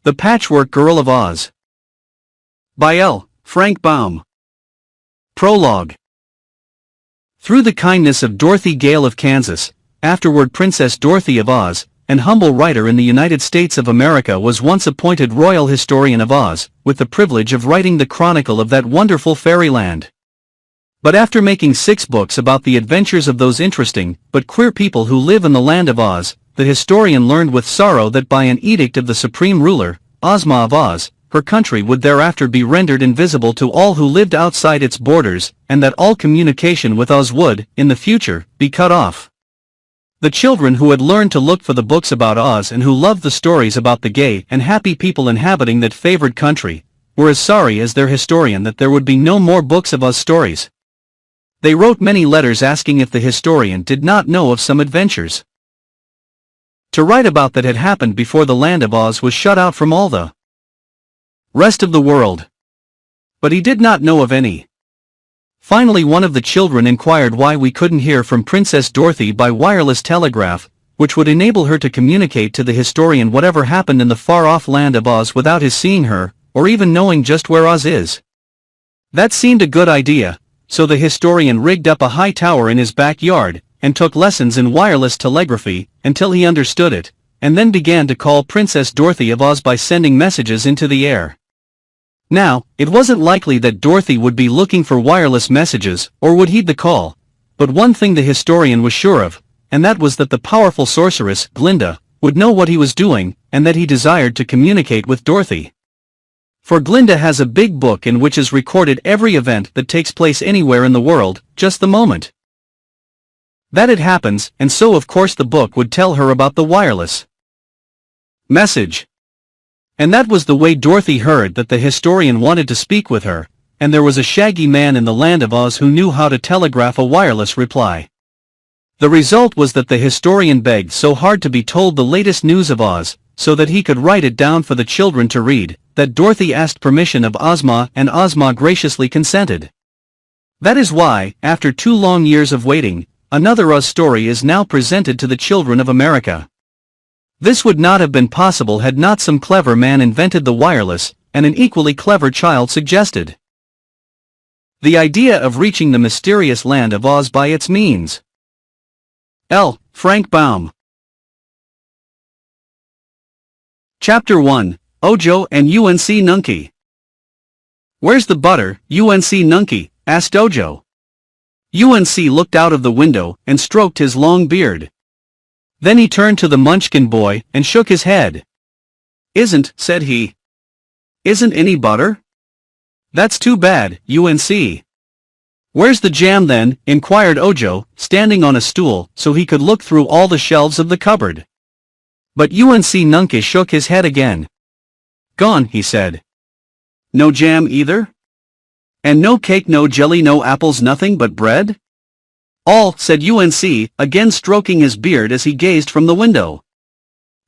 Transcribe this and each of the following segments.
The Patchwork Girl of Oz. By L. Frank Baum. Prologue. Through the kindness of Dorothy Gale of Kansas, afterward Princess Dorothy of Oz, an humble writer in the United States of America, was once appointed Royal Historian of Oz, with the privilege of writing the chronicle of that wonderful fairyland. But after making 6 books about the adventures of those interesting, but queer people who live in the land of Oz, the historian learned with sorrow that by an edict of the supreme ruler, Ozma of Oz, her country would thereafter be rendered invisible to all who lived outside its borders, and that all communication with Oz would, in the future, be cut off. The children who had learned to look for the books about Oz and who loved the stories about the gay and happy people inhabiting that favored country, were as sorry as their historian that there would be no more books of Oz stories. They wrote many letters asking if the historian did not know of some adventures to write about that had happened before the land of Oz was shut out from all the rest of the world. But he did not know of any. Finally, one of the children inquired why we couldn't hear from Princess Dorothy by wireless telegraph, which would enable her to communicate to the historian whatever happened in the far-off land of Oz without his seeing her, or even knowing just where Oz is. That seemed a good idea, so the historian rigged up a high tower in his backyard, and took lessons in wireless telegraphy, until he understood it, and then began to call Princess Dorothy of Oz by sending messages into the air. Now, it wasn't likely that Dorothy would be looking for wireless messages, or would heed the call, but one thing the historian was sure of, and that was that the powerful sorceress, Glinda, would know what he was doing, and that he desired to communicate with Dorothy. For Glinda has a big book in which is recorded every event that takes place anywhere in the world, just the moment that it happens, and so of course the book would tell her about the wireless message. And that was the way Dorothy heard that the historian wanted to speak with her, and there was a shaggy man in the land of Oz who knew how to telegraph a wireless reply. The result was that the historian begged so hard to be told the latest news of Oz, so that he could write it down for the children to read, that Dorothy asked permission of Ozma, and Ozma graciously consented. That is why, after 2 long years of waiting, another Oz story is now presented to the children of America. This would not have been possible had not some clever man invented the wireless, and an equally clever child suggested the idea of reaching the mysterious land of Oz by its means. L. Frank Baum. Chapter 1, Ojo and Unc Nunkie. "Where's the butter, Unc Nunkie?" asked Ojo. Unc looked out of the window and stroked his long beard. Then he turned to the Munchkin boy and shook his head. "Isn't," said he. "Isn't any butter? That's too bad, Unc." "Where's the jam then?" inquired Ojo, standing on a stool so he could look through all the shelves of the cupboard. But Unc Nunkie shook his head again. "Gone," he said. "No jam either? And no cake, no jelly, no apples, nothing but bread?" "All," said Unc, again stroking his beard as he gazed from the window.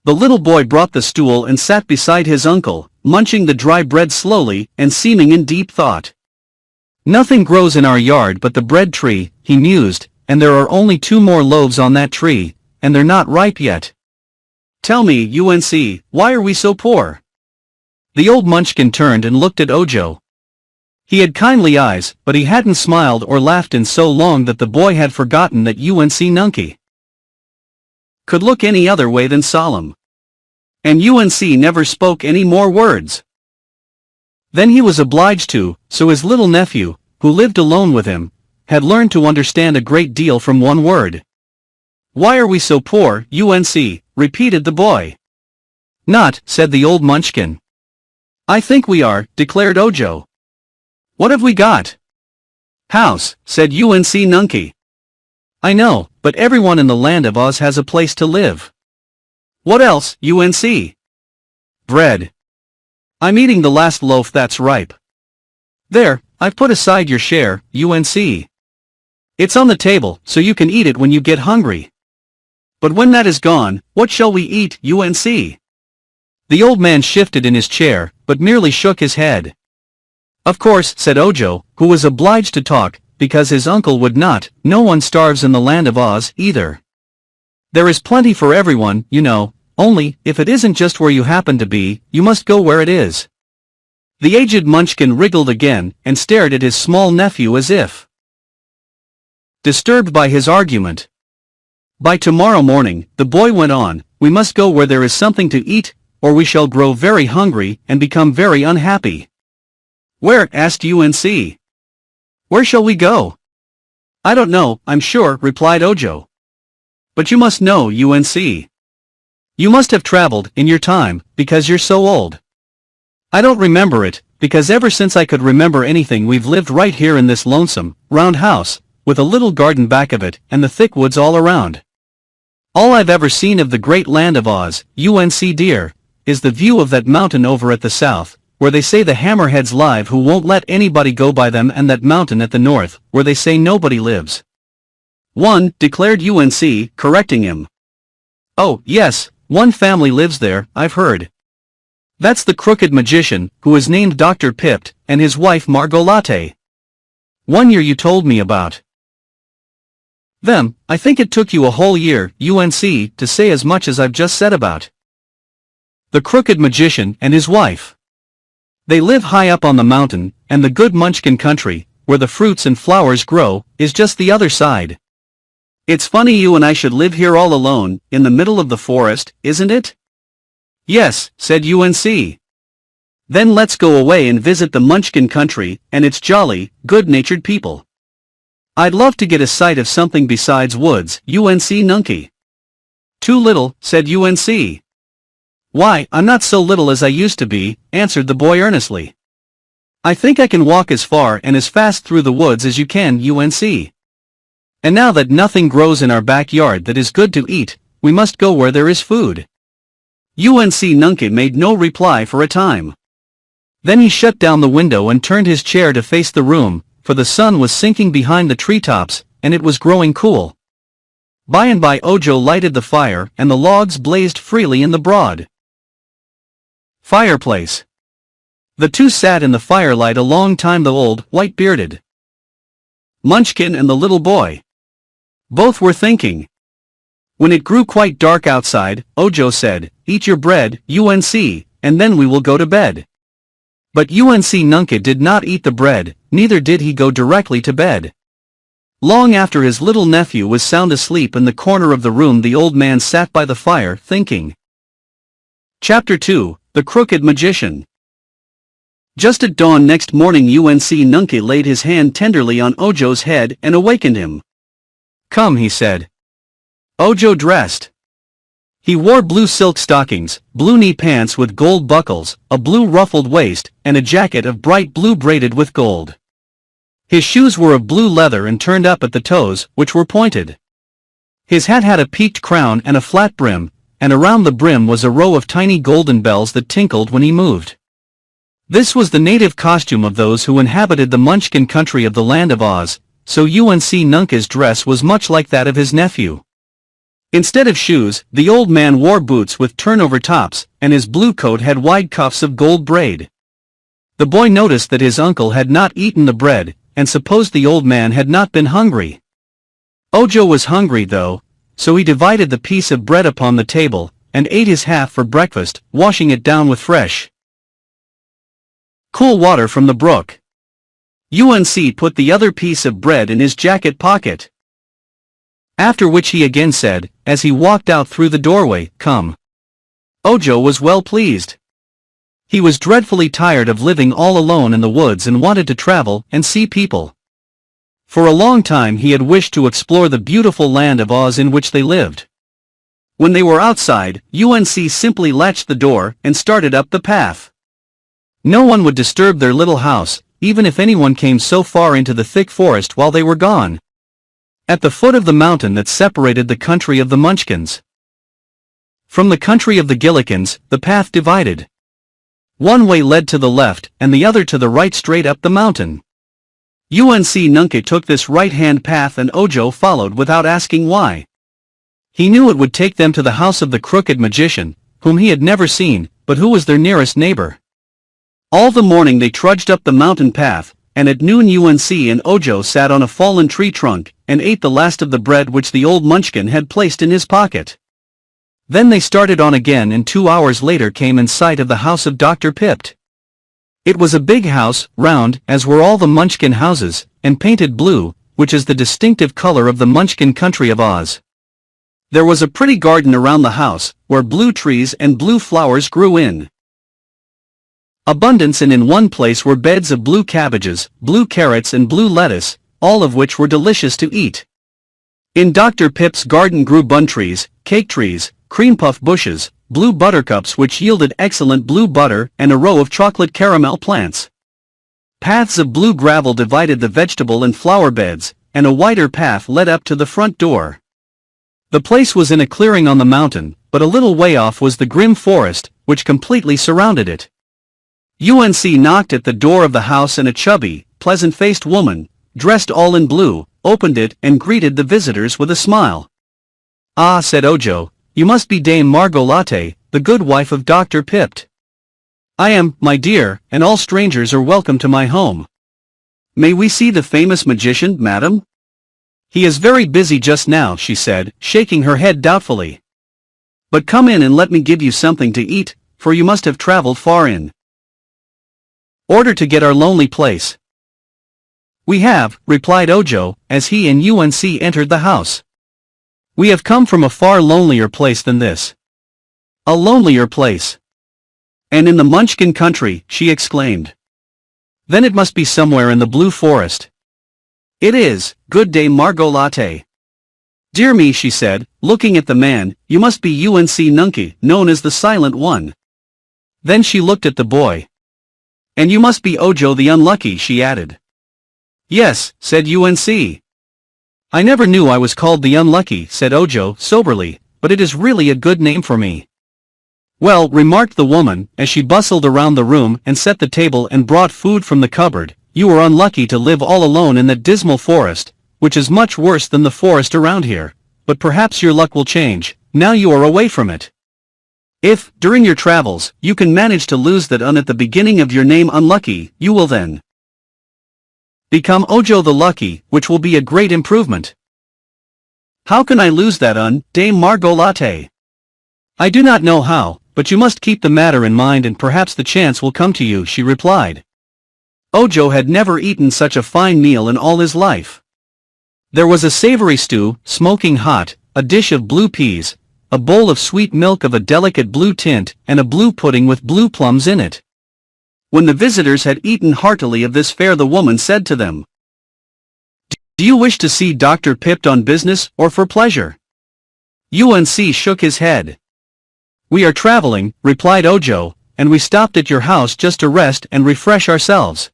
The little boy brought the stool and sat beside his uncle, munching the dry bread slowly and seeming in deep thought. "Nothing grows in our yard but the bread tree," he mused, "and there are only 2 more loaves on that tree, and they're not ripe yet. Tell me, Unc, why are we so poor?" The old Munchkin turned and looked at Ojo. He had kindly eyes, but he hadn't smiled or laughed in so long that the boy had forgotten that Unc Nunkie could look any other way than solemn. And Unc never spoke any more words. Then he was obliged to, so his little nephew, who lived alone with him, had learned to understand a great deal from one word. "Why are we so poor, Unc?" repeated the boy. "Not," said the old Munchkin. "I think we are," declared Ojo. "What have we got?" "House," said Unc Nunkie. "I know, but everyone in the land of Oz has a place to live." "What else, Unc?" "Bread. I'm eating the last loaf that's ripe. There, I've put aside your share, Unc. It's on the table, so you can eat it when you get hungry. But when that is gone, what shall we eat, Unc?" The old man shifted in his chair, but merely shook his head. "Of course," said Ojo, who was obliged to talk, because his uncle would not. "No one starves in the land of Oz, either. There is plenty for everyone, you know, Only, if it isn't just where you happen to be, you must go where it is. The aged Munchkin wriggled again, and stared at his small nephew as if disturbed by his argument. By tomorrow morning, the boy went on, we must go where there is something to eat, or we shall grow very hungry and become very unhappy. Where? Asked UNC. Where shall we go? I don't know, I'm sure, replied Ojo. But you must know, UNC. You must have traveled in your time, because you're so old. I don't remember it, because ever since I could remember anything we've lived right here in this lonesome, round house, with a little garden back of it and the thick woods all around. All I've ever seen of the great land of Oz, UNC dear, is the view of that mountain over at the south, where they say the hammerheads live who won't let anybody go by them, and that mountain at the north, where they say nobody lives. One, declared UNC, correcting him. Oh, yes, one family lives there, I've heard. That's the crooked magician, who is named Dr. Pipt, and his wife Margolate. One year you told me about them. I think it took you a whole year, UNC, to say as much as I've just said about the crooked magician and his wife. They live high up on the mountain, and the good Munchkin country, where the fruits and flowers grow, is just the other side. It's funny you and I should live here all alone, in the middle of the forest, isn't it? Yes, said UNC. Then let's go away and visit the Munchkin country, and its jolly, good-natured people. I'd love to get a sight of something besides woods, Unc Nunkie. Too little, said UNC. Why, I'm not so little as I used to be, answered the boy earnestly. I think I can walk as far and as fast through the woods as you can, UNC. And now that nothing grows in our backyard that is good to eat, we must go where there is food. Unc Nunkie made no reply for a time. Then he shut down the window and turned his chair to face the room, for the sun was sinking behind the treetops, and it was growing cool. By and by Ojo lighted the fire, and the logs blazed freely in the broad fireplace. The two sat in the firelight a long time, the old, white-bearded Munchkin and the little boy. Both were thinking. When it grew quite dark outside, Ojo said, "Eat your bread, UNC, and then we will go to bed." But Unc Nunkie did not eat the bread, neither did he go directly to bed. Long after his little nephew was sound asleep in the corner of the room, the old man sat by the fire, thinking. Chapter 2, The Crooked Magician. Just at dawn next morning, Unc Nunkie laid his hand tenderly on Ojo's head and awakened him. "Come," he said. Ojo dressed. He wore blue silk stockings, blue knee pants with gold buckles, a blue ruffled waist, and a jacket of bright blue braided with gold. His shoes were of blue leather and turned up at the toes, which were pointed. His hat had a peaked crown and a flat brim, and around the brim was a row of tiny golden bells that tinkled when he moved. This was the native costume of those who inhabited the Munchkin country of the land of Oz, so Unc Nunkie's dress was much like that of his nephew. Instead of shoes, the old man wore boots with turnover tops, and his blue coat had wide cuffs of gold braid. The boy noticed that his uncle had not eaten the bread, and supposed the old man had not been hungry. Ojo was hungry though, so he divided the piece of bread upon the table, and ate his half for breakfast, washing it down with fresh, cool water from the brook. Unc put the other piece of bread in his jacket pocket. After which he again said, as he walked out through the doorway, "Come." Ojo was well pleased. He was dreadfully tired of living all alone in the woods and wanted to travel and see people. For a long time he had wished to explore the beautiful land of Oz in which they lived. When they were outside, Unc simply latched the door and started up the path. No one would disturb their little house, even if anyone came so far into the thick forest while they were gone. At the foot of the mountain that separated the country of the Munchkins from the country of the Gillikins, the path divided. One way led to the left, and the other to the right, straight up the mountain. Unc Nunkie took this right-hand path, and Ojo followed without asking why. He knew it would take them to the house of the crooked magician, whom he had never seen, but who was their nearest neighbor. All the morning they trudged up the mountain path, and at noon Unc and Ojo sat on a fallen tree trunk, and ate the last of the bread which the old Munchkin had placed in his pocket. Then they started on again, and 2 hours later came in sight of the house of Dr. Pipt. It was a big house, round, as were all the Munchkin houses, and painted blue, which is the distinctive color of the Munchkin country of Oz. There was a pretty garden around the house, where blue trees and blue flowers grew in abundance, and in one place were beds of blue cabbages, blue carrots and blue lettuce, all of which were delicious to eat. In Dr. Pipt's garden grew bun trees, cake trees, cream puff bushes, blue buttercups which yielded excellent blue butter, and a row of chocolate caramel plants. Paths of blue gravel divided the vegetable and flower beds, and a wider path led up to the front door. The place was in a clearing on the mountain, but a little way off was the grim forest, which completely surrounded it. UNC knocked at the door of the house, and a chubby, pleasant-faced woman, dressed all in blue, opened it and greeted the visitors with a smile. "Ah," said Ojo, "you must be Dame Margot Latte, the good wife of Dr. Pipt." "I am, my dear, and all strangers are welcome to my home." "May we see the famous magician, madam?" "He is very busy just now," she said, shaking her head doubtfully. "But come in and let me give you something to eat, for you must have traveled far in order to get our lonely place." "We have," replied Ojo, as he and UNC entered the house. "We have come from a far lonelier place than this." "A lonelier place? And in the Munchkin country," she exclaimed. "Then it must be somewhere in the blue forest." "It is, good Dame Margot Latte." "Dear me," she said, looking at the man, "you must be Unc Nunkie, known as the Silent One." Then she looked at the boy. "And you must be Ojo the Unlucky," she added. "Yes," said UNC. "I never knew I was called the Unlucky," said Ojo soberly, "but it is really a good name for me." "Well," remarked the woman, as she bustled around the room and set the table and brought food from the cupboard, "you are unlucky to live all alone in that dismal forest, which is much worse than the forest around here, but perhaps your luck will change, now you are away from it. If, during your travels, you can manage to lose that Un at the beginning of your name, Unlucky, you will then become Ojo the Lucky, which will be a great improvement." "How can I lose that Un, Dame Margot Latte?" "I do not know how, but you must keep the matter in mind and perhaps the chance will come to you," she replied. Ojo had never eaten such a fine meal in all his life. There was a savory stew, smoking hot, a dish of blue peas, a bowl of sweet milk of a delicate blue tint, and a blue pudding with blue plums in it. When the visitors had eaten heartily of this fare, the woman said to them, "Do you wish to see Dr. Pipt on business or for pleasure?" UNC shook his head. "We are traveling," replied Ojo, "and we stopped at your house just to rest and refresh ourselves.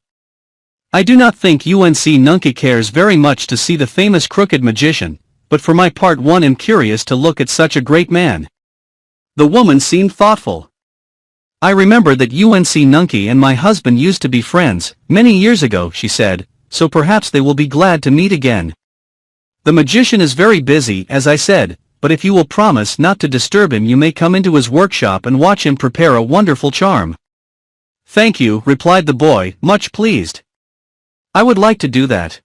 I do not think Unc Nunkie cares very much to see the famous crooked magician, but for my part one am curious to look at such a great man." The woman seemed thoughtful. "I remember that Unc Nunkie and my husband used to be friends, many years ago," she said, "so perhaps they will be glad to meet again. The magician is very busy, as I said, but if you will promise not to disturb him, you may come into his workshop and watch him prepare a wonderful charm." "Thank you," replied the boy, much pleased. "I would like to do that."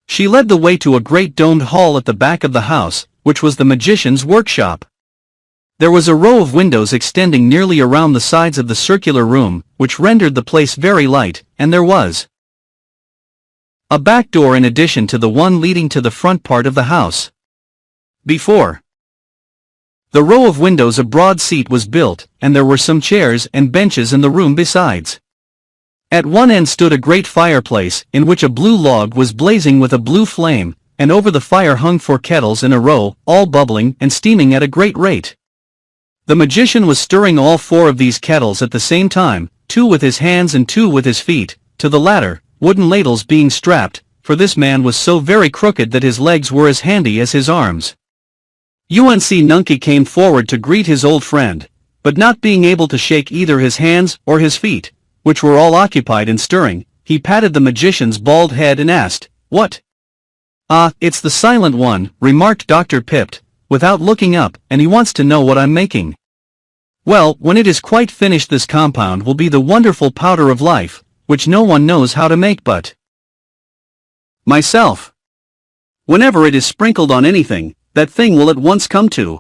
She led the way to a great domed hall at the back of the house, which was the magician's workshop. There was a row of windows extending nearly around the sides of the circular room, which rendered the place very light, and there was a back door in addition to the one leading to the front part of the house. Before the row of windows a broad seat was built, and there were some chairs and benches in the room besides. At one end stood a great fireplace, in which a blue log was blazing with a blue flame, and over the fire hung 4 kettles in a row, all bubbling and steaming at a great rate. The magician was stirring all 4 of these kettles at the same time, 2 with his hands and 2 with his feet, to the latter, wooden ladles being strapped, for this man was so very crooked that his legs were as handy as his arms. Unc Nunkie came forward to greet his old friend, but not being able to shake either his hands or his feet, which were all occupied in stirring, he patted the magician's bald head and asked, "What?" "Ah, it's the Silent One," remarked Dr. Pipt, without looking up, "and he wants to know what I'm making." "Well, when it is quite finished this compound will be the wonderful powder of life, which no one knows how to make but myself. Whenever it is sprinkled on anything, that thing will at once come to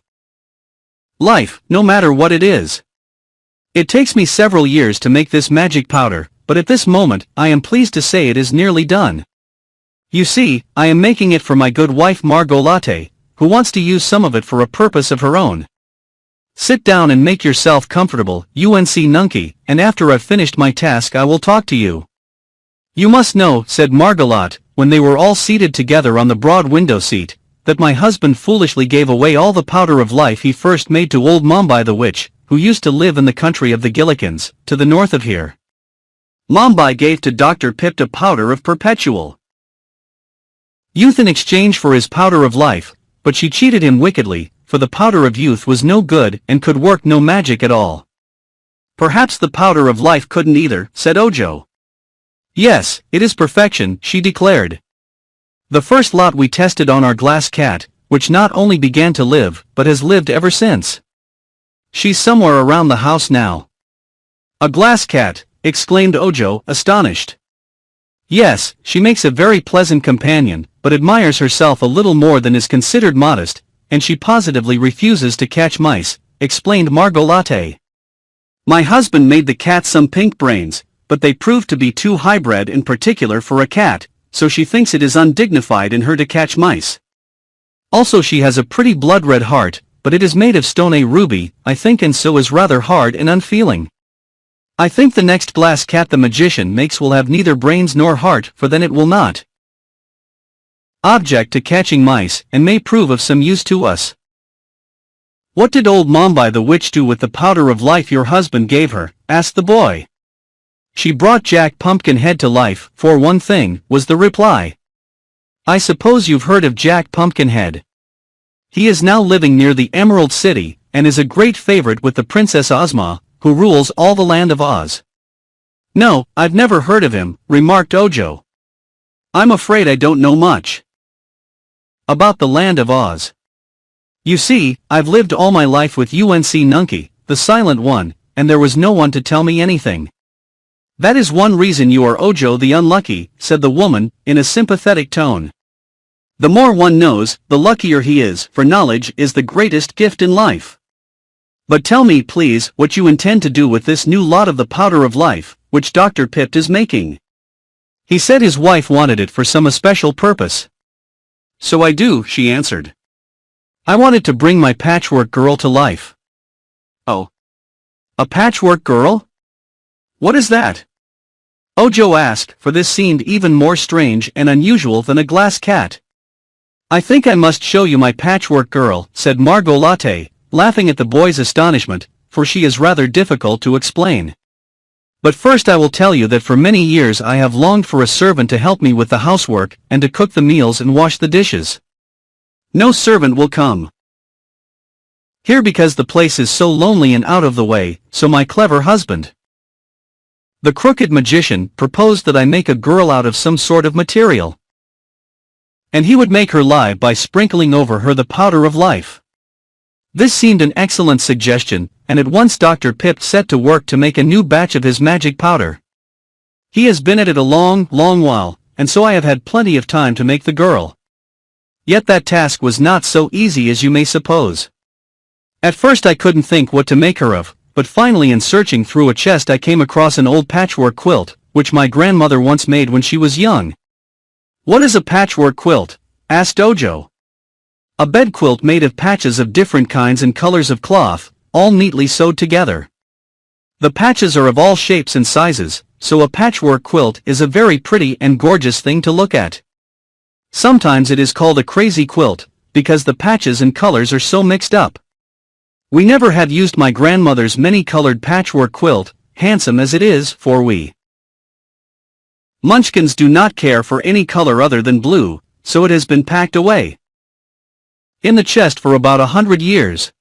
Life, no matter what it is. It takes me several years to make this magic powder, but at this moment, I am pleased to say it is nearly done. You see, I am making it for my good wife Margolate, who wants to use some of it for a purpose of her own. Sit down and make yourself comfortable, Unc Nunkie, and after I've finished my task I will talk to you. You must know, said Margolate, when they were all seated together on the broad window seat, that my husband foolishly gave away all the powder of life he first made to old Mombi the witch, who used to live in the country of the Gillikins, to the north of here. Mombi gave to Dr. Pipt a powder of perpetual youth in exchange for his powder of life, but she cheated him wickedly, for the powder of youth was no good and could work no magic at all. Perhaps the powder of life couldn't either, said Ojo. Yes, it is perfection, she declared. The first lot we tested on our glass cat, which not only began to live, but has lived ever since. She's somewhere around the house now. A glass cat, exclaimed Ojo, astonished. Yes, she makes a very pleasant companion, but admires herself a little more than is considered modest, and she positively refuses to catch mice, explained Margolate. My husband made the cat some pink brains, but they proved to be too highbred in particular for a cat, so she thinks it is undignified in her to catch mice. Also she has a pretty blood-red heart, but it is made of stone ruby, I think, and so is rather hard and unfeeling. I think the next glass cat the magician makes will have neither brains nor heart, for then it will not object to catching mice, and may prove of some use to us. What did old Mombi the witch do with the powder of life your husband gave her? Asked the boy. She brought Jack Pumpkinhead to life, for one thing, was the reply. I suppose you've heard of Jack Pumpkinhead. He is now living near the Emerald City, and is a great favorite with the Princess Ozma, who rules all the land of Oz. No, I've never heard of him, remarked Ojo. I'm afraid I don't know much about the land of Oz. You see, I've lived all my life with Unc Nunkie, the Silent One, and there was no one to tell me anything. That is one reason you are Ojo the Unlucky, said the woman, in a sympathetic tone. The more one knows, the luckier he is, for knowledge is the greatest gift in life. But tell me please what you intend to do with this new lot of the powder of life, which Dr. Pipt is making. He said his wife wanted it for some especial purpose. So I do, she answered. I wanted to bring my patchwork girl to life. Oh. A patchwork girl? What is that? Ojo asked, for this seemed even more strange and unusual than a glass cat. I think I must show you my patchwork girl, said Margolate, laughing at the boy's astonishment, for she is rather difficult to explain. But first I will tell you that for many years I have longed for a servant to help me with the housework, and to cook the meals and wash the dishes. No servant will come here because the place is so lonely and out of the way, so my clever husband, the crooked magician, proposed that I make a girl out of some sort of material. And he would make her live by sprinkling over her the powder of life. This seemed an excellent suggestion, and at once Dr. Pipt set to work to make a new batch of his magic powder. He has been at it a long while, and so I have had plenty of time to make the girl. Yet that task was not so easy as you may suppose. At first I couldn't think what to make her of, but finally in searching through a chest I came across an old patchwork quilt, which my grandmother once made when she was young. What is a patchwork quilt? Asked Ojo. A bed quilt made of patches of different kinds and colors of cloth, all neatly sewed together. The patches are of all shapes and sizes, so a patchwork quilt is a very pretty and gorgeous thing to look at. Sometimes it is called a crazy quilt, because the patches and colors are so mixed up. We never have used my grandmother's many-colored patchwork quilt, handsome as it is, for we Munchkins do not care for any color other than blue, so it has been packed away in the chest for about 100 years.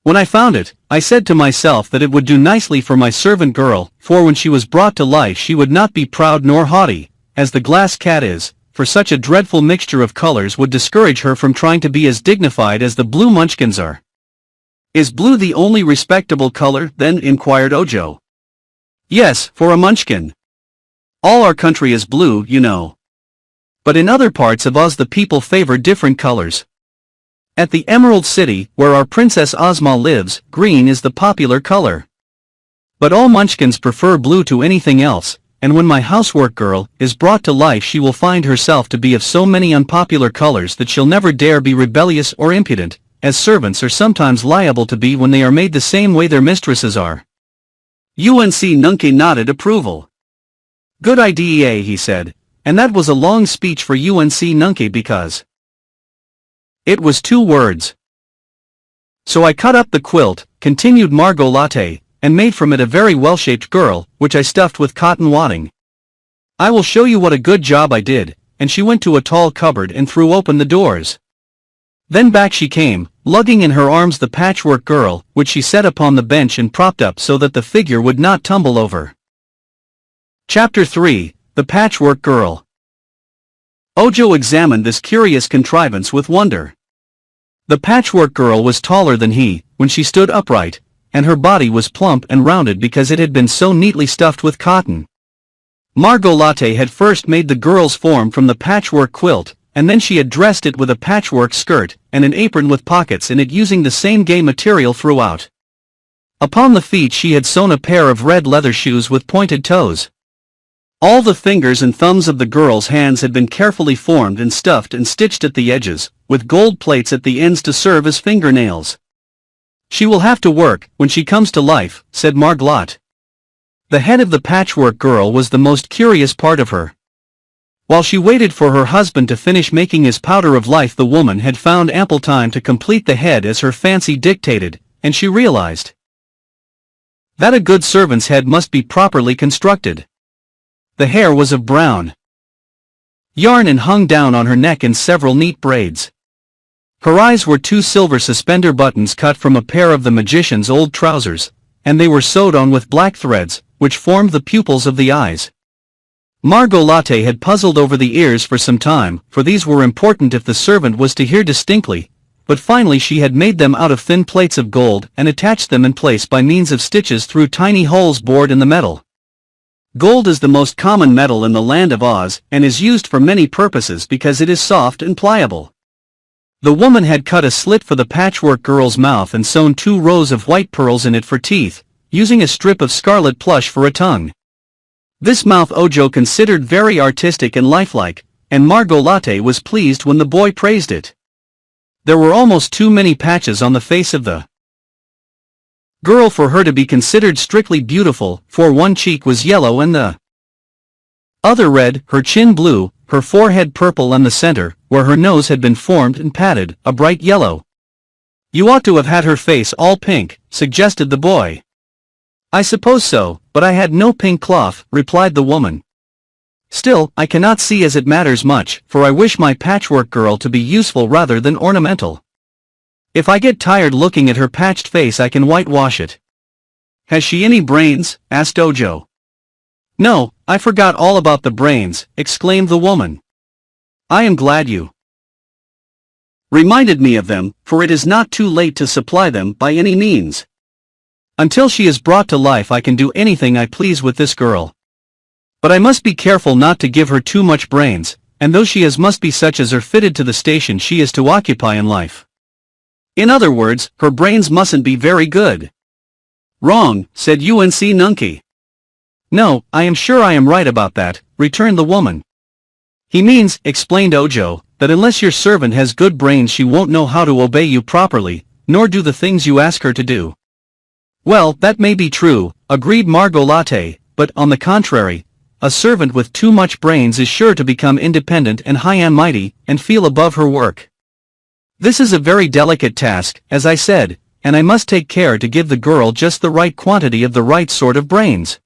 When I found it, I said to myself that it would do nicely for my servant girl, for when she was brought to life she would not be proud nor haughty, as the glass cat is, for such a dreadful mixture of colors would discourage her from trying to be as dignified as the blue Munchkins are. Is blue the only respectable color, then? Inquired Ojo. Yes, for a Munchkin. All our country is blue, you know. But in other parts of Oz the people favor different colors. At the Emerald City, where our Princess Ozma lives, green is the popular color. But all Munchkins prefer blue to anything else, and when my housework girl is brought to life she will find herself to be of so many unpopular colors that she'll never dare be rebellious or impudent, as servants are sometimes liable to be when they are made the same way their mistresses are. Unc Nunkie nodded approval. Good idea, he said, and that was a long speech for Unc Nunkie because it was 2 words. So I cut up the quilt, continued Margot Latte, and made from it a very well-shaped girl, which I stuffed with cotton wadding. I will show you what a good job I did, and she went to a tall cupboard and threw open the doors. Then back she came, lugging in her arms the Patchwork Girl, which she set upon the bench and propped up so that the figure would not tumble over. Chapter 3, The Patchwork Girl. Ojo examined this curious contrivance with wonder. The Patchwork Girl was taller than he, when she stood upright, and her body was plump and rounded because it had been so neatly stuffed with cotton. Margot Latte had first made the girl's form from the patchwork quilt, and then she had dressed it with a patchwork skirt, and an apron with pockets in it using the same gay material throughout. Upon the feet she had sewn a pair of red leather shoes with pointed toes. All the fingers and thumbs of the girl's hands had been carefully formed and stuffed and stitched at the edges, with gold plates at the ends to serve as fingernails. She will have to work, when she comes to life, said Margot. The head of the Patchwork Girl was the most curious part of her. While she waited for her husband to finish making his powder of life, the woman had found ample time to complete the head as her fancy dictated, and she realized that a good servant's head must be properly constructed. The hair was of brown yarn and hung down on her neck in several neat braids. Her eyes were 2 silver suspender buttons cut from a pair of the magician's old trousers, and they were sewed on with black threads, which formed the pupils of the eyes. Margot Latte had puzzled over the ears for some time, for these were important if the servant was to hear distinctly, but finally she had made them out of thin plates of gold and attached them in place by means of stitches through tiny holes bored in the metal. Gold is the most common metal in the land of Oz, and is used for many purposes because it is soft and pliable. The woman had cut a slit for the Patchwork Girl's mouth and sewn 2 rows of white pearls in it for teeth, using a strip of scarlet plush for a tongue. This mouth Ojo considered very artistic and lifelike, and Margot Latte was pleased when the boy praised it. There were almost too many patches on the face of the girl for her to be considered strictly beautiful, for one cheek was yellow and the other red, her chin blue, her forehead purple and the center, where her nose had been formed and padded, a bright yellow. You ought to have had her face all pink, suggested the boy. I suppose so, but I had no pink cloth, replied the woman. Still, I cannot see as it matters much, for I wish my Patchwork Girl to be useful rather than ornamental. If I get tired looking at her patched face I can whitewash it. Has she any brains? Asked Ojo. No, I forgot all about the brains, exclaimed the woman. I am glad you reminded me of them, for it is not too late to supply them by any means. Until she is brought to life I can do anything I please with this girl. But I must be careful not to give her too much brains, and those she has must be such as are fitted to the station she is to occupy in life. In other words, her brains mustn't be very good. Wrong, said Unc Nunkie. No, I am sure I am right about that, returned the woman. He means, explained Ojo, that unless your servant has good brains she won't know how to obey you properly, nor do the things you ask her to do. Well, that may be true, agreed Margot Latte, but, on the contrary, a servant with too much brains is sure to become independent and high and mighty, and feel above her work. This is a very delicate task, as I said, and I must take care to give the girl just the right quantity of the right sort of brains.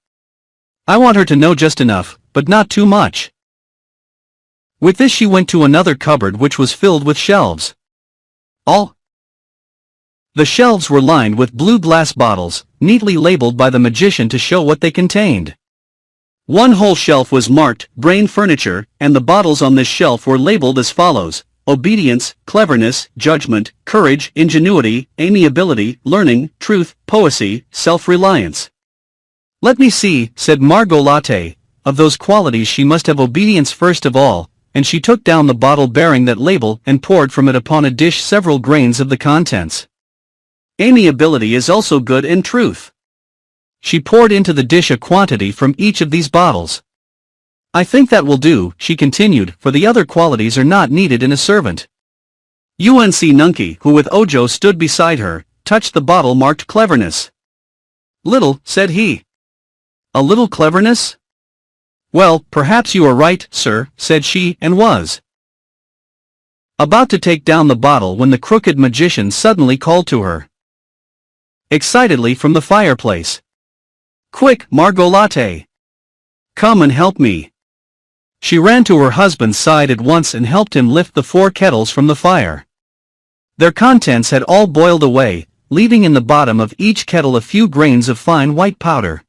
I want her to know just enough, but not too much. With this she went to another cupboard which was filled with shelves. All the shelves were lined with blue glass bottles, neatly labeled by the magician to show what they contained. One whole shelf was marked, Brain Furniture, and the bottles on this shelf were labeled as follows: obedience, cleverness, judgment, courage, ingenuity, amiability, learning, truth, poesy, self-reliance. Let me see, said Margot Latte, of those qualities she must have obedience first of all, and she took down the bottle bearing that label and poured from it upon a dish several grains of the contents. Amiability is also good in truth. She poured into the dish a quantity from each of these bottles. I think that will do, she continued, for the other qualities are not needed in a servant. Unc Nunkie, who with Ojo stood beside her, touched the bottle marked cleverness. Little, said he. A little cleverness? Well, perhaps you are right, sir, said she, and was about to take down the bottle when the crooked magician suddenly called to her excitedly from the fireplace. Quick, Margot Latte! Come and help me. She ran to her husband's side at once and helped him lift the 4 kettles from the fire. Their contents had all boiled away, leaving in the bottom of each kettle a few grains of fine white powder.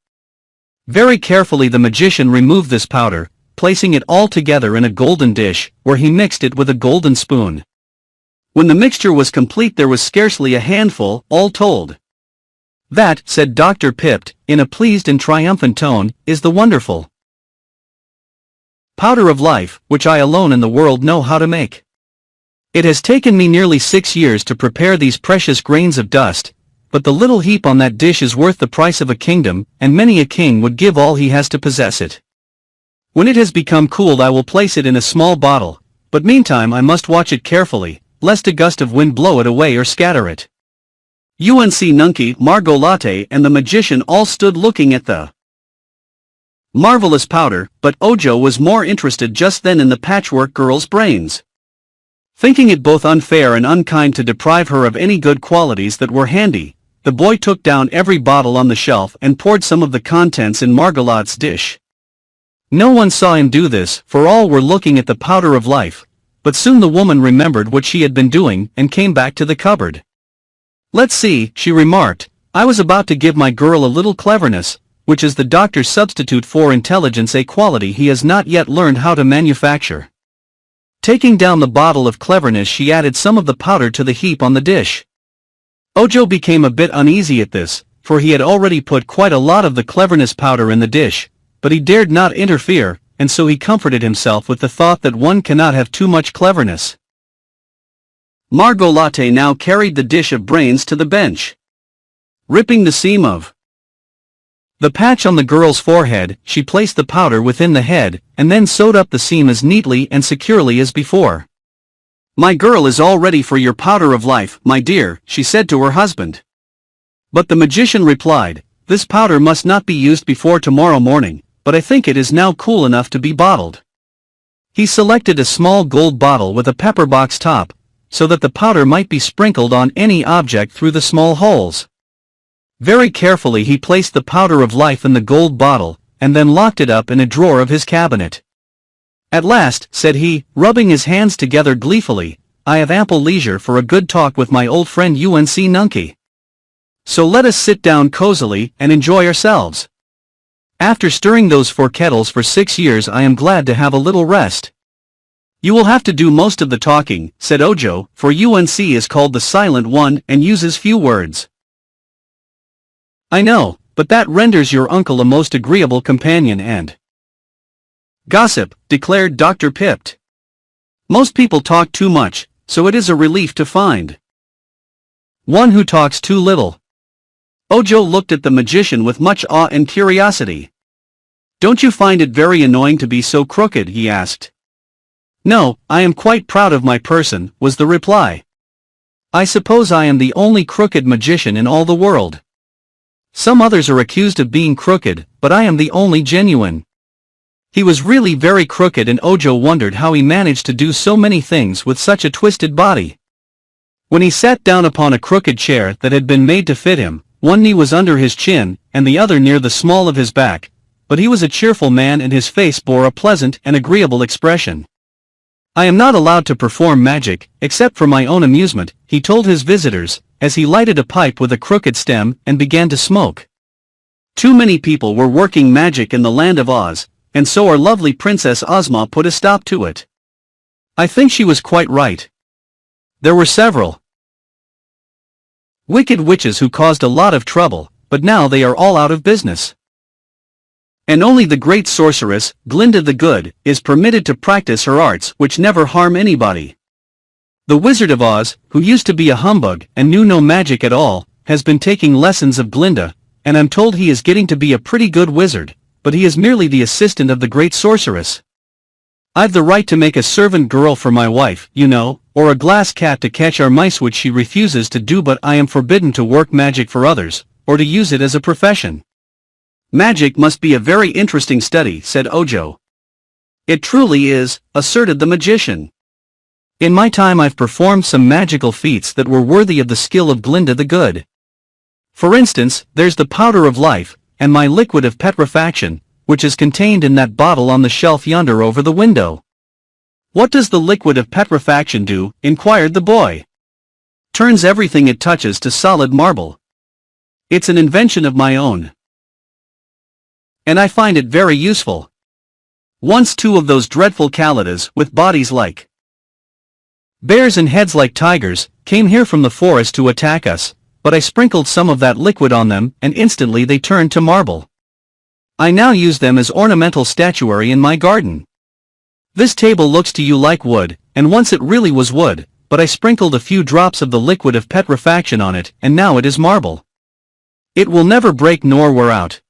Very carefully the magician removed this powder, placing it all together in a golden dish, where he mixed it with a golden spoon. When the mixture was complete there was scarcely a handful, all told. That, said Dr. Pipt, in a pleased and triumphant tone, is the wonderful powder of life, which I alone in the world know how to make. It has taken me nearly 6 years to prepare these precious grains of dust, but the little heap on that dish is worth the price of a kingdom, and many a king would give all he has to possess it. When it has become cooled I will place it in a small bottle, but meantime I must watch it carefully, lest a gust of wind blow it away or scatter it. Unc Nunkie, Margot Latte and the magician all stood looking at the marvelous powder, but Ojo was more interested just then in the Patchwork Girl's brains. Thinking it both unfair and unkind to deprive her of any good qualities that were handy, the boy took down every bottle on the shelf and poured some of the contents in Margot's dish. No one saw him do this, for all were looking at the powder of life, but soon the woman remembered what she had been doing and came back to the cupboard. Let's see, she remarked, I was about to give my girl a little cleverness, which is the doctor's substitute for intelligence, a quality he has not yet learned how to manufacture. Taking down the bottle of cleverness she added some of the powder to the heap on the dish. Ojo became a bit uneasy at this, for he had already put quite a lot of the cleverness powder in the dish, but he dared not interfere, and so he comforted himself with the thought that one cannot have too much cleverness. Margot Latte now carried the dish of brains to the bench. Ripping the seam of the patch on the girl's forehead, she placed the powder within the head, and then sewed up the seam as neatly and securely as before. My girl is all ready for your powder of life, my dear, she said to her husband. But the magician replied, this powder must not be used before tomorrow morning, but I think it is now cool enough to be bottled. He selected a small gold bottle with a pepperbox top, so that the powder might be sprinkled on any object through the small holes. Very carefully he placed the powder of life in the gold bottle, and then locked it up in a drawer of his cabinet. At last, said he, rubbing his hands together gleefully, I have ample leisure for a good talk with my old friend Unc Nunkie. So let us sit down cozily and enjoy ourselves. After stirring those 4 kettles for 6 years I am glad to have a little rest. You will have to do most of the talking, said Ojo, for Unc is called the Silent One and uses few words. I know, but that renders your uncle a most agreeable companion and gossip, declared Dr. Pipt. Most people talk too much, so it is a relief to find one who talks too little. Ojo looked at the magician with much awe and curiosity. Don't you find it very annoying to be so crooked? He asked. No, I am quite proud of my person, was the reply. I suppose I am the only crooked magician in all the world. Some others are accused of being crooked, but I am the only genuine. He was really very crooked, and Ojo wondered how he managed to do so many things with such a twisted body. When he sat down upon a crooked chair that had been made to fit him, one knee was under his chin, and the other near the small of his back, but he was a cheerful man and his face bore a pleasant and agreeable expression. I am not allowed to perform magic, except for my own amusement, he told his visitors, as he lighted a pipe with a crooked stem and began to smoke. Too many people were working magic in the land of Oz, and so our lovely Princess Ozma put a stop to it. I think she was quite right. There were several wicked witches who caused a lot of trouble, but now they are all out of business. And only the great sorceress, Glinda the Good, is permitted to practice her arts which never harm anybody. The Wizard of Oz, who used to be a humbug and knew no magic at all, has been taking lessons of Glinda, and I'm told he is getting to be a pretty good wizard, but he is merely the assistant of the great sorceress. I've the right to make a servant girl for my wife, you know, or a glass cat to catch our mice, which she refuses to do, but I am forbidden to work magic for others, or to use it as a profession. Magic must be a very interesting study, said Ojo. It truly is, asserted the magician. In my time I've performed some magical feats that were worthy of the skill of Glinda the Good. For instance, there's the powder of life, and my liquid of petrifaction, which is contained in that bottle on the shelf yonder over the window. What does the liquid of petrifaction do? Inquired the boy. Turns everything it touches to solid marble. It's an invention of my own. And I find it very useful. Once two of those dreadful Kalidas, with bodies like bears and heads like tigers, came here from the forest to attack us, but I sprinkled some of that liquid on them and instantly they turned to marble. I now use them as ornamental statuary in my garden. This table looks to you like wood, and once it really was wood, but I sprinkled a few drops of the liquid of petrifaction on it, and now it is marble. It will never break nor wear out.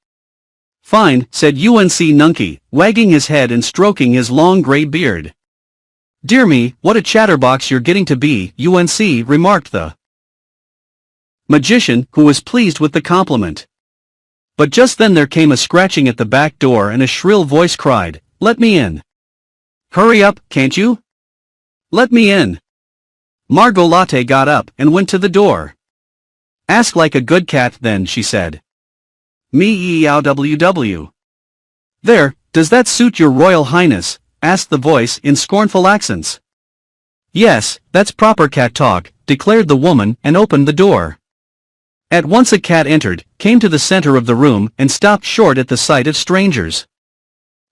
Fine, said Unc Nunkie, wagging his head and stroking his long gray beard. Dear me, what a chatterbox you're getting to be, Unc, remarked the magician, who was pleased with the compliment. But just then there came a scratching at the back door and a shrill voice cried, "Let me in. Hurry up, can't you? Let me in." Margot Latte got up and went to the door. Ask like a good cat then, she said. Me-ow-ww. There, does that suit your royal highness? Asked the voice in scornful accents. Yes, that's proper cat talk, declared the woman and opened the door. At once a cat entered, came to the center of the room and stopped short at the sight of strangers.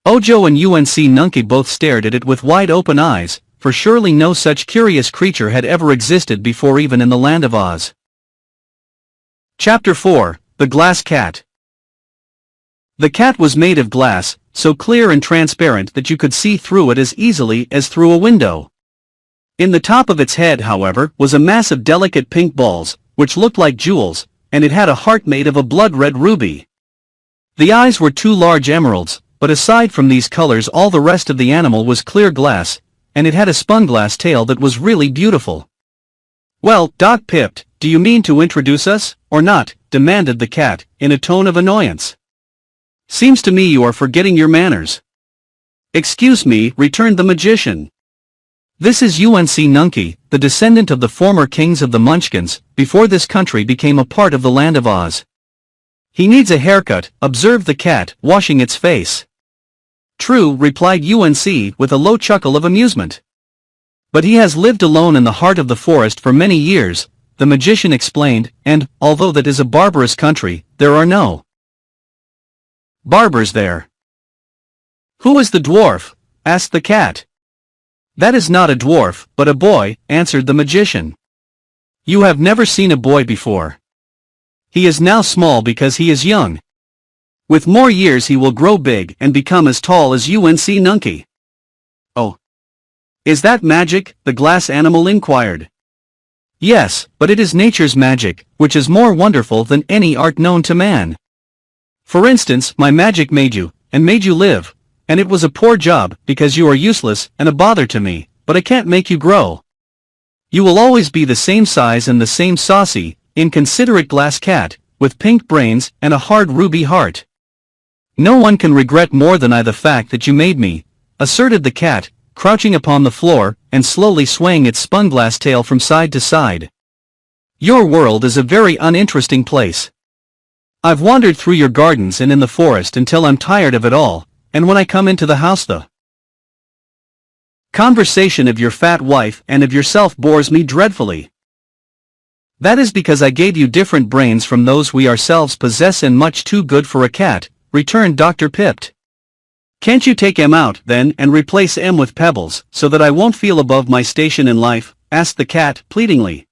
Ojo and Unc Nunkie both stared at it with wide open eyes, for surely no such curious creature had ever existed before even in the land of Oz. Chapter 4, The Glass Cat. The cat was made of glass, so clear and transparent that you could see through it as easily as through a window. In the top of its head, however, was a mass of delicate pink balls, which looked like jewels, and it had a heart made of a blood-red ruby. The eyes were two large emeralds, but aside from these colors all the rest of the animal was clear glass, and it had a spun-glass tail that was really beautiful. Well, Doc Pipt, do you mean to introduce us, or not? Demanded the cat, in a tone of annoyance. Seems to me you are forgetting your manners. Excuse me, returned the magician. This is Unc Nunkie, the descendant of the former kings of the Munchkins, before this country became a part of the land of Oz. He needs a haircut, observed the cat, washing its face. True, replied Unc with a low chuckle of amusement. But he has lived alone in the heart of the forest for many years, the magician explained, and, although that is a barbarous country, there are no barbers there. Who is the dwarf? Asked the cat. That is not a dwarf, but a boy, answered the magician. You have never seen a boy before. He is now small because he is young. With more years he will grow big and become as tall as Unc Nunkie. Oh. Is that magic? The glass animal inquired. Yes, but it is nature's magic, which is more wonderful than any art known to man. For instance, my magic made you, and made you live, and it was a poor job, because you are useless and a bother to me, but I can't make you grow. You will always be the same size and the same saucy, inconsiderate glass cat, with pink brains and a hard ruby heart. No one can regret more than I the fact that you made me, asserted the cat, crouching upon the floor, and slowly swaying its spun-glass tail from side to side. Your world is a very uninteresting place. I've wandered through your gardens and in the forest until I'm tired of it all, and when I come into the house the conversation of your fat wife and of yourself bores me dreadfully. That is because I gave you different brains from those we ourselves possess and much too good for a cat, returned Dr. Pipt. Can't you take M out, then, and replace M with pebbles, so that I won't feel above my station in life? Asked the cat, pleadingly.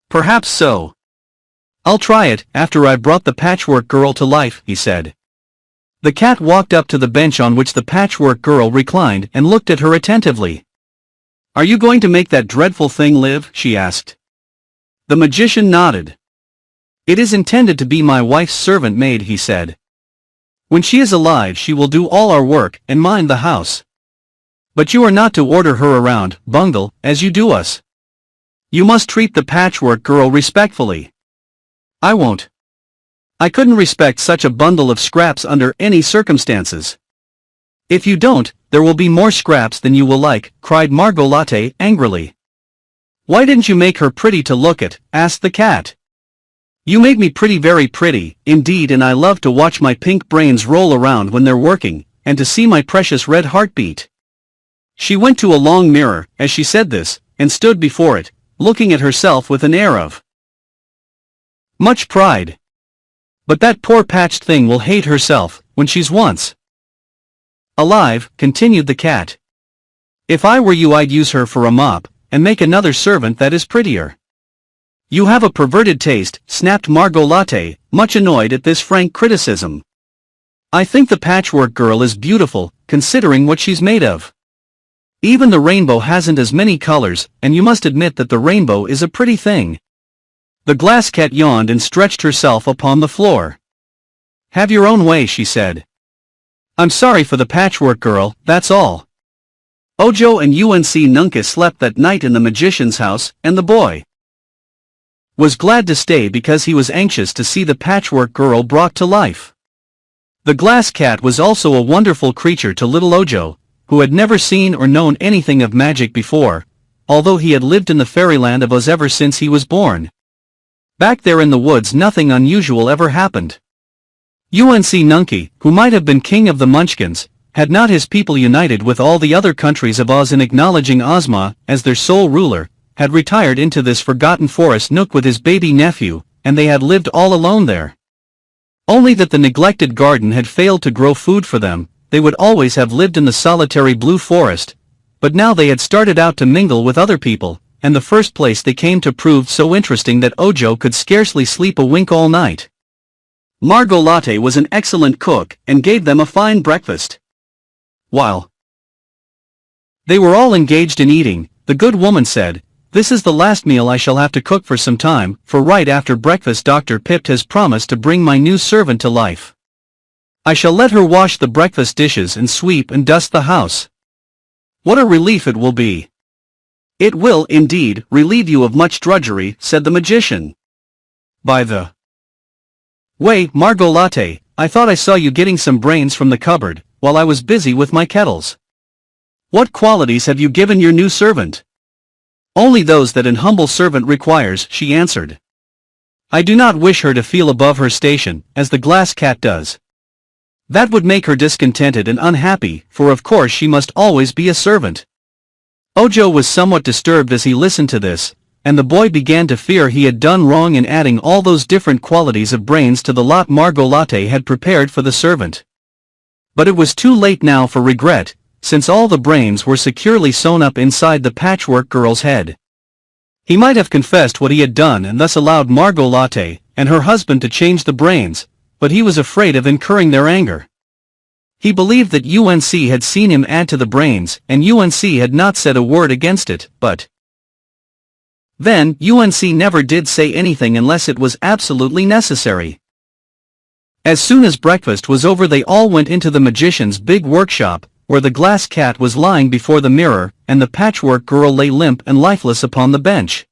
Perhaps so. I'll try it, after I've brought the Patchwork Girl to life, he said. The cat walked up to the bench on which the Patchwork Girl reclined and looked at her attentively. "Are you going to make that dreadful thing live?" she asked. The magician nodded. "It is intended to be my wife's servant maid," he said. "When she is alive she will do all our work and mind the house. But you are not to order her around, Bungle, as you do us. You must treat the Patchwork Girl respectfully." "I won't. I couldn't respect such a bundle of scraps under any circumstances." "If you don't, there will be more scraps than you will like," cried Margolotte angrily. "Why didn't you make her pretty to look at?" asked the cat. "You made me pretty, very pretty, indeed, and I love to watch my pink brains roll around when they're working, and to see my precious red heart beat." She went to a long mirror, as she said this, and stood before it, looking at herself with an air of much pride. "But that poor patched thing will hate herself, when she's once alive," continued the cat. "If I were you I'd use her for a mop, and make another servant that is prettier." "You have a perverted taste," snapped Margolotte, much annoyed at this frank criticism. "I think the Patchwork Girl is beautiful, considering what she's made of. Even the rainbow hasn't as many colors, and you must admit that the rainbow is a pretty thing." The glass cat yawned and stretched herself upon the floor. "Have your own way," she said. "I'm sorry for the Patchwork Girl, that's all." Ojo and Unc Nunkie slept that night in the magician's house, and the boy was glad to stay because he was anxious to see the Patchwork Girl brought to life. The glass cat was also a wonderful creature to little Ojo, who had never seen or known anything of magic before, although he had lived in the fairyland of Oz ever since he was born. Back there in the woods nothing unusual ever happened. Unc Nunkie, who might have been king of the Munchkins, had not his people united with all the other countries of Oz in acknowledging Ozma as their sole ruler, had retired into this forgotten forest nook with his baby nephew, and they had lived all alone there. Only that the neglected garden had failed to grow food for them, they would always have lived in the solitary blue forest, but now they had started out to mingle with other people, and the first place they came to proved so interesting that Ojo could scarcely sleep a wink all night. Margolotte was an excellent cook and gave them a fine breakfast. While they were all engaged in eating, the good woman said, "This is the last meal I shall have to cook for some time, for right after breakfast Dr. Pipt has promised to bring my new servant to life. I shall let her wash the breakfast dishes and sweep and dust the house. What a relief it will be." "It will, indeed, relieve you of much drudgery," said the magician. "By the way, Margolotte, I thought I saw you getting some brains from the cupboard, while I was busy with my kettles. What qualities have you given your new servant?" "Only those that an humble servant requires," she answered. "I do not wish her to feel above her station, as the glass cat does. That would make her discontented and unhappy, for of course she must always be a servant." Ojo was somewhat disturbed as he listened to this, and the boy began to fear he had done wrong in adding all those different qualities of brains to the lot Margolotte had prepared for the servant. But it was too late now for regret, since all the brains were securely sewn up inside the Patchwork Girl's head. He might have confessed what he had done and thus allowed Margolotte and her husband to change the brains, but he was afraid of incurring their anger. He believed that Unc had seen him add to the brains, and Unc had not said a word against it, but then Unc never did say anything unless it was absolutely necessary. As soon as breakfast was over they all went into the magician's big workshop, where the glass cat was lying before the mirror, and the Patchwork Girl lay limp and lifeless upon the bench.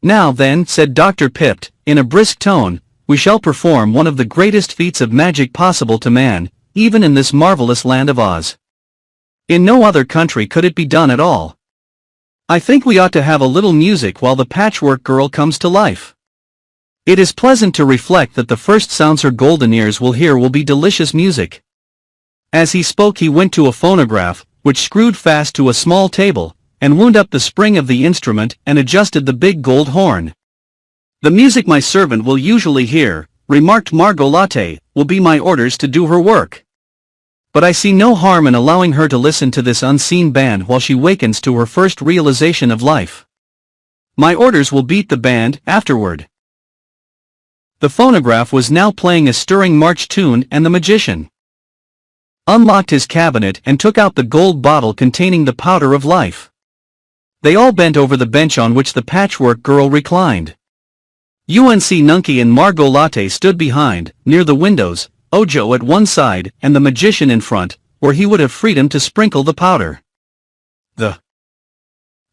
"Now then," said Dr. Pipt, in a brisk tone, "we shall perform one of the greatest feats of magic possible to man, even in this marvelous land of Oz. In no other country could it be done at all. I think we ought to have a little music while the Patchwork Girl comes to life. It is pleasant to reflect that the first sounds her golden ears will hear will be delicious music." As he spoke he went to a phonograph, which screwed fast to a small table, and wound up the spring of the instrument and adjusted the big gold horn. "The music my servant will usually hear," remarked Margolotte, "will be my orders to do her work. But I see no harm in allowing her to listen to this unseen band while she wakens to her first realization of life. My orders will beat the band afterward." The phonograph was now playing a stirring march tune and the magician unlocked his cabinet and took out the gold bottle containing the powder of life. They all bent over the bench on which the Patchwork Girl reclined. Unc Nunkie and Margot Latte stood behind, near the windows, Ojo at one side and the magician in front, where he would have freedom to sprinkle the powder. The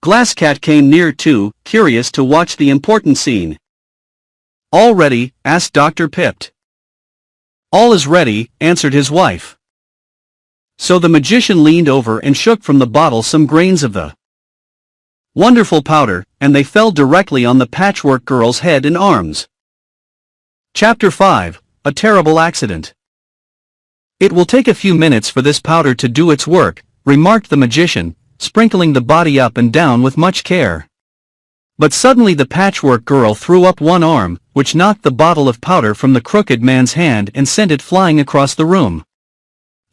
Glass Cat came near too, curious to watch the important scene. "All ready?" asked Dr. Pipt. "All is ready," answered his wife. So the magician leaned over and shook from the bottle some grains of the wonderful powder, and they fell directly on the Patchwork Girl's head and arms. Chapter 5, A Terrible Accident. "It will take a few minutes for this powder to do its work," remarked the magician, sprinkling the body up and down with much care. But suddenly the Patchwork Girl threw up one arm, which knocked the bottle of powder from the crooked man's hand and sent it flying across the room.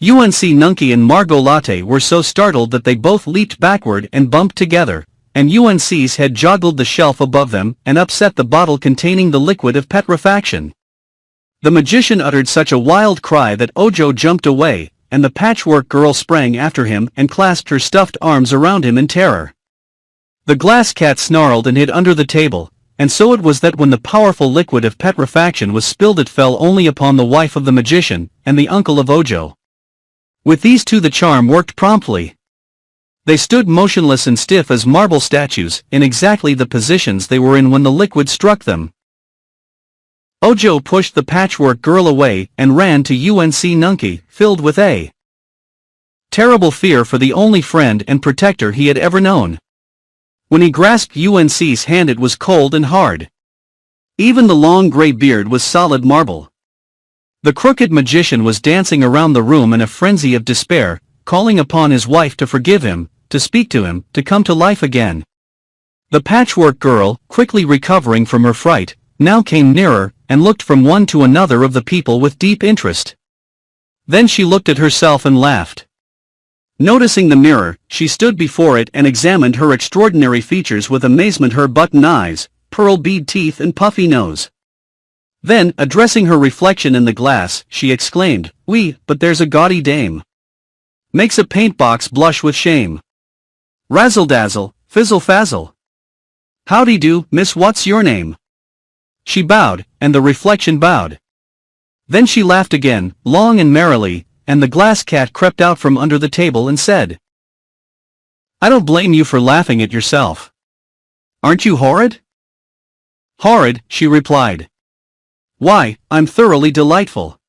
Unc Nunkie and Margot Latte were so startled that they both leaped backward and bumped together, and Unc's head joggled the shelf above them and upset the bottle containing the liquid of petrifaction. The magician uttered such a wild cry that Ojo jumped away, and the Patchwork Girl sprang after him and clasped her stuffed arms around him in terror. The Glass Cat snarled and hid under the table, and so it was that when the powerful liquid of petrifaction was spilled it fell only upon the wife of the magician, and the uncle of Ojo. With these two the charm worked promptly. They stood motionless and stiff as marble statues, in exactly the positions they were in when the liquid struck them. Ojo pushed the Patchwork Girl away and ran to Unc Nunkie, filled with a terrible fear for the only friend and protector he had ever known. When he grasped Unc's hand it was cold and hard. Even the long gray beard was solid marble. The crooked magician was dancing around the room in a frenzy of despair, calling upon his wife to forgive him, to speak to him, to come to life again. The Patchwork Girl, quickly recovering from her fright, now came nearer, and looked from one to another of the people with deep interest. Then she looked at herself and laughed. Noticing the mirror, she stood before it and examined her extraordinary features with amazement, her button eyes, pearl bead teeth and puffy nose. Then, addressing her reflection in the glass, she exclaimed, "Wee, but there's a gaudy dame. Makes a paint box blush with shame. Razzle-dazzle, fizzle-fazzle. Howdy-do, miss, what's your name?" She bowed, and the reflection bowed. Then she laughed again, long and merrily, and the Glass Cat crept out from under the table and said, "I don't blame you for laughing at yourself. Aren't you horrid?" "Horrid," she replied. "Why, I'm thoroughly delightful.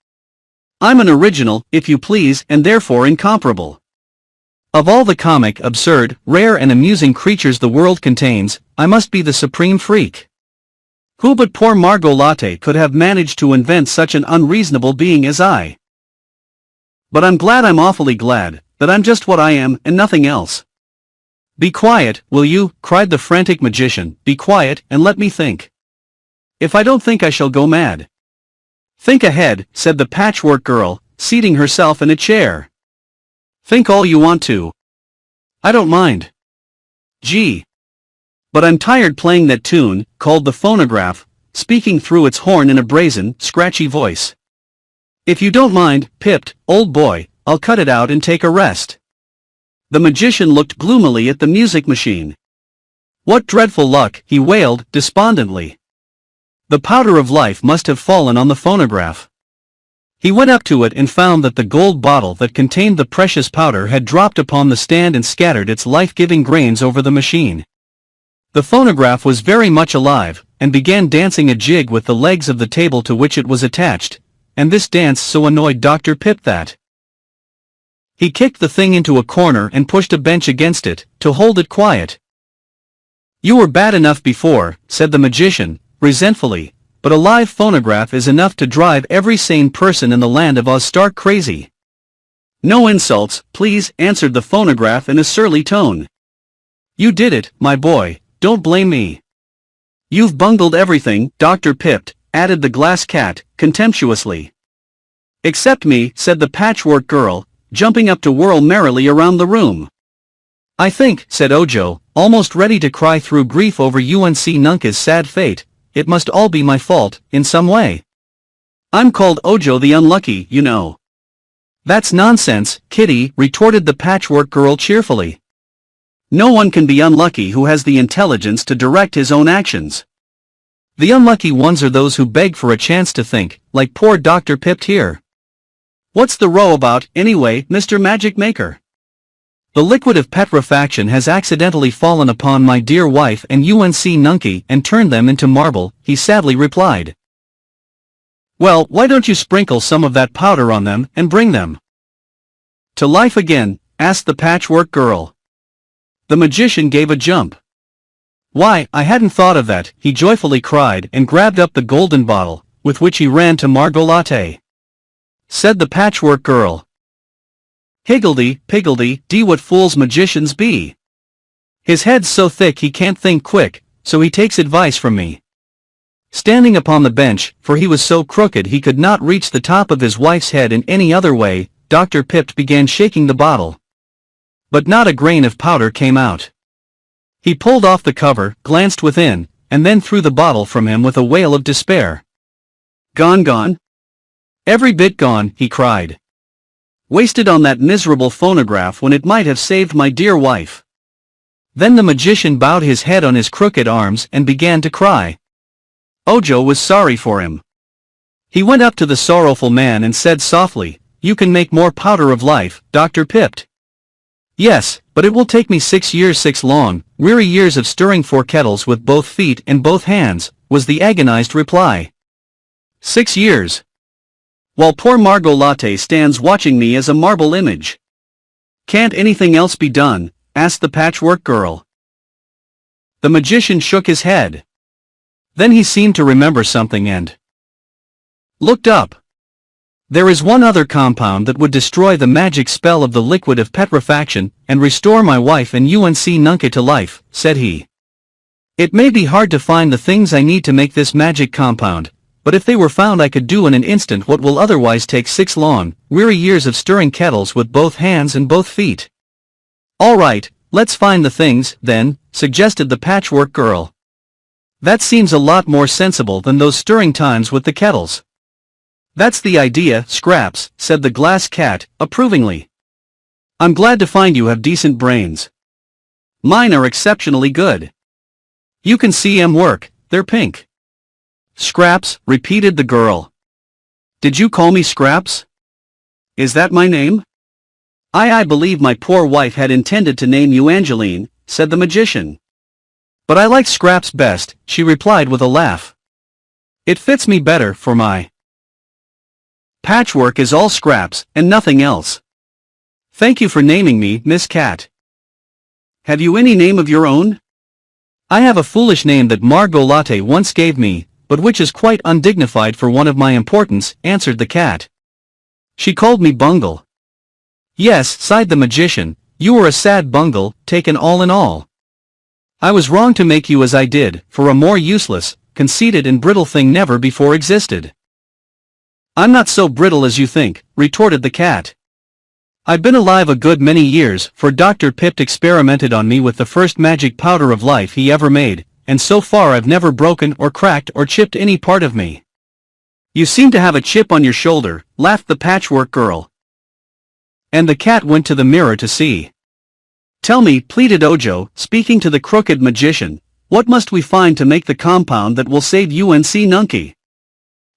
I'm an original, if you please, and therefore incomparable. Of all the comic, absurd, rare and amusing creatures the world contains, I must be the supreme freak. Who but poor Margot Latte could have managed to invent such an unreasonable being as I? But I'm awfully glad, that I'm just what I am and nothing else." "Be quiet, will you?" cried the frantic magician. "Be quiet and let me think. If I don't think I shall go mad." "Think ahead," said the Patchwork Girl, seating herself in a chair. "Think all you want to. I don't mind. Gee. But I'm tired playing that tune," called the phonograph, speaking through its horn in a brazen, scratchy voice. "If you don't mind, Pipt, old boy, I'll cut it out and take a rest." The magician looked gloomily at the music machine. "What dreadful luck," he wailed, despondently. The powder of life must have fallen on the phonograph. He went up to it and found that the gold bottle that contained the precious powder had dropped upon the stand and scattered its life-giving grains over the machine. The phonograph was very much alive, and began dancing a jig with the legs of the table to which it was attached, and this dance so annoyed Dr. Pipt that he kicked the thing into a corner and pushed a bench against it, to hold it quiet. "You were bad enough before," said the magician, resentfully, "but a live phonograph is enough to drive every sane person in the land of Oz stark crazy." "No insults, please," answered the phonograph in a surly tone. "You did it, my boy, don't blame me." "You've bungled everything, Dr. Pipt," added the Glass Cat, contemptuously. "Except me," said the Patchwork Girl, jumping up to whirl merrily around the room. "I think," said Ojo, almost ready to cry through grief over Unc Nunkie's sad fate, "it must all be my fault, in some way. I'm called Ojo the Unlucky, you know." That's nonsense, Kitty, retorted the Patchwork Girl cheerfully. No one can be unlucky who has the intelligence to direct his own actions. The unlucky ones are those who beg for a chance to think, like poor Dr. Pipt here. What's the row about, anyway, Mr. Magic Maker? The liquid of petrifaction has accidentally fallen upon my dear wife and Unc Nunkie and turned them into marble, he sadly replied. Well, why don't you sprinkle some of that powder on them and bring them to life again? Asked the Patchwork Girl. The magician gave a jump. Why, I hadn't thought of that, he joyfully cried and grabbed up the golden bottle, with which he ran to Margolate. Said the Patchwork Girl. Higgledy-piggledy-dee, what fools magicians be. His head's so thick he can't think quick, so he takes advice from me. Standing upon the bench, for he was so crooked he could not reach the top of his wife's head in any other way, Dr. Pipt began shaking the bottle. But not a grain of powder came out. He pulled off the cover, glanced within, and then threw the bottle from him with a wail of despair. Gone? Every bit gone, he cried. Wasted on that miserable phonograph when it might have saved my dear wife. Then the magician bowed his head on his crooked arms and began to cry. Ojo was sorry for him. He went up to the sorrowful man and said softly, You can make more powder of life, Dr. Pipt. Yes, but it will take me 6 years, 6 long, weary years of stirring 4 kettles with both feet and both hands, was the agonized reply. 6 years. While poor Margolate stands watching me as a marble image. Can't anything else be done? Asked the Patchwork Girl. The magician shook his head. Then he seemed to remember something and looked up. There is one other compound that would destroy the magic spell of the liquid of petrifaction and restore my wife and Unc Nunkie to life, said he. It may be hard to find the things I need to make this magic compound, but if they were found I could do in an instant what will otherwise take 6 long, weary years of stirring kettles with both hands and both feet. All right, let's find the things, then, suggested the Patchwork Girl. That seems a lot more sensible than those stirring times with the kettles. That's the idea, Scraps, said the Glass Cat, approvingly. I'm glad to find you have decent brains. Mine are exceptionally good. You can see 'em work, they're pink. Scraps, repeated the girl. Did you call me Scraps? Is that my name? I believe my poor wife had intended to name you Angeline, said the magician. But I like Scraps best, she replied with a laugh. It fits me better, for my patchwork is all scraps, and nothing else. Thank you for naming me, Miss Cat. Have you any name of your own? I have a foolish name that Margolate once gave me, but which is quite undignified for one of my importance, answered the cat. She called me Bungle. Yes, sighed the magician, you were a sad bungle, taken all in all. I was wrong to make you as I did, for a more useless, conceited and brittle thing never before existed. I'm not so brittle as you think, retorted the cat. I've been alive a good many years, for Dr. Pipt experimented on me with the first magic powder of life he ever made, and so far I've never broken or cracked or chipped any part of me. You seem to have a chip on your shoulder, laughed the Patchwork Girl. And the cat went to the mirror to see. Tell me, pleaded Ojo, speaking to the crooked magician, what must we find to make the compound that will save Unc Nunkie?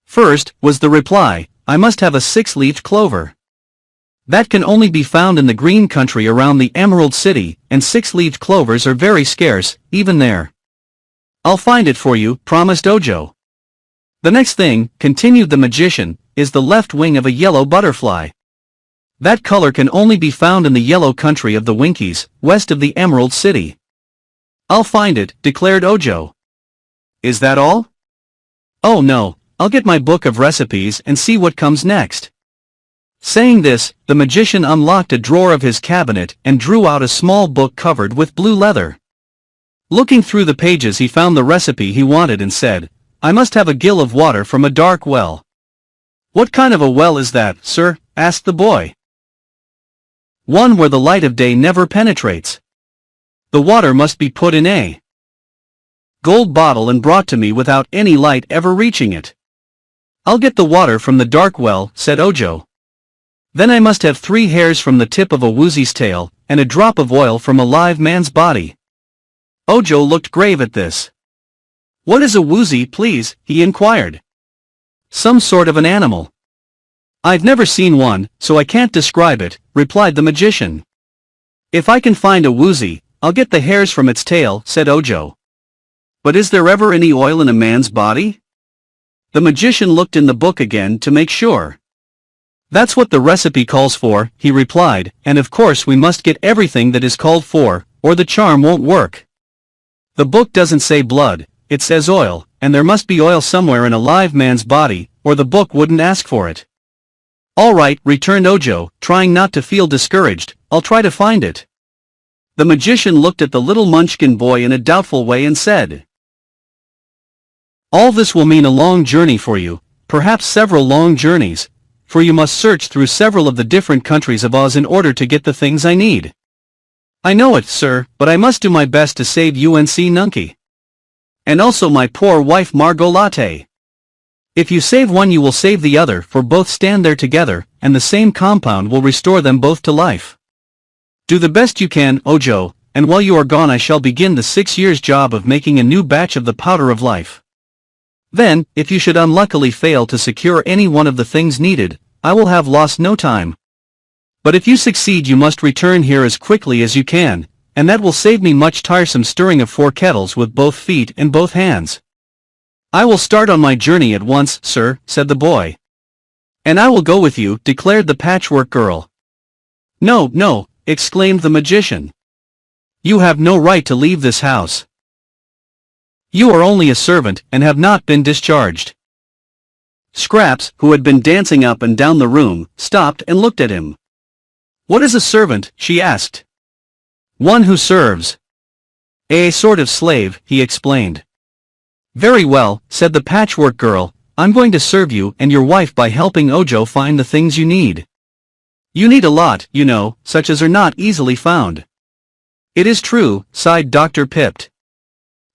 First, was the reply, I must have a 6-leaved clover. That can only be found in the green country around the Emerald City, and 6-leaved clovers are very scarce, even there. I'll find it for you, promised Ojo. The next thing, continued the magician, is the left wing of a yellow butterfly. That color can only be found in the yellow country of the Winkies, west of the Emerald City. I'll find it, declared Ojo. Is that all? Oh no, I'll get my book of recipes and see what comes next. Saying this, the magician unlocked a drawer of his cabinet and drew out a small book covered with blue leather. Looking through the pages he found the recipe he wanted and said, I must have a gill of water from a dark well. What kind of a well is that, sir? Asked the boy. One where the light of day never penetrates. The water must be put in a gold bottle and brought to me without any light ever reaching it. I'll get the water from the dark well, said Ojo. Then I must have 3 hairs from the tip of a Woozy's tail, and a drop of oil from a live man's body. Ojo looked grave at this. What is a Woozy, please? He inquired. Some sort of an animal. I've never seen one, so I can't describe it, replied the magician. If I can find a Woozy, I'll get the hairs from its tail, said Ojo. But is there ever any oil in a man's body? The magician looked in the book again to make sure. That's what the recipe calls for, he replied, and of course we must get everything that is called for, or the charm won't work. The book doesn't say blood, it says oil, and there must be oil somewhere in a live man's body, or the book wouldn't ask for it. All right, returned Ojo, trying not to feel discouraged, I'll try to find it. The magician looked at the little munchkin boy in a doubtful way and said, all this will mean a long journey for you, perhaps several long journeys, for you must search through several of the different countries of Oz in order to get the things I need. I know it, sir, but I must do my best to save Unc Nunkie. And also my poor wife Margot Latte. If you save one you will save the other, for both stand there together, and the same compound will restore them both to life. Do the best you can, Ojo, and while you are gone I shall begin the 6 years' job of making a new batch of the powder of life. Then, if you should unluckily fail to secure any one of the things needed, I will have lost no time. But if you succeed you must return here as quickly as you can, and that will save me much tiresome stirring of 4 kettles with both feet and both hands. I will start on my journey at once, sir, said the boy. And I will go with you, declared the Patchwork Girl. No, no, exclaimed the magician. You have no right to leave this house. You are only a servant, and have not been discharged. Scraps, who had been dancing up and down the room, stopped and looked at him. What is a servant? She asked. One who serves. A sort of slave, he explained. Very well, said the Patchwork Girl, I'm going to serve you and your wife by helping Ojo find the things you need. You need a lot, you know, such as are not easily found. It is true, sighed Dr. Pipt.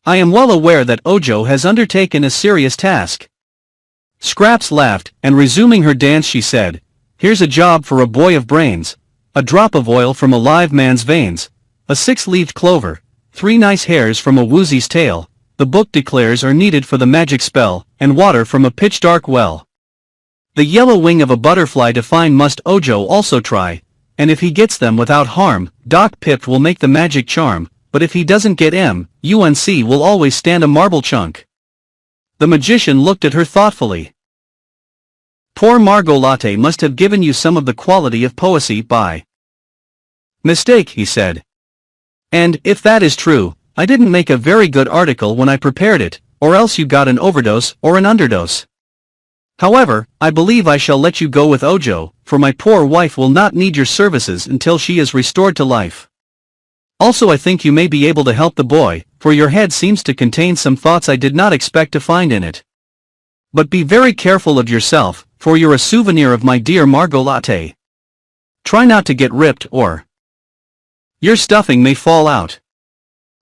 I am well aware that Ojo has undertaken a serious task. Scraps laughed, and resuming her dance she said, here's a job for a boy of brains, a drop of oil from a live man's veins, a 6-leaved clover, 3 nice hairs from a Woozy's tail, the book declares are needed for the magic spell, and water from a pitch-dark well. The yellow wing of a butterfly to find must Ojo also try, and if he gets them without harm, Doc Pipt will make the magic charm, but if he doesn't get Unc will always stand a marble chunk. The magician looked at her thoughtfully. Poor Margot Latte must have given you some of the quality of poesy by mistake, he said. And, if that is true, I didn't make a very good article when I prepared it, or else you got an overdose or an underdose. However, I believe I shall let you go with Ojo, for my poor wife will not need your services until she is restored to life. Also I think you may be able to help the boy, for your head seems to contain some thoughts I did not expect to find in it. But be very careful of yourself, for you're a souvenir of my dear Margot Latte. Try not to get ripped or your stuffing may fall out.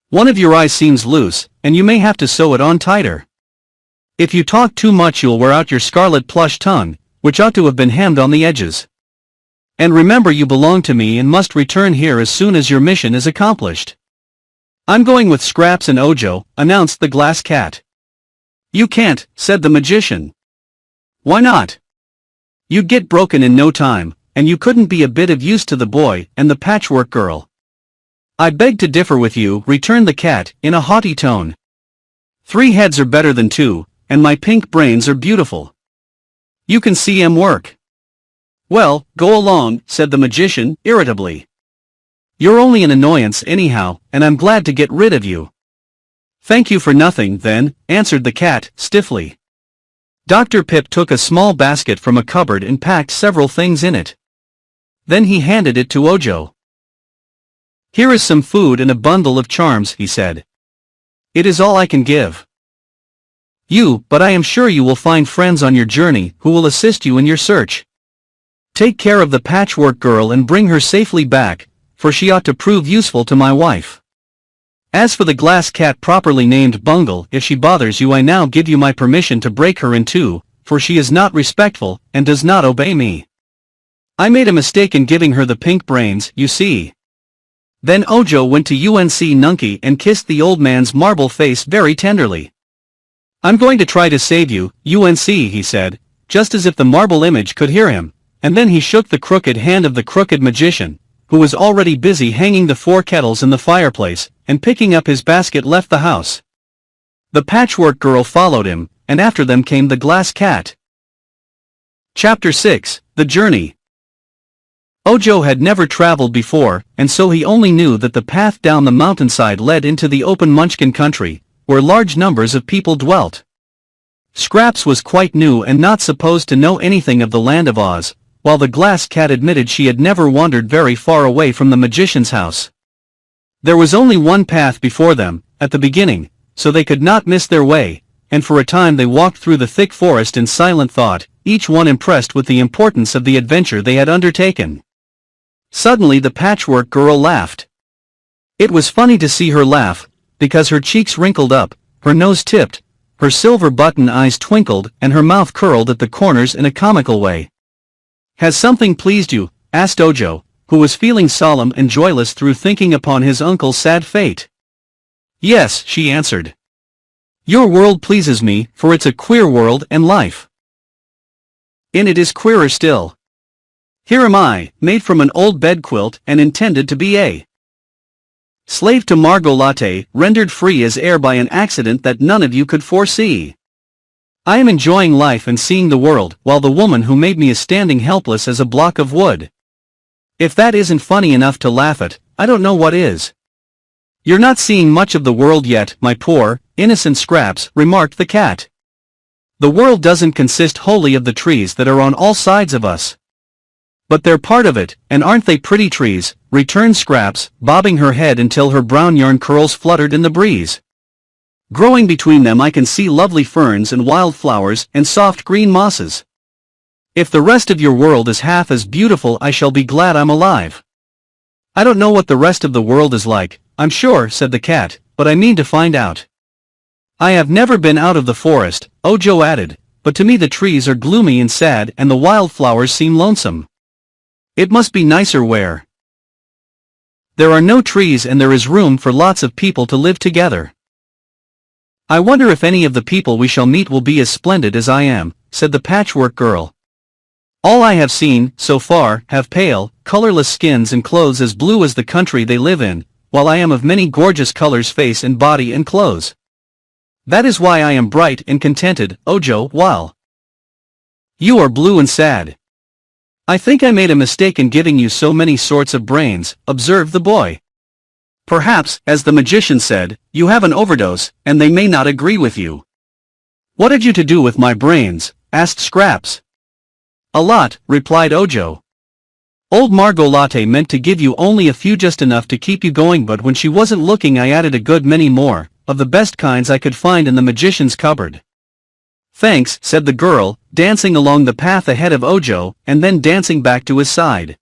One of your eyes seems loose, and you may have to sew it on tighter. If you talk too much you'll wear out your scarlet plush tongue, which ought to have been hemmed on the edges. And remember you belong to me and must return here as soon as your mission is accomplished. I'm going with Scraps and Ojo, announced the glass cat. You can't, said the magician. Why not? You'd get broken in no time, and you couldn't be a bit of use to the boy and the Patchwork Girl. I beg to differ with you, returned the cat, in a haughty tone. 3 heads are better than 2, and my pink brains are beautiful. You can see 'em work. Well, go along, said the magician, irritably. You're only an annoyance anyhow, and I'm glad to get rid of you. Thank you for nothing, then, answered the cat, stiffly. Dr. Pipt took a small basket from a cupboard and packed several things in it. Then he handed it to Ojo. Here is some food and a bundle of charms, he said. It is all I can give you, but I am sure you will find friends on your journey who will assist you in your search. Take care of the Patchwork Girl and bring her safely back, for she ought to prove useful to my wife. As for the glass cat properly named Bungle, if she bothers you I now give you my permission to break her in 2, for she is not respectful, and does not obey me. I made a mistake in giving her the pink brains, you see. Then Ojo went to Unc Nunkie and kissed the old man's marble face very tenderly. I'm going to try to save you, Unc, he said, just as if the marble image could hear him, and then he shook the crooked hand of the crooked magician, who was already busy hanging the 4 kettles in the fireplace, and picking up his basket left the house. The Patchwork Girl followed him, and after them came the Glass Cat. Chapter 6, The Journey. Ojo had never traveled before, and so he only knew that the path down the mountainside led into the open Munchkin country, where large numbers of people dwelt. Scraps was quite new and not supposed to know anything of the land of Oz, while the Glass Cat admitted she had never wandered very far away from the magician's house. There was only one path before them, at the beginning, so they could not miss their way, and for a time they walked through the thick forest in silent thought, each one impressed with the importance of the adventure they had undertaken. Suddenly the Patchwork Girl laughed. It was funny to see her laugh, because her cheeks wrinkled up, her nose tipped, her silver button eyes twinkled and her mouth curled at the corners in a comical way. Has something pleased you? Asked Ojo, who was feeling solemn and joyless through thinking upon his uncle's sad fate. Yes, she answered. Your world pleases me, for it's a queer world and life in it is queerer still. Here am I, made from an old bed quilt and intended to be a slave to Margot Latte, rendered free as air by an accident that none of you could foresee. I am enjoying life and seeing the world, while the woman who made me is standing helpless as a block of wood. If that isn't funny enough to laugh at, I don't know what is. You're not seeing much of the world yet, my poor, innocent Scraps, remarked the cat. The world doesn't consist wholly of the trees that are on all sides of us. But they're part of it, and aren't they pretty trees, returned Scraps, bobbing her head until her brown yarn curls fluttered in the breeze. Growing between them I can see lovely ferns and wildflowers and soft green mosses. If the rest of your world is half as beautiful I shall be glad I'm alive. I don't know what the rest of the world is like, I'm sure, said the cat, but I mean to find out. I have never been out of the forest, Ojo added, but to me the trees are gloomy and sad and the wildflowers seem lonesome. It must be nicer where there are no trees and there is room for lots of people to live together. I wonder if any of the people we shall meet will be as splendid as I am, said the Patchwork Girl. All I have seen, so far, have pale, colorless skins and clothes as blue as the country they live in, while I am of many gorgeous colors face and body and clothes. That is why I am bright and contented, Ojo, while you are blue and sad. I think I made a mistake in giving you so many sorts of brains, observed the boy. Perhaps, as the magician said, you have an overdose, and they may not agree with you. What had you to do with my brains? Asked Scraps. A lot, replied Ojo. Old Margot Latte meant to give you only a few, just enough to keep you going, but when she wasn't looking I added a good many more, of the best kinds I could find in the magician's cupboard. Thanks, said the girl, dancing along the path ahead of Ojo, and then dancing back to his side.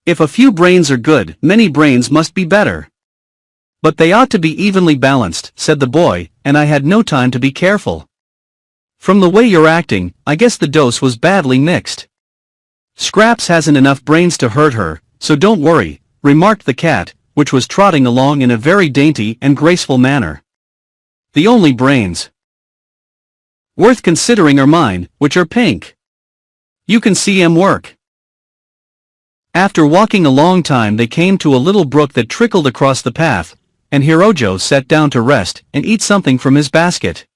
If a few brains are good, many brains must be better. But they ought to be evenly balanced, said the boy, and I had no time to be careful. From the way you're acting, I guess the dose was badly mixed. Scraps hasn't enough brains to hurt her, so don't worry, remarked the cat, which was trotting along in a very dainty and graceful manner. The only brains worth considering are mine, which are pink. You can see 'em work. After walking a long time they came to a little brook that trickled across the path, and here Ojo sat down to rest and eat something from his basket.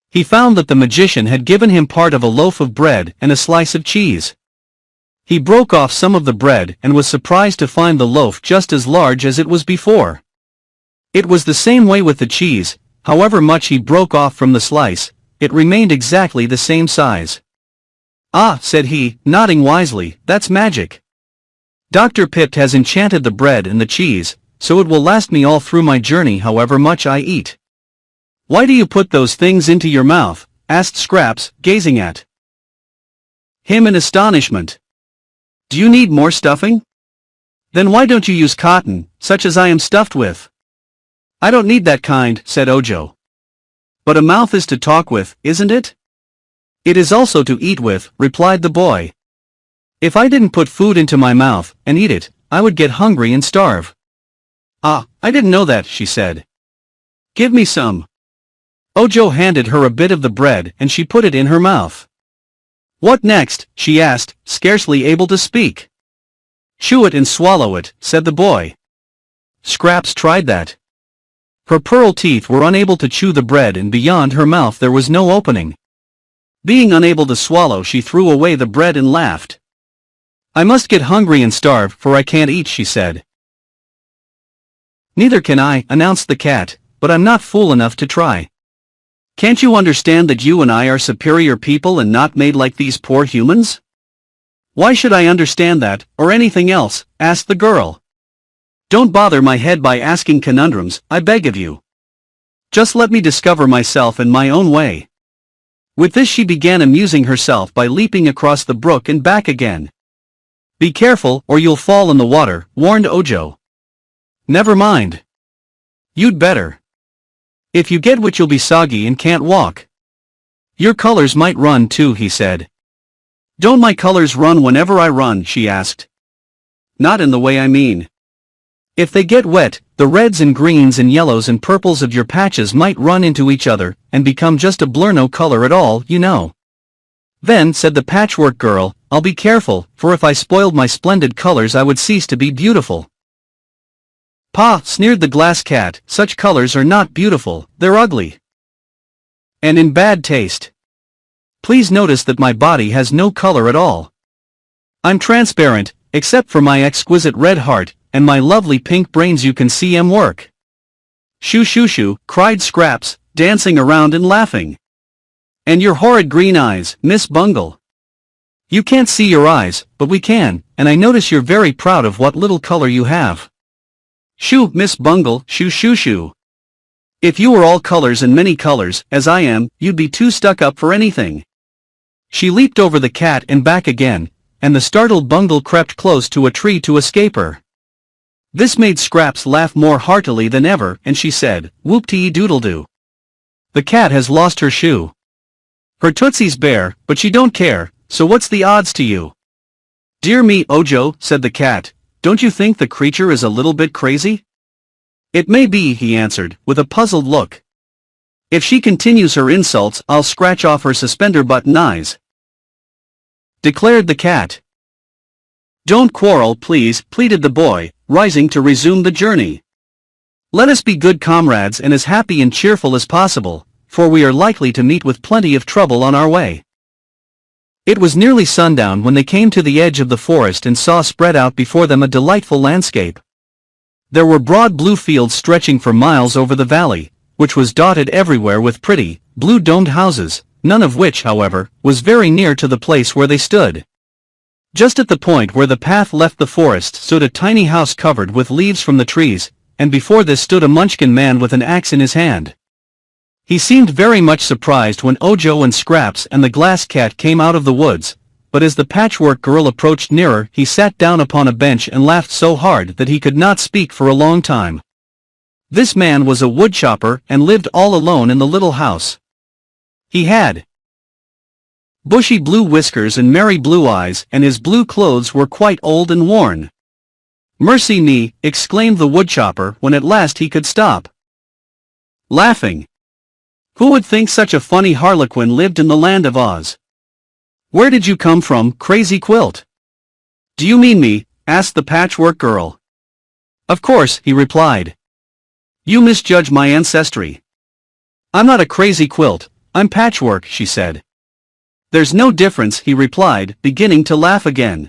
He found that the magician had given him part of a loaf of bread and a slice of cheese. He broke off some of the bread and was surprised to find the loaf just as large as it was before. It was the same way with the cheese, however much he broke off from the slice, it remained exactly the same size. Ah, said he, nodding wisely, that's magic. Dr. Pipt has enchanted the bread and the cheese, so it will last me all through my journey however much I eat. Why do you put those things into your mouth? Asked Scraps, gazing at him in astonishment. Do you need more stuffing? Then why don't you use cotton, such as I am stuffed with? I don't need that kind, said Ojo. But a mouth is to talk with, isn't it? It is also to eat with, replied the boy. If I didn't put food into my mouth and eat it, I would get hungry and starve. Ah, I didn't know that, she said. Give me some. Ojo handed her a bit of the bread and she put it in her mouth. What next? She asked, scarcely able to speak. Chew it and swallow it, said the boy. Scraps tried that. Her pearl teeth were unable to chew the bread and beyond her mouth there was no opening. Being unable to swallow, she threw away the bread and laughed. I must get hungry and starve, for I can't eat, she said. Neither can I, announced the cat, but I'm not fool enough to try. Can't you understand that you and I are superior people and not made like these poor humans? Why should I understand that, or anything else? Asked the girl. Don't bother my head by asking conundrums, I beg of you. Just let me discover myself in my own way. With this she began amusing herself by leaping across the brook and back again. Be careful, or you'll fall in the water, warned Ojo. Never mind. You'd better. If you get wet you'll be soggy and can't walk. Your colors might run too, he said. Don't my colors run whenever I run, she asked. Not in the way I mean. If they get wet, the reds and greens and yellows and purples of your patches might run into each other, and become just a blur, no color at all, you know. Then, said the Patchwork Girl, I'll be careful, for if I spoiled my splendid colors I would cease to be beautiful. Pa, sneered the Glass Cat, such colors are not beautiful, they're ugly. And in bad taste. Please notice that my body has no color at all. I'm transparent, except for my exquisite red heart, and my lovely pink brains you can see 'em work. Shoo shoo shoo, cried Scraps, dancing around and laughing. And your horrid green eyes, Miss Bungle. You can't see your eyes, but we can, and I notice you're very proud of what little color you have. Shoo, Miss Bungle, shoo shoo shoo. If you were all colors and many colors, as I am, you'd be too stuck up for anything. She leaped over the cat and back again, and the startled Bungle crept close to a tree to escape her. This made Scraps laugh more heartily than ever, and she said, Whoop-tee-doodle-doo. The cat has lost her shoe. Her tootsie's bare, but she don't care, so what's the odds to you? Dear me, Ojo, said the cat, don't you think the creature is a little bit crazy? It may be, he answered, with a puzzled look. If she continues her insults, I'll scratch off her suspender-button eyes, declared the cat. Don't quarrel, please, pleaded the boy, rising to resume the journey. Let us be good comrades and as happy and cheerful as possible, for we are likely to meet with plenty of trouble on our way. It was nearly sundown when they came to the edge of the forest and saw spread out before them a delightful landscape. There were broad blue fields stretching for miles over the valley, which was dotted everywhere with pretty, blue-domed houses, none of which, however, was very near to the place where they stood. Just at the point where the path left the forest stood a tiny house covered with leaves from the trees, and before this stood a Munchkin man with an axe in his hand. He seemed very much surprised when Ojo and Scraps and the Glass Cat came out of the woods, but as the Patchwork Girl approached nearer he sat down upon a bench and laughed so hard that he could not speak for a long time. This man was a woodchopper and lived all alone in the little house. He had bushy blue whiskers and merry blue eyes, and his blue clothes were quite old and worn. Mercy me, exclaimed the woodchopper when at last he could stop laughing. Who would think such a funny harlequin lived in the land of Oz? Where did you come from, Crazy Quilt? Do you mean me? Asked the Patchwork Girl. Of course, he replied. You misjudge my ancestry. I'm not a crazy quilt, I'm Patchwork, she said. There's no difference, he replied, beginning to laugh again.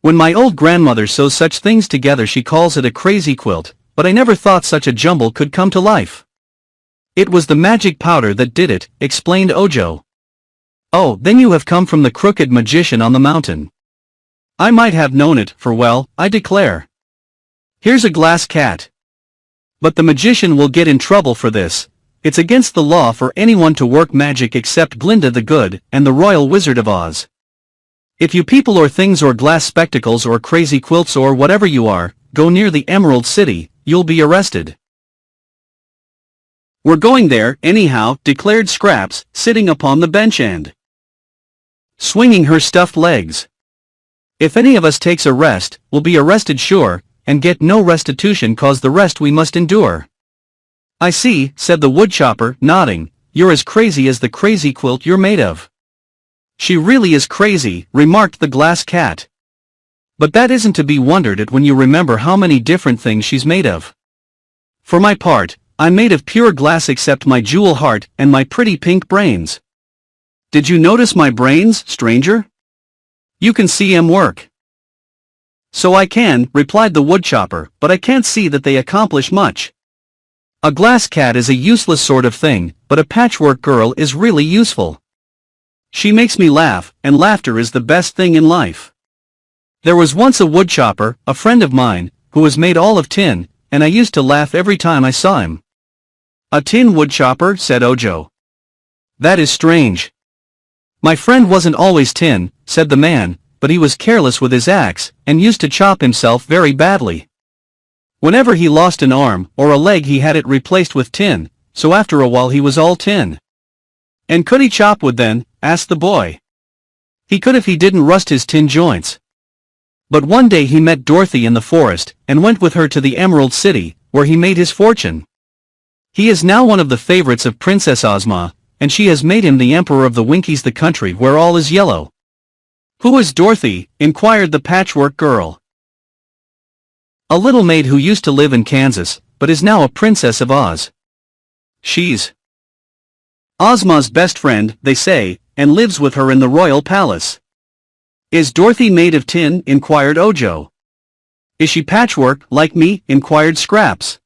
When my old grandmother sews such things together she calls it a crazy quilt, but I never thought such a jumble could come to life. It was the magic powder that did it, explained Ojo. Oh, then you have come from the crooked magician on the mountain. I might have known it, for well, I declare. Here's a Glass Cat. But the magician will get in trouble for this. It's against the law for anyone to work magic except Glinda the Good and the Royal Wizard of Oz. If you people or things or glass spectacles or crazy quilts or whatever you are, go near the Emerald City, you'll be arrested. We're going there, anyhow, declared Scraps, sitting upon the bench and swinging her stuffed legs. If any of us takes a rest, we'll be arrested sure, and get no restitution cause the rest we must endure. I see, said the woodchopper, nodding, you're as crazy as the crazy quilt you're made of. She really is crazy, remarked the glass cat. But that isn't to be wondered at when you remember how many different things she's made of. For my part, I'm made of pure glass except my jewel heart and my pretty pink brains. Did you notice my brains, stranger? You can see 'em work. So I can, replied the woodchopper, but I can't see that they accomplish much. A glass cat is a useless sort of thing, but a patchwork girl is really useful. She makes me laugh, and laughter is the best thing in life. There was once a woodchopper, a friend of mine, who was made all of tin, and I used to laugh every time I saw him. A tin woodchopper, said Ojo. That is strange. My friend wasn't always tin, said the man, but he was careless with his axe, and used to chop himself very badly. Whenever he lost an arm or a leg he had it replaced with tin, so after a while he was all tin. And could he chop wood then? Asked the boy. He could if he didn't rust his tin joints. But one day he met Dorothy in the forest, and went with her to the Emerald City, where he made his fortune. He is now one of the favorites of Princess Ozma, and she has made him the Emperor of the Winkies, the country where all is yellow. Who is Dorothy? Inquired the Patchwork Girl. A little maid who used to live in Kansas, but is now a Princess of Oz. She's Ozma's best friend, they say, and lives with her in the royal palace. Is Dorothy made of tin? Inquired Ojo. Is she patchwork, like me? Inquired Scraps.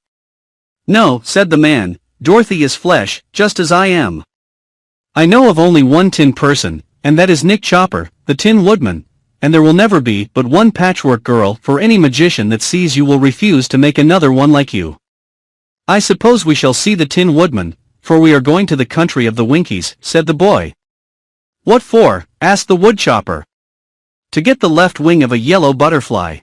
No, said the man, Dorothy is flesh, just as I am. I know of only one tin person, and that is Nick Chopper, the Tin Woodman, and there will never be but one patchwork girl, for any magician that sees you will refuse to make another one like you. I suppose we shall see the Tin Woodman, for we are going to the country of the Winkies, said the boy. What for? Asked the woodchopper. To get the left wing of a yellow butterfly.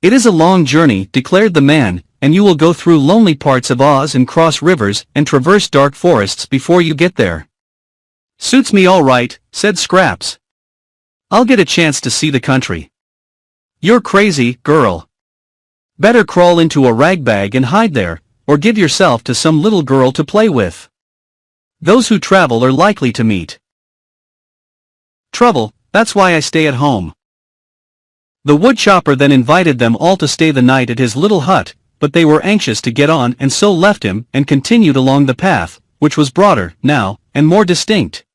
It is a long journey, declared the man, and you will go through lonely parts of Oz and cross rivers and traverse dark forests before you get there. Suits me all right, said Scraps. I'll get a chance to see the country. You're crazy, girl. Better crawl into a rag bag and hide there, or give yourself to some little girl to play with. Those who travel are likely to meet trouble, that's why I stay at home. The woodchopper then invited them all to stay the night at his little hut, but they were anxious to get on and so left him and continued along the path, which was broader, now, and more distinct.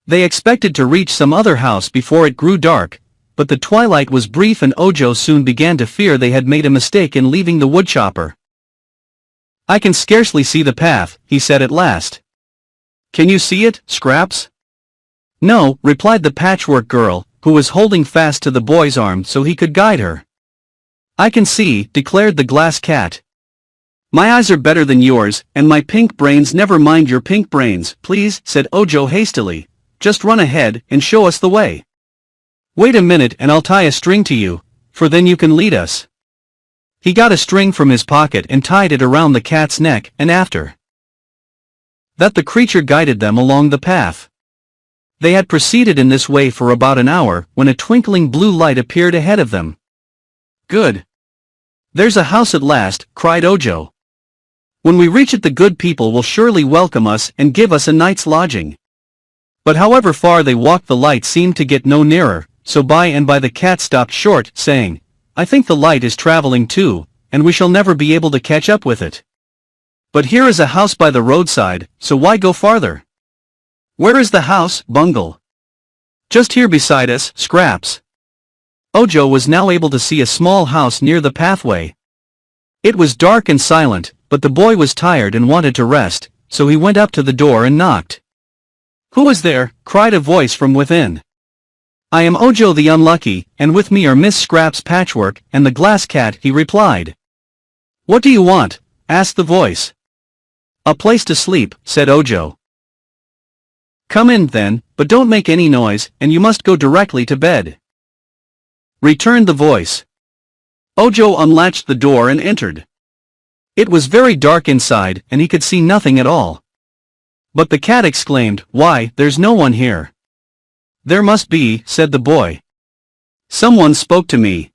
They expected to reach some other house before it grew dark, but the twilight was brief and Ojo soon began to fear they had made a mistake in leaving the woodchopper. I can scarcely see the path, he said at last. Can you see it, Scraps? No, replied the Patchwork Girl, who was holding fast to the boy's arm so he could guide her. I can see, declared the glass cat. My eyes are better than yours, and my pink brains. Never mind your pink brains, please, said Ojo hastily. Just run ahead and show us the way. Wait a minute and I'll tie a string to you, for then you can lead us. He got a string from his pocket and tied it around the cat's neck, and after that the creature guided them along the path. They had proceeded in this way for about an hour when a twinkling blue light appeared ahead of them. Good. There's a house at last, cried Ojo. When we reach it the good people will surely welcome us and give us a night's lodging. But however far they walked the light seemed to get no nearer, so by and by the cat stopped short, saying, I think the light is traveling too, and we shall never be able to catch up with it. But here is a house by the roadside, so why go farther? Where is the house, Bungle? Just here beside us, Scraps. Ojo was now able to see a small house near the pathway. It was dark and silent, but the boy was tired and wanted to rest, so he went up to the door and knocked. Who is there? Cried a voice from within. I am Ojo the Unlucky, and with me are Miss Scraps Patchwork and the Glass Cat, he replied. What do you want? Asked the voice. A place to sleep, said Ojo. Come in then, but don't make any noise, and you must go directly to bed, returned the voice. Ojo unlatched the door and entered. It was very dark inside, and he could see nothing at all. But the cat exclaimed, Why, there's no one here. There must be, said the boy. Someone spoke to me.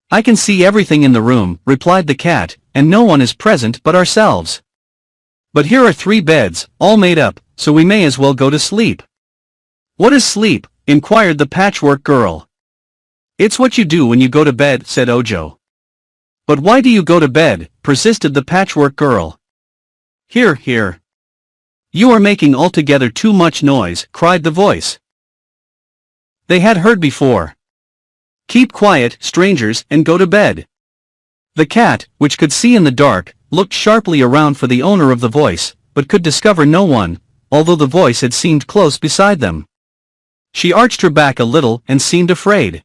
I can see everything in the room, replied the cat, and no one is present but ourselves. But here are 3 beds, all made up, so we may as well go to sleep. What is sleep? Inquired the Patchwork Girl. It's what you do when you go to bed, said Ojo. But why do you go to bed? Persisted the Patchwork Girl. Here, here. You are making altogether too much noise, cried the voice they had heard before. Keep quiet, strangers, and go to bed. The cat, which could see in the dark, looked sharply around for the owner of the voice, but could discover no one, although the voice had seemed close beside them. She arched her back a little and seemed afraid.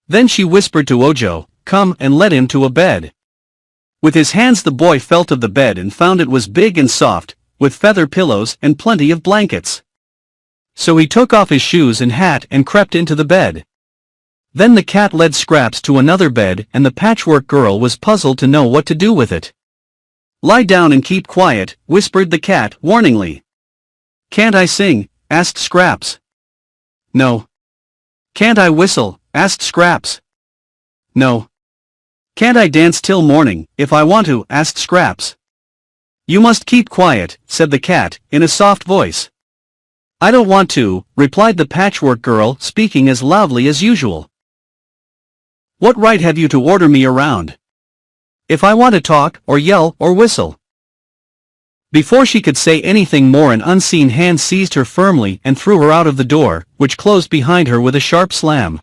Then she whispered to Ojo, "Come," and led him to a bed. With his hands the boy felt of the bed and found it was big and soft, with feather pillows and plenty of blankets. So he took off his shoes and hat and crept into the bed. Then the cat led Scraps to another bed and the Patchwork Girl was puzzled to know what to do with it. "Lie down and keep quiet," whispered the cat warningly. "Can't I sing?" asked Scraps. "No." "Can't I whistle?" asked Scraps. "No." "Can't I dance till morning, if I want to?" asked Scraps. "You must keep quiet," said the cat, in a soft voice. "I don't want to," replied the Patchwork Girl, speaking as loudly as usual. "What right have you to order me around? If I want to talk, or yell, or whistle?" Before she could say anything more an unseen hand seized her firmly and threw her out of the door, which closed behind her with a sharp slam.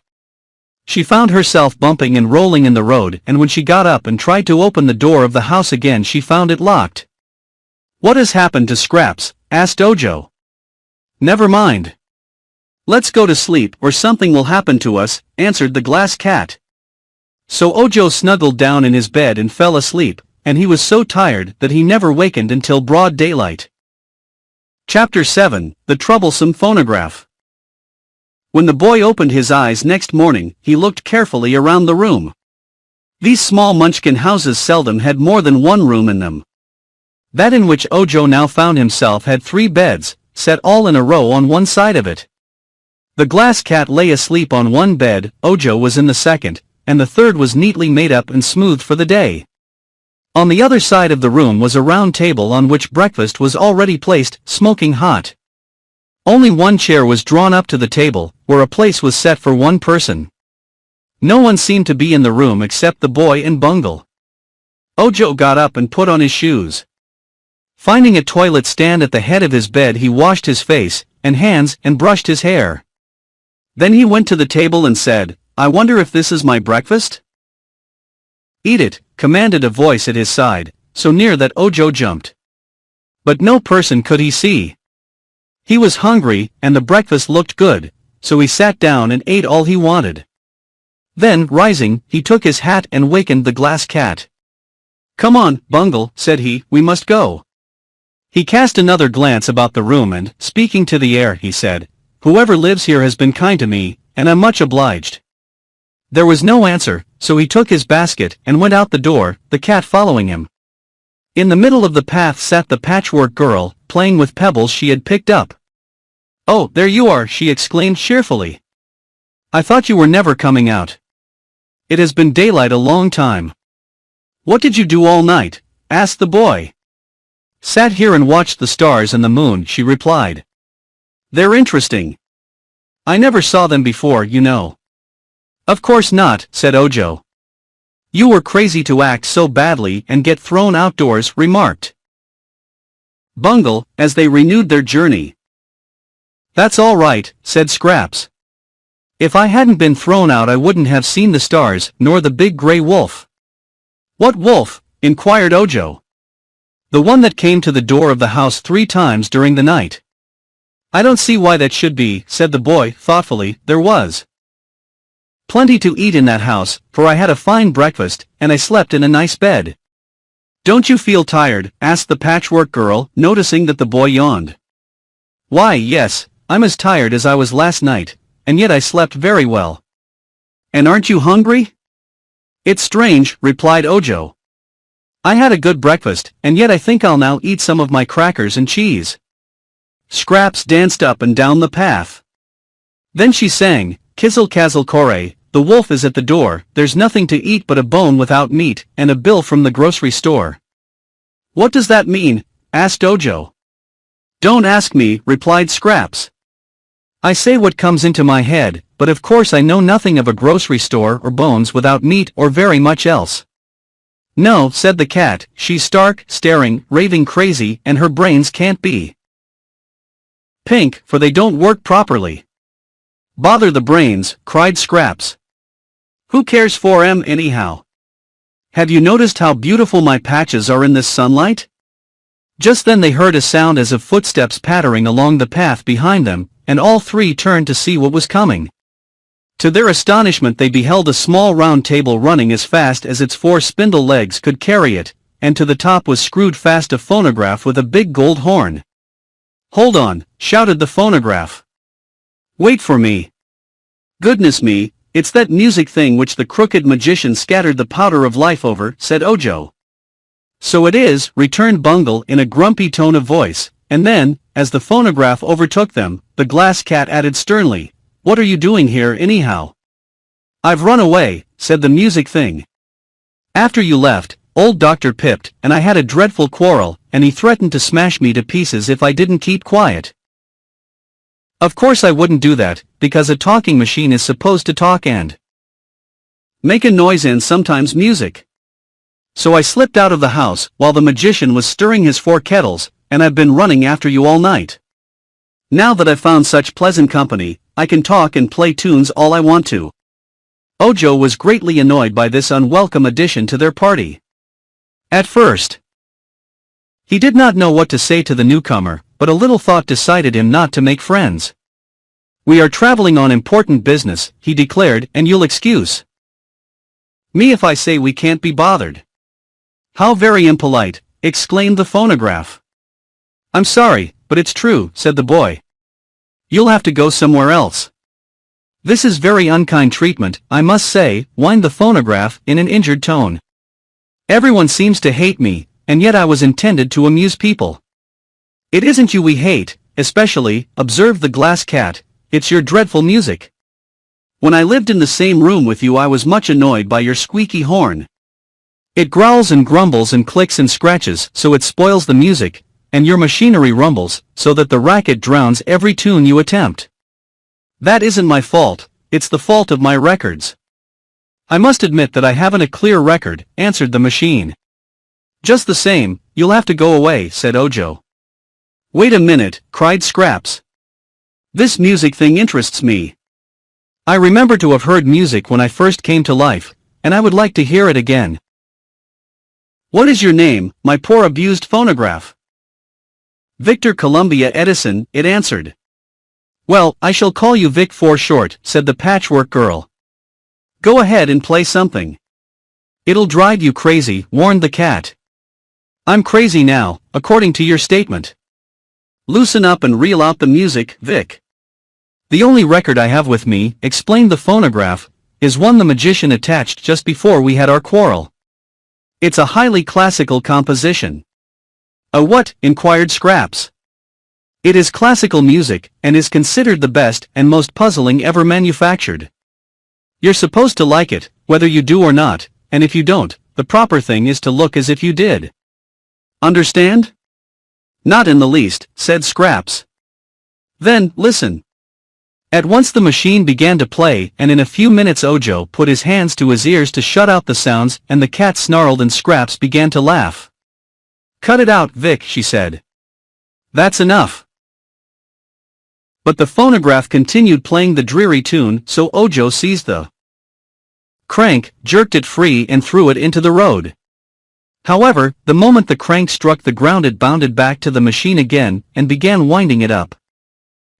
She found herself bumping and rolling in the road, and when she got up and tried to open the door of the house again she found it locked. "What has happened to Scraps?" asked Ojo. "Never mind. Let's go to sleep or something will happen to us," answered the glass cat. So Ojo snuggled down in his bed and fell asleep, and he was so tired that he never wakened until broad daylight. Chapter 7, The Troublesome Phonograph. When the boy opened his eyes next morning, he looked carefully around the room. These small Munchkin houses seldom had more than one room in them. That in which Ojo now found himself had 3 beds, set all in a row on one side of it. The glass cat lay asleep on one bed, Ojo was in the second, and the third was neatly made up and smoothed for the day. On the other side of the room was a round table on which breakfast was already placed, smoking hot. Only one chair was drawn up to the table, where a place was set for one person. No one seemed to be in the room except the boy and Bungle. Ojo got up and put on his shoes. Finding a toilet stand at the head of his bed he washed his face and hands and brushed his hair. Then he went to the table and said, "I wonder if this is my breakfast?" "Eat it," commanded a voice at his side, so near that Ojo jumped. But no person could he see. He was hungry, and the breakfast looked good, so he sat down and ate all he wanted. Then, rising, he took his hat and wakened the glass cat. "Come on, Bungle," said he, "we must go." He cast another glance about the room and, speaking to the air, he said, "Whoever lives here has been kind to me, and I'm much obliged." There was no answer, so he took his basket and went out the door, the cat following him. In the middle of the path sat the Patchwork Girl, playing with pebbles she had picked up. "Oh, there you are," she exclaimed cheerfully. "I thought you were never coming out. It has been daylight a long time." "What did you do all night?" asked the boy. "Sat here and watched the stars and the moon," she replied. "They're interesting. I never saw them before, you know." "Of course not," said Ojo. "You were crazy to act so badly and get thrown outdoors," remarked Bungle, as they renewed their journey. "That's all right," said Scraps. "If I hadn't been thrown out I wouldn't have seen the stars, nor the big gray wolf." "What wolf?" inquired Ojo. "The one that came to the door of the house 3 times during the night." "I don't see why that should be," said the boy, thoughtfully. "There was plenty to eat in that house, for I had a fine breakfast, and I slept in a nice bed." "Don't you feel tired?" asked the Patchwork Girl, noticing that the boy yawned. "Why, yes, I'm as tired as I was last night, and yet I slept very well." "And aren't you hungry?" "It's strange," replied Ojo. "I had a good breakfast, and yet I think I'll now eat some of my crackers and cheese." Scraps danced up and down the path. Then she sang, "Kizzle Kazzle Kore, the wolf is at the door, there's nothing to eat but a bone without meat, and a bill from the grocery store." "What does that mean?" asked Ojo. "Don't ask me," replied Scraps. "I say what comes into my head, but of course I know nothing of a grocery store or bones without meat or very much else." "No," said the cat, "she's stark, staring, raving crazy, and her brains can't be pink, for they don't work properly." "Bother the brains," cried Scraps. "Who cares for 'em anyhow? Have you noticed how beautiful my patches are in this sunlight?" Just then they heard a sound as of footsteps pattering along the path behind them, and all three turned to see what was coming. To their astonishment they beheld a small round table running as fast as its 4 spindle legs could carry it, and to the top was screwed fast a phonograph with a big gold horn. "Hold on," shouted the phonograph. "Wait for me. Goodness me, it's that music thing which the crooked magician scattered the powder of life over," said Ojo. "So it is," returned Bungle in a grumpy tone of voice, and then, as the phonograph overtook them, the glass cat added sternly, "What are you doing here anyhow?" "I've run away," said the music thing. "After you left, old Dr. Pipt and I had a dreadful quarrel, and he threatened to smash me to pieces if I didn't keep quiet. Of course I wouldn't do that, because a talking machine is supposed to talk and make a noise and sometimes music. So I slipped out of the house while the magician was stirring his 4 kettles, and I've been running after you all night. Now that I've found such pleasant company, I can talk and play tunes all I want to." Ojo was greatly annoyed by this unwelcome addition to their party. At first, he did not know what to say to the newcomer, but a little thought decided him not to make friends. "We are traveling on important business," he declared, "and you'll excuse me if I say we can't be bothered." "How very impolite," exclaimed the phonograph. "I'm sorry, but it's true," said the boy. "You'll have to go somewhere else." "This is very unkind treatment, I must say," whined the phonograph in an injured tone. "Everyone seems to hate me, and yet I was intended to amuse people." "It isn't you we hate, especially," observed the glass cat, "it's your dreadful music. When I lived in the same room with you I was much annoyed by your squeaky horn. It growls and grumbles and clicks and scratches so it spoils the music, and your machinery rumbles so that the racket drowns every tune you attempt. That isn't my fault, it's the fault of my records." "I must admit that I haven't a clear record," answered the machine. "Just the same, you'll have to go away," said Ojo. "Wait a minute," cried Scraps. "This music thing interests me. I remember to have heard music when I first came to life, and I would like to hear it again." "What is your name, my poor abused phonograph?" "Victor Columbia Edison," it answered. "Well, I shall call you Vic for short," said the Patchwork Girl. "Go ahead and play something." "It'll drive you crazy," warned the cat. "I'm crazy now, according to your statement. Loosen up and reel out the music, Vic." "The only record I have with me," explained the phonograph, "is one the magician attached just before we had our quarrel. It's a highly classical composition." "A what?" inquired Scraps. "It is classical music, and is considered the best and most puzzling ever manufactured. You're supposed to like it, whether you do or not, and if you don't, the proper thing is to look as if you did. Understand?" "Not in the least," said Scraps. "Then, listen." At once the machine began to play, and in a few minutes Ojo put his hands to his ears to shut out the sounds, and the cat snarled and Scraps began to laugh. "Cut it out, Vic," she said. "That's enough." But the phonograph continued playing the dreary tune, so Ojo seized the crank, jerked it free and threw it into the road. However, the moment the crank struck the ground it bounded back to the machine again and began winding it up.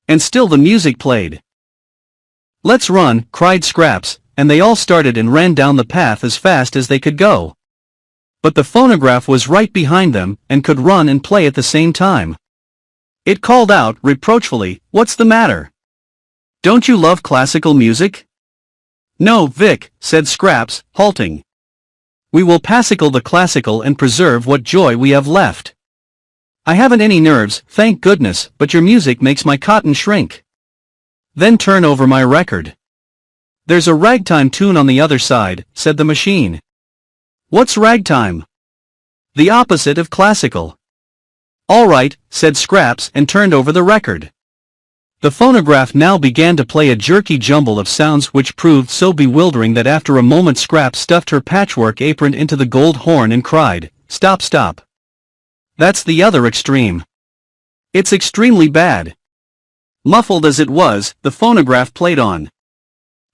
And still the music played. "Let's run," cried Scraps, and they all started and ran down the path as fast as they could go. But the phonograph was right behind them and could run and play at the same time. It called out reproachfully, "What's the matter? Don't you love classical music?" "No, Vic," said Scraps, halting. "We will passicle the classical and preserve what joy we have left. I haven't any nerves, thank goodness, but your music makes my cotton shrink. Then turn over my record." There's a ragtime tune on the other side, said the machine. What's ragtime? The opposite of classical. All right, said Scraps and turned over the record. The phonograph now began to play a jerky jumble of sounds which proved so bewildering that after a moment Scraps stuffed her patchwork apron into the gold horn and cried, "Stop, stop. That's the other extreme. It's extremely bad." Muffled as it was, the phonograph played on.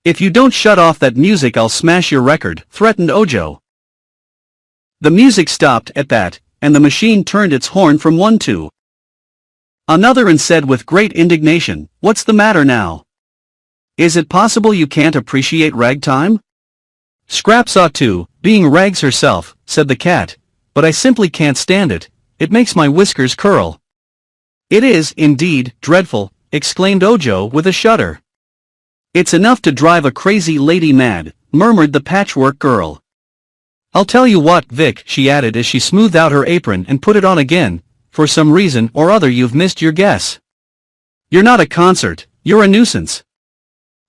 "If you don't shut off that music I'll smash your record," threatened Ojo. The music stopped at that, and the machine turned its horn from one to another and said with great indignation, "What's the matter now? Is it possible you can't appreciate ragtime?" "Scraps ought to, being rags herself," said the cat, "but I simply can't stand it, it makes my whiskers curl." "It is, indeed, dreadful," exclaimed Ojo with a shudder. "It's enough to drive a crazy lady mad," murmured the Patchwork Girl. "I'll tell you what, Vic," she added as she smoothed out her apron and put it on again, "for some reason or other you've missed your guess. You're not a concert, you're a nuisance."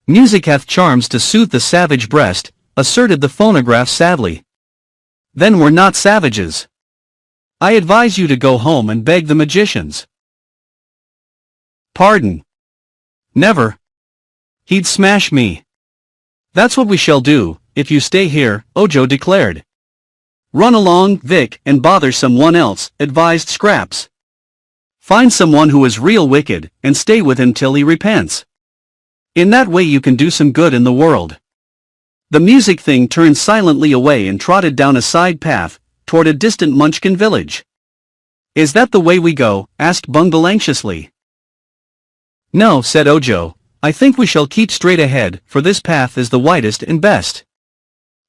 "Music hath charms to soothe the savage breast," asserted the phonograph sadly. "Then we're not savages. I advise you to go home and beg the magicians." "Pardon? Never. He'd smash me." "That's what we shall do, if you stay here," Ojo declared. "Run along, Vic, and bother someone else," advised Scraps. "Find someone who is real wicked, and stay with him till he repents. In that way you can do some good in the world." The music thing turned silently away and trotted down a side path, toward a distant Munchkin village. "Is that the way we go?" asked Bungle anxiously. "No," said Ojo, "I think we shall keep straight ahead, for this path is the widest and best.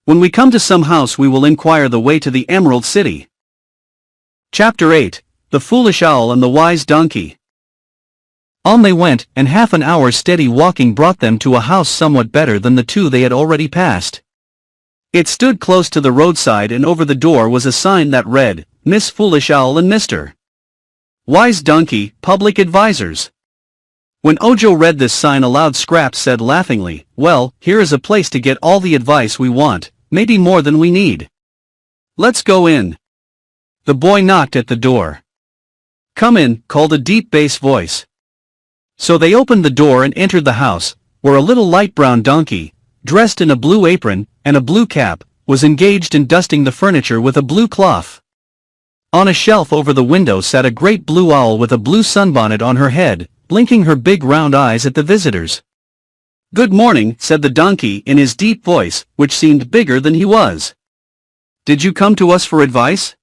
When we come to some house we will inquire the way to the Emerald City." Chapter 8, The Foolish Owl and the Wise Donkey. On they went, and half an hour's steady walking brought them to a house somewhat better than the two they had already passed. It stood close to the roadside and over the door was a sign that read, "Miss Foolish Owl and Mr. Wise Donkey, Public Advisors." When Ojo read this sign aloud Scraps said laughingly, "Well, here is a place to get all the advice we want, maybe more than we need. Let's go in." The boy knocked at the door. "Come in," called a deep bass voice. So they opened the door and entered the house, where a little light brown donkey, dressed in a blue apron and a blue cap, was engaged in dusting the furniture with a blue cloth. On a shelf over the window sat a great blue owl with a blue sunbonnet on her head, blinking her big round eyes at the visitors. "Good morning," said the donkey in his deep voice, which seemed bigger than he was. "Did you come to us for advice?"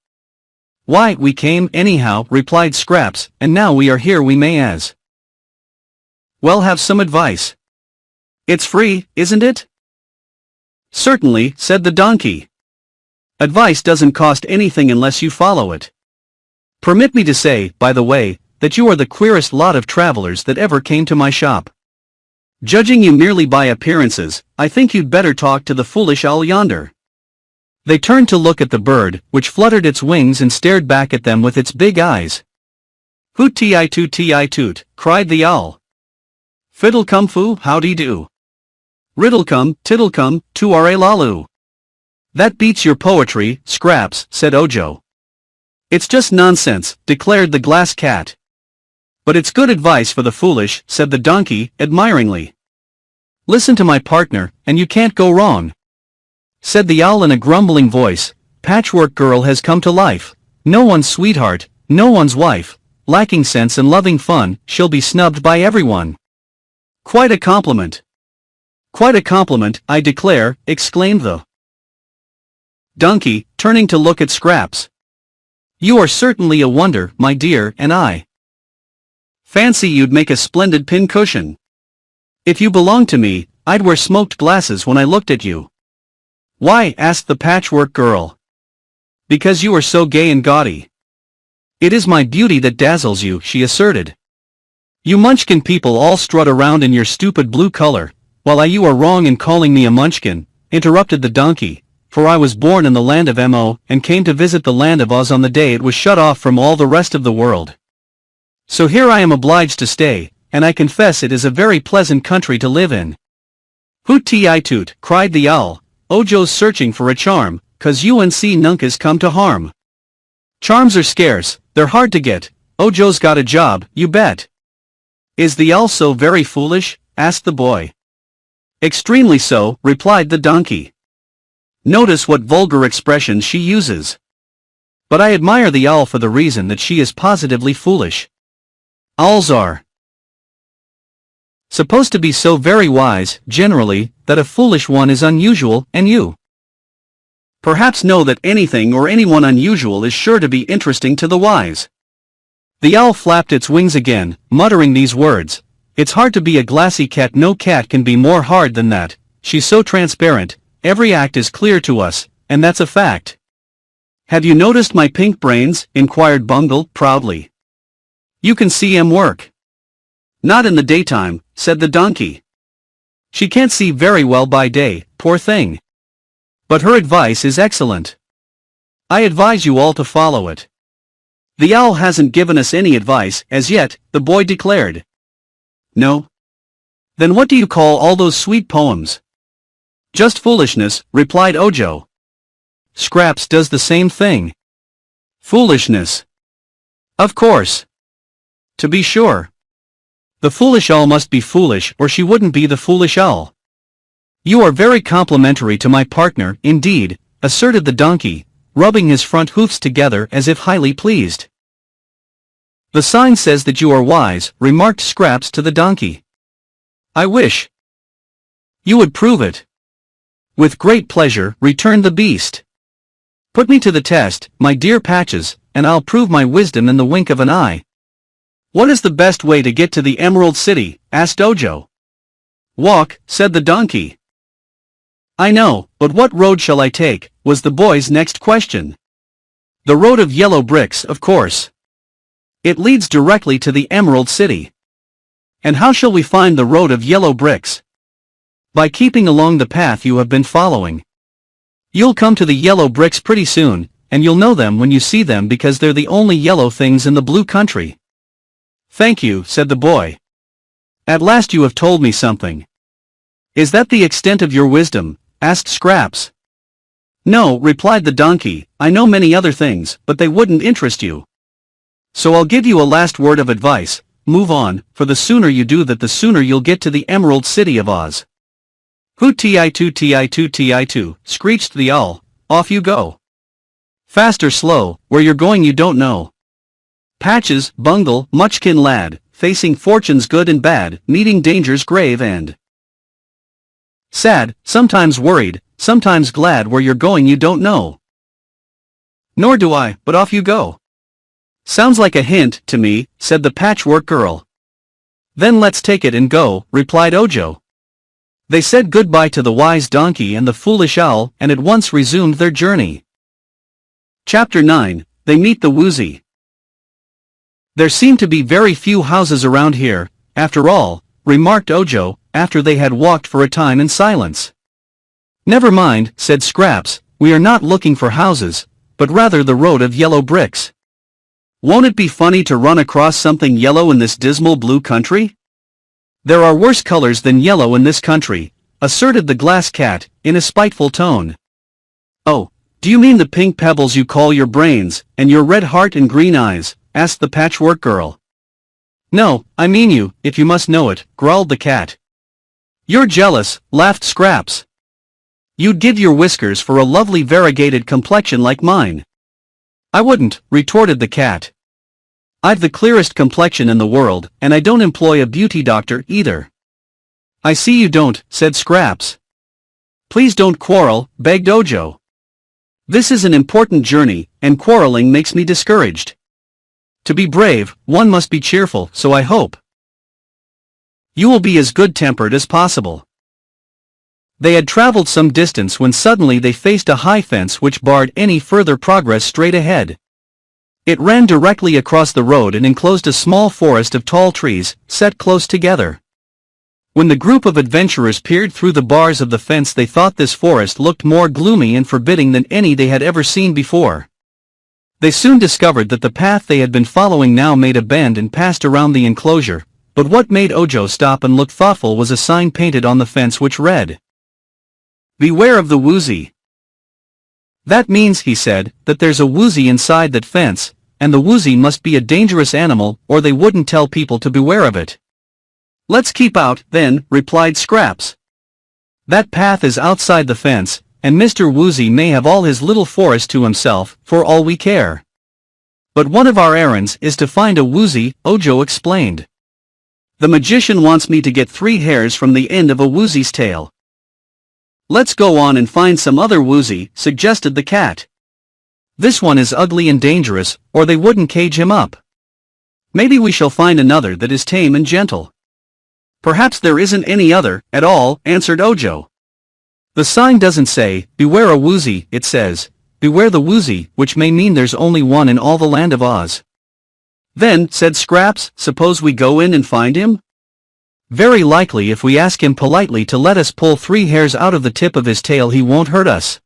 "Why, we came anyhow," replied Scraps, "and now we are here we may as well have some advice. It's free, isn't it?" "Certainly," said the donkey. "Advice doesn't cost anything unless you follow it. Permit me to say, by the way, that you are the queerest lot of travelers that ever came to my shop. Judging you merely by appearances, I think you'd better talk to the foolish owl yonder." They turned to look at the bird, which fluttered its wings and stared back at them with its big eyes. "Hoot-ti-toot-ti-toot," cried the owl. "Fiddle-cum-foo, howdy-do. Riddle-cum, tiddle-cum, tu-are-lalu." "That beats your poetry, Scraps," said Ojo. "It's just nonsense," declared the glass cat. "But it's good advice for the foolish," said the donkey, admiringly. "Listen to my partner, and you can't go wrong," said the owl in a grumbling voice. "Patchwork Girl has come to life. No one's sweetheart, no one's wife, lacking sense and loving fun, she'll be snubbed by everyone." "Quite a compliment. Quite a compliment, I declare," exclaimed the donkey, turning to look at Scraps. "You are certainly a wonder, my dear, and I fancy you'd make a splendid pincushion. If you belonged to me, I'd wear smoked glasses when I looked at you." "Why?" asked the Patchwork Girl. "Because you are so gay and gaudy." "It is my beauty that dazzles you," she asserted. "You Munchkin people all strut around in your stupid blue color, while you are wrong in calling me a Munchkin," interrupted the donkey, "for I was born in the land of Mo and came to visit the land of Oz on the day it was shut off from all the rest of the world. So here I am obliged to stay, and I confess it is a very pleasant country to live in." Hoot-ti-toot, cried the owl, Ojo's searching for a charm, 'cause Unc Nunkie's come to harm. Charms are scarce, they're hard to get, Ojo's got a job, you bet. Is the owl so very foolish? Asked the boy. Extremely so, replied the donkey. Notice what vulgar expressions she uses. But I admire the owl for the reason that she is positively foolish. Owls are supposed to be so very wise, generally, that a foolish one is unusual, and you perhaps know that anything or anyone unusual is sure to be interesting to the wise. The owl flapped its wings again, muttering these words. It's hard to be a glassy cat. No cat can be more hard than that. She's so transparent, every act is clear to us, and that's a fact. Have you noticed my pink brains? Inquired Bungle, proudly. You can see 'em work. Not in the daytime, said the donkey. She can't see very well by day, poor thing. But her advice is excellent. I advise you all to follow it. The owl hasn't given us any advice, as yet, the boy declared. No? Then what do you call all those sweet poems? Just foolishness, replied Ojo. Scraps does the same thing. Foolishness. Of course. To be sure. The foolish owl must be foolish or she wouldn't be the foolish owl. You are very complimentary to my partner, indeed, asserted the donkey, rubbing his front hoofs together as if highly pleased. The sign says that you are wise, remarked Scraps to the donkey. I wish you would prove it. With great pleasure, returned the beast. Put me to the test, my dear Patches, and I'll prove my wisdom in the wink of an eye. What is the best way to get to the Emerald City? Asked Ojo. Walk, said the donkey. I know, but what road shall I take? Was the boy's next question. The road of yellow bricks, of course. It leads directly to the Emerald City. And how shall we find the road of yellow bricks? By keeping along the path you have been following. You'll come to the yellow bricks pretty soon, and you'll know them when you see them because they're the only yellow things in the blue country. Thank you, said the boy. At last you have told me something. Is that the extent of your wisdom? Asked Scraps. No, replied the donkey, I know many other things, but they wouldn't interest you. So I'll give you a last word of advice, move on, for the sooner you do that the sooner you'll get to the Emerald City of Oz. Hoot-ti-toot-ti-toot-ti-toot, screeched the owl, off you go. Fast or slow, where you're going you don't know. Patches, Bungle, Munchkin lad, facing fortunes good and bad, meeting dangers grave and sad, sometimes worried, sometimes glad where you're going you don't know. Nor do I, but off you go. Sounds like a hint to me, said the Patchwork Girl. Then let's take it and go, replied Ojo. They said goodbye to the wise donkey and the foolish owl and at once resumed their journey. Chapter 9, They Meet the Woozy. There seem to be very few houses around here, after all, remarked Ojo, after they had walked for a time in silence. Never mind, said Scraps, we are not looking for houses, but rather the road of yellow bricks. Won't it be funny to run across something yellow in this dismal blue country? There are worse colors than yellow in this country, asserted the glass cat, in a spiteful tone. Oh, do you mean the pink pebbles you call your brains, and your red heart and green eyes? Asked the Patchwork Girl. No, I mean you, if you must know it, growled the cat. You're jealous, laughed Scraps. You'd give your whiskers for a lovely variegated complexion like mine. I wouldn't, retorted the cat. I've the clearest complexion in the world, and I don't employ a beauty doctor either. I see you don't, said Scraps. Please don't quarrel, begged Ojo. This is an important journey, and quarreling makes me discouraged. To be brave, one must be cheerful, so I hope you will be as good-tempered as possible. They had traveled some distance when suddenly they faced a high fence which barred any further progress straight ahead. It ran directly across the road and enclosed a small forest of tall trees, set close together. When the group of adventurers peered through the bars of the fence they thought this forest looked more gloomy and forbidding than any they had ever seen before. They soon discovered that the path they had been following now made a bend and passed around the enclosure, But what made Ojo stop and look thoughtful was a sign painted on the fence which read, "Beware of the Woozy." "That means," he said, "that there's a Woozy inside that fence, and the Woozy must be a dangerous animal or they wouldn't tell people to beware of it." "Let's keep out, then," replied Scraps. "That path is outside the fence, and Mr. Woozy may have all his little forest to himself, for all we care. But one of our errands is to find a Woozy," Ojo explained. "The magician wants me to get 3 hairs from the end of a Woozy's tail." "Let's go on and find some other Woozy," suggested the cat. "This one is ugly and dangerous, or they wouldn't cage him up. Maybe we shall find another that is tame and gentle." "Perhaps there isn't any other, at all," answered Ojo. "The sign doesn't say, 'Beware a Woozy,' it says, 'Beware the Woozy,' which may mean there's only one in all the land of Oz." "Then," said Scraps, "suppose we go in and find him?" "Very likely if we ask him politely to let us pull 3 hairs out of the tip of his tail he won't hurt us."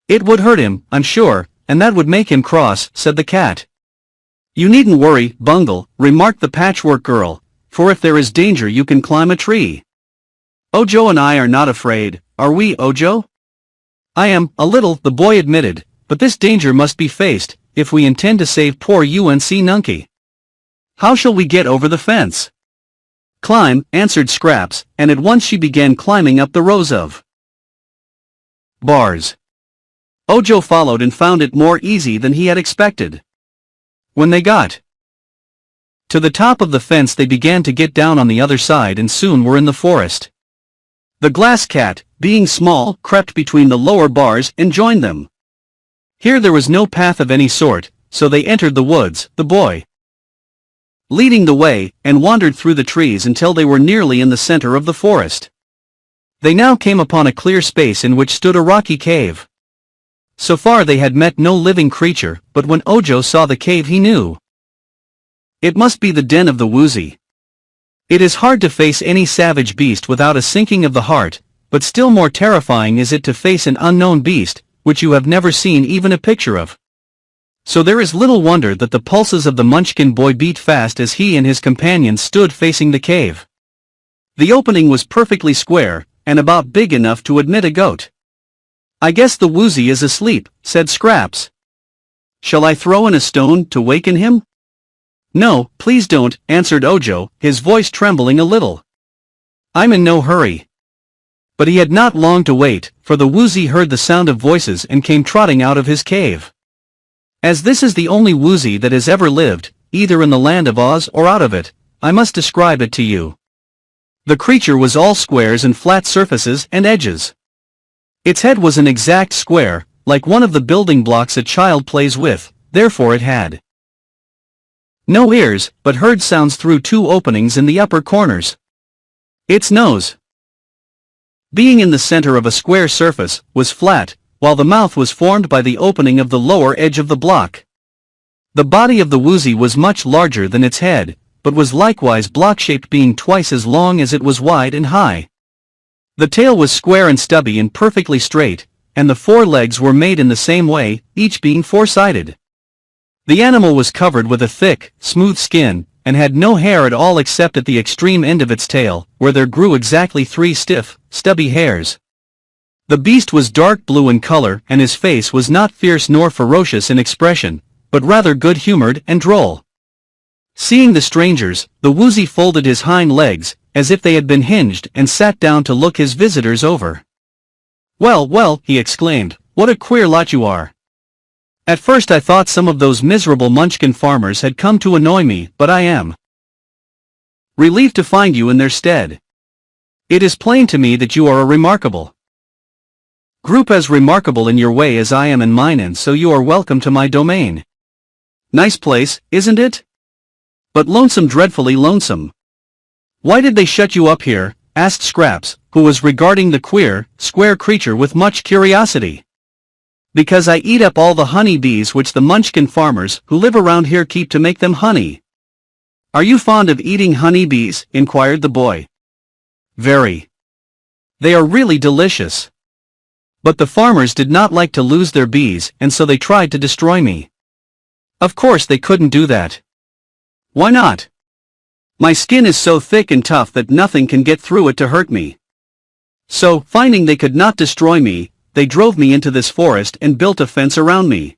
"It would hurt him, I'm sure, and that would make him cross," said the cat. "You needn't worry, Bungle," remarked the Patchwork Girl, "for if there is danger you can climb a tree." "Ojo and I are not afraid, are we, Ojo?" "I am, a little," the boy admitted, "but this danger must be faced, if we intend to save poor Unc Nunkie. How shall we get over the fence?" "Climb," answered Scraps, and at once she began climbing up the rows of bars. Ojo followed and found it more easy than he had expected. When they got to the top of the fence they began to get down on the other side and soon were in the forest. The glass cat, being small, crept between the lower bars and joined them. Here there was no path of any sort, so they entered the woods, the boy leading the way, and wandered through the trees until they were nearly in the center of the forest. They now came upon a clear space in which stood a rocky cave. So far they had met no living creature, but when Ojo saw the cave he knew it must be the den of the Woozy. It is hard to face any savage beast without a sinking of the heart, but still more terrifying is it to face an unknown beast, which you have never seen even a picture of. So there is little wonder that the pulses of the Munchkin boy beat fast as he and his companions stood facing the cave. The opening was perfectly square, and about big enough to admit a goat. "I guess the Woozy is asleep," said Scraps. "Shall I throw in a stone to waken him?" "No, please don't," answered Ojo, his voice trembling a little. "I'm in no hurry." But he had not long to wait, for the Woozy heard the sound of voices and came trotting out of his cave. As this is the only Woozy that has ever lived, either in the land of Oz or out of it, I must describe it to you. The creature was all squares and flat surfaces and edges. Its head was an exact square, like one of the building blocks a child plays with, therefore it had no ears, but heard sounds through 2 openings in the upper corners. Its nose, being in the center of a square surface, was flat, while the mouth was formed by the opening of the lower edge of the block. The body of the Woozy was much larger than its head, but was likewise block-shaped, being twice as long as it was wide and high. The tail was square and stubby and perfectly straight, and the 4 legs were made in the same way, each being 4-sided. The animal was covered with a thick, smooth skin, and had no hair at all except at the extreme end of its tail, where there grew exactly 3 stiff, stubby hairs. The beast was dark blue in color, and his face was not fierce nor ferocious in expression, but rather good-humored and droll. Seeing the strangers, the Woozy folded his hind legs, as if they had been hinged, and sat down to look his visitors over. "Well, well," he exclaimed, "what a queer lot you are. At first I thought some of those miserable Munchkin farmers had come to annoy me, but I am relieved to find you in their stead. It is plain to me that you are a remarkable group, as remarkable in your way as I am in mine, and so you are welcome to my domain. Nice place, isn't it? But lonesome, dreadfully lonesome." "Why did they shut you up here?" asked Scraps, who was regarding the queer, square creature with much curiosity. "Because I eat up all the honey bees which the Munchkin farmers who live around here keep to make them honey." "Are you fond of eating honey bees?" inquired the boy. "Very. They are really delicious. But the farmers did not like to lose their bees, and so they tried to destroy me." "Of course they couldn't do that." "Why not?" My skin is so thick and tough that nothing can get through it to hurt me. So, finding they could not destroy me, they drove me into this forest and built a fence around me.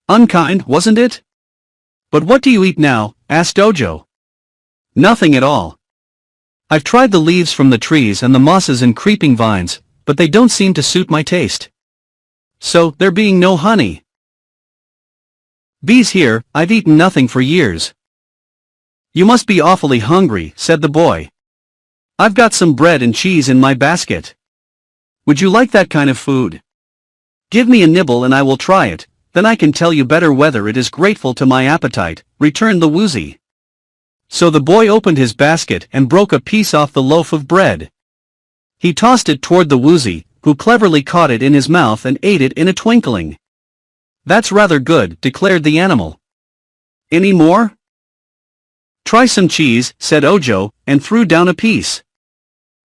Unkind, wasn't it? But what do you eat now? Asked Ojo. Nothing at all. I've tried the leaves from the trees and the mosses and creeping vines, but they don't seem to suit my taste. So, there being no honey. Bees here, I've eaten nothing for years. You must be awfully hungry, said the boy. I've got some bread and cheese in my basket. Would you like that kind of food? Give me a nibble and I will try it, then I can tell you better whether it is grateful to my appetite, returned the Woozy. So the boy opened his basket and broke a piece off the loaf of bread. He tossed it toward the Woozy, who cleverly caught it in his mouth and ate it in a twinkling. That's rather good, declared the animal. Any more? Try some cheese, said Ojo, and threw down a piece.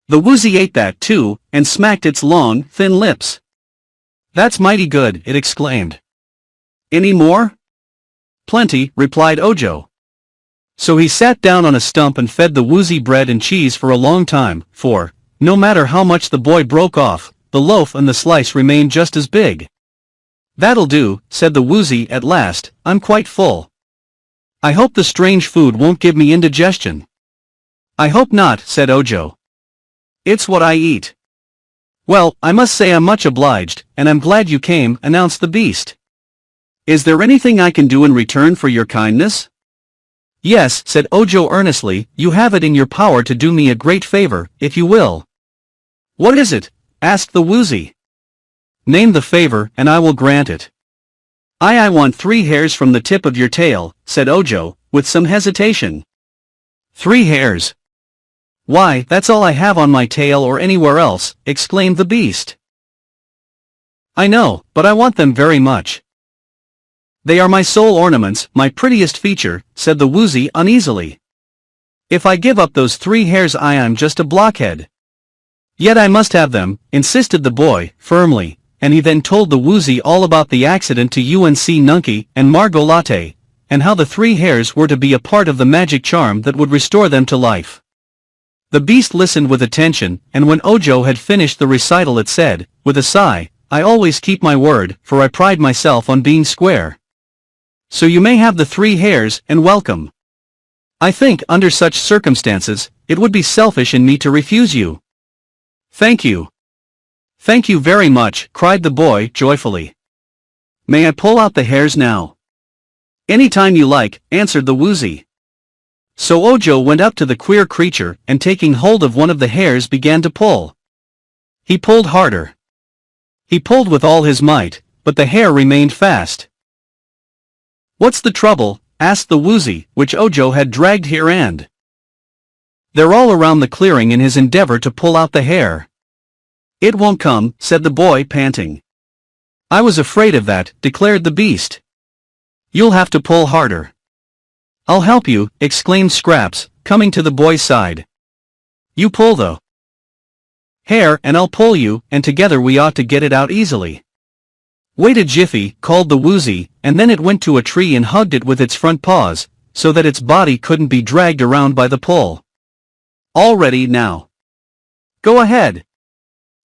The Woozy ate that too, and smacked its long, thin lips. That's mighty good, it exclaimed. Any more? Plenty, replied Ojo. So he sat down on a stump and fed the Woozy bread and cheese for a long time, for, no matter how much the boy broke off, the loaf and the slice remained just as big. That'll do, said the Woozy at last, I'm quite full. I hope the strange food won't give me indigestion. I hope not, said Ojo. It's what I eat. Well, I must say I'm much obliged, and I'm glad you came, announced the beast. Is there anything I can do in return for your kindness? Yes, said Ojo earnestly, you have it in your power to do me a great favor, if you will. What is it? Asked the Woozy. Name the favor, and I will grant it. I want 3 hairs from the tip of your tail, said Ojo, with some hesitation. 3 hairs. Why, that's all I have on my tail or anywhere else, exclaimed the beast. I know, but I want them very much. They are my sole ornaments, my prettiest feature, said the Woozy uneasily. If I give up those 3 hairs I am just a blockhead. Yet I must have them, insisted the boy, firmly, and he then told the Woozy all about the accident to Unc Nunkie and Margot Latte, and how the 3 hairs were to be a part of the magic charm that would restore them to life. The beast listened with attention, and when Ojo had finished the recital it said, with a sigh, I always keep my word, for I pride myself on being square. So you may have the 3 hairs, and welcome. I think, under such circumstances, it would be selfish in me to refuse you. Thank you. Thank you very much, cried the boy, joyfully. May I pull out the hairs now? Any time you like, answered the Woozy. So Ojo went up to the queer creature, and taking hold of one of the hairs began to pull. He pulled harder. He pulled with all his might, but the hair remained fast. What's the trouble? Asked the Woozy, which Ojo had dragged here and. They're all around the clearing in his endeavor to pull out the hair. It won't come, said the boy, panting. I was afraid of that, declared the beast. You'll have to pull harder. I'll help you, exclaimed Scraps, coming to the boy's side. You pull the hair and I'll pull you, and together we ought to get it out easily. Wait a jiffy, called the Woozy, and then it went to a tree and hugged it with its front paws, so that its body couldn't be dragged around by the pull. All ready now. Go ahead.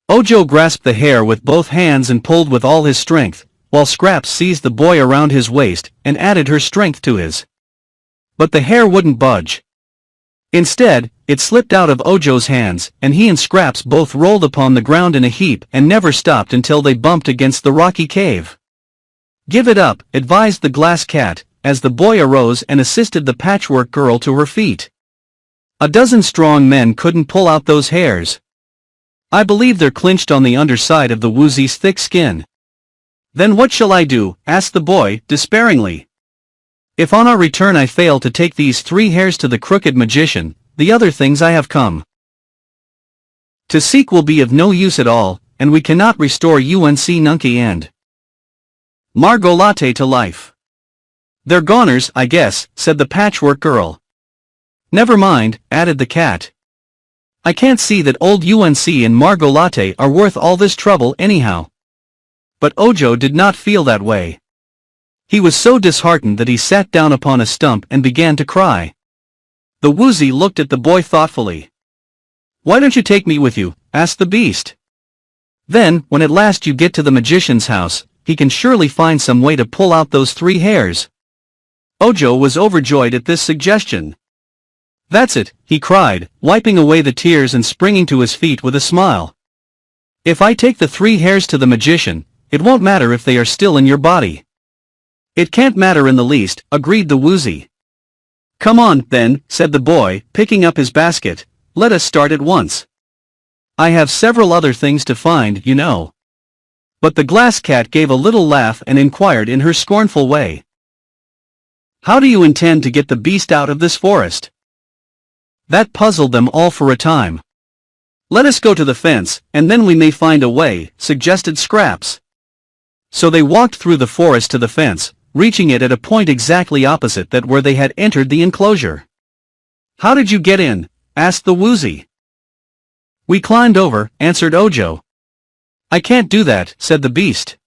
Ojo grasped the hair with both hands and pulled with all his strength, while Scraps seized the boy around his waist and added her strength to his. But the hair wouldn't budge. Instead, it slipped out of Ojo's hands, and he and Scraps both rolled upon the ground in a heap and never stopped until they bumped against the rocky cave. Give it up, advised the glass cat, as the boy arose and assisted the Patchwork Girl to her feet. A dozen strong men couldn't pull out those hairs. I believe they're clinched on the underside of the Woozy's thick skin. Then what shall I do? Asked the boy, despairingly. If on our return I fail to take these 3 hairs to the crooked magician, the other things I have come to seek will be of no use at all, and we cannot restore Unc Nunkie and Margot Latte to life. They're goners, I guess, said the Patchwork Girl. Never mind, added the cat. I can't see that old Unc and Margot Latte are worth all this trouble anyhow. But Ojo did not feel that way. He was so disheartened that he sat down upon a stump and began to cry. The Woozy looked at the boy thoughtfully. "Why don't you take me with you?" asked the beast. "Then, when at last you get to the magician's house, he can surely find some way to pull out those 3 hairs." Ojo was overjoyed at this suggestion. "That's it," he cried, wiping away the tears and springing to his feet with a smile. "If I take the 3 hairs to the magician, it won't matter if they are still in your body." "It can't matter in the least," agreed the Woozy. "Come on, then," said the boy, picking up his basket. "Let us start at once. I have several other things to find, you know." But the glass cat gave a little laugh and inquired in her scornful way, "How do you intend to get the beast out of this forest?" That puzzled them all for a time. "Let us go to the fence, and then we may find a way," suggested Scraps. So they walked through the forest to the fence, reaching it at a point exactly opposite that where they had entered the enclosure. "How did you get in?" asked the Woozy. "We climbed over," answered Ojo. "I can't do that," said the beast.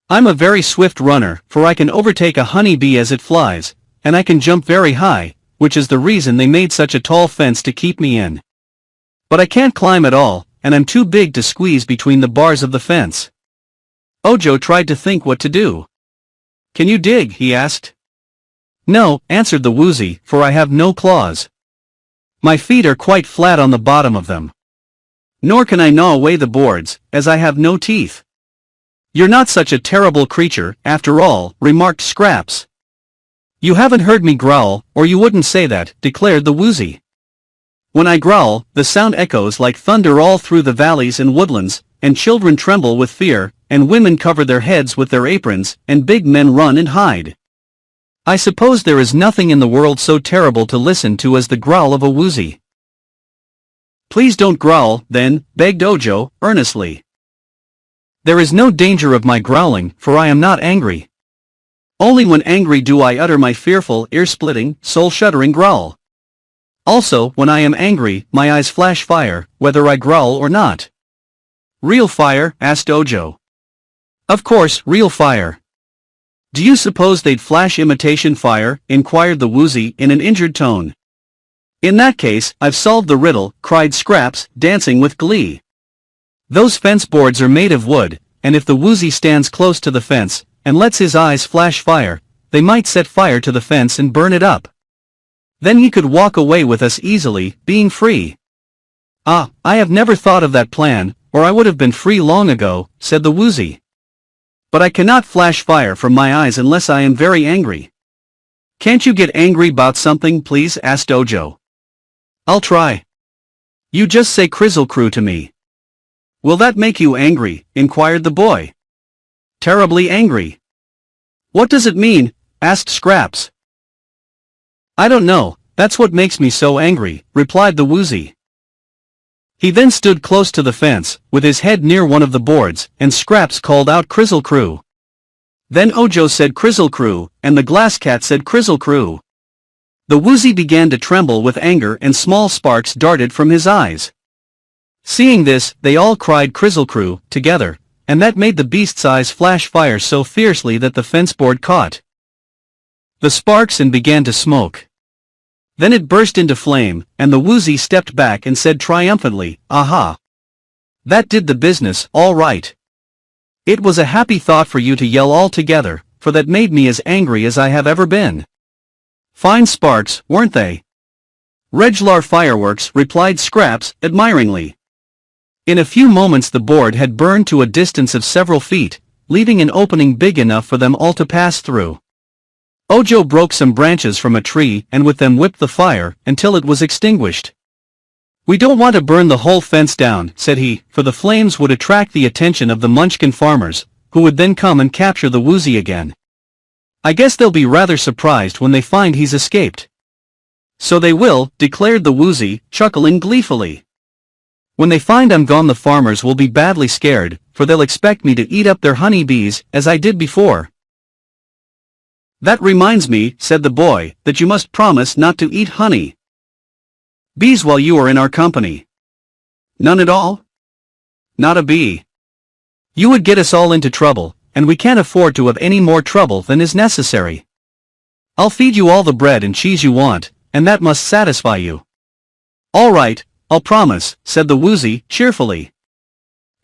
"I'm a very swift runner, for I can overtake a honey bee as it flies, and I can jump very high, which is the reason they made such a tall fence to keep me in. But I can't climb at all, and I'm too big to squeeze between the bars of the fence." Ojo tried to think what to do. "Can you dig?" he asked. "No," answered the Woozy, "for I have no claws. My feet are quite flat on the bottom of them. Nor can I gnaw away the boards, as I have no teeth." "You're not such a terrible creature, after all," remarked Scraps. "You haven't heard me growl, or you wouldn't say that," declared the Woozy. "When I growl, the sound echoes like thunder all through the valleys and woodlands, and children tremble with fear, and women cover their heads with their aprons, and big men run and hide. I suppose there is nothing in the world so terrible to listen to as the growl of a Woozy." "Please don't growl, then," begged Ojo, earnestly. "There is no danger of my growling, for I am not angry. Only when angry do I utter my fearful, ear-splitting, soul-shuddering growl. Also, when I am angry, my eyes flash fire, whether I growl or not." "Real fire?" asked Ojo. "Of course, real fire." "Do you suppose they'd flash imitation fire?" inquired the Woozy in an injured tone. "In that case, I've solved the riddle," cried Scraps, dancing with glee. "Those fence boards are made of wood, and if the Woozy stands close to the fence, and lets his eyes flash fire, they might set fire to the fence and burn it up. Then he could walk away with us easily, being free." "Ah, I have never thought of that plan, or I would have been free long ago," said the Woozy. "But I cannot flash fire from my eyes unless I am very angry." "Can't you get angry about something, please?" asked Ojo. "I'll try. You just say Crizzle-Crew to me." "Will that make you angry?" inquired the boy. "Terribly angry." "What does it mean?" asked Scraps. "I don't know, that's what makes me so angry," replied the Woozy. He then stood close to the fence, with his head near one of the boards, and Scraps called out Crizzle-Crew. Then Ojo said Crizzle-Crew, and the glass cat said Crizzle-Crew. The Woozy began to tremble with anger and small sparks darted from his eyes. Seeing this, they all cried Crizzle-Crew, together, and that made the beast's eyes flash fire so fiercely that the fence board caught the sparks and began to smoke. Then it burst into flame, and the Woozy stepped back and said triumphantly, "Aha! That did the business, all right. It was a happy thought for you to yell all together, for that made me as angry as I have ever been." "Fine sparks, weren't they?" "Reg'lar fireworks," replied Scraps, admiringly. In a few moments the board had burned to a distance of several feet, leaving an opening big enough for them all to pass through. Ojo broke some branches from a tree and with them whipped the fire until it was extinguished. "We don't want to burn the whole fence down," said he, "for the flames would attract the attention of the Munchkin farmers, who would then come and capture the Woozy again. I guess they'll be rather surprised when they find he's escaped." "So they will," declared the Woozy, chuckling gleefully. "When they find I'm gone the farmers will be badly scared, for they'll expect me to eat up their honey bees, as I did before." "That reminds me," said the boy, "that you must promise not to eat honey bees while you are in our company." "None at all?" "Not a bee. You would get us all into trouble, and we can't afford to have any more trouble than is necessary. I'll feed you all the bread and cheese you want, and that must satisfy you. All right, I'll promise, said the Woozy, cheerfully.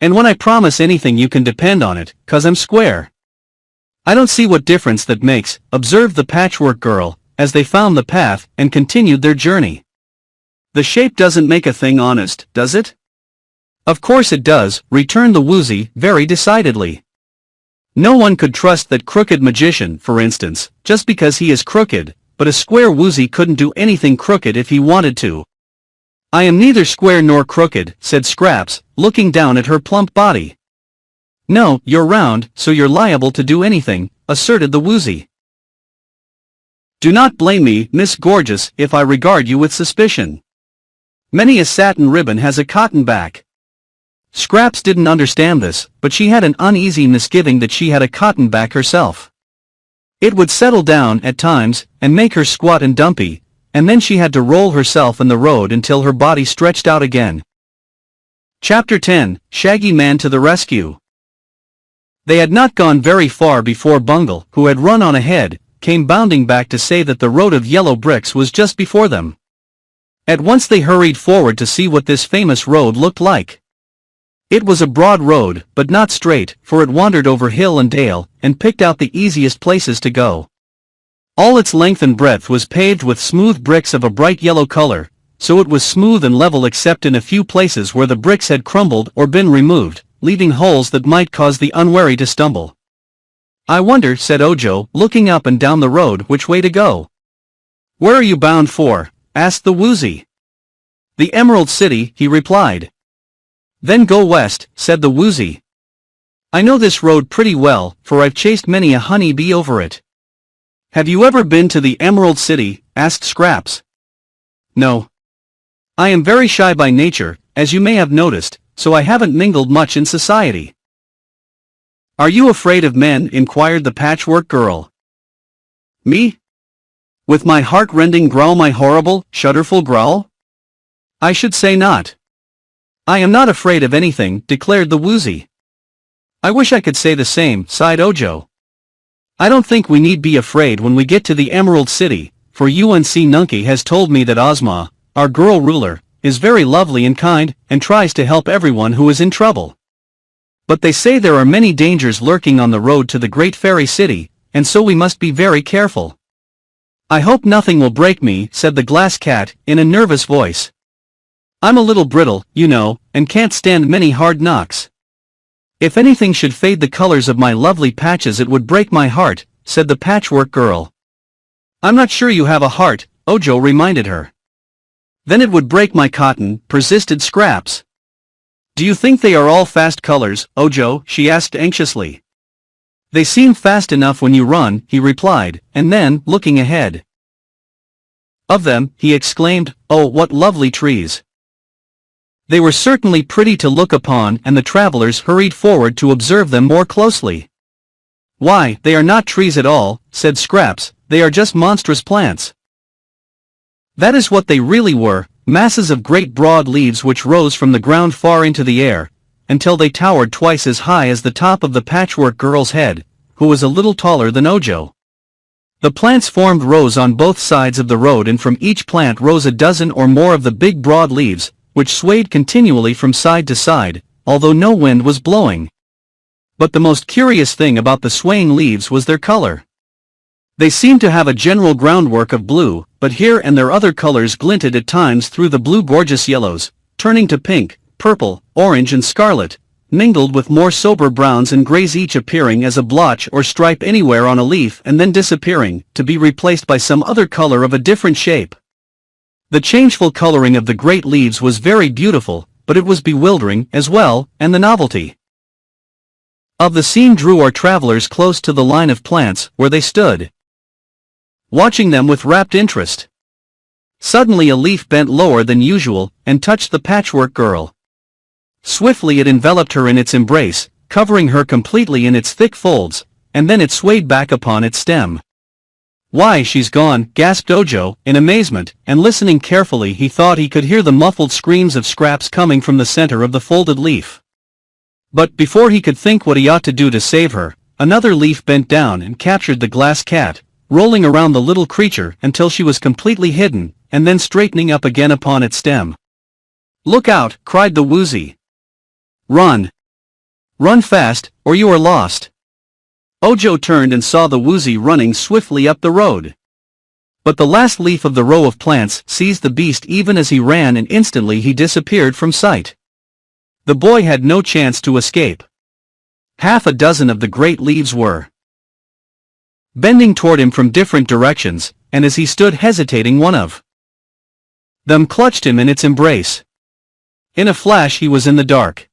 And when I promise anything you can depend on it, 'cause I'm square. I don't see what difference that makes, observed the Patchwork Girl, as they found the path and continued their journey. The shape doesn't make a thing honest, does it? Of course it does, returned the Woozy, very decidedly. No one could trust that crooked magician, for instance, just because he is crooked, but a square Woozy couldn't do anything crooked if he wanted to. I am neither square nor crooked, said Scraps, looking down at her plump body. No, you're round, so you're liable to do anything, asserted the Woozy. Do not blame me, Miss Gorgeous, if I regard you with suspicion. Many a satin ribbon has a cotton back. Scraps didn't understand this, but she had an uneasy misgiving that she had a cotton back herself. It would settle down at times, and make her squat and dumpy, and then she had to roll herself in the road until her body stretched out again. Chapter 10, Shaggy Man to the Rescue. They had not gone very far before Bungle, who had run on ahead, came bounding back to say that the road of yellow bricks was just before them. At once they hurried forward to see what this famous road looked like. It was a broad road, but not straight, for it wandered over hill and dale, and picked out the easiest places to go. All its length and breadth was paved with smooth bricks of a bright yellow color, so it was smooth and level except in a few places where the bricks had crumbled or been removed, leaving holes that might cause the unwary to stumble. I wonder, said Ojo, looking up and down the road, which way to go. Where are you bound for? Asked the Woozy. The Emerald City, he replied. Then go west, said the Woozy. I know this road pretty well, for I've chased many a honey bee over it. Have you ever been to the Emerald City? Asked Scraps. No. I am very shy by nature, as you may have noticed, so I haven't mingled much in society. Are you afraid of men? Inquired the Patchwork Girl. Me? With my heart-rending growl, my horrible, shudderful growl? I should say not. I am not afraid of anything, declared the Woozy. I wish I could say the same, sighed Ojo. I don't think we need be afraid when we get to the Emerald City, for Unc Nunkie has told me that Ozma, our girl ruler, is very lovely and kind, and tries to help everyone who is in trouble. But they say there are many dangers lurking on the road to the great fairy city, and so we must be very careful. I hope nothing will break me, said the Glass Cat, in a nervous voice. I'm a little brittle, you know, and can't stand many hard knocks. If anything should fade the colors of my lovely patches it would break my heart, said the Patchwork Girl. I'm not sure you have a heart, Ojo reminded her. Then it would break my cotton, persisted Scraps. Do you think they are all fast colors, Ojo? She asked anxiously. They seem fast enough when you run, he replied, and then, looking ahead. Of them, he exclaimed, oh, what lovely trees. They were certainly pretty to look upon, and the travelers hurried forward to observe them more closely. Why, they are not trees at all, said Scraps, they are just monstrous plants. That is what they really were, masses of great broad leaves which rose from the ground far into the air, until they towered twice as high as the top of the Patchwork Girl's head, who was a little taller than Ojo. The plants formed rows on both sides of the road, and from each plant rose a dozen or more of the big broad leaves, which swayed continually from side to side, although no wind was blowing. But the most curious thing about the swaying leaves was their color. They seemed to have a general groundwork of blue, but here and there other colors glinted at times through the blue, gorgeous yellows, turning to pink, purple, orange and scarlet, mingled with more sober browns and grays, each appearing as a blotch or stripe anywhere on a leaf and then disappearing, to be replaced by some other color of a different shape. The changeful coloring of the great leaves was very beautiful, but it was bewildering as well, and the novelty of the scene drew our travelers close to the line of plants, where they stood, watching them with rapt interest. Suddenly a leaf bent lower than usual, and touched the Patchwork Girl. Swiftly it enveloped her in its embrace, covering her completely in its thick folds, and then it swayed back upon its stem. Why, she's gone, gasped Ojo, in amazement, and listening carefully he thought he could hear the muffled screams of Scraps coming from the center of the folded leaf. But before he could think what he ought to do to save her, another leaf bent down and captured the Glass Cat, rolling around the little creature until she was completely hidden, and then straightening up again upon its stem. "Look out!" cried the Woozy. "Run! Run fast, or you are lost!" Ojo turned and saw the Woozy running swiftly up the road. But the last leaf of the row of plants seized the beast even as he ran, and instantly he disappeared from sight. The boy had no chance to escape. Half a dozen of the great leaves were bending toward him from different directions, and as he stood hesitating, one of them clutched him in its embrace. In a flash he was in the dark.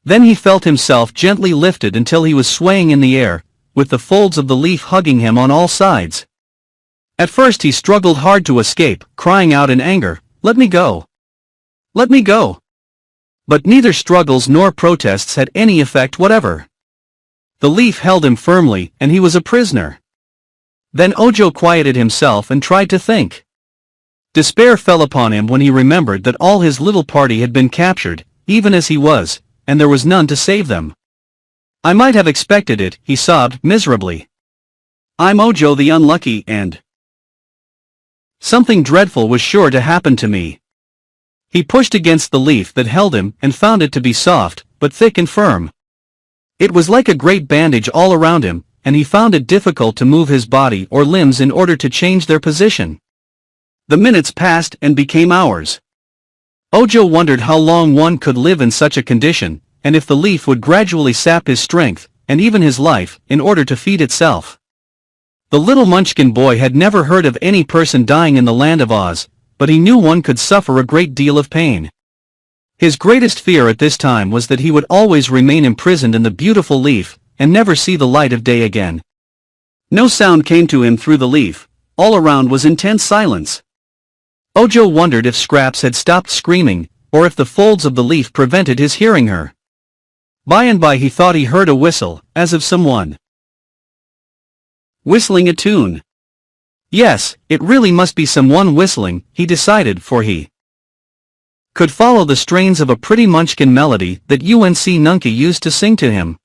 Then he felt himself gently lifted until he was swaying in the air, with the folds of the leaf hugging him on all sides. At first he struggled hard to escape, crying out in anger, "Let me go! Let me go!" But neither struggles nor protests had any effect whatever. The leaf held him firmly, and he was a prisoner. Then Ojo quieted himself and tried to think. Despair fell upon him when he remembered that all his little party had been captured, even as he was, and there was none to save them. "I might have expected it," he sobbed miserably. "I'm Ojo the Unlucky, and something dreadful was sure to happen to me." He pushed against the leaf that held him and found it to be soft, but thick and firm. It was like a great bandage all around him, and he found it difficult to move his body or limbs in order to change their position. The minutes passed and became hours. Ojo wondered how long one could live in such a condition, and if the leaf would gradually sap his strength, and even his life, in order to feed itself. The little Munchkin boy had never heard of any person dying in the land of Oz, but he knew one could suffer a great deal of pain. His greatest fear at this time was that he would always remain imprisoned in the beautiful leaf, and never see the light of day again. No sound came to him through the leaf. All around was intense silence. Ojo wondered if Scraps had stopped screaming, or if the folds of the leaf prevented his hearing her. By and by he thought he heard a whistle, as of someone whistling a tune. Yes, it really must be someone whistling, he decided, for he could follow the strains of a pretty Munchkin melody that Unc Nunkie used to sing to him.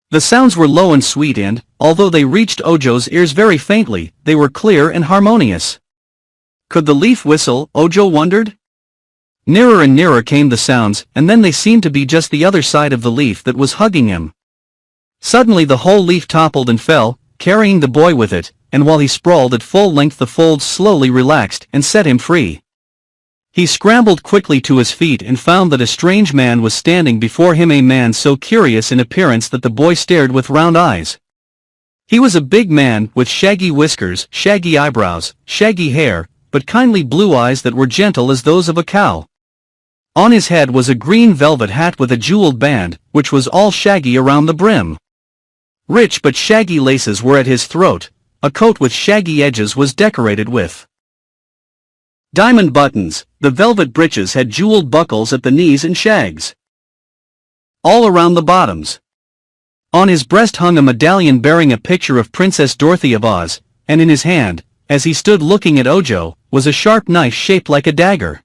The sounds were low and sweet, and, although they reached Ojo's ears very faintly, they were clear and harmonious. Could the leaf whistle, Ojo wondered? Nearer and nearer came the sounds, and then they seemed to be just the other side of the leaf that was hugging him. Suddenly the whole leaf toppled and fell, carrying the boy with it, and while he sprawled at full length the folds slowly relaxed and set him free. He scrambled quickly to his feet and found that a strange man was standing before him, a man so curious in appearance that the boy stared with round eyes. He was a big man with shaggy whiskers, shaggy eyebrows, shaggy hair, but kindly blue eyes that were gentle as those of a cow. On his head was a green velvet hat with a jeweled band, which was all shaggy around the brim. Rich but shaggy laces were at his throat. A coat with shaggy edges was decorated with diamond buttons. The velvet breeches had jeweled buckles at the knees and shags all around the bottoms. On his breast hung a medallion bearing a picture of Princess Dorothy of Oz, and in his hand, as he stood looking at Ojo, was a sharp knife shaped like a dagger.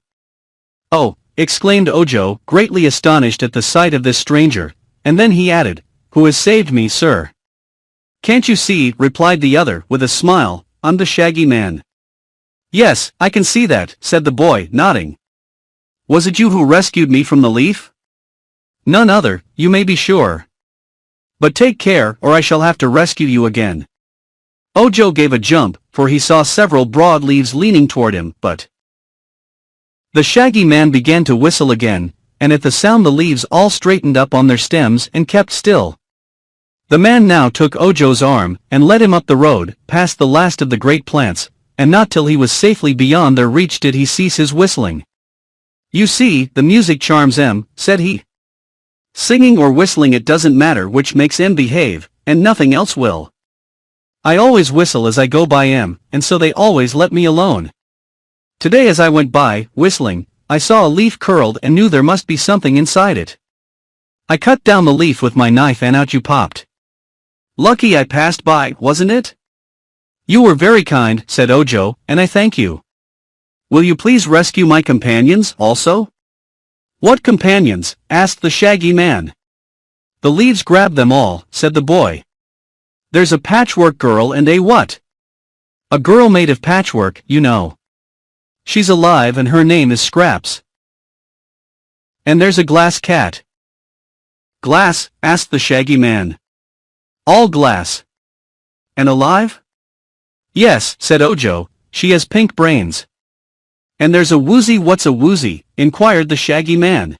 "Oh!" exclaimed Ojo, greatly astonished at the sight of this stranger, and then he added, "Who has saved me, sir?" "Can't you see?" replied the other with a smile, "I'm the Shaggy Man." "Yes, I can see that," said the boy, nodding. "Was it you who rescued me from the leaf?" "None other, you may be sure. But take care, or I shall have to rescue you again." Ojo gave a jump, for he saw several broad leaves leaning toward him, but the Shaggy Man began to whistle again, and at the sound the leaves all straightened up on their stems and kept still. The man now took Ojo's arm and led him up the road, past the last of the great plants, and not till he was safely beyond their reach did he cease his whistling. "You see, the music charms 'em," said he. "Singing or whistling, it doesn't matter which makes 'em behave, and nothing else will. I always whistle as I go by 'em, and so they always let me alone. Today as I went by, whistling, I saw a leaf curled and knew there must be something inside it. I cut down the leaf with my knife and out you popped. Lucky I passed by, wasn't it?" "You were very kind," said Ojo, "and I thank you. Will you please rescue my companions, also?" "What companions?" asked the Shaggy Man. "The leaves grabbed them all," said the boy. "There's a Patchwork Girl and a what?" A girl made of patchwork, you know. She's alive and her name is Scraps. And there's a glass cat. Glass? Asked the Shaggy Man. All glass. And alive? Yes, said Ojo, she has pink brains. And there's a Woozy. What's a Woozy? Inquired the Shaggy Man.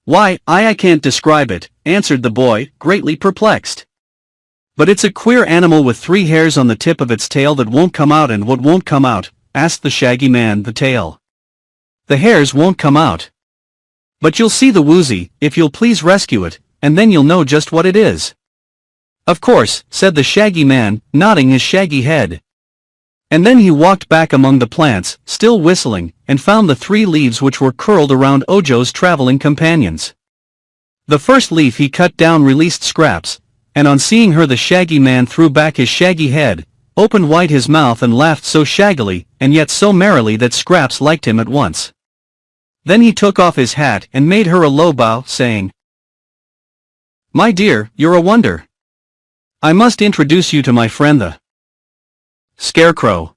Why, I can't describe it, answered the boy, greatly perplexed. But it's a queer animal with 3 hairs on the tip of its tail that won't come out. And what won't come out? Asked the Shaggy Man. The tail. The hairs won't come out. But you'll see the Woozy, if you'll please rescue it, and then you'll know just what it is. Of course, said the Shaggy Man, nodding his shaggy head. And then he walked back among the plants, still whistling, and found the 3 leaves which were curled around Ojo's traveling companions. The first leaf he cut down released Scraps, and on seeing her the Shaggy Man threw back his shaggy head, opened wide his mouth and laughed so shaggily, and yet so merrily that Scraps liked him at once. Then he took off his hat and made her a low bow, saying, "My dear, you're a wonder. I must introduce you to my friend the Scarecrow."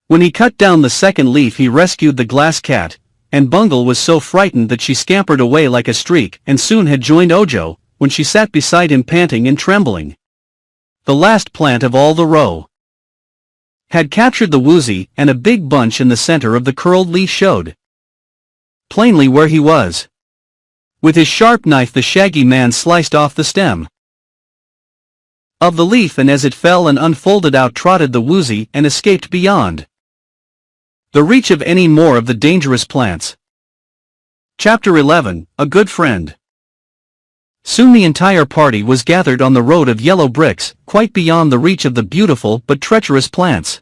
When he cut down the second leaf he rescued the glass cat, and Bungle was so frightened that she scampered away like a streak and soon had joined Ojo, when she sat beside him panting and trembling. The last plant of all the row had captured the Woozy, and a big bunch in the center of the curled leaf showed plainly where he was. With his sharp knife the Shaggy Man sliced off the stem of the leaf, and as it fell and unfolded out trotted the Woozy and escaped beyond the reach of any more of the dangerous plants. Chapter 11, A Good Friend. Soon the entire party was gathered on the road of yellow bricks, quite beyond the reach of the beautiful but treacherous plants.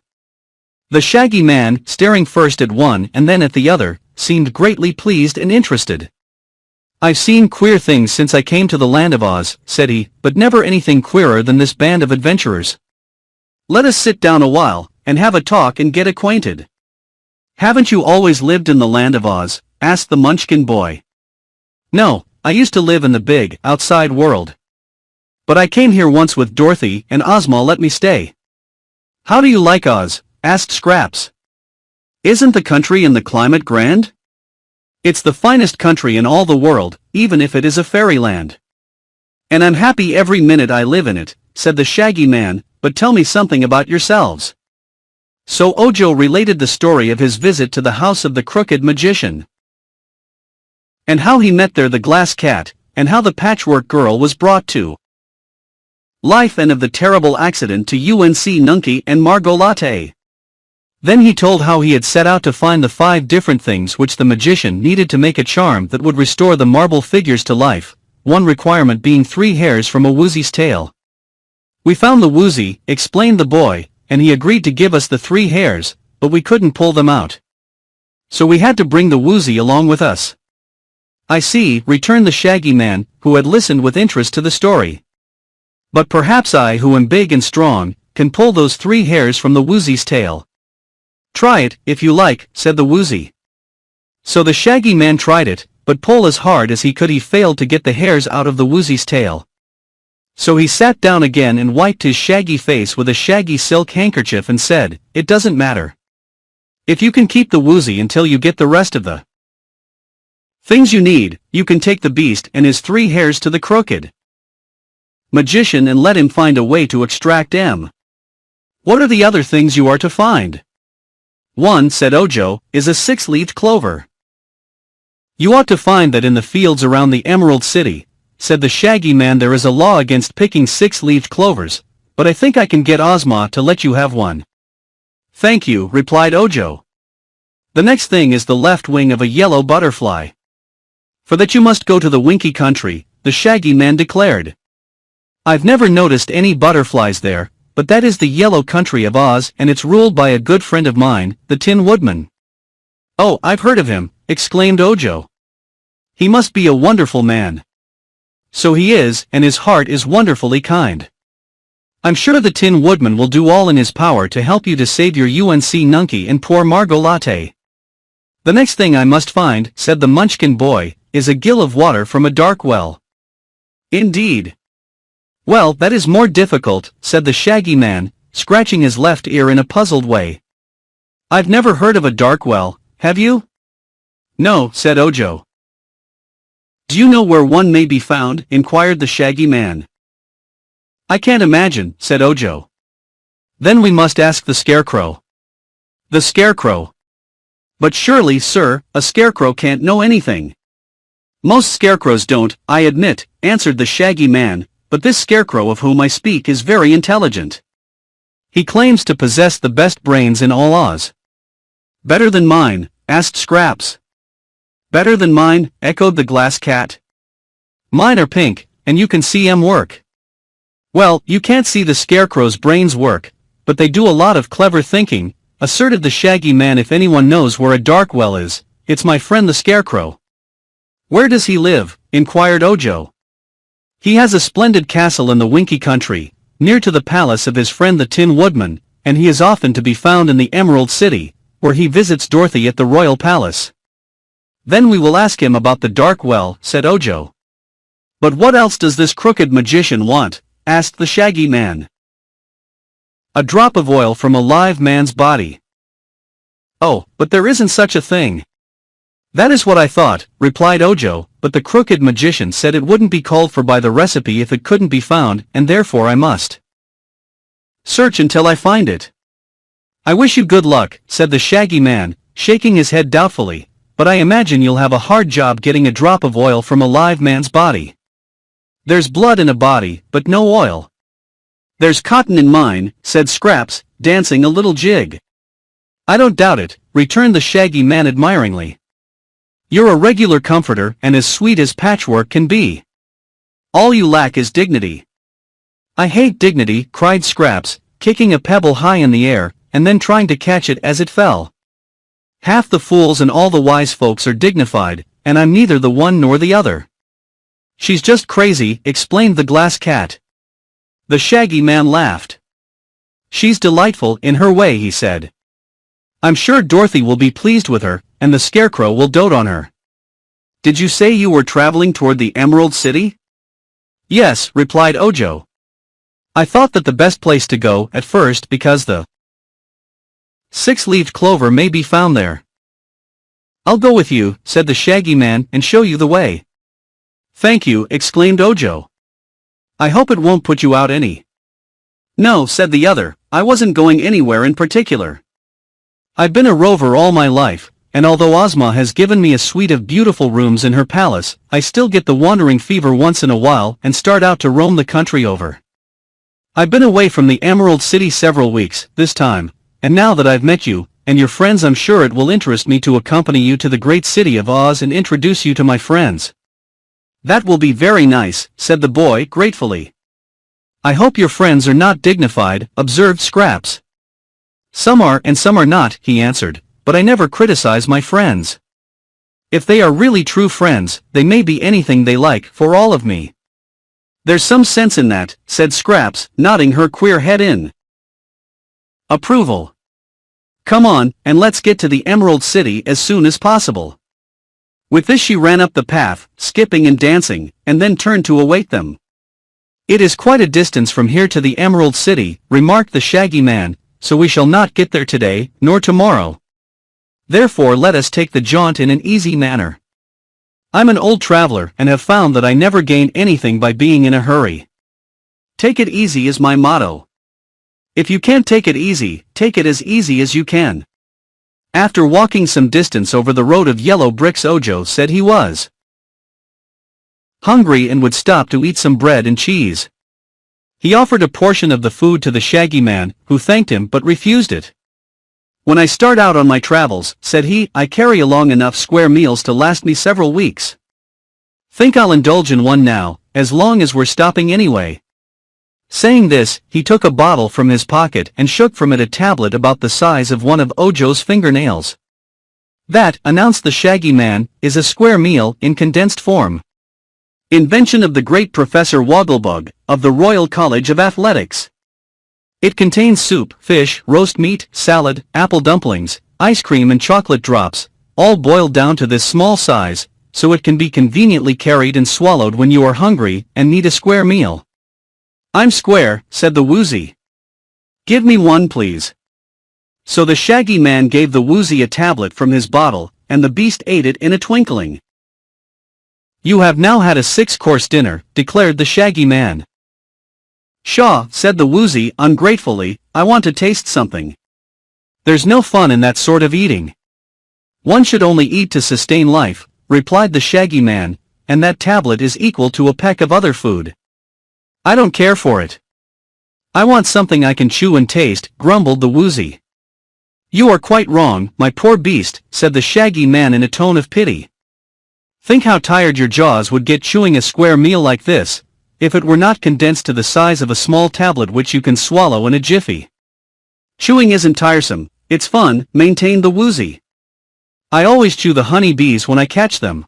The Shaggy Man, staring first at one and then at the other, seemed greatly pleased and interested. "I've seen queer things since I came to the land of Oz," said he, "but never anything queerer than this band of adventurers. Let us sit down a while, and have a talk and get acquainted." "Haven't you always lived in the land of Oz?" asked the Munchkin boy. "No, I used to live in the big, outside world. But I came here once with Dorothy, and Ozma let me stay." "How do you like Oz?" asked Scraps. "Isn't the country and the climate grand?" "It's the finest country in all the world, even if it is a fairyland. And I'm happy every minute I live in it," said the Shaggy Man, "but tell me something about yourselves." So Ojo related the story of his visit to the house of the crooked magician, and how he met there the glass cat, and how the Patchwork Girl was brought to life, and of the terrible accident to Unc Nunkie and Margolate. Then he told how he had set out to find the 5 different things which the magician needed to make a charm that would restore the marble figures to life, one requirement being 3 hairs from a Woozy's tail. "We found the Woozy," explained the boy, "and he agreed to give us the 3 hairs, but we couldn't pull them out. So we had to bring the Woozy along with us." "I see," returned the Shaggy Man, who had listened with interest to the story. "But perhaps I, who am big and strong, can pull those 3 hairs from the Woozy's tail." "Try it, if you like," said the Woozy. So the Shaggy Man tried it, but pull as hard as he could he failed to get the hairs out of the Woozy's tail. So he sat down again and wiped his shaggy face with a shaggy silk handkerchief and said, "It doesn't matter. If you can keep the Woozy until you get the rest of the things you need, you can take the beast and his 3 hairs to the crooked magician and let him find a way to extract them." "What are the other things you are to find?" "One," said Ojo, "is a 6-leaved clover." "You ought to find that in the fields around the Emerald City," said the Shaggy Man. "There is a law against picking 6-leaved clovers, but I think I can get Ozma to let you have one." "Thank you," replied Ojo. "The next thing is the left wing of a yellow butterfly. For that you must go to the Winky Country," the Shaggy Man declared. "I've never noticed any butterflies there, but that is the yellow country of Oz, and it's ruled by a good friend of mine, the Tin Woodman." "Oh, I've heard of him," exclaimed Ojo. "He must be a wonderful man." "So he is, and his heart is wonderfully kind. I'm sure the Tin Woodman will do all in his power to help you to save your Unc Nunkie and poor Margolate." "The next thing I must find," said the Munchkin boy, "is a gill of water from a dark well." "Indeed." "Well, that is more difficult," said the Shaggy Man, scratching his left ear in a puzzled way. "I've never heard of a dark well, have you?" "No," said Ojo. "Do you know where one may be found?" inquired the Shaggy Man. "I can't imagine," said Ojo. "Then we must ask the Scarecrow." "The Scarecrow? But surely, sir, a scarecrow can't know anything." "Most scarecrows don't, I admit," answered the Shaggy Man, "but this scarecrow of whom I speak is very intelligent. He claims to possess the best brains in all Oz." "Better than mine?" asked Scraps. "Better than mine?" echoed the Glass Cat. "Mine are pink, and you can see 'em work." "Well, you can't see the Scarecrow's brains work, but they do a lot of clever thinking," asserted the Shaggy Man. "If anyone knows where a dark well is, it's my friend the Scarecrow." "Where does he live?" inquired Ojo. "He has a splendid castle in the Winky Country, near to the palace of his friend the Tin Woodman, and he is often to be found in the Emerald City, where he visits Dorothy at the Royal Palace." "Then we will ask him about the dark well," said Ojo. "But what else does this crooked magician want?" asked the Shaggy Man. "A drop of oil from a live man's body." "Oh, but there isn't such a thing." "That is what I thought," replied Ojo, "but the crooked magician said it wouldn't be called for by the recipe if it couldn't be found, and therefore I must search until I find it." "I wish you good luck," said the Shaggy Man, shaking his head doubtfully, "but I imagine you'll have a hard job getting a drop of oil from a live man's body. There's blood in a body, but no oil." "There's cotton in mine," said Scraps, dancing a little jig. "I don't doubt it," returned the Shaggy Man admiringly. "You're a regular comforter and as sweet as Patchwork can be. All you lack is dignity." "I hate dignity," cried Scraps, kicking a pebble high in the air, and then trying to catch it as it fell. "Half the fools and all the wise folks are dignified, and I'm neither the one nor the other." "She's just crazy," explained the Glass Cat. The Shaggy Man laughed. "She's delightful in her way," he said. "I'm sure Dorothy will be pleased with her, and the Scarecrow will dote on her." "Did you say you were traveling toward the Emerald City?" "Yes," replied Ojo. "I thought that the best place to go at first because the six-leaved clover may be found there." "I'll go with you," said the Shaggy Man, "and show you the way." "Thank you," exclaimed Ojo. "I hope it won't put you out any." "No," said the other, "I wasn't going anywhere in particular. I've been a rover all my life, and although Ozma has given me a suite of beautiful rooms in her palace, I still get the wandering fever once in a while and start out to roam the country over. I've been away from the Emerald City several weeks, this time, and now that I've met you, and your friends, I'm sure it will interest me to accompany you to the great city of Oz and introduce you to my friends." "That will be very nice," said the boy gratefully. "I hope your friends are not dignified," observed Scraps. "Some are and some are not," he answered, "but I never criticize my friends. If they are really true friends, they may be anything they like for all of me." "There's some sense in that," said Scraps, nodding her queer head in approval. "Come on, and let's get to the Emerald City as soon as possible." With this she ran up the path, skipping and dancing, and then turned to await them. "It is quite a distance from here to the Emerald City," remarked the Shaggy Man, "so we shall not get there today, nor tomorrow. Therefore let us take the jaunt in an easy manner. I'm an old traveler and have found that I never gain anything by being in a hurry. Take it easy is my motto. If you can't take it easy, take it as easy as you can." After walking some distance over the road of yellow bricks, Ojo said he was hungry and would stop to eat some bread and cheese. He offered a portion of the food to the Shaggy Man, who thanked him but refused it. "When I start out on my travels," said he, "I carry along enough square meals to last me several weeks. Think I'll indulge in one now, as long as we're stopping anyway." Saying this, he took a bottle from his pocket and shook from it a tablet about the size of one of Ojo's fingernails. "That," announced the Shaggy Man, "is a square meal in condensed form. Invention of the great Professor Wogglebug, of the Royal College of Athletics. It contains soup, fish, roast meat, salad, apple dumplings, ice cream and chocolate drops, all boiled down to this small size, so it can be conveniently carried and swallowed when you are hungry and need a square meal." "I'm square," said the Woozy. Give me one please. So the Shaggy Man gave the Woozy a tablet from his bottle, and the beast ate it in a twinkling. You have now had a 6-course dinner, declared the Shaggy Man. Pshaw, said the Woozy ungratefully, I want to taste something. There's no fun in that sort of eating. One should only eat to sustain life, replied the Shaggy Man, and that tablet is equal to a peck of other food. I don't care for it. I want something I can chew and taste, grumbled the Woozy. You are quite wrong, my poor beast, said the Shaggy Man in a tone of pity. Think how tired your jaws would get chewing a square meal like this, if it were not condensed to the size of a small tablet which you can swallow in a jiffy. Chewing isn't tiresome, it's fun, maintained the Woozy. I always chew the honey bees when I catch them.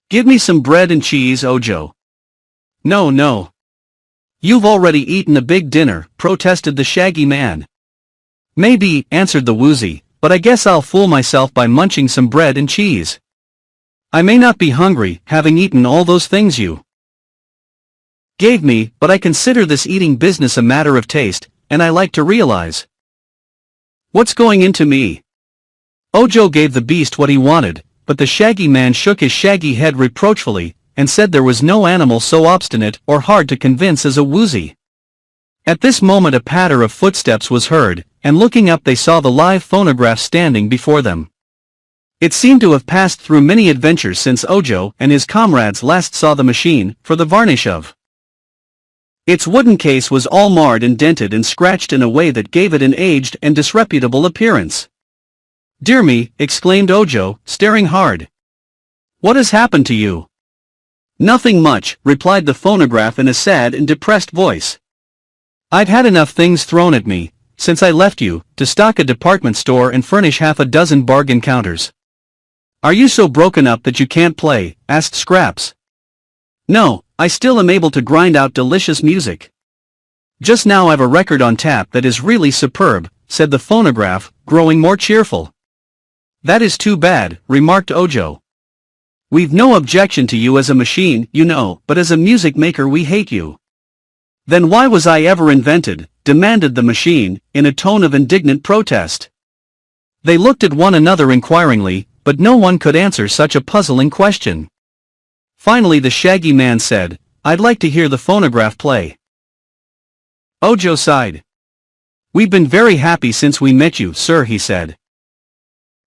Give me some bread and cheese, Ojo. No, no. You've already eaten a big dinner, protested the Shaggy Man. Maybe, answered the Woozy, but I guess I'll fool myself by munching some bread and cheese. I may not be hungry, having eaten all those things you gave me, but I consider this eating business a matter of taste, and I like to realize what's going into me. Ojo gave the beast what he wanted, but the Shaggy Man shook his shaggy head reproachfully, and said there was no animal so obstinate or hard to convince as a Woozy. At this moment a patter of footsteps was heard, and looking up they saw the live phonograph standing before them. It seemed to have passed through many adventures since Ojo and his comrades last saw the machine, for the varnish of its wooden case was all marred and dented and scratched in a way that gave it an aged and disreputable appearance. Dear me, exclaimed Ojo, staring hard. What has happened to you? Nothing much, replied the phonograph in a sad and depressed voice. I've had enough things thrown at me, since I left you, to stock a department store and furnish half a dozen bargain counters. Are you so broken up that you can't play? Asked Scraps. No, I still am able to grind out delicious music. Just now I've a record on tap that is really superb, said the phonograph, growing more cheerful. That is too bad, remarked Ojo. We've no objection to you as a machine, you know, but as a music maker we hate you. Then why was I ever invented? Demanded the machine, in a tone of indignant protest. They looked at one another inquiringly, but no one could answer such a puzzling question. Finally the Shaggy Man said, I'd like to hear the phonograph play. Ojo sighed. We've been very happy since we met you, sir, he said.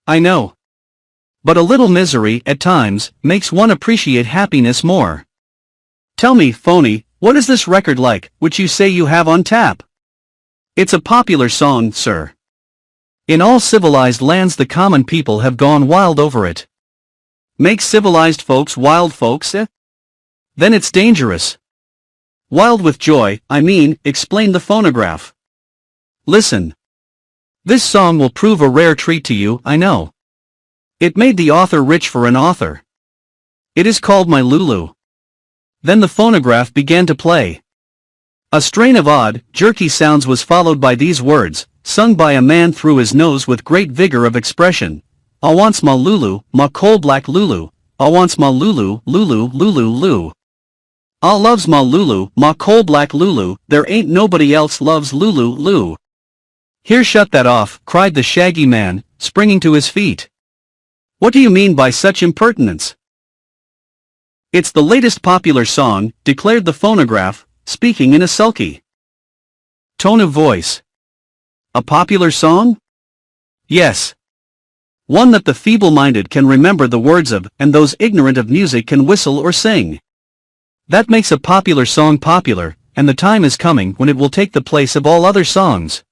I know. But a little misery, at times, makes one appreciate happiness more. Tell me, Phony, what is this record like, which you say you have on tap? It's a popular song, sir. In all civilized lands the common people have gone wild over it. Make civilized folks wild folks, eh? Then it's dangerous. Wild with joy, I mean, explained the phonograph. Listen. This song will prove a rare treat to you, I know. It made the author rich for an author. It is called My Lulu. Then the phonograph began to play. A strain of odd, jerky sounds was followed by these words, sung by a man through his nose with great vigor of expression. I wants ma Lulu, ma coal black Lulu. I wants ma Lulu, Lulu, Lulu, Lou. I loves ma Lulu, ma coal black Lulu, there ain't nobody else loves Lulu, Lou. Here, shut that off, cried the Shaggy Man, springing to his feet. What do you mean by such impertinence? It's the latest popular song, declared the phonograph, speaking in a sulky tone of voice. A popular song? Yes. One that the feeble-minded can remember the words of, and those ignorant of music can whistle or sing. That makes a popular song popular, and the time is coming when it will take the place of all other songs.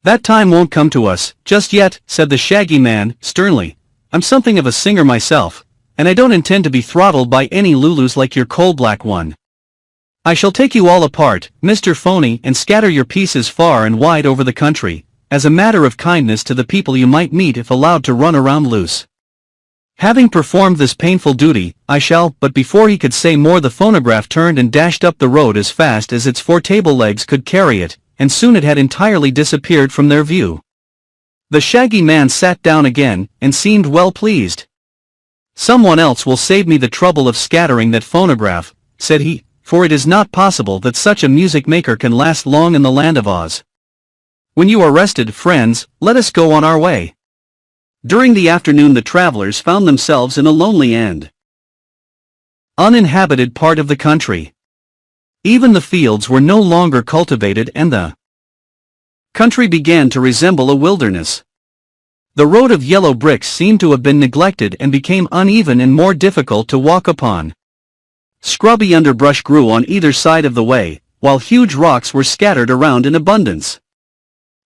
That time won't come to us, just yet, said the Shaggy Man, sternly. I'm something of a singer myself, and I don't intend to be throttled by any Lulus like your coal-black one. I shall take you all apart, Mr. Phony, and scatter your pieces far and wide over the country, as a matter of kindness to the people you might meet if allowed to run around loose. Having performed this painful duty, I shall, but before he could say more the phonograph turned and dashed up the road as fast as its 4 table legs could carry it, and soon it had entirely disappeared from their view. The Shaggy Man sat down again, and seemed well pleased. Someone else will save me the trouble of scattering that phonograph, said he, for it is not possible that such a music maker can last long in the land of Oz. When you are rested, friends, let us go on our way." During the afternoon the travelers found themselves in a lonely and uninhabited part of the country. Even the fields were no longer cultivated and the country began to resemble a wilderness. The road of yellow bricks seemed to have been neglected and became uneven and more difficult to walk upon. Scrubby underbrush grew on either side of the way, while huge rocks were scattered around in abundance.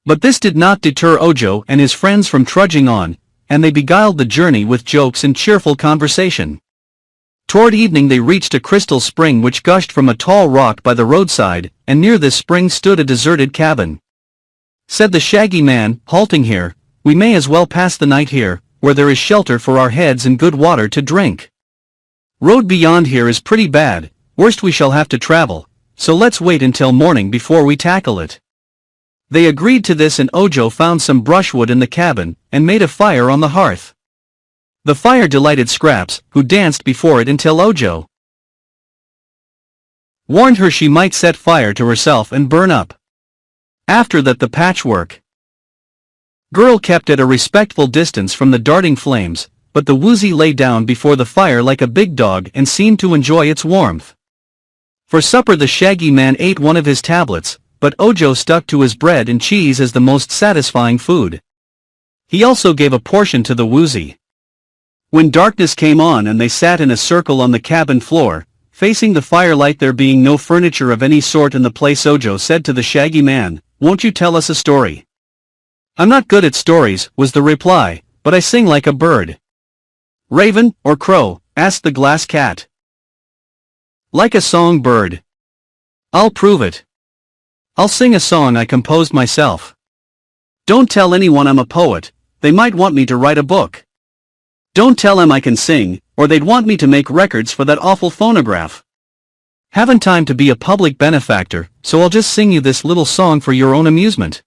But this did not deter Ojo and his friends from trudging on, and they beguiled the journey with jokes and cheerful conversation. Toward evening they reached a crystal spring which gushed from a tall rock by the roadside, and near this spring stood a deserted cabin. Said the Shaggy Man, halting here, "We may as well pass the night here, where there is shelter for our heads and good water to drink. Road beyond here is pretty bad, worst we shall have to travel, so let's wait until morning before we tackle it." They agreed to this and Ojo found some brushwood in the cabin, and made a fire on the hearth. The fire delighted Scraps, who danced before it until Ojo warned her she might set fire to herself and burn up. After that the Patchwork Girl kept at a respectful distance from the darting flames, but the Woozy lay down before the fire like a big dog and seemed to enjoy its warmth. For supper the Shaggy Man ate one of his tablets, but Ojo stuck to his bread and cheese as the most satisfying food. He also gave a portion to the Woozy. When darkness came on and they sat in a circle on the cabin floor, facing the firelight, there being no furniture of any sort in the place, Ojo said to the Shaggy Man, "Won't you tell us a story?" "I'm not good at stories," was the reply, "but I sing like a bird." "Raven, or crow?" asked the Glass Cat. "Like a songbird." "I'll prove it. I'll sing a song I composed myself." "Don't tell anyone I'm a poet, they might want me to write a book." "Don't tell 'em I can sing, or they'd want me to make records for that awful phonograph." "Haven't time to be a public benefactor, so I'll just sing you this little song for your own amusement."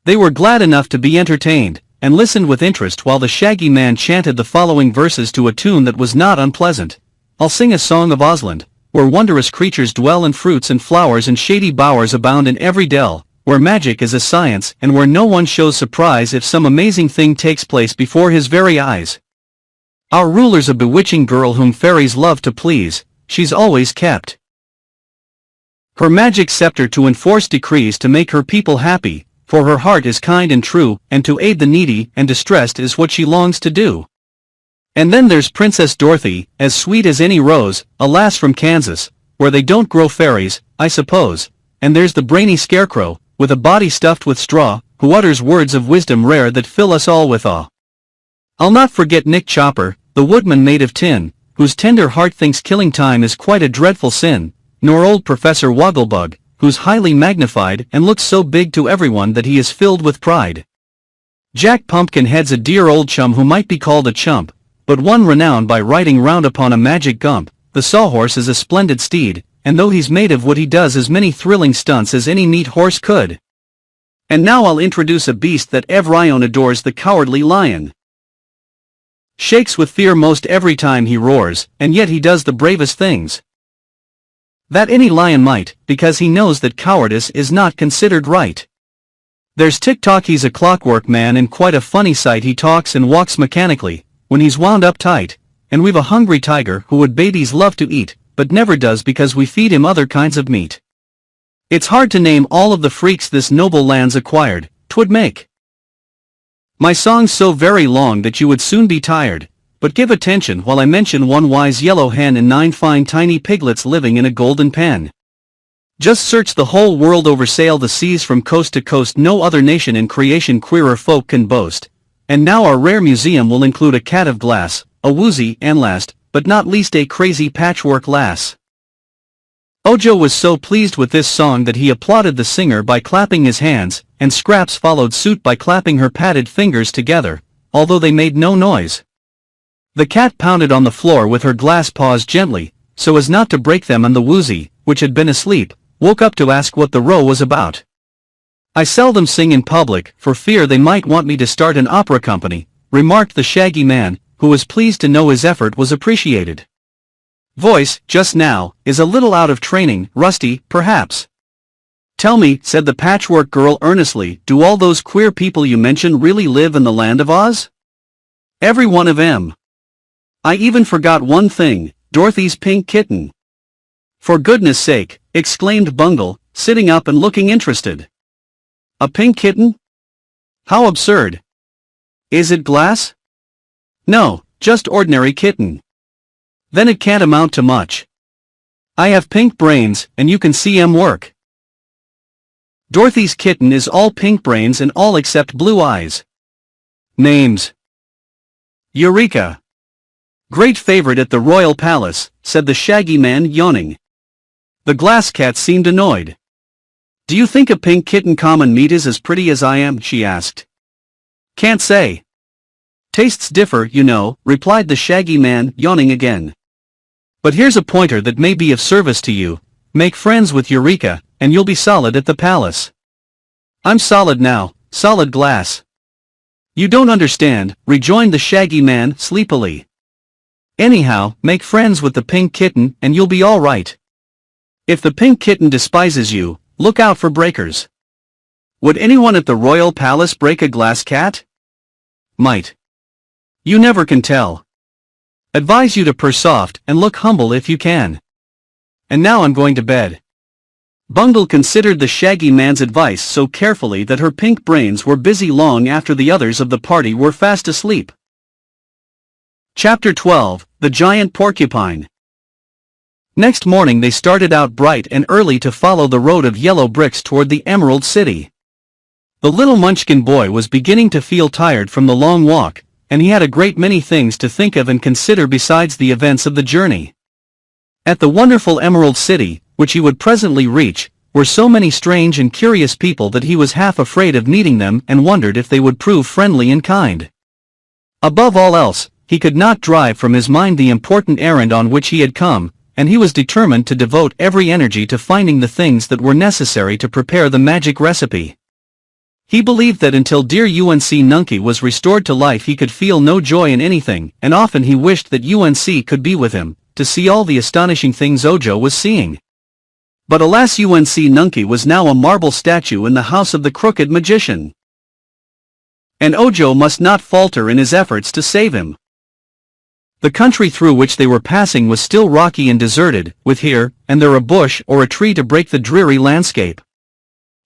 They were glad enough to be entertained, and listened with interest while the Shaggy Man chanted the following verses to a tune that was not unpleasant. "I'll sing a song of Ozland, where wondrous creatures dwell and fruits and flowers and shady bowers abound in every dell, where magic is a science and where no one shows surprise if some amazing thing takes place before his very eyes. Our ruler's a bewitching girl whom fairies love to please, she's always kept her magic scepter to enforce decrees to make her people happy, for her heart is kind and true, and to aid the needy and distressed is what she longs to do. And then there's Princess Dorothy, as sweet as any rose, a lass from Kansas, where they don't grow fairies, I suppose, and there's the brainy Scarecrow, with a body stuffed with straw, who utters words of wisdom rare that fill us all with awe. I'll not forget Nick Chopper, the woodman made of tin, whose tender heart thinks killing time is quite a dreadful sin, nor old Professor Wogglebug, who's highly magnified and looks so big to everyone that he is filled with pride. Jack Pumpkinhead's a dear old chum who might be called a chump, but one renowned by riding round upon a magic gump. The Sawhorse is a splendid steed, and though he's made of wood he does as many thrilling stunts as any neat horse could. And now I'll introduce a beast that everyone adores, the Cowardly Lion. Shakes with fear most every time he roars, and yet he does the bravest things that any lion might, because he knows that cowardice is not considered right. There's Tick-Tock, he's a clockwork man and quite a funny sight. He talks and walks mechanically, when he's wound up tight, and we've a hungry tiger who would babies love to eat, but never does because we feed him other kinds of meat. It's hard to name all of the freaks this noble land's acquired, 'twould make my songs so very long that you would soon be tired, but give attention while I mention one wise yellow hen and 9 fine tiny piglets living in a golden pen. Just search the whole world over, sail the seas from coast to coast, no other nation in creation queerer folk can boast. And now our rare museum will include a cat of glass, a Woozy, and last, but not least, a crazy patchwork lass." Ojo was so pleased with this song that he applauded the singer by clapping his hands, and Scraps followed suit by clapping her padded fingers together, although they made no noise. The cat pounded on the floor with her glass paws gently, so as not to break them, and the Woozy, which had been asleep, woke up to ask what the row was about. "I seldom sing in public, for fear they might want me to start an opera company," remarked the Shaggy Man, who was pleased to know his effort was appreciated. "Voice, just now, is a little out of training, rusty, perhaps. Tell me, said the Patchwork Girl earnestly, do all those queer people you mention really live in the land of Oz? Every one of 'em. I even forgot one thing, Dorothy's pink kitten. For goodness sake, exclaimed Bungle, sitting up and looking interested. A pink kitten? How absurd. Is it glass? No, just ordinary kitten. Then it can't amount to much. I have pink brains, and you can see 'em work. Dorothy's kitten is all pink brains and all except blue eyes. Names. Eureka! Great favorite at the royal palace, said the Shaggy Man, yawning. The glass cat seemed annoyed. Do you think a pink kitten common meat is as pretty as I am? She asked. Can't say. Tastes differ, you know, replied the Shaggy Man, yawning again. But here's a pointer that may be of service to you. Make friends with Eureka, and you'll be solid at the palace. I'm solid now, solid glass. You don't understand, rejoined the Shaggy Man sleepily. Anyhow, make friends with the pink kitten and you'll be all right. If the pink kitten despises you, look out for breakers. Would anyone at the royal palace break a glass cat? Might. You never can tell. Advise you to purr soft and look humble if you can. And now I'm going to bed. Bungle considered the Shaggy Man's advice so carefully that her pink brains were busy long after the others of the party were fast asleep. Chapter 12, The Giant Porcupine. Next morning they started out bright and early to follow the road of yellow bricks toward the Emerald City. The little Munchkin boy was beginning to feel tired from the long walk, and he had a great many things to think of and consider besides the events of the journey. At the wonderful Emerald City, which he would presently reach, were so many strange and curious people that he was half afraid of meeting them and wondered if they would prove friendly and kind. Above all else, he could not drive from his mind the important errand on which he had come, and he was determined to devote every energy to finding the things that were necessary to prepare the magic recipe. He believed that until dear Unc Nunkie was restored to life he could feel no joy in anything, and often he wished that Unc could be with him, to see all the astonishing things Ojo was seeing. But alas, Unc Nunkie was now a marble statue in the house of the crooked magician. And Ojo must not falter in his efforts to save him. The country through which they were passing was still rocky and deserted, with here and there a bush or a tree to break the dreary landscape.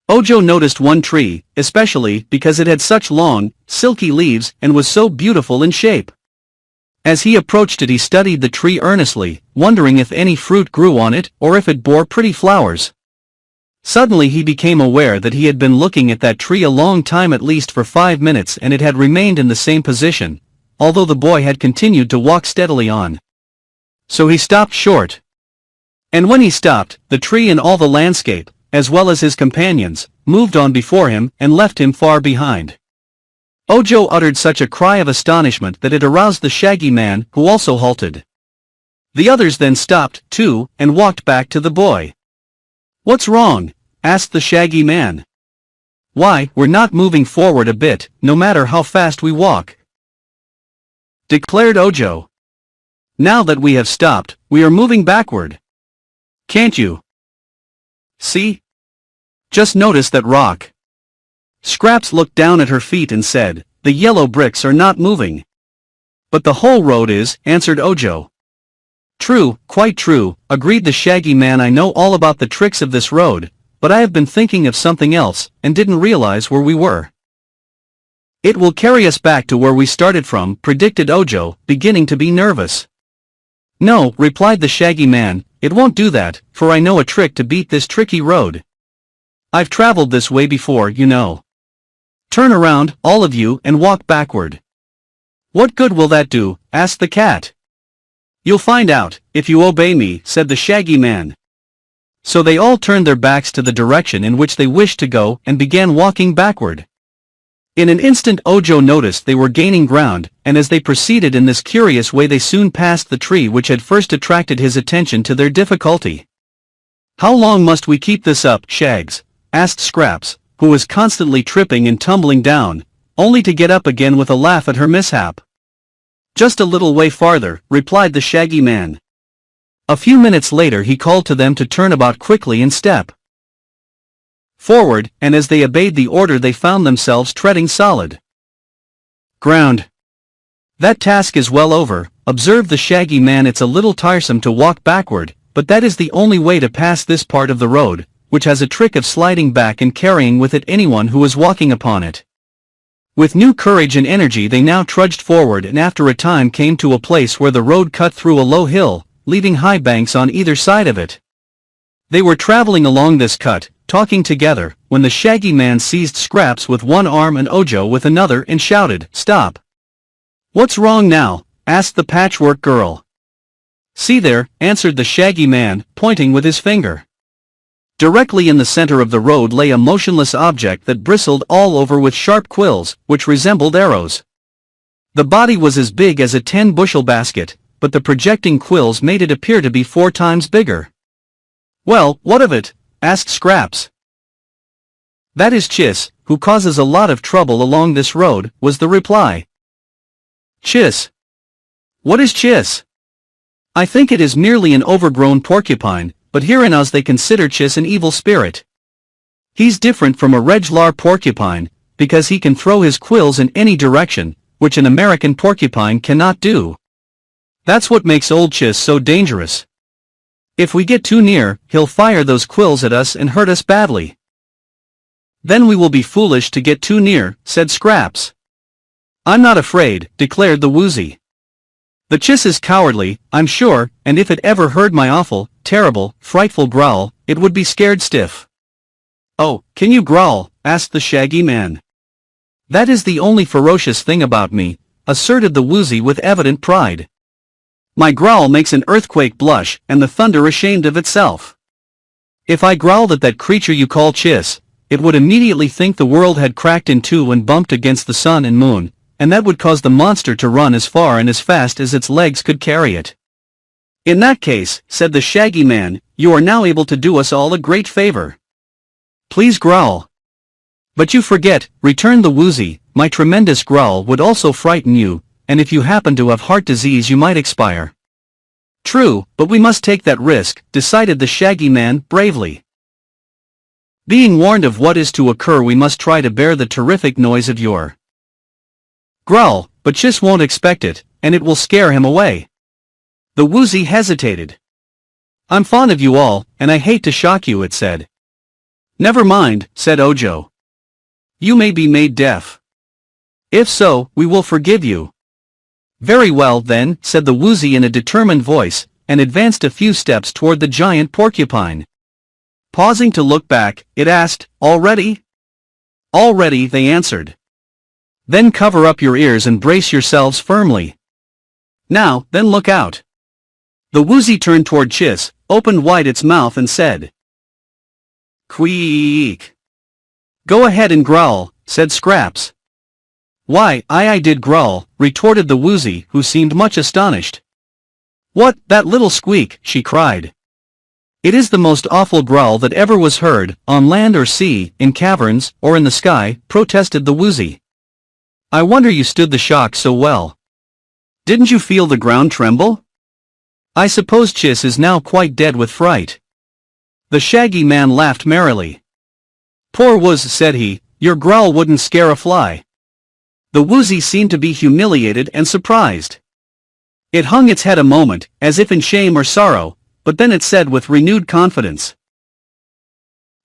Ojo noticed one tree, especially because it had such long, silky leaves and was so beautiful in shape. As he approached it he studied the tree earnestly, wondering if any fruit grew on it or if it bore pretty flowers. Suddenly he became aware that he had been looking at that tree a long time, at least for 5 minutes, and it had remained in the same position, although the boy had continued to walk steadily on. So he stopped short. And when he stopped, the tree and all the landscape, as well as his companions, moved on before him and left him far behind. Ojo uttered such a cry of astonishment that it aroused the Shaggy Man, who also halted. The others then stopped, too, and walked back to the boy. "What's wrong?" asked the Shaggy Man. "Why, we're not moving forward a bit, no matter how fast we walk," declared Ojo. "Now that we have stopped, we are moving backward. Can't you see? Just notice that rock." Scraps looked down at her feet and said, "The yellow bricks are not moving." "But the whole road is," answered Ojo. "True, quite true," agreed the Shaggy Man. "I know all about the tricks of this road, but I have been thinking of something else, and didn't realize where we were." "It will carry us back to where we started from," predicted Ojo, beginning to be nervous. "No," replied the Shaggy Man, "it won't do that, for I know a trick to beat this tricky road. I've traveled this way before, you know. Turn around, all of you, and walk backward." "What good will that do?" asked the cat. "You'll find out, if you obey me," said the Shaggy Man. So they all turned their backs to the direction in which they wished to go and began walking backward. In an instant Ojo noticed they were gaining ground, and as they proceeded in this curious way they soon passed the tree which had first attracted his attention to their difficulty. "How long must we keep this up, Shags?" asked Scraps, who was constantly tripping and tumbling down, only to get up again with a laugh at her mishap. "Just a little way farther," replied the Shaggy Man. A few minutes later he called to them to turn about quickly and step. forward, and as they obeyed the order they found themselves treading solid ground. That task is well over, observed the Shaggy Man. It's a little tiresome to walk backward, but that is the only way to pass this part of the road, which has a trick of sliding back and carrying with it anyone who is walking upon it. With new courage and energy they now trudged forward, and after a time came to a place where the road cut through a low hill, leaving high banks on either side of it. They were traveling along this cut, talking together, when the Shaggy Man seized Scraps with one arm and Ojo with another and shouted, "Stop!" "What's wrong now?" asked the Patchwork Girl. "See there," answered the Shaggy Man, pointing with his finger. Directly in the center of the road lay a motionless object that bristled all over with sharp quills, which resembled arrows. The body was as big as a 10-bushel basket, but the projecting quills made it appear to be 4 times bigger. "Well, what of it?" asked Scraps. "That is Chiss, who causes a lot of trouble along this road," was the reply. "Chiss? What is Chiss?" "I think it is merely an overgrown porcupine, but here in Oz they consider Chiss an evil spirit. He's different from a regular porcupine, because he can throw his quills in any direction, which an American porcupine cannot do. That's what makes old Chiss so dangerous. If we get too near, he'll fire those quills at us and hurt us badly." "Then we will be foolish to get too near," said Scraps. "I'm not afraid," declared the Woozy. "The Chiss is cowardly, I'm sure, and if it ever heard my awful, terrible, frightful growl, it would be scared stiff." "Oh, can you growl?" asked the Shaggy Man. "That is the only ferocious thing about me," asserted the Woozy with evident pride. "My growl makes an earthquake blush and the thunder ashamed of itself. If I growled at that creature you call Chiss, it would immediately think the world had cracked in two and bumped against the sun and moon, and that would cause the monster to run as far and as fast as its legs could carry it." "In that case," said the Shaggy Man, "you are now able to do us all a great favor. Please growl." "But you forget," returned the Woozy, "my tremendous growl would also frighten you, and if you happen to have heart disease you might expire." "True, but we must take that risk," decided the Shaggy Man bravely. "Being warned of what is to occur, we must try to bear the terrific noise of your growl, but Chiss won't expect it, and it will scare him away." The Woozy hesitated. "I'm fond of you all, and I hate to shock you," it said. "Never mind," said Ojo. "You may be made deaf. If so, we will forgive you." "Very well then," said the Woozy in a determined voice, and advanced a few steps toward the giant porcupine. Pausing to look back, it asked, "All ready?" "All ready," they answered. "Then cover up your ears and brace yourselves firmly. Now, then look out." The Woozy turned toward Chiss, opened wide its mouth and said, "Queek." "Go ahead and growl," said Scraps. "Why, I did growl," retorted the Woozy, who seemed much astonished. "What, that little squeak?" she cried. "It is the most awful growl that ever was heard, on land or sea, in caverns, or in the sky," protested the Woozy. "I wonder you stood the shock so well. Didn't you feel the ground tremble? I suppose Chiss is now quite dead with fright." The Shaggy Man laughed merrily. "Poor Woz," said he, "your growl wouldn't scare a fly." The Woozy seemed to be humiliated and surprised. It hung its head a moment, as if in shame or sorrow, but then it said with renewed confidence,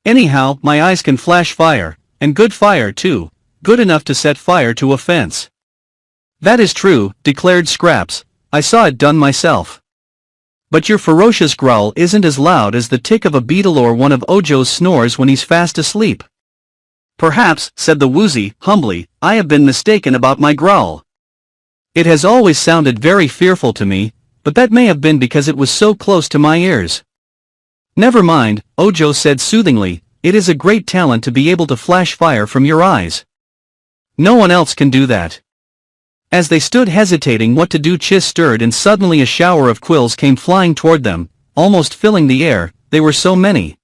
"Anyhow, my eyes can flash fire, and good fire too, good enough to set fire to a fence." "That is true," declared Scraps, "I saw it done myself. But your ferocious growl isn't as loud as the tick of a beetle or one of Ojo's snores when he's fast asleep." "Perhaps," said the Woozy, humbly, "I have been mistaken about my growl. It has always sounded very fearful to me, but that may have been because it was so close to my ears." "Never mind," Ojo said soothingly, "it is a great talent to be able to flash fire from your eyes. No one else can do that." As they stood hesitating what to do, Chiss stirred and suddenly a shower of quills came flying toward them, almost filling the air, they were so many.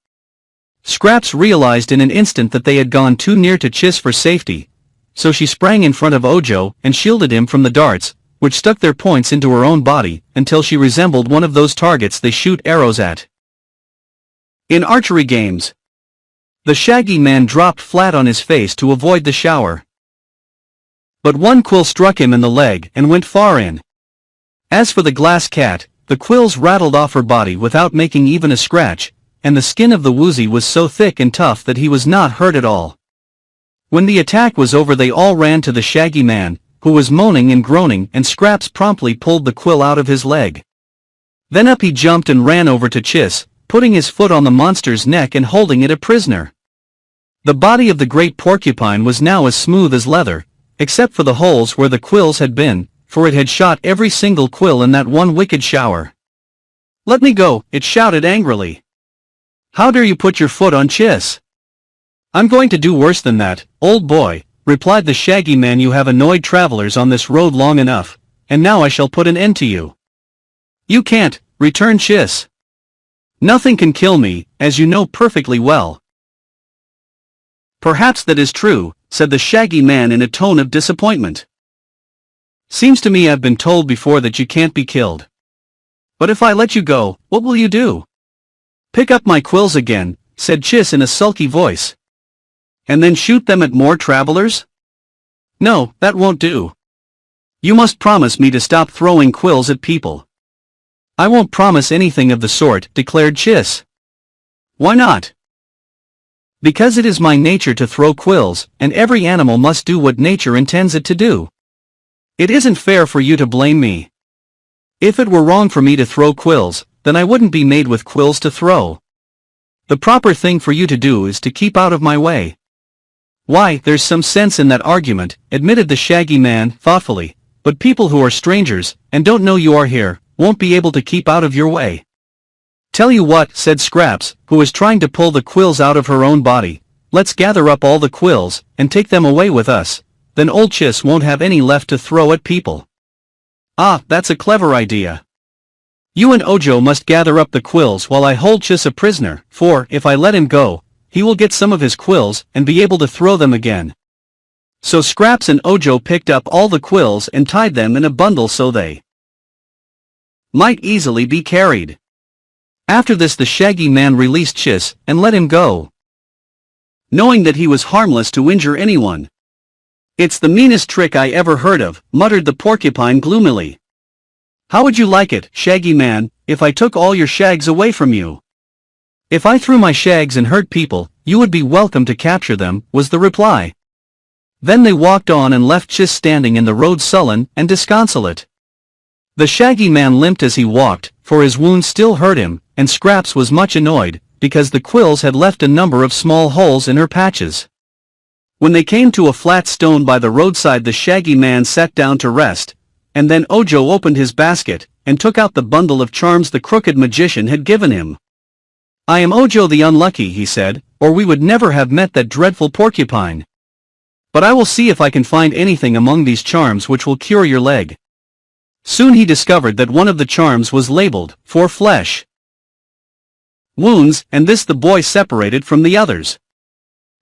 Scraps realized in an instant that they had gone too near to Chiss for safety, so she sprang in front of Ojo and shielded him from the darts, which stuck their points into her own body, until she resembled one of those targets they shoot arrows at in archery games. The Shaggy Man dropped flat on his face to avoid the shower. But one quill struck him in the leg and went far in. As for the glass cat, the quills rattled off her body without making even a scratch, and the skin of the Woozy was so thick and tough that he was not hurt at all. When the attack was over, they all ran to the Shaggy Man, who was moaning and groaning, and Scraps promptly pulled the quill out of his leg. Then up he jumped and ran over to Chiss, putting his foot on the monster's neck and holding it a prisoner. The body of the great porcupine was now as smooth as leather, except for the holes where the quills had been, for it had shot every single quill in that one wicked shower. "Let me go," it shouted angrily. "How dare you put your foot on Chiss?" "I'm going to do worse than that, old boy," replied the Shaggy Man. "You have annoyed travelers on this road long enough, and now I shall put an end to you." "You can't," returned Chiss. "Nothing can kill me, as you know perfectly well." "Perhaps that is true," said the Shaggy Man in a tone of disappointment. "Seems to me I've been told before that you can't be killed. But if I let you go, what will you do?" "Pick up my quills again," said Chiss in a sulky voice. "And then shoot them at more travelers?" "No, that won't do. You must promise me to stop throwing quills at people." "I won't promise anything of the sort," declared Chiss. "Why not?" "Because it is my nature to throw quills, and every animal must do what nature intends it to do. It isn't fair for you to blame me. If it were wrong for me to throw quills, then I wouldn't be made with quills to throw. The proper thing for you to do is to keep out of my way." "Why, there's some sense in that argument," admitted the Shaggy Man thoughtfully, "but people who are strangers, and don't know you are here, won't be able to keep out of your way." "Tell you what," said Scraps, who was trying to pull the quills out of her own body, "let's gather up all the quills, and take them away with us, then old Chiss won't have any left to throw at people." "Ah, that's a clever idea. You and Ojo must gather up the quills while I hold Chiss a prisoner, for, if I let him go, he will get some of his quills and be able to throw them again." So Scraps and Ojo picked up all the quills and tied them in a bundle so they might easily be carried. After this, the Shaggy Man released Chiss and let him go, knowing that he was harmless to injure anyone. "It's the meanest trick I ever heard of," muttered the porcupine gloomily. "How would you like it, Shaggy Man, if I took all your shags away from you?" "If I threw my shags and hurt people, you would be welcome to capture them," was the reply. Then they walked on and left Chiss standing in the road sullen and disconsolate. The Shaggy Man limped as he walked, for his wound still hurt him, and Scraps was much annoyed, because the quills had left a number of small holes in her patches. When they came to a flat stone by the roadside, the Shaggy Man sat down to rest, and then Ojo opened his basket, and took out the bundle of charms the crooked magician had given him. "I am Ojo the Unlucky," he said, "or we would never have met that dreadful porcupine. But I will see if I can find anything among these charms which will cure your leg." Soon he discovered that one of the charms was labeled, "For flesh wounds," and this the boy separated from the others.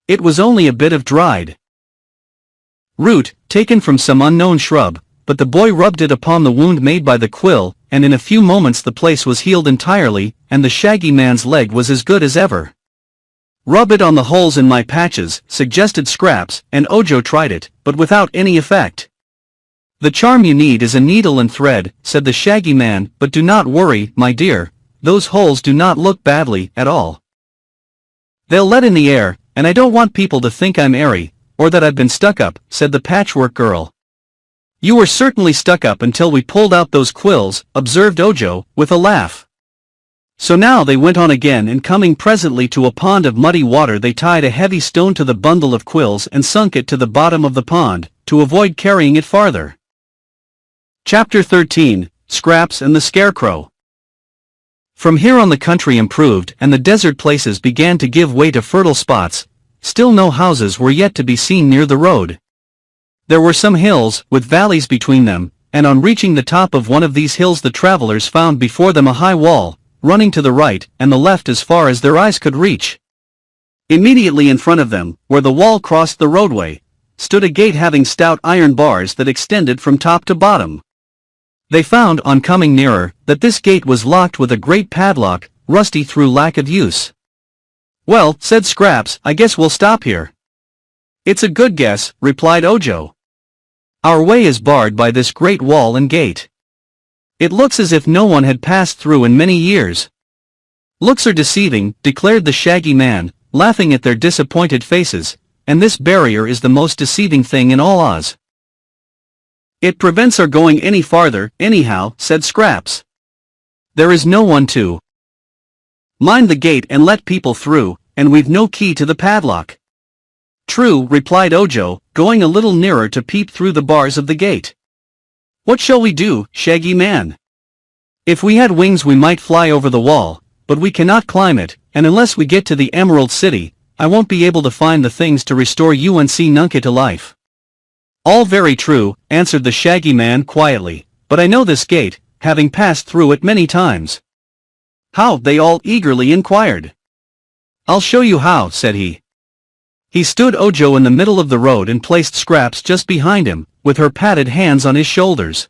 It was only a bit of dried root, taken from some unknown shrub, but the boy rubbed it upon the wound made by the quill, and in a few moments the place was healed entirely, and the Shaggy Man's leg was as good as ever. "Rub it on the holes in my patches," suggested Scraps, and Ojo tried it, but without any effect. "The charm you need is a needle and thread," said the Shaggy Man, "but do not worry, my dear, those holes do not look badly at all. They'll let in the air, and I don't want people to think I'm airy, or that I've been stuck up," said the Patchwork Girl. "You were certainly stuck up until we pulled out those quills," observed Ojo, with a laugh. So now they went on again, and coming presently to a pond of muddy water, they tied a heavy stone to the bundle of quills and sunk it to the bottom of the pond, to avoid carrying it farther. Chapter 13, Scraps and the Scarecrow. From here on the country improved, and the desert places began to give way to fertile spots. Still no houses were yet to be seen near the road. There were some hills, with valleys between them, and on reaching the top of one of these hills the travelers found before them a high wall, running to the right and the left as far as their eyes could reach. Immediately in front of them, where the wall crossed the roadway, stood a gate having stout iron bars that extended from top to bottom. They found, on coming nearer, that this gate was locked with a great padlock, rusty through lack of use. Well, said Scraps, I guess we'll stop here. It's a good guess, replied Ojo. Our way is barred by this great wall and gate. It looks as if no one had passed through in many years. Looks are deceiving, declared the Shaggy Man, laughing at their disappointed faces, and this barrier is the most deceiving thing in all Oz. It prevents our going any farther, anyhow, said Scraps. There is no one to mind the gate and let people through, and we've no key to the padlock. True, replied Ojo, going a little nearer to peep through the bars of the gate. What shall we do, Shaggy Man? If we had wings we might fly over the wall, but we cannot climb it, and unless we get to the Emerald City, I won't be able to find the things to restore Unc Nunkie to life. All very true, answered the Shaggy Man quietly, but I know this gate, having passed through it many times. How? They all eagerly inquired. I'll show you how, said he. He stood Ojo in the middle of the road and placed Scraps just behind him, with her padded hands on his shoulders.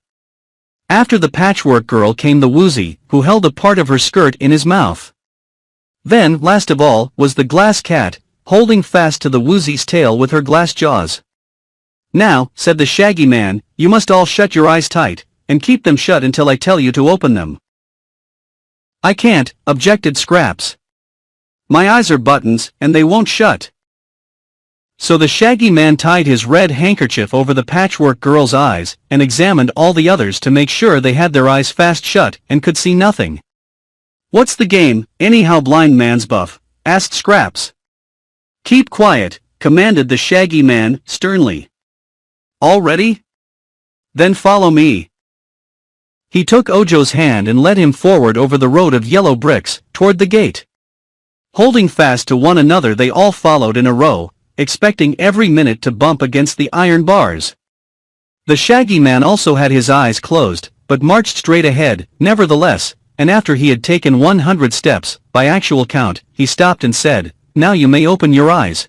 After the Patchwork Girl came the Woozy, who held a part of her skirt in his mouth. Then, last of all, was the Glass Cat, holding fast to the Woozy's tail with her glass jaws. Now, said the Shaggy Man, you must all shut your eyes tight, and keep them shut until I tell you to open them. I can't, objected Scraps. My eyes are buttons, and they won't shut. So the Shaggy Man tied his red handkerchief over the Patchwork Girl's eyes, and examined all the others to make sure they had their eyes fast shut and could see nothing. What's the game, anyhow, blind man's buff? Asked Scraps. Keep quiet, commanded the Shaggy Man, sternly. All ready? Then follow me. He took Ojo's hand and led him forward over the road of yellow bricks, toward the gate. Holding fast to one another they all followed in a row, expecting every minute to bump against the iron bars. The Shaggy Man also had his eyes closed, but marched straight ahead, nevertheless, and after he had taken 100 steps, by actual count, he stopped and said, Now you may open your eyes.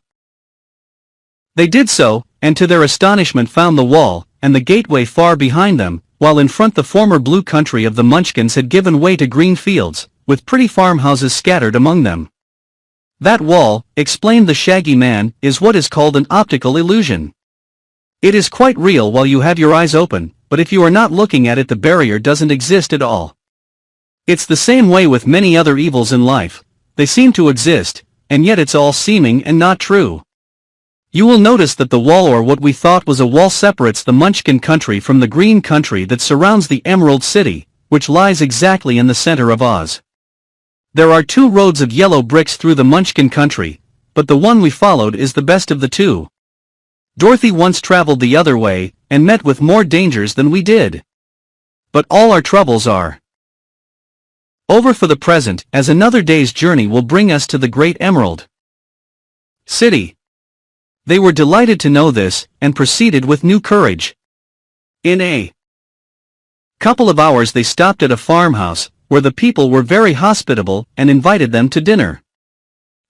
They did so, and to their astonishment found the wall, and the gateway far behind them, while in front the former blue country of the Munchkins had given way to green fields, with pretty farmhouses scattered among them. That wall, explained the Shaggy Man, is what is called an optical illusion. It is quite real while you have your eyes open, but if you are not looking at it the barrier doesn't exist at all. It's the same way with many other evils in life, they seem to exist, and yet it's all seeming and not true. You will notice that the wall or what we thought was a wall separates the Munchkin country from the green country that surrounds the Emerald City, which lies exactly in the center of Oz. There are 2 roads of yellow bricks through the Munchkin country, but the one we followed is the best of the 2. Dorothy once traveled the other way, and met with more dangers than we did. But all our troubles are over for the present, as another day's journey will bring us to the Great Emerald City. They were delighted to know this, and proceeded with new courage. In a couple of hours they stopped at a farmhouse, where the people were very hospitable and invited them to dinner.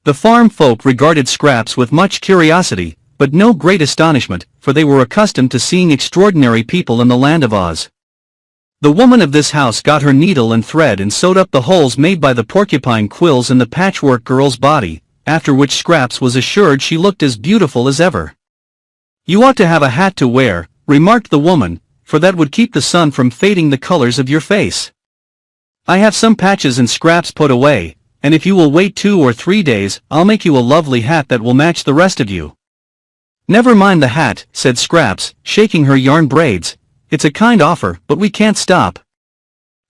The farm folk regarded Scraps with much curiosity, but no great astonishment, for they were accustomed to seeing extraordinary people in the land of Oz. The woman of this house got her needle and thread and sewed up the holes made by the porcupine quills in the Patchwork Girl's body, after which Scraps was assured she looked as beautiful as ever. You ought to have a hat to wear, remarked the woman, for that would keep the sun from fading the colors of your face. I have some patches and Scraps put away, and if you will wait 2 or 3 days, I'll make you a lovely hat that will match the rest of you. Never mind the hat, said Scraps, shaking her yarn braids. It's a kind offer, but we can't stop.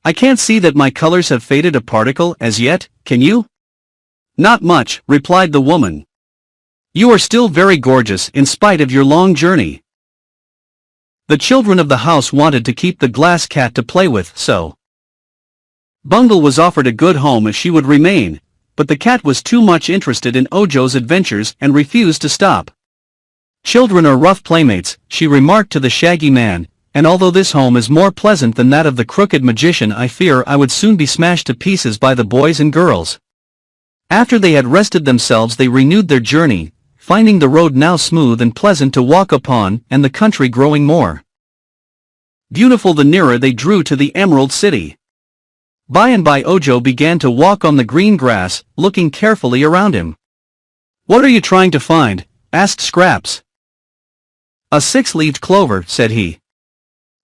I can't see that my colors have faded a particle as yet, can you? Not much, replied the woman. You are still very gorgeous in spite of your long journey. The children of the house wanted to keep the Glass Cat to play with, so Bungle was offered a good home if she would remain, but the cat was too much interested in Ojo's adventures and refused to stop. Children are rough playmates, she remarked to the Shaggy Man, and although this home is more pleasant than that of the Crooked Magician, I fear I would soon be smashed to pieces by the boys and girls. After they had rested themselves they renewed their journey, finding the road now smooth and pleasant to walk upon, and the country growing more beautiful the nearer they drew to the Emerald City. By and by Ojo began to walk on the green grass, looking carefully around him. "What are you trying to find?" asked Scraps. "A six-leaved clover," said he.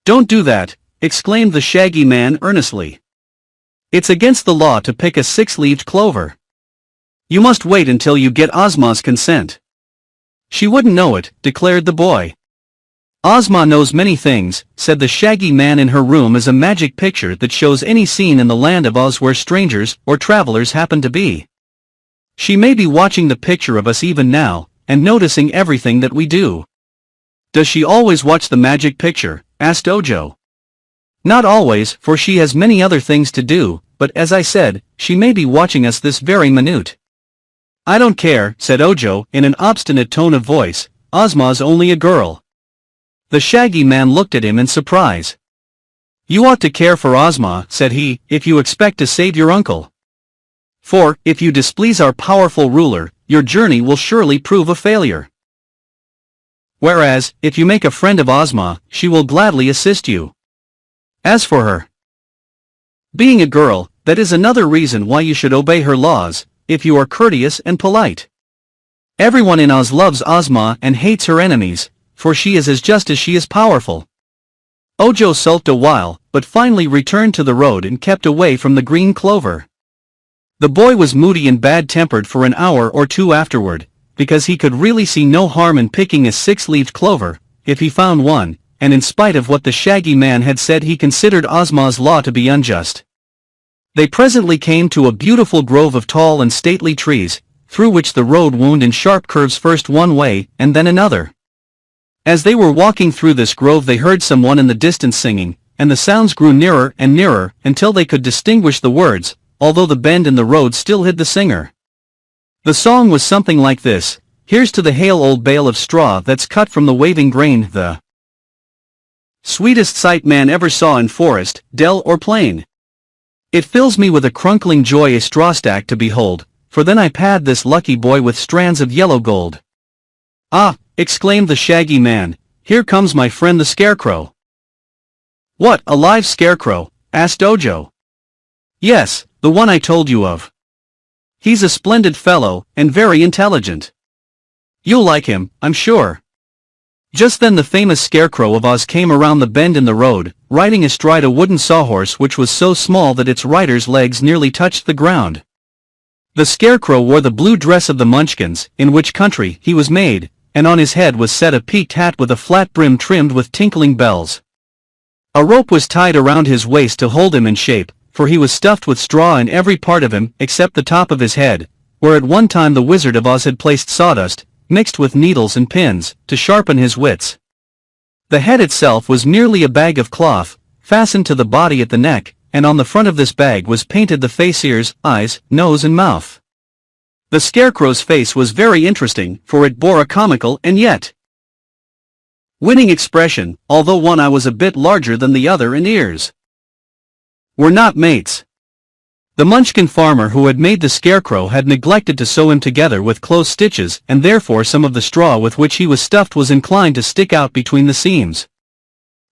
"Don't do that," exclaimed the Shaggy Man earnestly. "It's against the law to pick a six-leaved clover. You must wait until you get Ozma's consent." "She wouldn't know it," declared the boy. "Ozma knows many things," said the Shaggy Man. "In her room is a magic picture that shows any scene in the land of Oz where strangers or travelers happen to be. She may be watching the picture of us even now, and noticing everything that we do." "Does she always watch the magic picture?" asked Ojo. "Not always, for she has many other things to do, but as I said, she may be watching us this very minute." "I don't care," said Ojo in an obstinate tone of voice. "Ozma's only a girl." The Shaggy Man looked at him in surprise. "You ought to care for Ozma," said he, "if you expect to save your uncle. For, if you displease our powerful ruler, your journey will surely prove a failure. Whereas, if you make a friend of Ozma, she will gladly assist you. As for her being a girl, that is another reason why you should obey her laws, if you are courteous and polite. Everyone in Oz loves Ozma and hates her enemies, for she is as just as she is powerful." Ojo sulked a while, but finally returned to the road and kept away from the green clover. The boy was moody and bad-tempered for an hour or two afterward, because he could really see no harm in picking a six-leaved clover, if he found one, and in spite of what the Shaggy Man had said, he considered Ozma's law to be unjust. They presently came to a beautiful grove of tall and stately trees, through which the road wound in sharp curves, first one way and then another. As they were walking through this grove, they heard someone in the distance singing, and the sounds grew nearer and nearer until they could distinguish the words, although the bend in the road still hid the singer. The song was something like this: "Here's to the hale old bale of straw that's cut from the waving grain, the sweetest sight man ever saw in forest, dell or plain. It fills me with a crunkling joy a straw stack to behold, for then I pad this lucky boy with strands of yellow gold." "Ah!" exclaimed the Shaggy Man, "here comes my friend the Scarecrow." "What, a live scarecrow?" asked Ojo. "Yes, the one I told you of. He's a splendid fellow, and very intelligent. You'll like him, I'm sure." Just then the famous Scarecrow of Oz came around the bend in the road, riding astride a wooden sawhorse which was so small that its rider's legs nearly touched the ground. The Scarecrow wore the blue dress of the Munchkins, in which country he was made, and on his head was set a peaked hat with a flat brim trimmed with tinkling bells. A rope was tied around his waist to hold him in shape, for he was stuffed with straw in every part of him except the top of his head, where at one time the Wizard of Oz had placed sawdust, mixed with needles and pins, to sharpen his wits. The head itself was merely a bag of cloth, fastened to the body at the neck, and on the front of this bag was painted the face, ears, eyes, nose and mouth. The Scarecrow's face was very interesting, for it bore a comical and yet winning expression, although one eye was a bit larger than the other and ears were not mates. The Munchkin farmer who had made the Scarecrow had neglected to sew him together with close stitches, and therefore some of the straw with which he was stuffed was inclined to stick out between the seams.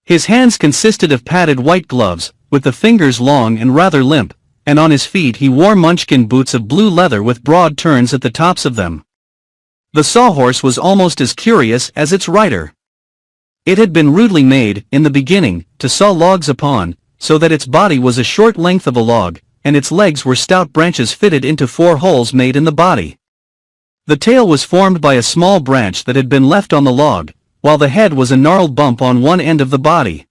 His hands consisted of padded white gloves, with the fingers long and rather limp, and on his feet he wore Munchkin boots of blue leather with broad turns at the tops of them. The sawhorse was almost as curious as its rider. It had been rudely made, in the beginning, to saw logs upon, so that its body was a short length of a log, and its legs were stout branches fitted into 4 holes made in the body. The tail was formed by a small branch that had been left on the log, while the head was a gnarled bump on one end of the body.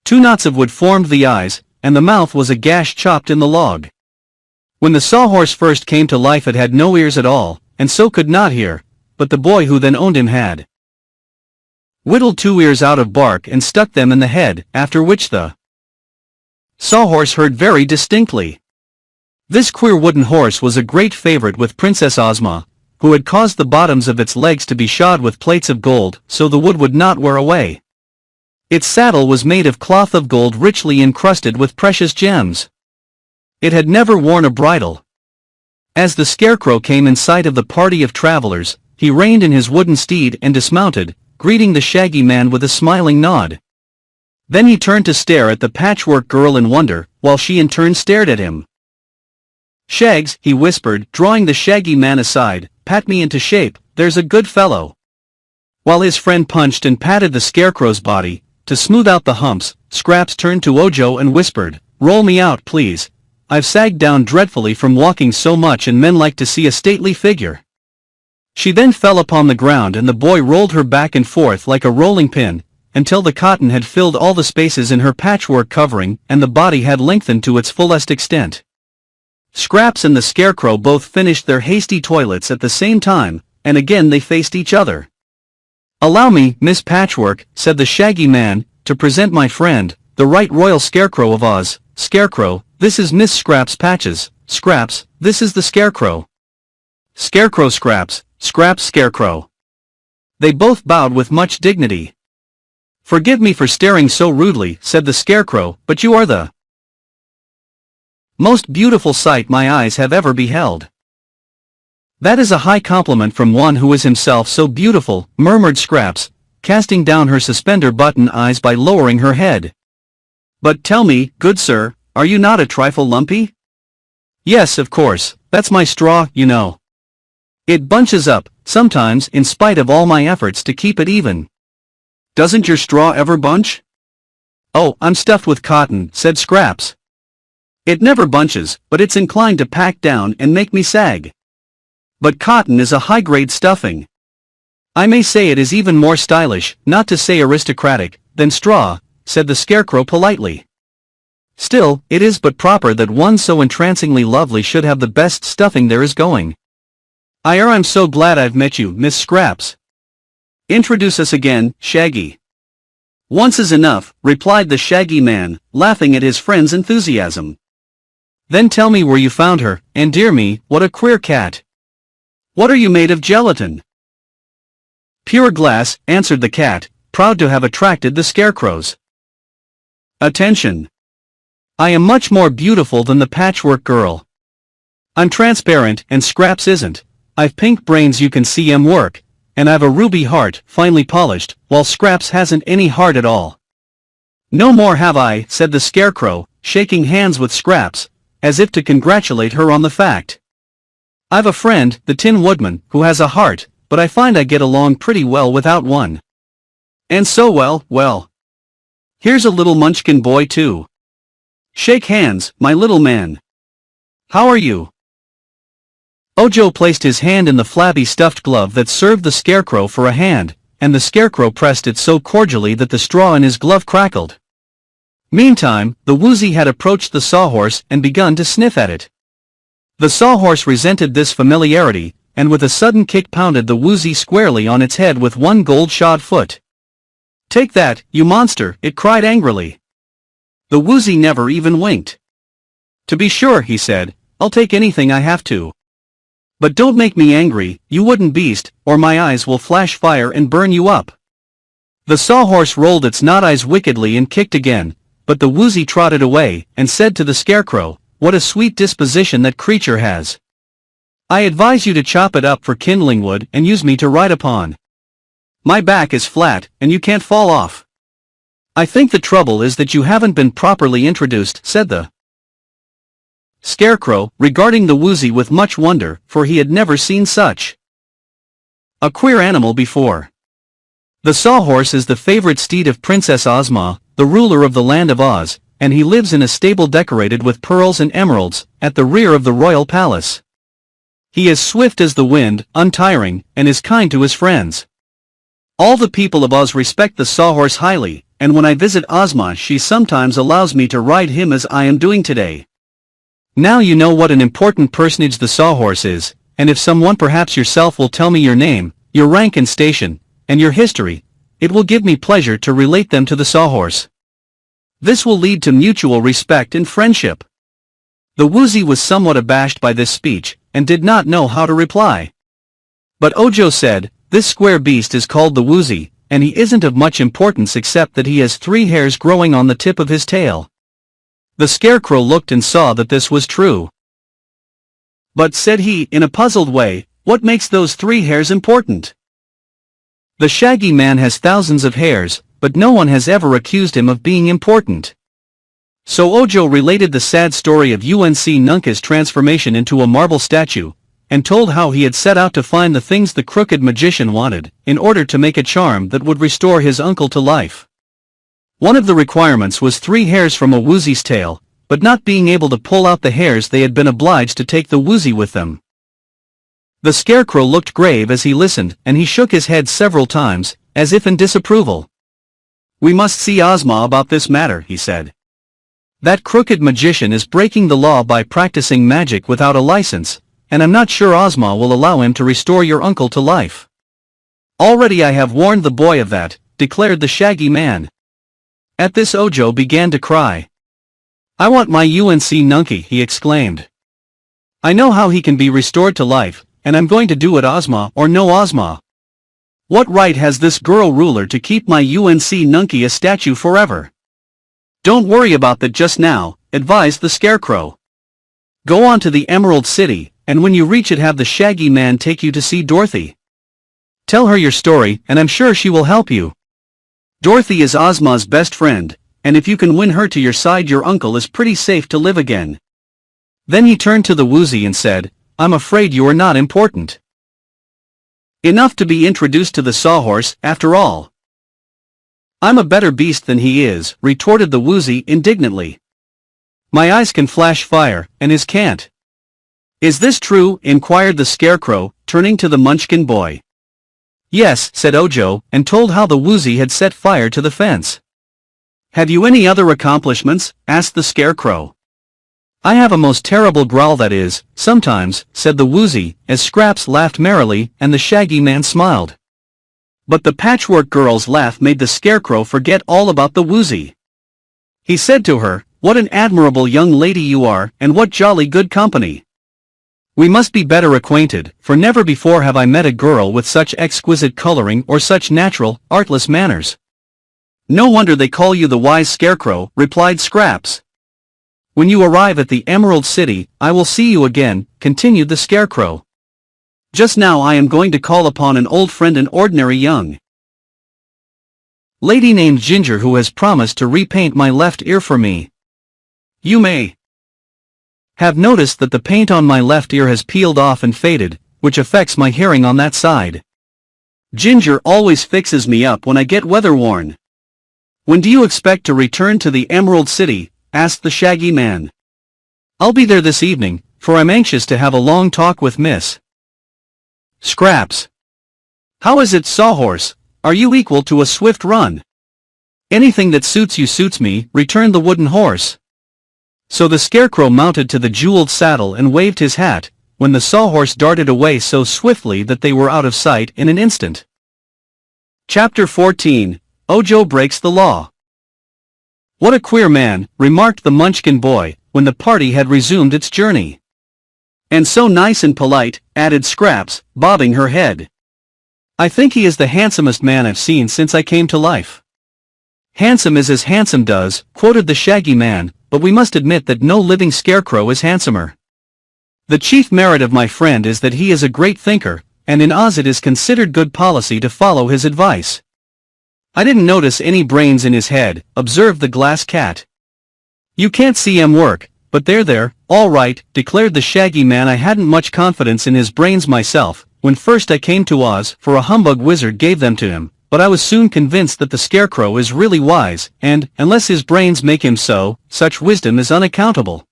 2 knots of wood formed the eyes, and the mouth was a gash chopped in the log. When the sawhorse first came to life it had no ears at all, and so could not hear, but the boy who then owned him had whittled 2 ears out of bark and stuck them in the head, after which the sawhorse heard very distinctly. This queer wooden horse was a great favorite with Princess Ozma, who had caused the bottoms of its legs to be shod with plates of gold so the wood would not wear away. Its saddle was made of cloth of gold richly encrusted with precious gems. It had never worn a bridle. As the Scarecrow came in sight of the party of travelers, he reined in his wooden steed and dismounted, greeting the Shaggy Man with a smiling nod. Then he turned to stare at the Patchwork Girl in wonder, while she in turn stared at him. "Shags," he whispered, drawing the Shaggy Man aside, pat me into shape, there's a good fellow." While his friend punched and patted the Scarecrow's body, to smooth out the humps, Scraps turned to Ojo and whispered, "Roll me out, please. I've sagged down dreadfully from walking so much and men like to see a stately figure." She then fell upon the ground and the boy rolled her back and forth like a rolling pin, until the cotton had filled all the spaces in her patchwork covering and the body had lengthened to its fullest extent. Scraps and the Scarecrow both finished their hasty toilets at the same time, and again they faced each other. "Allow me, Miss Patchwork," said the Shaggy Man, "to present my friend, the Right Royal Scarecrow of Oz. Scarecrow, this is Miss Scraps Patches. Scraps, this is the Scarecrow." "Scarecrow Scraps, Scraps Scarecrow." They both bowed with much dignity. "Forgive me for staring so rudely," said the Scarecrow, "but you are the most beautiful sight my eyes have ever beheld." "That is a high compliment from one who is himself so beautiful," murmured Scraps, casting down her suspender-button eyes by lowering her head. "But tell me, good sir, are you not a trifle lumpy?" "Yes, of course, that's my straw, you know. It bunches up, sometimes, in spite of all my efforts to keep it even." "Doesn't your straw ever bunch?" "Oh, I'm stuffed with cotton," said Scraps. "It never bunches, but it's inclined to pack down and make me sag. But cotton is a high-grade stuffing. I may say it is even more stylish, not to say aristocratic, than straw," said the Scarecrow politely. "Still, it is but proper that one so entrancingly lovely should have the best stuffing there is going. I'm so glad I've met you, Miss Scraps." "Introduce us again, Shaggy." "Once is enough," replied the Shaggy Man, laughing at his friend's enthusiasm. "Then tell me where you found her, and dear me, what a queer cat. What are you made of, gelatin?" "Pure glass," answered the cat, proud to have attracted the Scarecrow's attention. "I am much more beautiful than the Patchwork Girl. I'm transparent and Scraps isn't. I've pink brains you can see 'em work, and I've a ruby heart, finely polished, while Scraps hasn't any heart at all." "No more have I," said the Scarecrow, shaking hands with Scraps, as if to congratulate her on the fact. "I've a friend, the Tin Woodman, who has a heart, but I find I get along pretty well without one. And so well. Here's a little munchkin boy too. Shake hands, my little man. How are you?" Ojo placed his hand in the flabby stuffed glove that served the Scarecrow for a hand, and the Scarecrow pressed it so cordially that the straw in his glove crackled. Meantime, the Woozy had approached the Sawhorse and begun to sniff at it. The Sawhorse resented this familiarity, and with a sudden kick pounded the Woozy squarely on its head with one gold-shod foot. "Take that, you monster!" it cried angrily. The Woozy never even winked. "To be sure," he said, "I'll take anything I have to. But don't make me angry, you wooden beast, or my eyes will flash fire and burn you up." The Sawhorse rolled its knot eyes wickedly and kicked again, but the Woozy trotted away, and said to the Scarecrow, "What a sweet disposition that creature has. I advise you to chop it up for kindling wood and use me to ride upon. My back is flat, and you can't fall off." "I think the trouble is that you haven't been properly introduced," said the Scarecrow, regarding the Woozy with much wonder, for he had never seen such a queer animal before. "The Sawhorse is the favorite steed of Princess Ozma, the ruler of the land of Oz, and he lives in a stable decorated with pearls and emeralds, at the rear of the royal palace. He is swift as the wind, untiring, and is kind to his friends. All the people of Oz respect the Sawhorse highly, and when I visit Ozma she sometimes allows me to ride him as I am doing today. Now you know what an important personage the Sawhorse is, and if someone, perhaps yourself, will tell me your name, your rank and station, and your history, it will give me pleasure to relate them to the Sawhorse. This will lead to mutual respect and friendship." The Woozy was somewhat abashed by this speech, and did not know how to reply. But Ojo said, "This square beast is called the Woozy, and he isn't of much importance except that he has 3 hairs growing on the tip of his tail." The Scarecrow looked and saw that this was true. "But," said he, in a puzzled way, "what makes those 3 hairs important?" "The Shaggy Man has thousands of hairs, but no one has ever accused him of being important." So Ojo related the sad story of Unc Nunkie's transformation into a marble statue, and told how he had set out to find the things the crooked magician wanted, in order to make a charm that would restore his uncle to life. One of the requirements was 3 hairs from a Woozy's tail, but not being able to pull out the hairs they had been obliged to take the Woozy with them. The Scarecrow looked grave as he listened, and he shook his head several times, as if in disapproval. "We must see Ozma about this matter," he said. "That crooked magician is breaking the law by practicing magic without a license, and I'm not sure Ozma will allow him to restore your uncle to life." "Already I have warned the boy of that," declared the Shaggy Man. At this Ojo began to cry. "I want my Unc Nunkie," he exclaimed. "I know how he can be restored to life, and I'm going to do it, Ozma or no Ozma. What right has this girl ruler to keep my Unc Nunkie a statue forever?" "Don't worry about that just now," advised the Scarecrow. "Go on to the Emerald City, and when you reach it have the Shaggy Man take you to see Dorothy. Tell her your story, and I'm sure she will help you. Dorothy is Ozma's best friend, and if you can win her to your side your uncle is pretty safe to live again." Then he turned to the Woozy and said, "I'm afraid you are not important enough to be introduced to the Sawhorse, after all." "I'm a better beast than he is," retorted the Woozy indignantly. "My eyes can flash fire, and his can't." "Is this true?" inquired the Scarecrow, turning to the Munchkin boy. "Yes," said Ojo, and told how the Woozy had set fire to the fence. "Have you any other accomplishments?" asked the Scarecrow. "I have a most terrible growl, that is, sometimes," said the Woozy, as Scraps laughed merrily and the Shaggy Man smiled. But the Patchwork Girl's laugh made the Scarecrow forget all about the Woozy. He said to her, "What an admirable young lady you are, and what jolly good company. We must be better acquainted, for never before have I met a girl with such exquisite coloring or such natural, artless manners." "No wonder they call you the wise Scarecrow," replied Scraps. "When you arrive at the Emerald City, I will see you again," continued the Scarecrow. "Just now I am going to call upon an old friend, an ordinary young lady named Ginger, who has promised to repaint my left ear for me. You may have noticed that the paint on my left ear has peeled off and faded, which affects my hearing on that side. Ginger always fixes me up when I get weather-worn." "When do you expect to return to the Emerald City?" asked the Shaggy Man. "I'll be there this evening, for I'm anxious to have a long talk with Miss Scraps." "How is it, Sawhorse? Are you equal to a swift run?" "Anything that suits you suits me," returned the wooden horse. So the Scarecrow mounted to the jeweled saddle and waved his hat, when the Sawhorse darted away so swiftly that they were out of sight in an instant. Chapter 14. Ojo Breaks the Law. "What a queer man," remarked the Munchkin boy, when the party had resumed its journey. "And so nice and polite," added Scraps, bobbing her head. "I think he is the handsomest man I've seen since I came to life." "Handsome is as handsome does," quoted the Shaggy Man, "but we must admit that no living Scarecrow is handsomer. The chief merit of my friend is that he is a great thinker, and in Oz it is considered good policy to follow his advice." "I didn't notice any brains in his head," observed the Glass Cat. "You can't see him work, but they're there, all right," declared the Shaggy Man. "I hadn't much confidence in his brains myself, when first I came to Oz, for a humbug wizard gave them to him, but I was soon convinced that the Scarecrow is really wise, and, unless his brains make him so, such wisdom is unaccountable."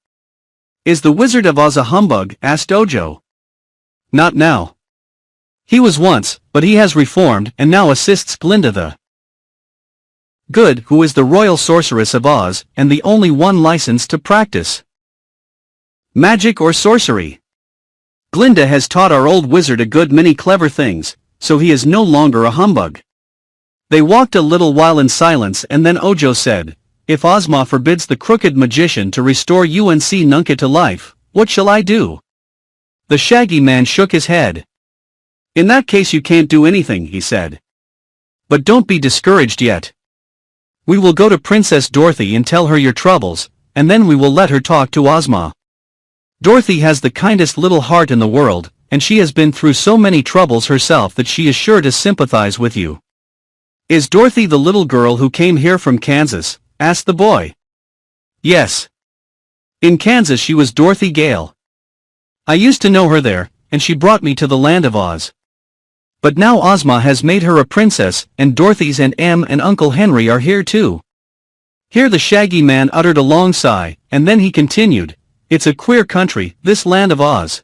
"Is the Wizard of Oz a humbug?" asked Ojo. "Not now. He was once, but he has reformed and now assists Glinda the Good, who is the royal sorceress of Oz, and the only one licensed to practice magic or sorcery. Glinda has taught our old wizard a good many clever things, so he is no longer a humbug." They walked a little while in silence, and then Ojo said, "If Ozma forbids the crooked magician to restore Unc Nunkie to life, what shall I do?" The Shaggy Man shook his head. "In that case you can't do anything," he said. "But don't be discouraged yet. We will go to Princess Dorothy and tell her your troubles, and then we will let her talk to Ozma. Dorothy has the kindest little heart in the world, and she has been through so many troubles herself that she is sure to sympathize with you." "Is Dorothy the little girl who came here from Kansas?" asked the boy. "Yes. In Kansas she was Dorothy Gale. I used to know her there, and she brought me to the land of Oz. But now Ozma has made her a princess, and Dorothy's and and Uncle Henry are here too." Here the Shaggy Man uttered a long sigh, and then he continued, "It's a queer country, this land of Oz.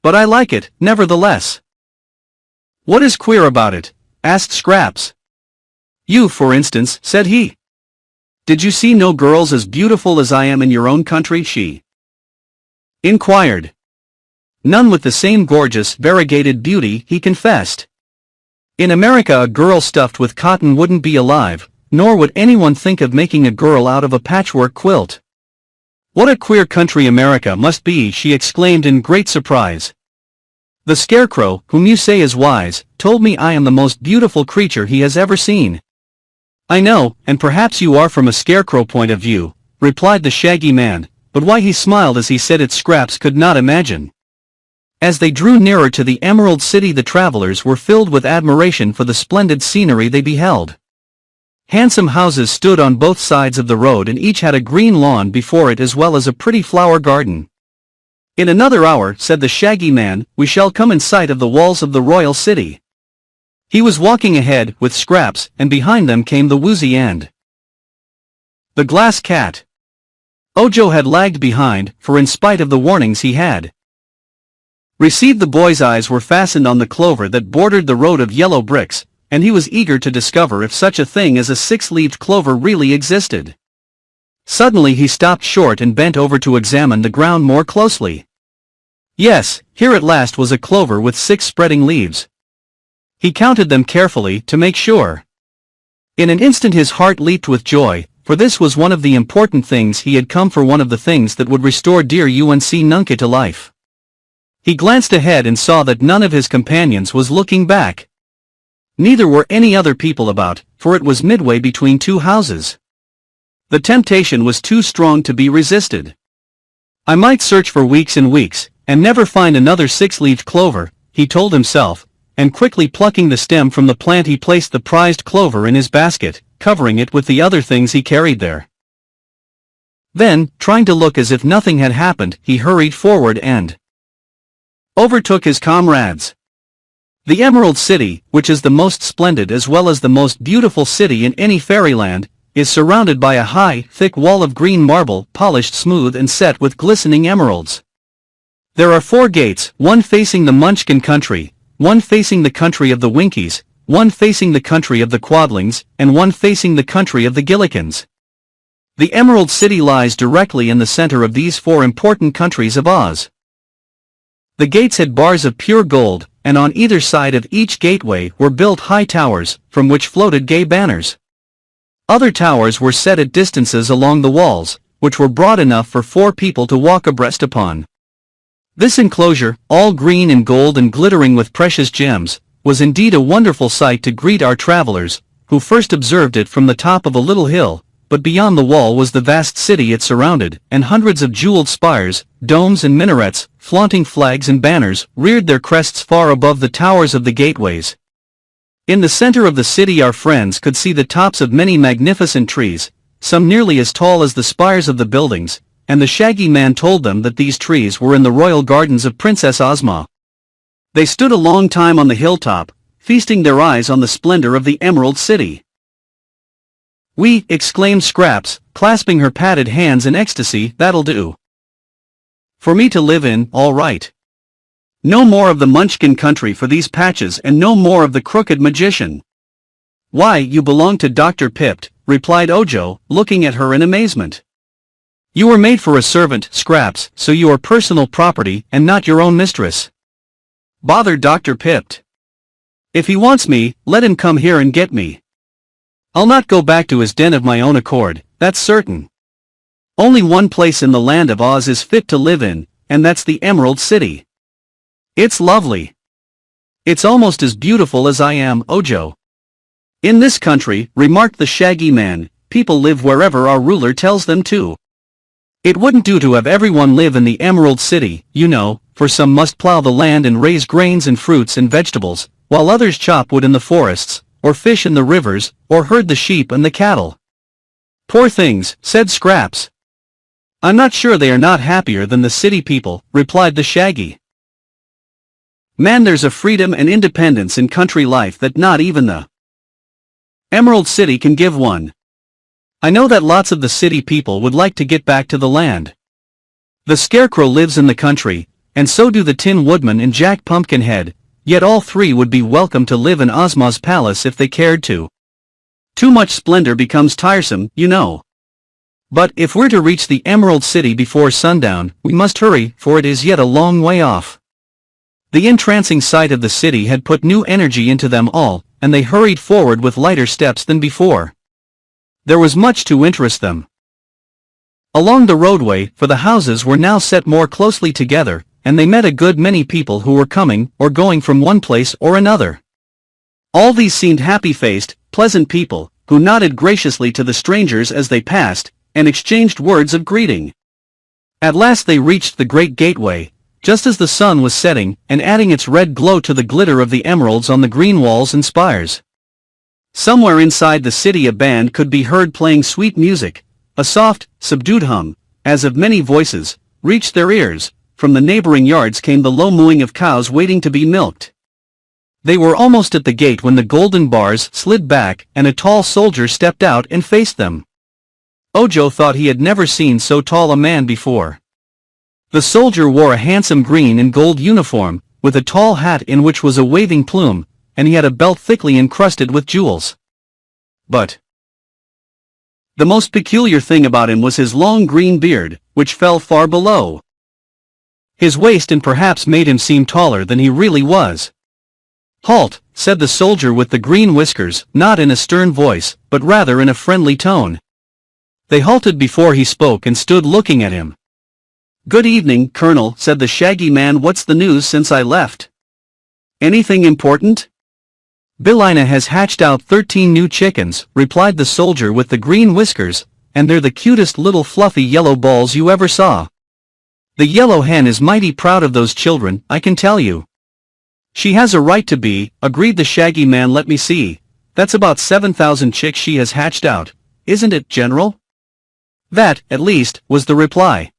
But I like it, nevertheless." "What is queer about it?" asked Scraps. "You, for instance," said he. "Did you see no girls as beautiful as I am in your own country?" she inquired. "None with the same gorgeous, variegated beauty," he confessed. "In America a girl stuffed with cotton wouldn't be alive, nor would anyone think of making a girl out of a patchwork quilt." "What a queer country America must be," she exclaimed in great surprise. "The Scarecrow, whom you say is wise, told me I am the most beautiful creature he has ever seen." "I know, and perhaps you are from a Scarecrow point of view," replied the Shaggy Man, but why he smiled as he said it Scraps could not imagine. As they drew nearer to the Emerald City the travelers were filled with admiration for the splendid scenery they beheld. Handsome houses stood on both sides of the road and each had a green lawn before it as well as a pretty flower garden. "In another hour," said the Shaggy Man, "we shall come in sight of the walls of the royal city." He was walking ahead, with Scraps, and behind them came the Woozy and the Glass Cat. Ojo had lagged behind, for in spite of the warnings he had received, the boy's eyes were fastened on the clover that bordered the road of yellow bricks, and he was eager to discover if such a thing as a six-leaved clover really existed. Suddenly he stopped short and bent over to examine the ground more closely. Yes, here at last was a clover with 6 spreading leaves. He counted them carefully to make sure. In an instant his heart leaped with joy, for this was one of the important things he had come for, one of the things that would restore dear Unc Nunkie to life. He glanced ahead and saw that none of his companions was looking back. Neither were any other people about, for it was midway between 2 houses. The temptation was too strong to be resisted. "I might search for weeks and weeks, and never find another 6-leaved clover," he told himself, and quickly plucking the stem from the plant he placed the prized clover in his basket, covering it with the other things he carried there. Then, trying to look as if nothing had happened, he hurried forward and overtook his comrades. The Emerald City, which is the most splendid as well as the most beautiful city in any fairyland, is surrounded by a high, thick wall of green marble, polished smooth and set with glistening emeralds. There are 4 gates, one facing the Munchkin country, one facing the country of the Winkies, one facing the country of the Quadlings, and one facing the country of the Gillikins. The Emerald City lies directly in the center of these 4 important countries of Oz. The gates had bars of pure gold, and on either side of each gateway were built high towers, from which floated gay banners. Other towers were set at distances along the walls, which were broad enough for 4 people to walk abreast upon. This enclosure, all green and gold and glittering with precious gems, was indeed a wonderful sight to greet our travelers, who first observed it from the top of a little hill, but beyond the wall was the vast city it surrounded, and hundreds of jeweled spires, domes and minarets, flaunting flags and banners, reared their crests far above the towers of the gateways. In the center of the city our friends could see the tops of many magnificent trees, some nearly as tall as the spires of the buildings, and the Shaggy Man told them that these trees were in the royal gardens of Princess Ozma. They stood a long time on the hilltop, feasting their eyes on the splendor of the Emerald City. "We," exclaimed Scraps, clasping her padded hands in ecstasy, "that'll do for me to live in, all right. No more of the Munchkin country for these patches and no more of the crooked magician." "Why, you belong to Dr. Pipt," replied Ojo, looking at her in amazement. "You were made for a servant, Scraps, so you are personal property and not your own mistress." "Bother Dr. Pipt. If he wants me, let him come here and get me. I'll not go back to his den of my own accord, that's certain. Only one place in the land of Oz is fit to live in, and that's the Emerald City. It's lovely. It's almost as beautiful as I am, Ojo." "In this country," remarked the Shaggy Man, "people live wherever our ruler tells them to. It wouldn't do to have everyone live in the Emerald City, you know, for some must plow the land and raise grains and fruits and vegetables, while others chop wood in the forests, or fish in the rivers, or herd the sheep and the cattle." "Poor things," said Scraps. "I'm not sure they are not happier than the city people," replied the Shaggy Man, there's a freedom and independence in country life that not even the Emerald City can give one. I know that lots of the city people would like to get back to the land. The Scarecrow lives in the country, and so do the Tin Woodman and Jack Pumpkinhead, yet all three would be welcome to live in Ozma's palace if they cared to. Too much splendor becomes tiresome, you know. But if we're to reach the Emerald City before sundown, we must hurry, for it is yet a long way off. The entrancing sight of the city had put new energy into them all, and they hurried forward with lighter steps than before. There was much to interest them. Along the roadway, for the houses were now set more closely together, and they met a good many people who were coming or going from one place or another. All these seemed happy-faced, pleasant people, who nodded graciously to the strangers as they passed, and exchanged words of greeting. At last they reached the great gateway, just as the sun was setting and adding its red glow to the glitter of the emeralds on the green walls and spires. Somewhere inside the city a band could be heard playing sweet music. A soft, subdued hum, as of many voices, reached their ears. From the neighboring yards came the low mooing of cows waiting to be milked. They were almost at the gate when the golden bars slid back and a tall soldier stepped out and faced them. Ojo thought he had never seen so tall a man before. The soldier wore a handsome green and gold uniform, with a tall hat in which was a waving plume, and he had a belt thickly encrusted with jewels. But the most peculiar thing about him was his long green beard, which fell far below his waist and perhaps made him seem taller than he really was. "Halt," said the soldier with the green whiskers, not in a stern voice, but rather in a friendly tone. They halted before he spoke and stood looking at him. "Good evening, Colonel," said the shaggy man. "What's the news since I left? Anything important?" "Billina has hatched out 13 new chickens," replied the soldier with the green whiskers, "and they're the cutest little fluffy yellow balls you ever saw. The yellow hen is mighty proud of those children, I can tell you." "She has a right to be," agreed the shaggy man. "Let me see. That's about 7,000 chicks she has hatched out, isn't it, General?" "That, at least," was the reply.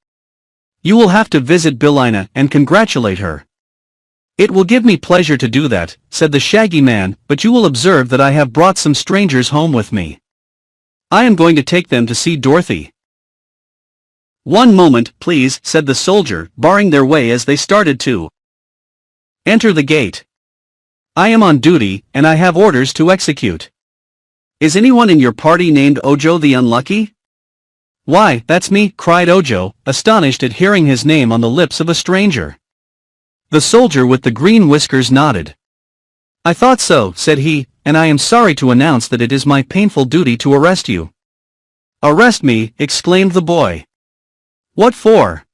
"You will have to visit Billina and congratulate her." "It will give me pleasure to do that," said the shaggy man, "but you will observe that I have brought some strangers home with me. I am going to take them to see Dorothy." "One moment, please," said the soldier, barring their way as they started to enter the gate. "I am on duty, and I have orders to execute. Is anyone in your party named Ojo the Unlucky?" "Why, that's me," cried Ojo, astonished at hearing his name on the lips of a stranger. The soldier with the green whiskers nodded. "I thought so," said he, "and I am sorry to announce that it is my painful duty to arrest you." "Arrest me?" exclaimed the boy. "What for?"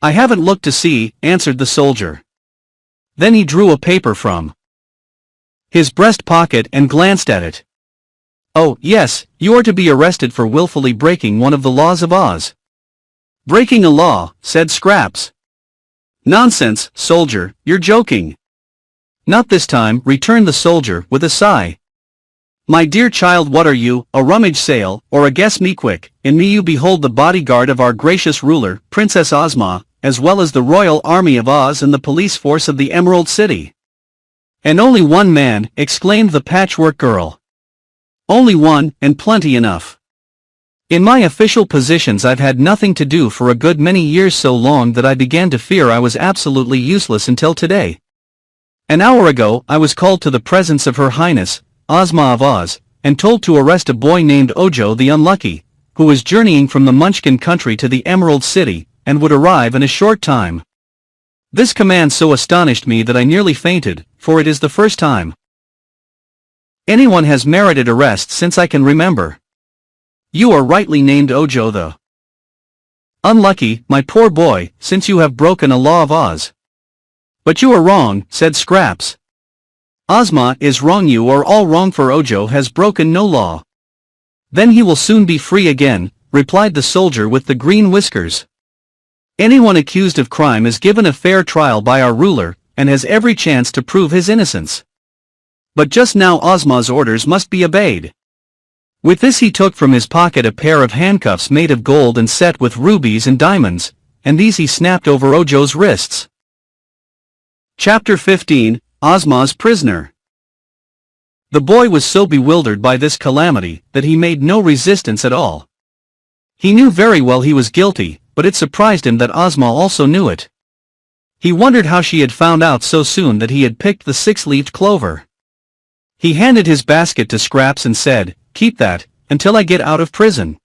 "I haven't looked to see," answered the soldier. Then he drew a paper from his breast pocket and glanced at it. "Oh, yes, you are to be arrested for willfully breaking one of the laws of Oz." "Breaking a law," said Scraps. "Nonsense, soldier, you're joking." "Not this time," returned the soldier with a sigh. "My dear child, what are you, a rummage sale, or a guess me quick? In me you behold the bodyguard of our gracious ruler, Princess Ozma, as well as the royal army of Oz and the police force of the Emerald City." "And only one man," exclaimed the Patchwork Girl. "Only one, and plenty enough. In my official positions I've had nothing to do for a good many years, so long that I began to fear I was absolutely useless until today. An hour ago I was called to the presence of Her Highness, Ozma of Oz, and told to arrest a boy named Ojo the Unlucky, who was journeying from the Munchkin country to the Emerald City, and would arrive in a short time. This command so astonished me that I nearly fainted, for it is the first time anyone has merited arrest since I can remember. You are rightly named Ojo the Unlucky, my poor boy, since you have broken a law of Oz." "But you are wrong," said Scraps. "Ozma is wrong, you are all wrong, for Ojo has broken no law." "Then he will soon be free again," replied the soldier with the green whiskers. "Anyone accused of crime is given a fair trial by our ruler, and has every chance to prove his innocence. But just now Ozma's orders must be obeyed." With this he took from his pocket a pair of handcuffs made of gold and set with rubies and diamonds, and these he snapped over Ojo's wrists. Chapter 15, Ozma's Prisoner. The boy was so bewildered by this calamity that he made no resistance at all. He knew very well he was guilty, but it surprised him that Ozma also knew it. He wondered how she had found out so soon that he had picked the six-leaved clover. He handed his basket to Scraps and said, "Keep that, until I get out of prison.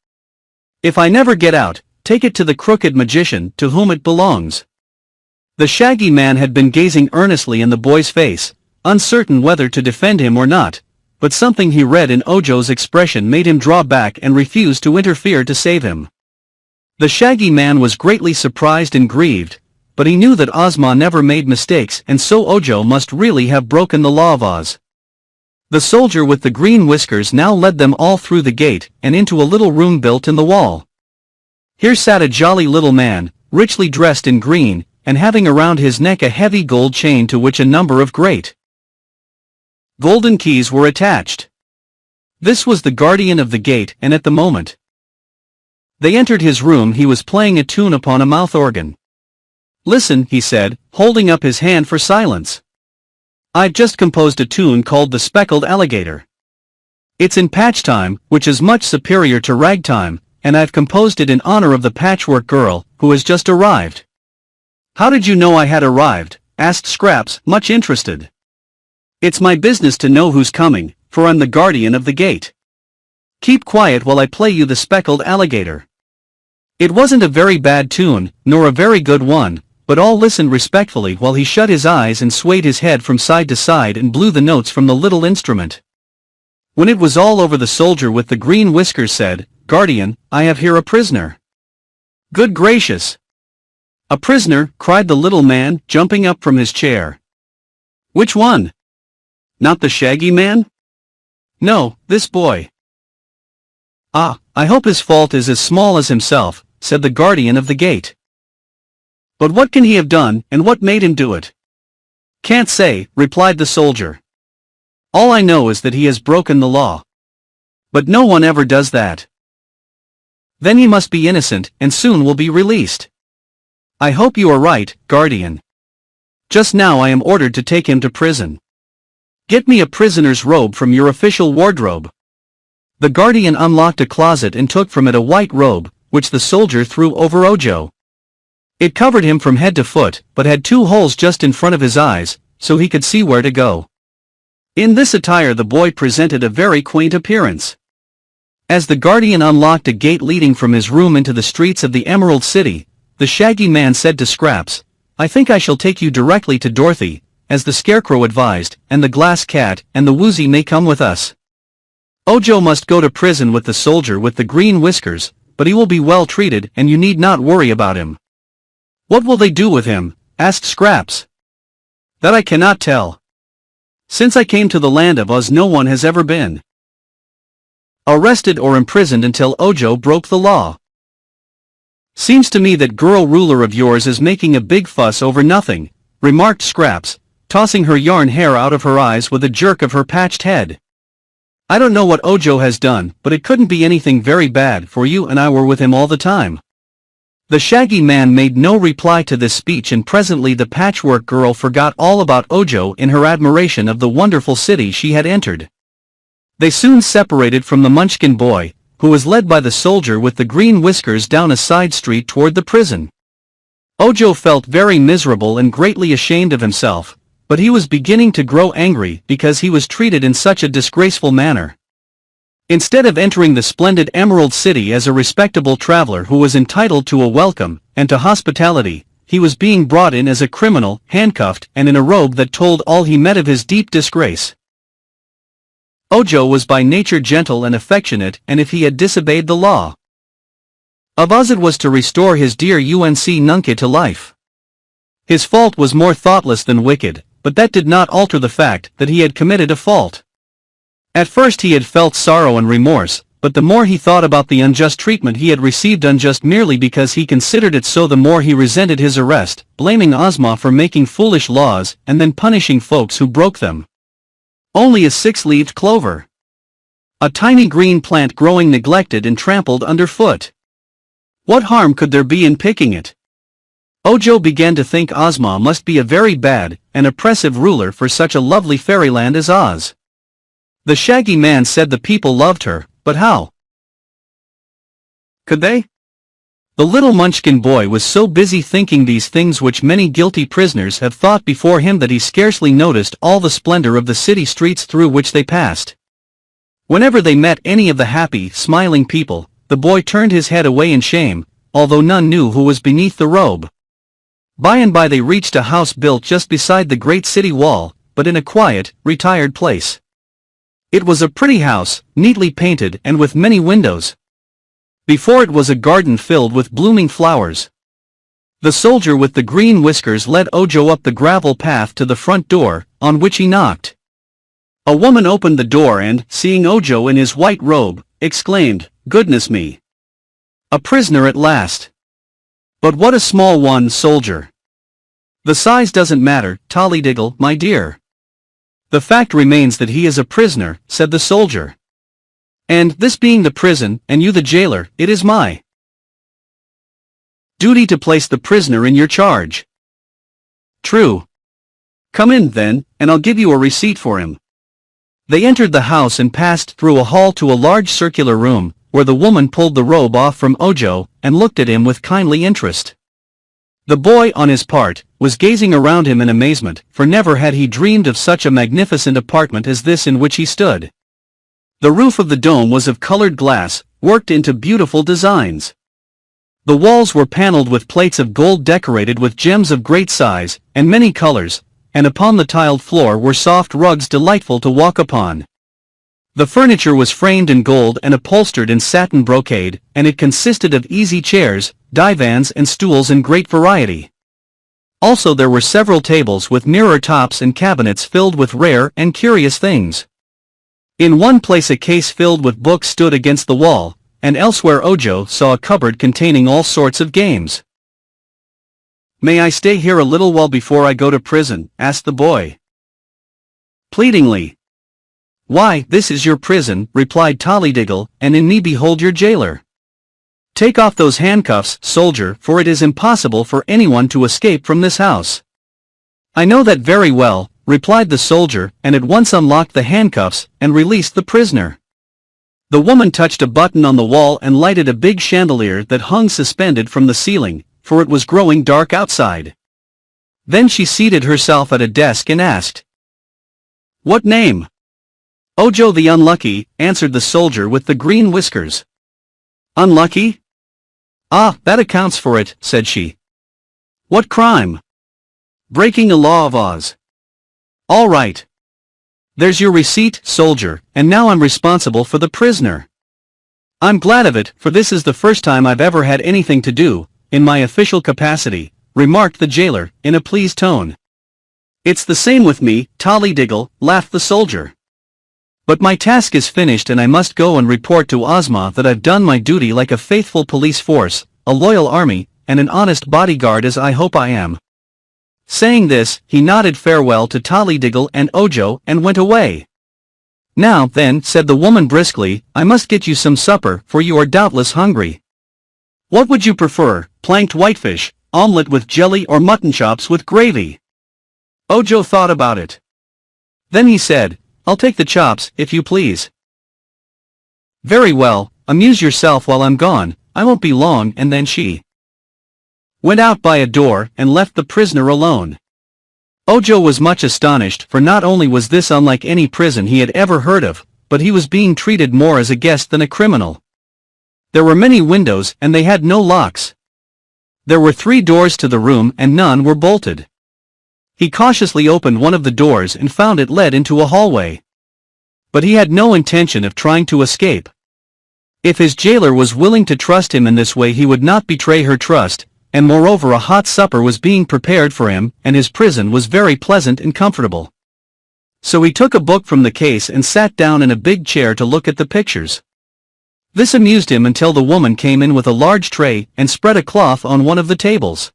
If I never get out, take it to the crooked magician to whom it belongs." The Shaggy Man had been gazing earnestly in the boy's face, uncertain whether to defend him or not, but something he read in Ojo's expression made him draw back and refuse to interfere to save him. The Shaggy Man was greatly surprised and grieved, but he knew that Ozma never made mistakes and so Ojo must really have broken the law of Oz. The soldier with the green whiskers now led them all through the gate and into a little room built in the wall. Here sat a jolly little man, richly dressed in green, and having around his neck a heavy gold chain to which a number of great golden keys were attached. This was the guardian of the gate, and at the moment they entered his room he was playing a tune upon a mouth organ. "Listen," he said, holding up his hand for silence. "I've just composed a tune called The Speckled Alligator. It's in patch time, which is much superior to ragtime, and I've composed it in honor of the Patchwork Girl, who has just arrived." "How did you know I had arrived?" asked Scraps, much interested. "It's my business to know who's coming, for I'm the guardian of the gate. Keep quiet while I play you The Speckled Alligator." It wasn't a very bad tune, nor a very good one, but all listened respectfully while he shut his eyes and swayed his head from side to side and blew the notes from the little instrument. When it was all over, the soldier with the green whiskers said, "Guardian, I have here a prisoner." "Good gracious! A prisoner?" cried the little man, jumping up from his chair. "Which one? Not the Shaggy Man?" "No, this boy." "Ah, I hope his fault is as small as himself," said the guardian of the gate. "But what can he have done, and what made him do it?" "Can't say," replied the soldier. "All I know is that he has broken the law. But no one ever does that." "Then he must be innocent, and soon will be released." "I hope you are right, guardian. Just now I am ordered to take him to prison. Get me a prisoner's robe from your official wardrobe." The guardian unlocked a closet and took from it a white robe, which the soldier threw over Ojo. It covered him from head to foot, but had two holes just in front of his eyes, so he could see where to go. In this attire the boy presented a very quaint appearance. As the guardian unlocked a gate leading from his room into the streets of the Emerald City, the Shaggy Man said to Scraps, "I think I shall take you directly to Dorothy, as the Scarecrow advised, and the Glass Cat and the Woozy may come with us. Ojo must go to prison with the soldier with the green whiskers, but he will be well treated and you need not worry about him." "What will they do with him?" asked Scraps. "That I cannot tell. Since I came to the land of Oz no one has ever been arrested or imprisoned until Ojo broke the law." "Seems to me that girl ruler of yours is making a big fuss over nothing," remarked Scraps, tossing her yarn hair out of her eyes with a jerk of her patched head. "I don't know what Ojo has done, but it couldn't be anything very bad, for you and I were with him all the time." The Shaggy Man made no reply to this speech, and presently the Patchwork Girl forgot all about Ojo in her admiration of the wonderful city she had entered. They soon separated from the Munchkin boy, who was led by the soldier with the green whiskers down a side street toward the prison. Ojo felt very miserable and greatly ashamed of himself, but he was beginning to grow angry because he was treated in such a disgraceful manner. Instead of entering the splendid Emerald City as a respectable traveler who was entitled to a welcome and to hospitality, he was being brought in as a criminal, handcuffed and in a robe that told all he met of his deep disgrace. Ojo was by nature gentle and affectionate, and if he had disobeyed the law of Oz it was to restore his dear Unc Nunkie to life. His fault was more thoughtless than wicked, but that did not alter the fact that he had committed a fault. At first he had felt sorrow and remorse, but the more he thought about the unjust treatment he had received, unjust merely because he considered it so, the more he resented his arrest, blaming Ozma for making foolish laws and then punishing folks who broke them. Only a six-leaved clover. A tiny green plant growing neglected and trampled underfoot. What harm could there be in picking it? Ojo began to think Ozma must be a very bad and oppressive ruler for such a lovely fairyland as Oz. The Shaggy Man said the people loved her, but how could they? The little Munchkin boy was so busy thinking these things which many guilty prisoners have thought before him that he scarcely noticed all the splendor of the city streets through which they passed. Whenever they met any of the happy, smiling people, the boy turned his head away in shame, although none knew who was beneath the robe. By and by they reached a house built just beside the great city wall, but in a quiet, retired place. It was a pretty house, neatly painted and with many windows. Before it was a garden filled with blooming flowers. The soldier with the green whiskers led Ojo up the gravel path to the front door, on which he knocked. A woman opened the door and, seeing Ojo in his white robe, exclaimed, "Goodness me! A prisoner at last! But what a small one, soldier! The size doesn't matter, Tollydiggle, my dear. The fact remains that he is a prisoner," said the soldier. "And, this being the prison, and you the jailer, it is my duty to place the prisoner in your charge." "True. Come in, then, and I'll give you a receipt for him." They entered the house and passed through a hall to a large circular room, where the woman pulled the robe off from Ojo, and looked at him with kindly interest. The boy, on his part, was gazing around him in amazement, for never had he dreamed of such a magnificent apartment as this in which he stood. The roof of the dome was of colored glass, worked into beautiful designs. The walls were paneled with plates of gold decorated with gems of great size, and many colors, and upon the tiled floor were soft rugs delightful to walk upon. The furniture was framed in gold and upholstered in satin brocade, and it consisted of easy chairs, divans and stools in great variety. Also there were several tables with mirror tops and cabinets filled with rare and curious things. In one place a case filled with books stood against the wall, and elsewhere Ojo saw a cupboard containing all sorts of games. "May I stay here a little while before I go to prison?" asked the boy pleadingly. "Why, this is your prison," replied Tollydiggle, "and in me behold your jailer. Take off those handcuffs, soldier, for it is impossible for anyone to escape from this house." "I know that very well," replied the soldier, and at once unlocked the handcuffs, and released the prisoner. The woman touched a button on the wall and lighted a big chandelier that hung suspended from the ceiling, for it was growing dark outside. Then she seated herself at a desk and asked, "What name?" "Ojo the Unlucky," answered the soldier with the green whiskers. "Unlucky? Ah, that accounts for it," said she. "What crime?" "Breaking a law of Oz." "All right. There's your receipt, soldier, and now I'm responsible for the prisoner." "I'm glad of it, for this is the first time I've ever had anything to do, in my official capacity," remarked the jailer, in a pleased tone. "It's the same with me, Tollydiggle," laughed the soldier. "But my task is finished and I must go and report to Ozma that I've done my duty like a faithful police force, a loyal army, and an honest bodyguard as I hope I am." Saying this, he nodded farewell to Tollydiggle and Ojo and went away. "Now, then," said the woman briskly, "I must get you some supper, for you are doubtless hungry. What would you prefer, planked whitefish, omelette with jelly or mutton chops with gravy?" Ojo thought about it. Then he said, "I'll take the chops, if you please." "Very well, amuse yourself while I'm gone, I won't be long," and then she went out by a door and left the prisoner alone. Ojo was much astonished, for not only was this unlike any prison he had ever heard of, but he was being treated more as a guest than a criminal. There were many windows and they had no locks. There were 3 doors to the room and none were bolted. He cautiously opened one of the doors and found it led into a hallway. But he had no intention of trying to escape. If his jailer was willing to trust him in this way he would not betray her trust, and moreover a hot supper was being prepared for him, and his prison was very pleasant and comfortable. So he took a book from the case and sat down in a big chair to look at the pictures. This amused him until the woman came in with a large tray and spread a cloth on one of the tables.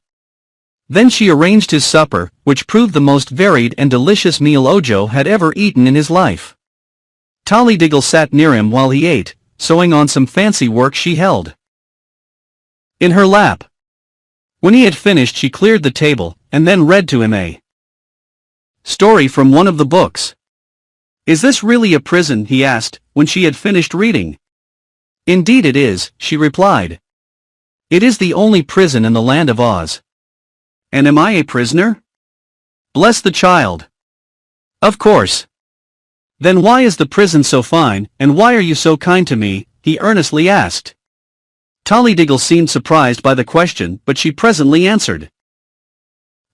Then she arranged his supper, which proved the most varied and delicious meal Ojo had ever eaten in his life. Tollydiggle sat near him while he ate, sewing on some fancy work she held in her lap. When he had finished she cleared the table, and then read to him a story from one of the books. "Is this really a prison?" he asked, when she had finished reading. "Indeed it is," she replied. "It is the only prison in the land of Oz." "And am I a prisoner?" "Bless the child. Of course." "Then why is the prison so fine, and why are you so kind to me?" he earnestly asked. Tollydiggle seemed surprised by the question, but she presently answered.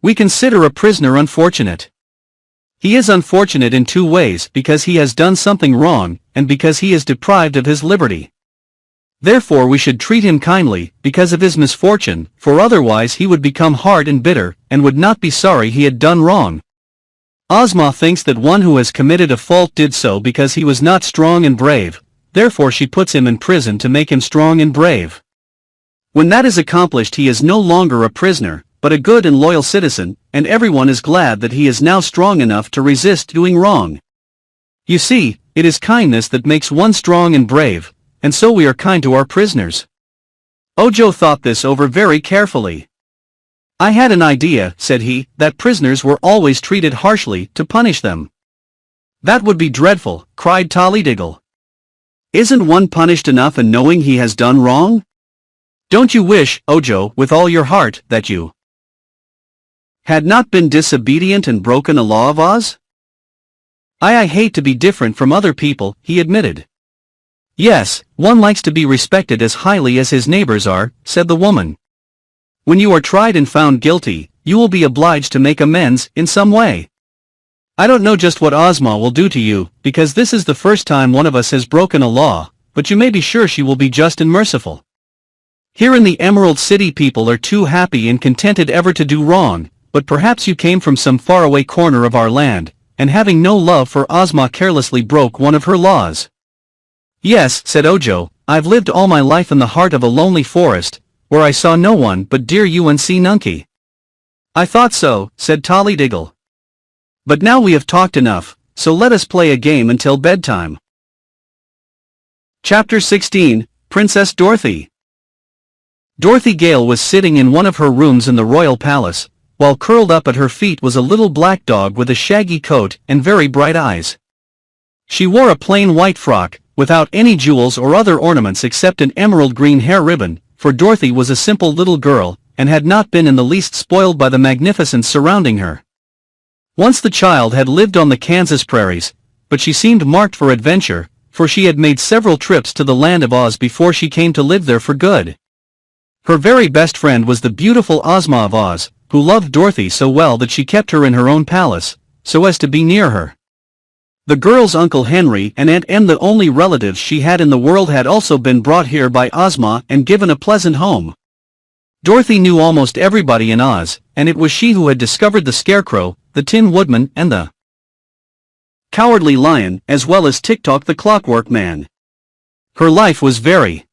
"We consider a prisoner unfortunate. He is unfortunate in two ways, because he has done something wrong, and because he is deprived of his liberty. Therefore we should treat him kindly, because of his misfortune, for otherwise he would become hard and bitter, and would not be sorry he had done wrong. Ozma thinks that one who has committed a fault did so because he was not strong and brave, therefore she puts him in prison to make him strong and brave. When that is accomplished he is no longer a prisoner, but a good and loyal citizen, and everyone is glad that he is now strong enough to resist doing wrong. You see, it is kindness that makes one strong and brave, and so we are kind to our prisoners." Ojo thought this over very carefully. "I had an idea," said he, "that prisoners were always treated harshly to punish them." "That would be dreadful," cried Tollydiggle. "Isn't one punished enough in knowing he has done wrong? Don't you wish, Ojo, with all your heart, that you had not been disobedient and broken a law of Oz?" I hate to be different from other people," he admitted. "Yes, one likes to be respected as highly as his neighbors are," said the woman. "When you are tried and found guilty, you will be obliged to make amends in some way. I don't know just what Ozma will do to you, because this is the first time one of us has broken a law, but you may be sure she will be just and merciful. Here in the Emerald City people are too happy and contented ever to do wrong, but perhaps you came from some faraway corner of our land, and having no love for Ozma carelessly broke one of her laws." "Yes," said Ojo, "I've lived all my life in the heart of a lonely forest, where I saw no one but dear Unc Nunkie." "I thought so," said Tollydiggle. "But now we have talked enough, so let us play a game until bedtime." Chapter 16, Princess Dorothy. Dorothy Gale was sitting in one of her rooms in the royal palace, while curled up at her feet was a little black dog with a shaggy coat and very bright eyes. She wore a plain white frock, without any jewels or other ornaments except an emerald green hair ribbon, for Dorothy was a simple little girl, and had not been in the least spoiled by the magnificence surrounding her. Once the child had lived on the Kansas prairies, but she seemed marked for adventure, for she had made several trips to the land of Oz before she came to live there for good. Her very best friend was the beautiful Ozma of Oz, who loved Dorothy so well that she kept her in her own palace, so as to be near her. The girl's Uncle Henry and Aunt Em, the only relatives she had in the world, had also been brought here by Ozma and given a pleasant home. Dorothy knew almost everybody in Oz, and it was she who had discovered the Scarecrow, the Tin Woodman, and the Cowardly Lion, as well as Tik-Tok the Clockwork Man. Her life was very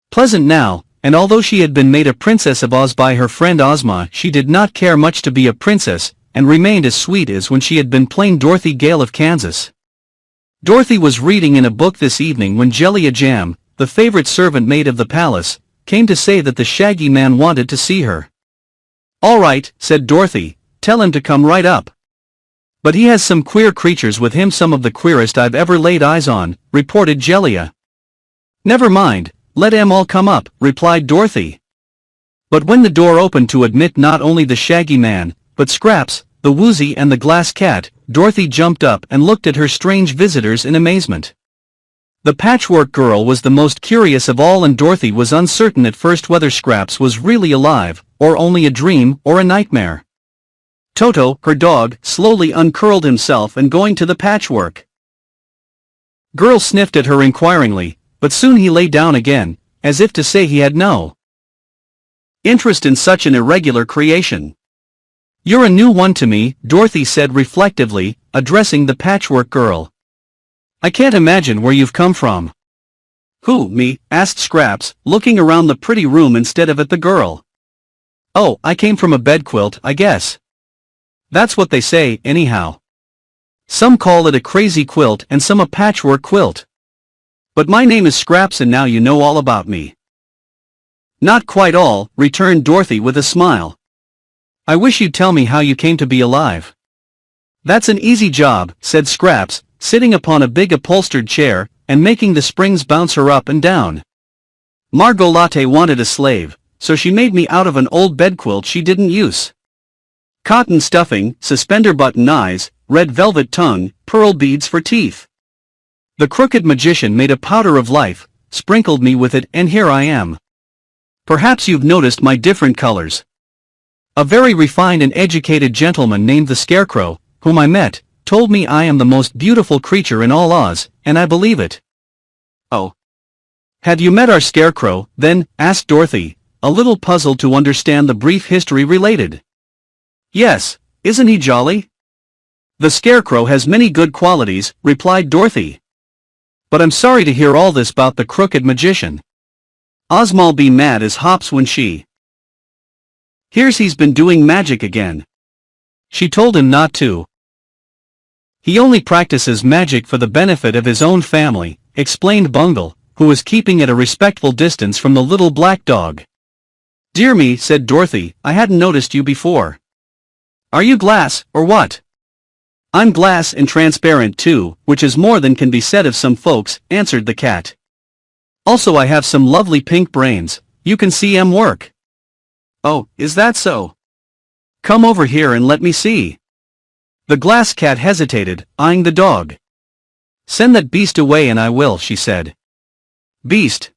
pleasant now, and although she had been made a Princess of Oz by her friend Ozma, she did not care much to be a princess, and remained as sweet as when she had been plain Dorothy Gale of Kansas. Dorothy was reading in a book this evening when Jellia Jam, the favorite servant maid of the palace, came to say that the Shaggy Man wanted to see her. "All right," said Dorothy, "tell him to come right up. But he has some queer creatures with him, some of the queerest I've ever laid eyes on," reported Jellia. "Never mind, let 'em all come up," replied Dorothy. But when the door opened to admit not only the Shaggy Man, but Scraps, the Woozy, and the Glass Cat, Dorothy jumped up and looked at her strange visitors in amazement. The Patchwork Girl was the most curious of all, and Dorothy was uncertain at first whether Scraps was really alive, or only a dream or a nightmare. Toto, her dog, slowly uncurled himself and going to the Patchwork Girl sniffed at her inquiringly, but soon he lay down again, as if to say he had no interest in such an irregular creation. "You're a new one to me," Dorothy said reflectively, addressing the Patchwork Girl. "I can't imagine where you've come from." "Who, me?" asked Scraps, looking around the pretty room instead of at the girl. "Oh, I came from a bedquilt, I guess. That's what they say, anyhow. Some call it a crazy quilt and some a patchwork quilt. But my name is Scraps, and now you know all about me." Not quite all, returned Dorothy with a smile. I wish you'd tell me how you came to be alive. That's an easy job, said Scraps, sitting upon a big upholstered chair, and making the springs bounce her up and down. Margolate wanted a slave, so she made me out of an old bedquilt she didn't use. Cotton stuffing, suspender button eyes, red velvet tongue, pearl beads for teeth. The crooked magician made a powder of life, sprinkled me with it, and here I am. Perhaps you've noticed my different colors. A very refined and educated gentleman named the Scarecrow, whom I met, told me I am the most beautiful creature in all Oz, and I believe it. Oh. Have you met our Scarecrow, then? Asked Dorothy, a little puzzled to understand the brief history related. Yes, isn't he jolly? The Scarecrow has many good qualities, replied Dorothy. But I'm sorry to hear all this about the crooked magician. Ozma'll be mad as hops when she hears he's been doing magic again. She told him not to. He only practices magic for the benefit of his own family, explained Bungle, who was keeping at a respectful distance from the little black dog. Dear me, said Dorothy, I hadn't noticed you before. Are you glass, or what? I'm glass and transparent too, which is more than can be said of some folks, answered the cat. Also I have some lovely pink brains, you can see 'em work. Oh, is that so? Come over here and let me see. The glass cat hesitated, eyeing the dog. Send that beast away and I will, she said. Beast?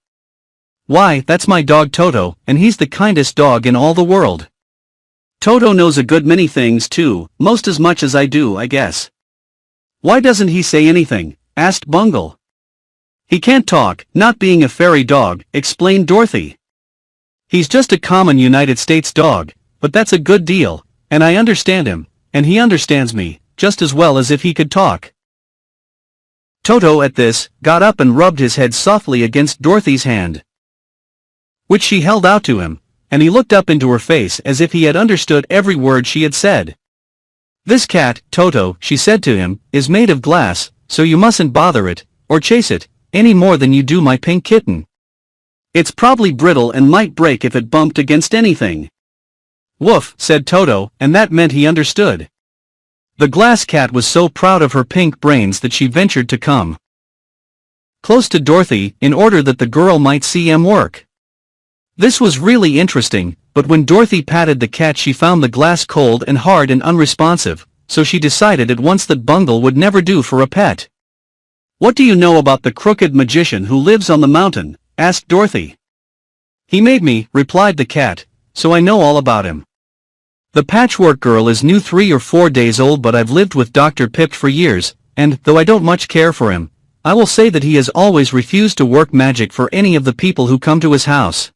Why, that's my dog Toto, and he's the kindest dog in all the world. Toto knows a good many things too, most as much as I do, I guess. Why doesn't he say anything? Asked Bungle. He can't talk, not being a fairy dog, explained Dorothy. He's just a common United States dog, but that's a good deal, and I understand him, and he understands me, just as well as if he could talk. Toto at this, got up and rubbed his head softly against Dorothy's hand, which she held out to him, and he looked up into her face as if he had understood every word she had said. This cat, Toto, she said to him, is made of glass, so you mustn't bother it, or chase it, any more than you do my pink kitten. It's probably brittle and might break if it bumped against anything. Woof, said Toto, and that meant he understood. The glass cat was so proud of her pink brains that she ventured to come close to Dorothy, in order that the girl might see him work. This was really interesting, but when Dorothy patted the cat she found the glass cold and hard and unresponsive, so she decided at once that Bungle would never do for a pet. What do you know about the crooked magician who lives on the mountain? Asked Dorothy. He made me, replied the cat, so I know all about him. The Patchwork Girl is new 3 or 4 days old, but I've lived with Dr. Pipt for years, and, though I don't much care for him, I will say that he has always refused to work magic for any of the people who come to his house.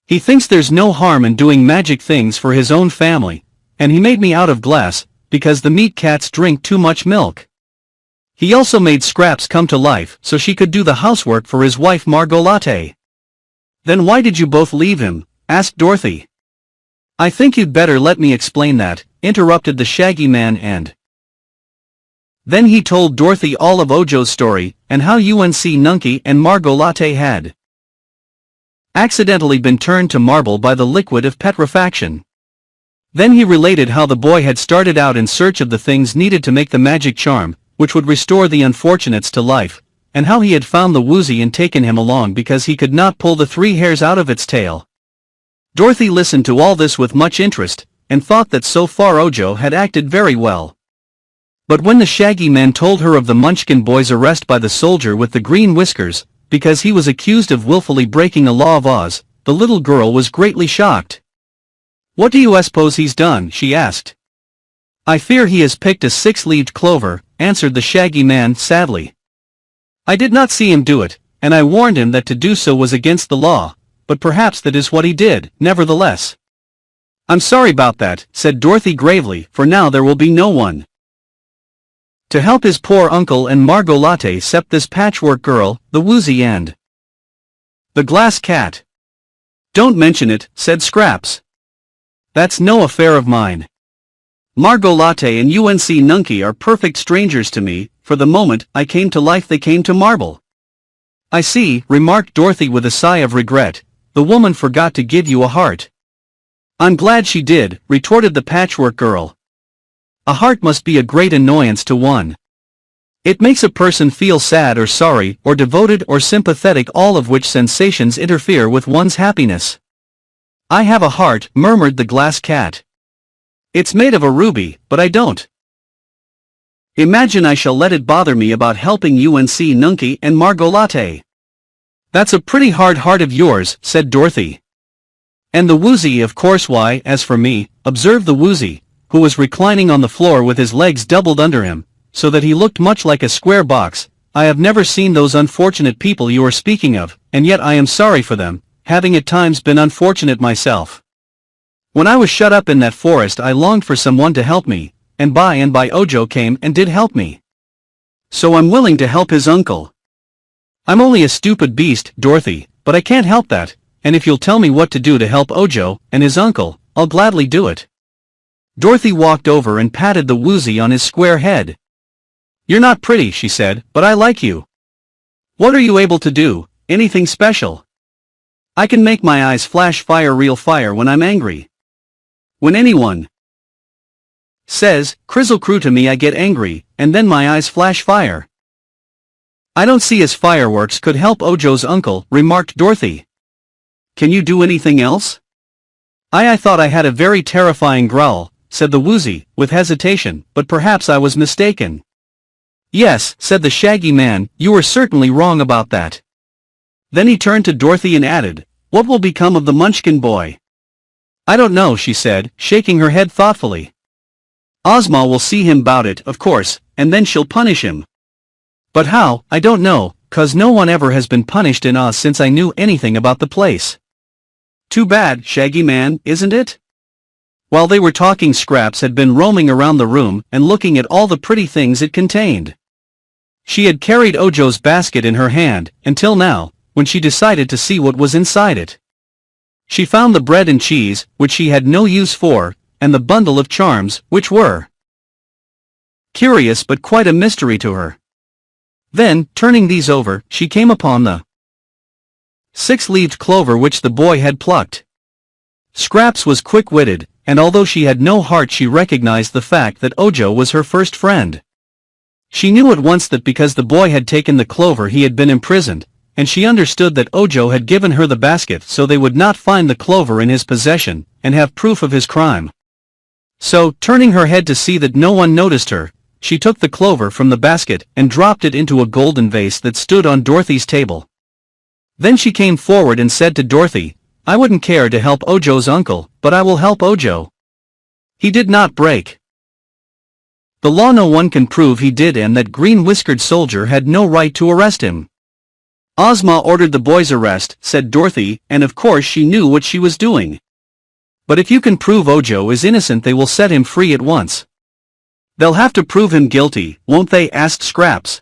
He thinks there's no harm in doing magic things for his own family, and he made me out of glass, because the meat cats drink too much milk. He also made Scraps come to life so she could do the housework for his wife Margolate. Then why did you both leave him? Asked Dorothy. I think you'd better let me explain that, interrupted the Shaggy Man, and then he told Dorothy all of Ojo's story, and how Unc Nunkie and Margolate had accidentally been turned to marble by the liquid of petrifaction. Then he related how the boy had started out in search of the things needed to make the magic charm, which would restore the unfortunates to life, and how he had found the Woozy and taken him along because he could not pull the 3 hairs out of its tail. Dorothy listened to all this with much interest, and thought that so far Ojo had acted very well. But when the Shaggy Man told her of the Munchkin boy's arrest by the soldier with the green whiskers, because he was accused of willfully breaking a law of Oz, the little girl was greatly shocked. What do you suppose he's done? She asked. I fear he has picked a 6-leaved clover, answered the Shaggy Man sadly. I did not see him do it, and I warned him that to do so was against the law, but perhaps that is what he did, nevertheless. I'm sorry about that, said Dorothy gravely, for now there will be no one to help his poor uncle and Margolate except this Patchwork Girl, the Woozy, and the glass cat. Don't mention it, said Scraps. That's no affair of mine. Margolate and Unc Nunkie are perfect strangers to me, for the moment I came to life they came to marble. I see, remarked Dorothy with a sigh of regret, the woman forgot to give you a heart. I'm glad she did, retorted the Patchwork Girl. A heart must be a great annoyance to one. It makes a person feel sad or sorry or devoted or sympathetic, all of which sensations interfere with one's happiness. I have a heart, murmured the glass cat. It's made of a ruby, but I don't imagine I shall let it bother me about helping Unc Nunkie and Margolate. That's a pretty hard heart of yours, said Dorothy. And the Woozy, of course. Why, as for me, observed the Woozy, who was reclining on the floor with his legs doubled under him, so that he looked much like a square box, I have never seen those unfortunate people you are speaking of, and yet I am sorry for them, having at times been unfortunate myself. When I was shut up in that forest I longed for someone to help me, and by Ojo came and did help me. So I'm willing to help his uncle. I'm only a stupid beast, Dorothy, but I can't help that, and if you'll tell me what to do to help Ojo and his uncle, I'll gladly do it. Dorothy walked over and patted the Woozy on his square head. You're not pretty, she said, but I like you. What are you able to do? Anything special? I can make my eyes flash fire, real fire, when I'm angry. When anyone says, "Crizzle crew" to me, I get angry, and then my eyes flash fire. I don't see as fireworks could help Ojo's uncle, remarked Dorothy. Can you do anything else? I thought I had a very terrifying growl, said the Woozy, with hesitation, but perhaps I was mistaken. Yes, said the Shaggy Man, you were certainly wrong about that. Then he turned to Dorothy and added, what will become of the Munchkin boy? I don't know, she said, shaking her head thoughtfully. Ozma will see him about it, of course, and then she'll punish him. But how, I don't know, 'cause no one ever has been punished in Oz since I knew anything about the place. Too bad, Shaggy Man, isn't it? While they were talking, Scraps had been roaming around the room and looking at all the pretty things it contained. She had carried Ojo's basket in her hand, until now, when she decided to see what was inside it. She found the bread and cheese, which she had no use for, and the bundle of charms, which were curious but quite a mystery to her. Then, turning these over, she came upon the six-leaved clover which the boy had plucked. Scraps was quick-witted, and although she had no heart, she recognized the fact that Ojo was her first friend. She knew at once that because the boy had taken the clover he had been imprisoned, and she understood that Ojo had given her the basket so they would not find the clover in his possession, and have proof of his crime. So, turning her head to see that no one noticed her, she took the clover from the basket and dropped it into a golden vase that stood on Dorothy's table. Then she came forward and said to Dorothy, I wouldn't care to help Ojo's uncle, but I will help Ojo. He did not break the law. No one can prove he did, and that green-whiskered soldier had no right to arrest him. Ozma ordered the boy's arrest, said Dorothy, and of course she knew what she was doing. But if you can prove Ojo is innocent, they will set him free at once. They'll have to prove him guilty, won't they? Asked Scraps.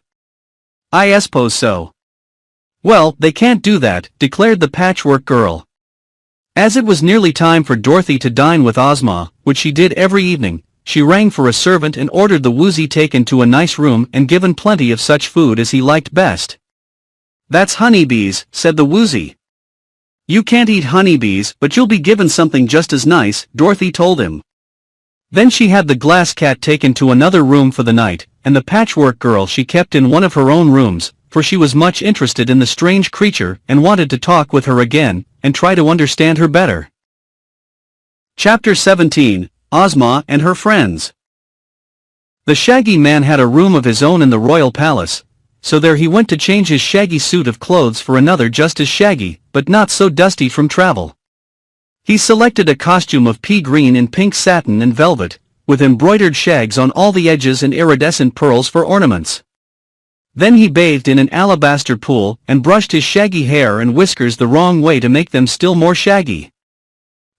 I suppose so. Well, they can't do that, declared the Patchwork Girl. As it was nearly time for Dorothy to dine with Ozma, which she did every evening, she rang for a servant and ordered the Woozy taken to a nice room and given plenty of such food as he liked best. That's honeybees, said the Woozy. You can't eat honeybees, but you'll be given something just as nice, Dorothy told him. Then she had the glass cat taken to another room for the night, and the Patchwork Girl she kept in one of her own rooms, for she was much interested in the strange creature and wanted to talk with her again, and try to understand her better. Chapter 17, Ozma and her friends. The Shaggy Man had a room of his own in the royal palace, so there he went to change his shaggy suit of clothes for another just as shaggy, but not so dusty from travel. He selected a costume of pea green and pink satin and velvet, with embroidered shags on all the edges and iridescent pearls for ornaments. Then he bathed in an alabaster pool and brushed his shaggy hair and whiskers the wrong way to make them still more shaggy.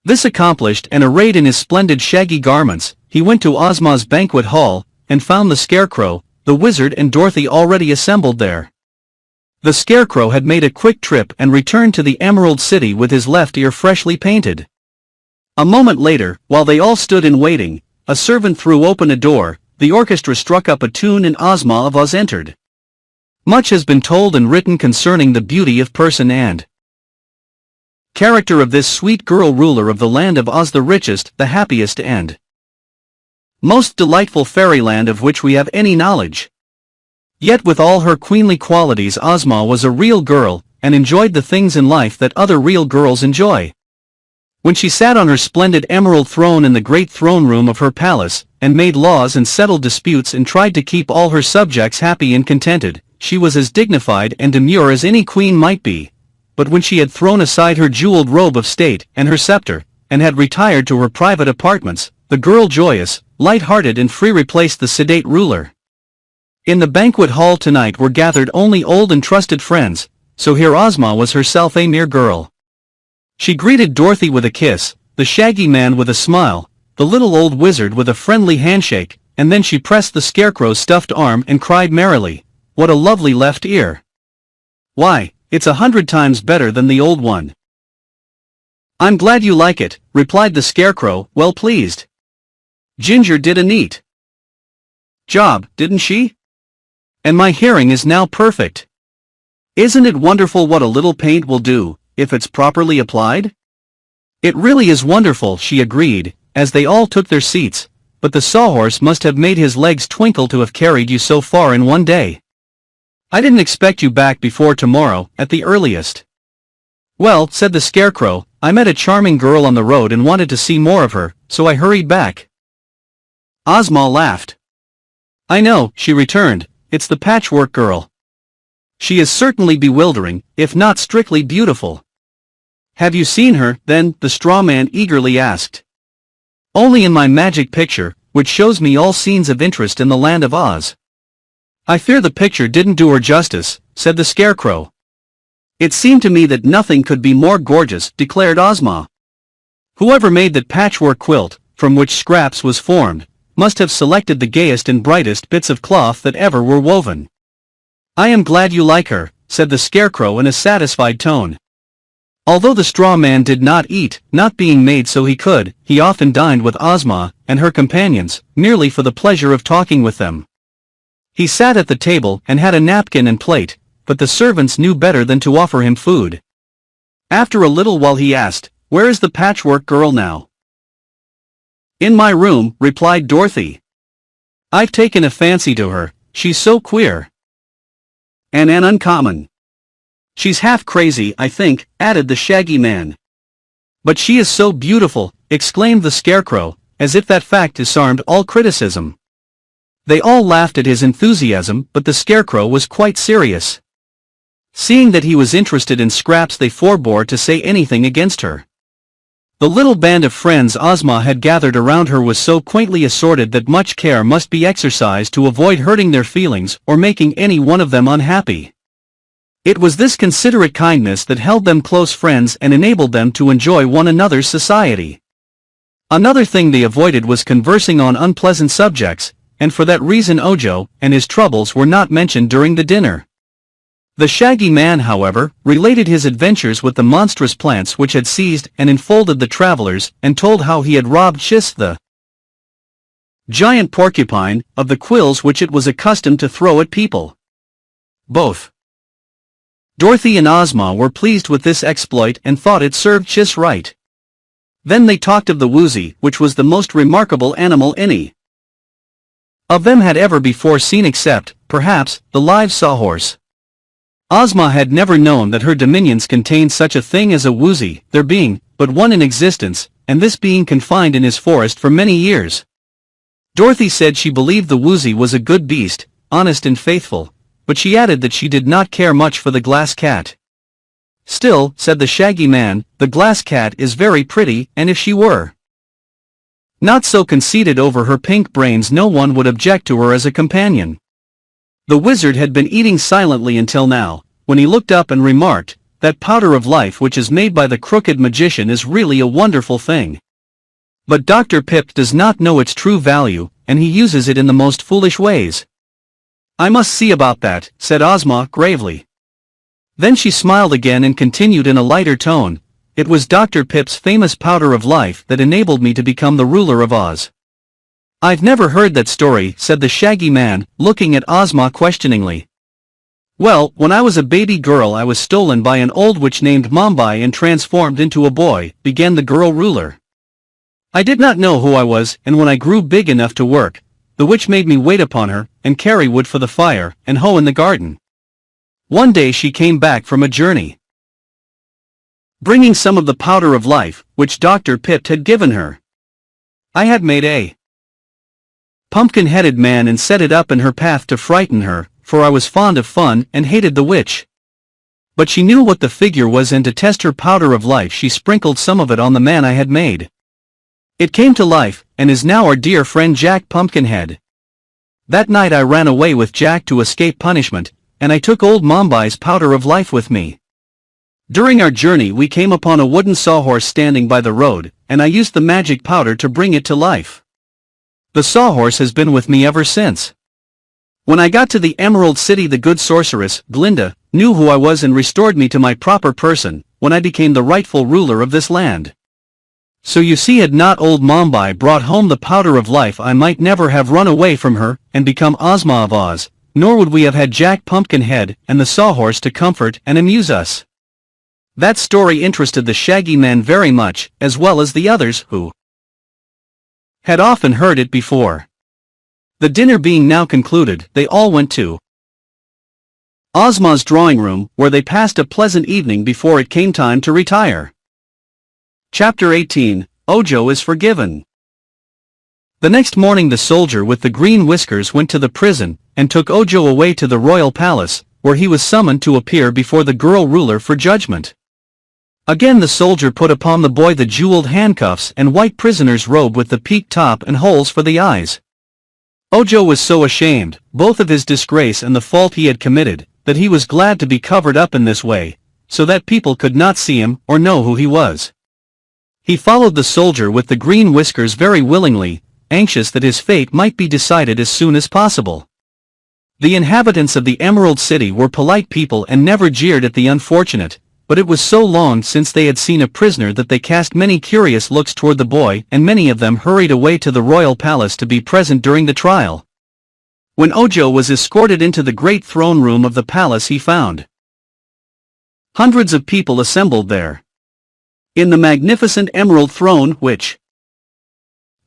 This accomplished, and arrayed in his splendid shaggy garments, he went to Ozma's banquet hall, and found the Scarecrow, the Wizard and Dorothy already assembled there. The Scarecrow had made a quick trip and returned to the Emerald City with his left ear freshly painted. A moment later, while they all stood in waiting, a servant threw open a door, the orchestra struck up a tune, and Ozma of Oz entered. Much has been told and written concerning the beauty of person and character of this sweet girl ruler of the land of Oz, the richest, the happiest and most delightful fairyland of which we have any knowledge. Yet with all her queenly qualities, Ozma was a real girl, and enjoyed the things in life that other real girls enjoy. When she sat on her splendid emerald throne in the great throne room of her palace, and made laws and settled disputes and tried to keep all her subjects happy and contented, she was as dignified and demure as any queen might be. But when she had thrown aside her jeweled robe of state and her scepter, and had retired to her private apartments, the girl joyous, light-hearted and free replaced the sedate ruler. In the banquet hall tonight were gathered only old and trusted friends, so here Ozma was herself a mere girl. She greeted Dorothy with a kiss, the Shaggy Man with a smile, the little old wizard with a friendly handshake, and then she pressed the Scarecrow's stuffed arm and cried merrily, "What a lovely left ear! Why, it's 100 times better than the old one." "I'm glad you like it," replied the Scarecrow, well pleased. "Ginger did a neat job, didn't she? And my hearing is now perfect. Isn't it wonderful what a little paint will do, if it's properly applied?" "It really is wonderful," she agreed, as they all took their seats, "but the sawhorse must have made his legs twinkle to have carried you so far in one day. I didn't expect you back before tomorrow, at the earliest." "Well," said the Scarecrow, "I met a charming girl on the road and wanted to see more of her, so I hurried back." Ozma laughed. "I know," she returned, "it's the Patchwork Girl. She is certainly bewildering, if not strictly beautiful." "Have you seen her, then?" the straw man eagerly asked. "Only in my magic picture, which shows me all scenes of interest in the land of Oz." "I fear the picture didn't do her justice," said the Scarecrow. "It seemed to me that nothing could be more gorgeous," declared Ozma. "Whoever made that patchwork quilt, from which scraps was formed, must have selected the gayest and brightest bits of cloth that ever were woven." "I am glad you like her," said the Scarecrow in a satisfied tone. Although the straw man did not eat, not being made so he could, he often dined with Ozma and her companions, merely for the pleasure of talking with them. He sat at the table and had a napkin and plate, but the servants knew better than to offer him food. After a little while he asked, "Where is the Patchwork Girl now?" "In my room," replied Dorothy. "I've taken a fancy to her, she's so queer. And uncommon. She's half crazy, I think," added the Shaggy Man. "But she is so beautiful," exclaimed the Scarecrow, as if that fact disarmed all criticism. They all laughed at his enthusiasm, but the Scarecrow was quite serious. Seeing that he was interested in scraps, they forbore to say anything against her. The little band of friends Ozma had gathered around her was so quaintly assorted that much care must be exercised to avoid hurting their feelings or making any one of them unhappy. It was this considerate kindness that held them close friends and enabled them to enjoy one another's society. Another thing they avoided was conversing on unpleasant subjects, and for that reason Ojo and his troubles were not mentioned during the dinner. The Shaggy Man, however, related his adventures with the monstrous plants which had seized and enfolded the travelers, and told how he had robbed Chiss, the giant porcupine, of the quills which it was accustomed to throw at people. Both Dorothy and Ozma were pleased with this exploit and thought it served Chiss right. Then they talked of the Woozy, which was the most remarkable animal any of them had ever before seen, except, perhaps, the live sawhorse. Ozma had never known that her dominions contained such a thing as a Woozy, there being but one in existence, and this being confined in his forest for many years. Dorothy said she believed the Woozy was a good beast, honest and faithful, but she added that she did not care much for the glass cat. "Still," said the Shaggy Man, "the glass cat is very pretty, and if she were not so conceited over her pink brains, no one would object to her as a companion." The wizard had been eating silently until now, when he looked up and remarked, "That powder of life which is made by the crooked magician is really a wonderful thing. But Dr. Pipt does not know its true value, and he uses it in the most foolish ways." "I must see about that," said Ozma gravely. Then she smiled again and continued in a lighter tone, "It was Dr. Pipt's famous powder of life that enabled me to become the ruler of Oz." "I've never heard that story," said the Shaggy Man, looking at Ozma questioningly. Well, when I was a baby girl I was stolen by an old witch named Mombi and transformed into a boy, began the girl ruler. I did not know who I was, and when I grew big enough to work, the witch made me wait upon her, and carry wood for the fire, and hoe in the garden. One day she came back from a journey, bringing some of the powder of life, which Dr. Pipt had given her. I had made a pumpkin-headed man and set it up in her path to frighten her, for I was fond of fun and hated the witch. But she knew what the figure was, and to test her powder of life she sprinkled some of it on the man I had made. It came to life, and is now our dear friend Jack Pumpkinhead. That night I ran away with Jack to escape punishment, and I took old Mombi's powder of life with me. During our journey we came upon a wooden sawhorse standing by the road, and I used the magic powder to bring it to life. The sawhorse has been with me ever since. When I got to the Emerald City, the good sorceress, Glinda, knew who I was and restored me to my proper person, when I became the rightful ruler of this land. So you see, had not old Mombi brought home the powder of life I might never have run away from her, and become Ozma of Oz, nor would we have had Jack Pumpkinhead and the sawhorse to comfort and amuse us. That story interested the Shaggy Man very much, as well as the others who had often heard it before. The dinner being now concluded, they all went to Ozma's drawing room, where they passed a pleasant evening before it came time to retire. Chapter 18, Ojo is Forgiven. The next morning the soldier with the green whiskers went to the prison, and took Ojo away to the royal palace, where he was summoned to appear before the girl ruler for judgment. Again the soldier put upon the boy the jeweled handcuffs and white prisoner's robe with the peaked top and holes for the eyes. Ojo was so ashamed, both of his disgrace and the fault he had committed, that he was glad to be covered up in this way, so that people could not see him or know who he was. He followed the soldier with the green whiskers very willingly, anxious that his fate might be decided as soon as possible. The inhabitants of the Emerald City were polite people and never jeered at the unfortunate, but it was so long since they had seen a prisoner that they cast many curious looks toward the boy, and many of them hurried away to the royal palace to be present during the trial. When Ojo was escorted into the great throne room of the palace, he found hundreds of people assembled there. In the magnificent emerald throne, which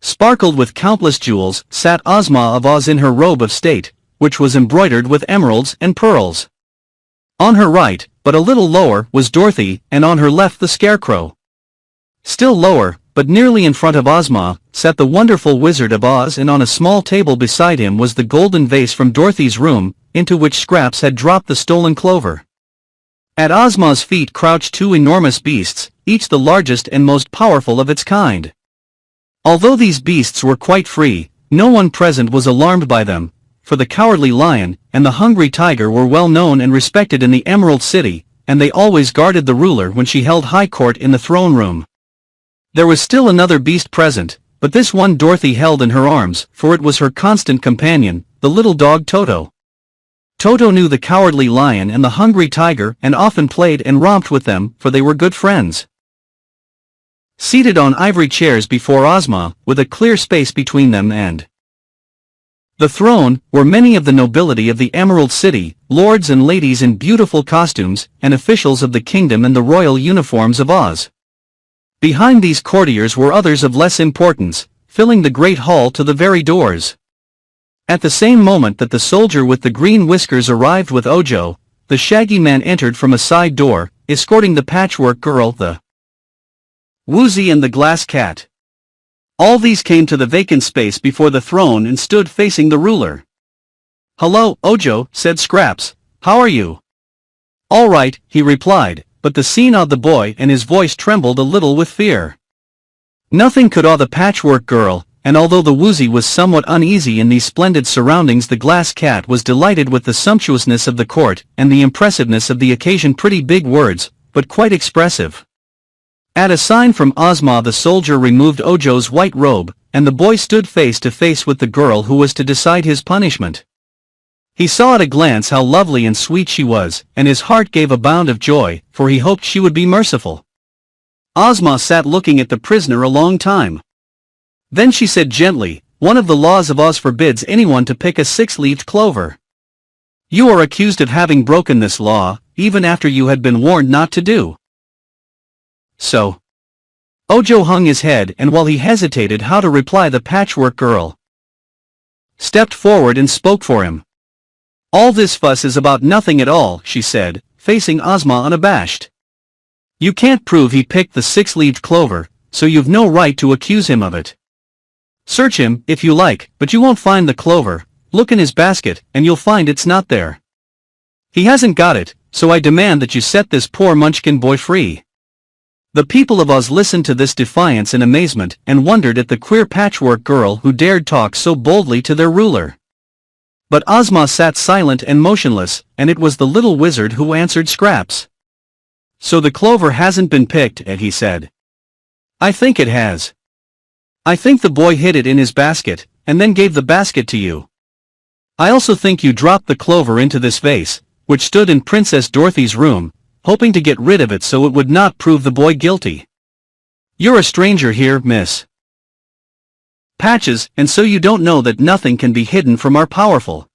sparkled with countless jewels, sat Ozma of Oz in her robe of state, which was embroidered with emeralds and pearls. On her right, but a little lower, was Dorothy, and on her left the Scarecrow. Still lower, but nearly in front of Ozma, sat the wonderful Wizard of Oz, and on a small table beside him was the golden vase from Dorothy's room, into which Scraps had dropped the stolen clover. At Ozma's feet crouched two enormous beasts, each the largest and most powerful of its kind. Although these beasts were quite free, no one present was alarmed by them, for the Cowardly Lion and the Hungry Tiger were well known and respected in the Emerald City, and they always guarded the ruler when she held high court in the throne room. There was still another beast present, but this one Dorothy held in her arms, for it was her constant companion, the little dog Toto. Toto knew the Cowardly Lion and the Hungry Tiger and often played and romped with them, for they were good friends. Seated on ivory chairs before Ozma, with a clear space between them and the throne, were many of the nobility of the Emerald City, lords and ladies in beautiful costumes, and officials of the kingdom in the royal uniforms of Oz. Behind these courtiers were others of less importance, filling the great hall to the very doors. At the same moment that the soldier with the green whiskers arrived with Ojo, the Shaggy Man entered from a side door, escorting the Patchwork Girl, the Woozy and the Glass Cat. All these came to the vacant space before the throne and stood facing the ruler. "Hello, Ojo," said Scraps. "How are you?" "All right," he replied, but the scene awed the boy and his voice trembled a little with fear. Nothing could awe the Patchwork Girl, and although the Woozy was somewhat uneasy in these splendid surroundings, the Glass Cat was delighted with the sumptuousness of the court and the impressiveness of the occasion. Pretty big words, but quite expressive. At a sign from Ozma, the soldier removed Ojo's white robe, and the boy stood face to face with the girl who was to decide his punishment. He saw at a glance how lovely and sweet she was, and his heart gave a bound of joy, for he hoped she would be merciful. Ozma sat looking at the prisoner a long time. Then she said gently, "One of the laws of Oz forbids anyone to pick a six-leaved clover. You are accused of having broken this law, even after you had been warned not to do so. Ojo hung his head, and while he hesitated how to reply, the Patchwork Girl stepped forward and spoke for him. All this fuss is about nothing at all, she said, facing Ozma unabashed. You can't prove he picked the six-leaved clover, so you've no right to accuse him of it. Search him, if you like, but you won't find the clover. Look in his basket, and you'll find it's not there. He hasn't got it, so I demand that you set this poor Munchkin boy free. The people of Oz listened to this defiance in amazement and wondered at the queer Patchwork Girl who dared talk so boldly to their ruler. But Ozma sat silent and motionless, and it was the little wizard who answered Scraps. So the clover hasn't been picked, he said. I think it has. I think the boy hid it in his basket, and then gave the basket to you. I also think you dropped the clover into this vase, which stood in Princess Dorothy's room, hoping to get rid of it so it would not prove the boy guilty. You're a stranger here, Miss Patches, and so you don't know that nothing can be hidden from our powerful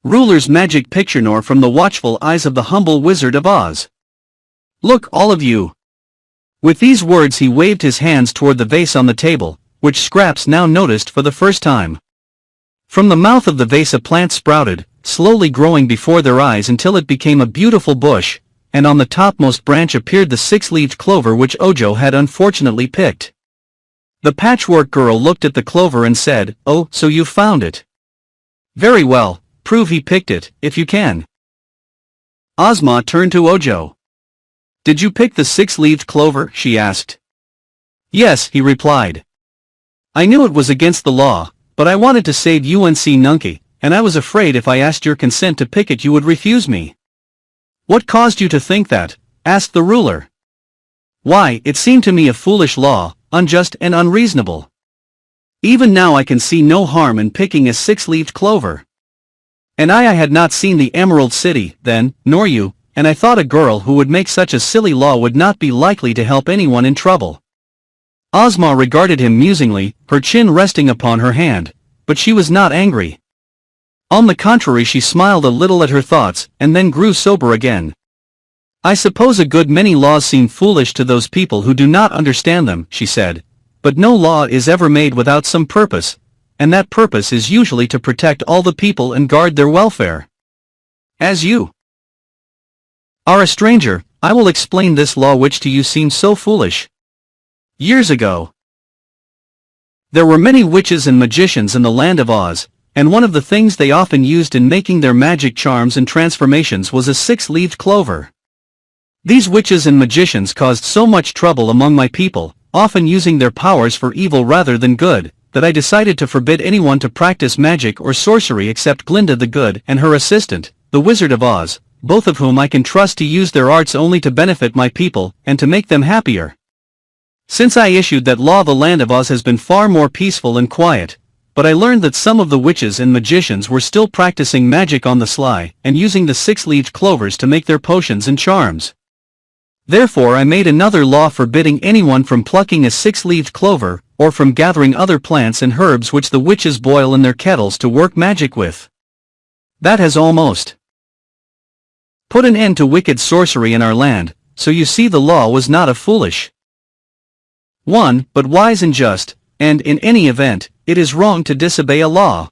ruler's magic picture nor from the watchful eyes of the humble Wizard of Oz. Look, all of you. With these words he waved his hands toward the vase on the table, which Scraps now noticed for the first time. From the mouth of the vase a plant sprouted, slowly growing before their eyes until it became a beautiful bush, and on the topmost branch appeared the six-leaved clover which Ojo had unfortunately picked. The Patchwork Girl looked at the clover and said, "Oh, so you found it. Very well, prove he picked it, if you can." Ozma turned to Ojo. "Did you pick the six-leaved clover?" she asked. "Yes," he replied. "I knew it was against the law, but I wanted to save Unc Nunkie, and I was afraid if I asked your consent to pick it you would refuse me." "What caused you to think that?" asked the ruler. "Why, it seemed to me a foolish law, unjust and unreasonable. Even now I can see no harm in picking a six-leaved clover. And I had not seen the Emerald City, then, nor you, and I thought a girl who would make such a silly law would not be likely to help anyone in trouble." Ozma regarded him musingly, her chin resting upon her hand, but she was not angry. On the contrary, she smiled a little at her thoughts, and then grew sober again. "I suppose a good many laws seem foolish to those people who do not understand them," she said, "but no law is ever made without some purpose, and that purpose is usually to protect all the people and guard their welfare. As you are a stranger, I will explain this law which to you seems so foolish. Years ago, there were many witches and magicians in the land of Oz, and one of the things they often used in making their magic charms and transformations was a six-leaved clover. These witches and magicians caused so much trouble among my people, often using their powers for evil rather than good, that I decided to forbid anyone to practice magic or sorcery except Glinda the Good and her assistant, the Wizard of Oz, both of whom I can trust to use their arts only to benefit my people and to make them happier. Since I issued that law, the land of Oz has been far more peaceful and quiet, but I learned that some of the witches and magicians were still practicing magic on the sly and using the six-leaved clovers to make their potions and charms. Therefore I made another law forbidding anyone from plucking a six-leaved clover, or from gathering other plants and herbs which the witches boil in their kettles to work magic with. That has almost put an end to wicked sorcery in our land, so you see the law was not a foolish one, but wise and just, and in any event, it is wrong to disobey a law."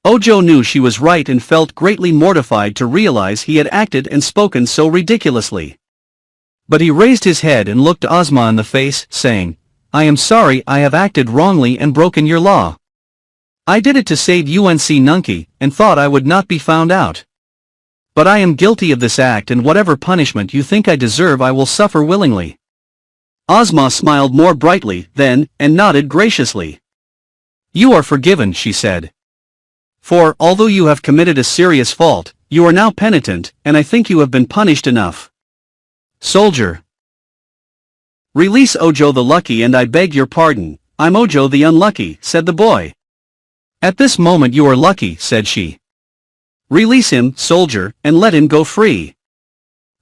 Ojo knew she was right and felt greatly mortified to realize he had acted and spoken so ridiculously. But he raised his head and looked Ozma in the face, saying, "I am sorry I have acted wrongly and broken your law. I did it to save Unc Nunkie, and thought I would not be found out. But I am guilty of this act, and whatever punishment you think I deserve I will suffer willingly." Ozma smiled more brightly then, and nodded graciously. "You are forgiven," she said. "For, although you have committed a serious fault, you are now penitent, and I think you have been punished enough. Soldier, release Ojo the Lucky and I beg your pardon." "I'm Ojo the Unlucky," said the boy. "At this moment you are lucky," said she. "Release him, soldier, and let him go free."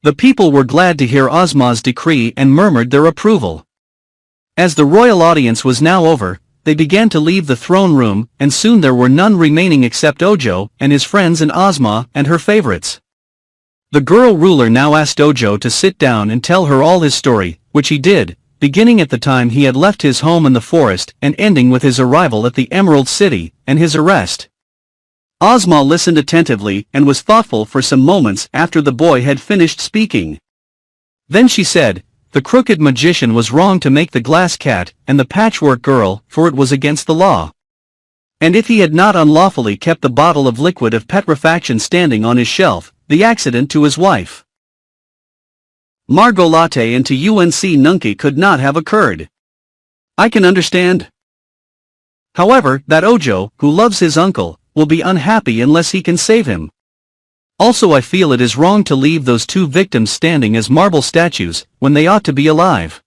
The people were glad to hear Ozma's decree and murmured their approval. As the royal audience was now over, they began to leave the throne room, and soon there were none remaining except Ojo and his friends and Ozma and her favorites. The girl ruler now asked Ojo to sit down and tell her all his story, which he did, beginning at the time he had left his home in the forest and ending with his arrival at the Emerald City and his arrest. Ozma listened attentively and was thoughtful for some moments after the boy had finished speaking. Then she said, "The crooked magician was wrong to make the glass cat and the patchwork girl, for it was against the law. And if he had not unlawfully kept the bottle of liquid of petrifaction standing on his shelf, the accident to his wife, Margot Latte, and to Unc Nunkie could not have occurred. I can understand. However, that Ojo, who loves his uncle, will be unhappy unless he can save him. Also I feel it is wrong to leave those two victims standing as marble statues, when they ought to be alive.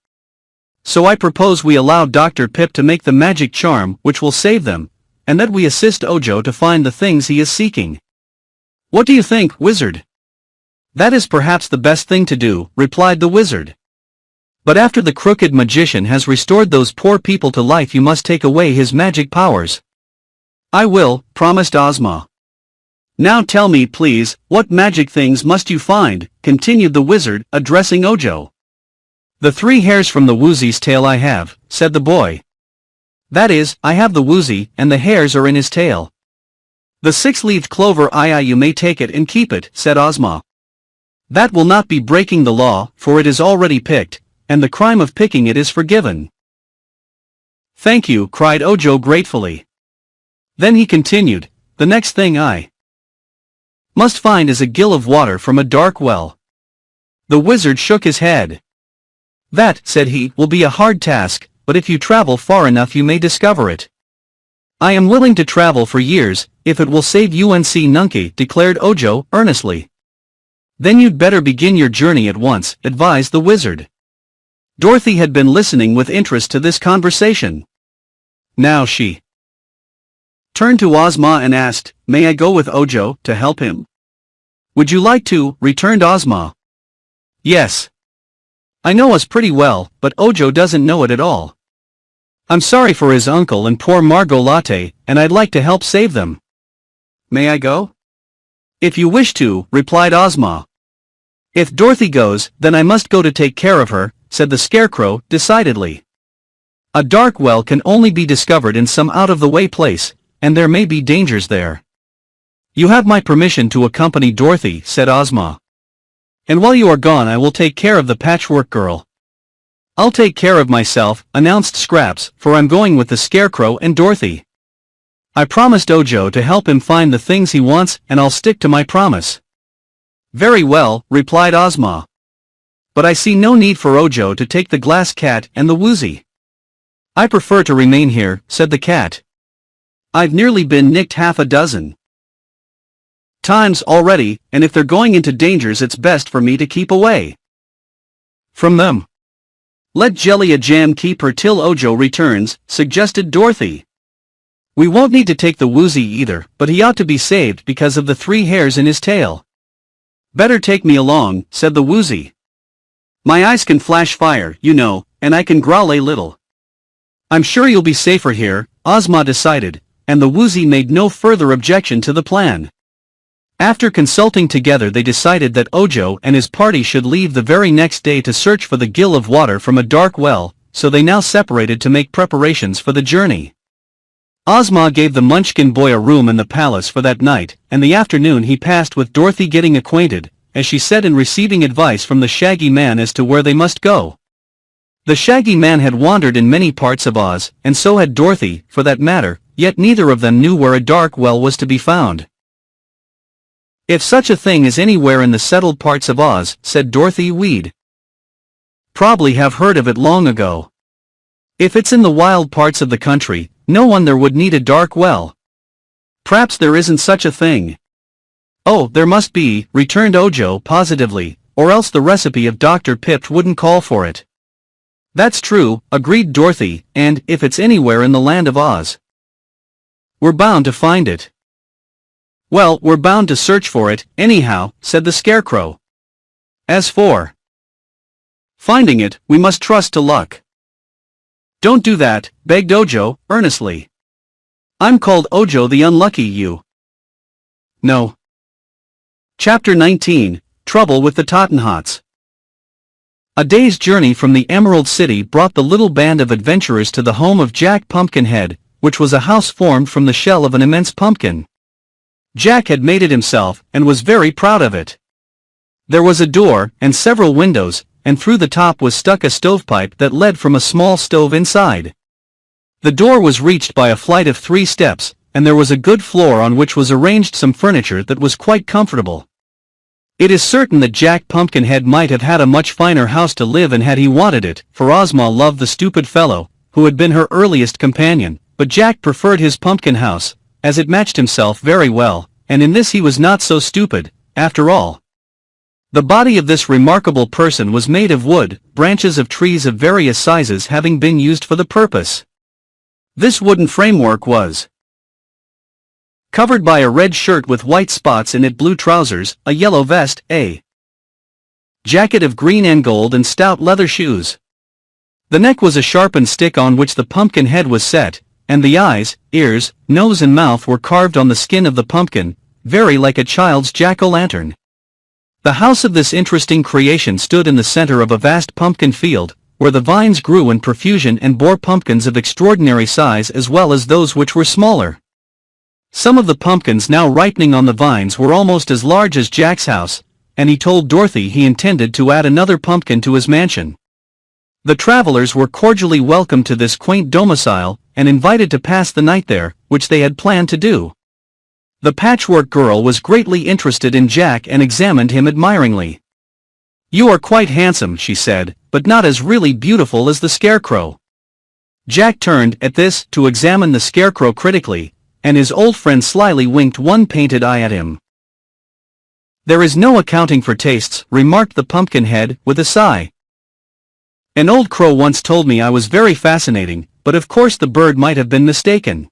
So I propose we allow Dr. Pipt to make the magic charm which will save them, and that we assist Ojo to find the things he is seeking. What do you think, wizard?" "That is perhaps the best thing to do," replied the wizard. "But after the crooked magician has restored those poor people to life you must take away his magic powers." "I will," promised Ozma. "Now tell me please, what magic things must you find?" continued the wizard, addressing Ojo. "The 3 hairs from the Woozy's tail I have," said the boy. "That is, I have the Woozy, and the hairs are in his tail." "The 6-leaved clover you may take it and keep it," said Ozma. "That will not be breaking the law, for it is already picked, and the crime of picking it is forgiven." "Thank you," cried Ojo gratefully. Then he continued, "The next thing I must find is a gill of water from a dark well." The wizard shook his head. "That," said he, "will be a hard task, but if you travel far enough you may discover it." "I am willing to travel for years, if it will save Unc Nunkie," declared Ojo, earnestly. "Then you'd better begin your journey at once," advised the wizard. Dorothy had been listening with interest to this conversation. Now she turned to Ozma and asked, "May I go with Ojo to help him?" "Would you like to?" returned Ozma. "Yes. I know us pretty well, but Ojo doesn't know it at all. I'm sorry for his uncle and poor Margot Latte, and I'd like to help save them." "May I go?" "If you wish to," replied Ozma. "If Dorothy goes, then I must go to take care of her," said the Scarecrow, decidedly. "A dark well can only be discovered in some out-of-the-way place, and there may be dangers there." "You have my permission to accompany Dorothy," said Ozma. "And while you are gone I will take care of the Patchwork Girl." "I'll take care of myself," announced Scraps, "for I'm going with the Scarecrow and Dorothy. I promised Ojo to help him find the things he wants, and I'll stick to my promise." "Very well," replied Ozma. "But I see no need for Ojo to take the glass cat and the Woozy." "I prefer to remain here," said the cat. "I've nearly been nicked half a dozen times already, and if they're going into dangers it's best for me to keep away from them." "Let Jelly-a-Jam keep her till Ojo returns," suggested Dorothy. "We won't need to take the Woozy either, but he ought to be saved because of the 3 hairs in his tail." "Better take me along," said the Woozy. "My eyes can flash fire, you know, and I can growl a little." "I'm sure you'll be safer here," Ozma decided, and the Woozy made no further objection to the plan. After consulting together they decided that Ojo and his party should leave the very next day to search for the gill of water from a dark well, so they now separated to make preparations for the journey. Ozma gave the Munchkin boy a room in the palace for that night, and the afternoon he passed with Dorothy getting acquainted, as she said, and receiving advice from the Shaggy Man as to where they must go. The Shaggy Man had wandered in many parts of Oz, and so had Dorothy, for that matter, yet neither of them knew where a dark well was to be found. "If such a thing is anywhere in the settled parts of Oz," said Dorothy, "we'd probably have heard of it long ago. If it's in the wild parts of the country, no one there would need a dark well. P'raps there isn't such a thing." "Oh, there must be," returned Ojo positively, "or else the recipe of Dr. Pipt wouldn't call for it." "That's true," agreed Dorothy, "and, if it's anywhere in the land of Oz, we're bound to find it." "Well, we're bound to search for it, anyhow," said the Scarecrow. "As for finding it, we must trust to luck." Don't do that, begged Ojo, earnestly. I'm called Ojo the Unlucky, you. No. Chapter 19, Trouble with the Tottenhots. A day's journey from the Emerald City brought the little band of adventurers to the home of Jack Pumpkinhead, which was a house formed from the shell of an immense pumpkin. Jack had made it himself, and was very proud of it. There was a door, and several windows, and through the top was stuck a stovepipe that led from a small stove inside. The door was reached by a flight of 3 steps, and there was a good floor on which was arranged some furniture that was quite comfortable. It is certain that Jack Pumpkinhead might have had a much finer house to live in had he wanted it, for Ozma loved the stupid fellow, who had been her earliest companion, but Jack preferred his pumpkin house, as it matched himself very well, and in this he was not so stupid, after all. The body of this remarkable person was made of wood, branches of trees of various sizes having been used for the purpose. This wooden framework was covered by a red shirt with white spots in it, blue trousers, a yellow vest, a jacket of green and gold, and stout leather shoes. The neck was a sharpened stick on which the pumpkin head was set, and the eyes, ears, nose and mouth were carved on the skin of the pumpkin, very like a child's jack-o'-lantern. The house of this interesting creation stood in the center of a vast pumpkin field, where the vines grew in profusion and bore pumpkins of extraordinary size as well as those which were smaller. Some of the pumpkins now ripening on the vines were almost as large as Jack's house, and he told Dorothy he intended to add another pumpkin to his mansion. The travelers were cordially welcomed to this quaint domicile, and invited to pass the night there, which they had planned to do. The Patchwork Girl was greatly interested in Jack and examined him admiringly. "You are quite handsome," she said, "but not as really beautiful as the Scarecrow." Jack turned, at this, to examine the Scarecrow critically, and his old friend slyly winked one painted eye at him. "There is no accounting for tastes," remarked the Pumpkinhead, with a sigh. "An old crow once told me I was very fascinating, but of course the bird might have been mistaken.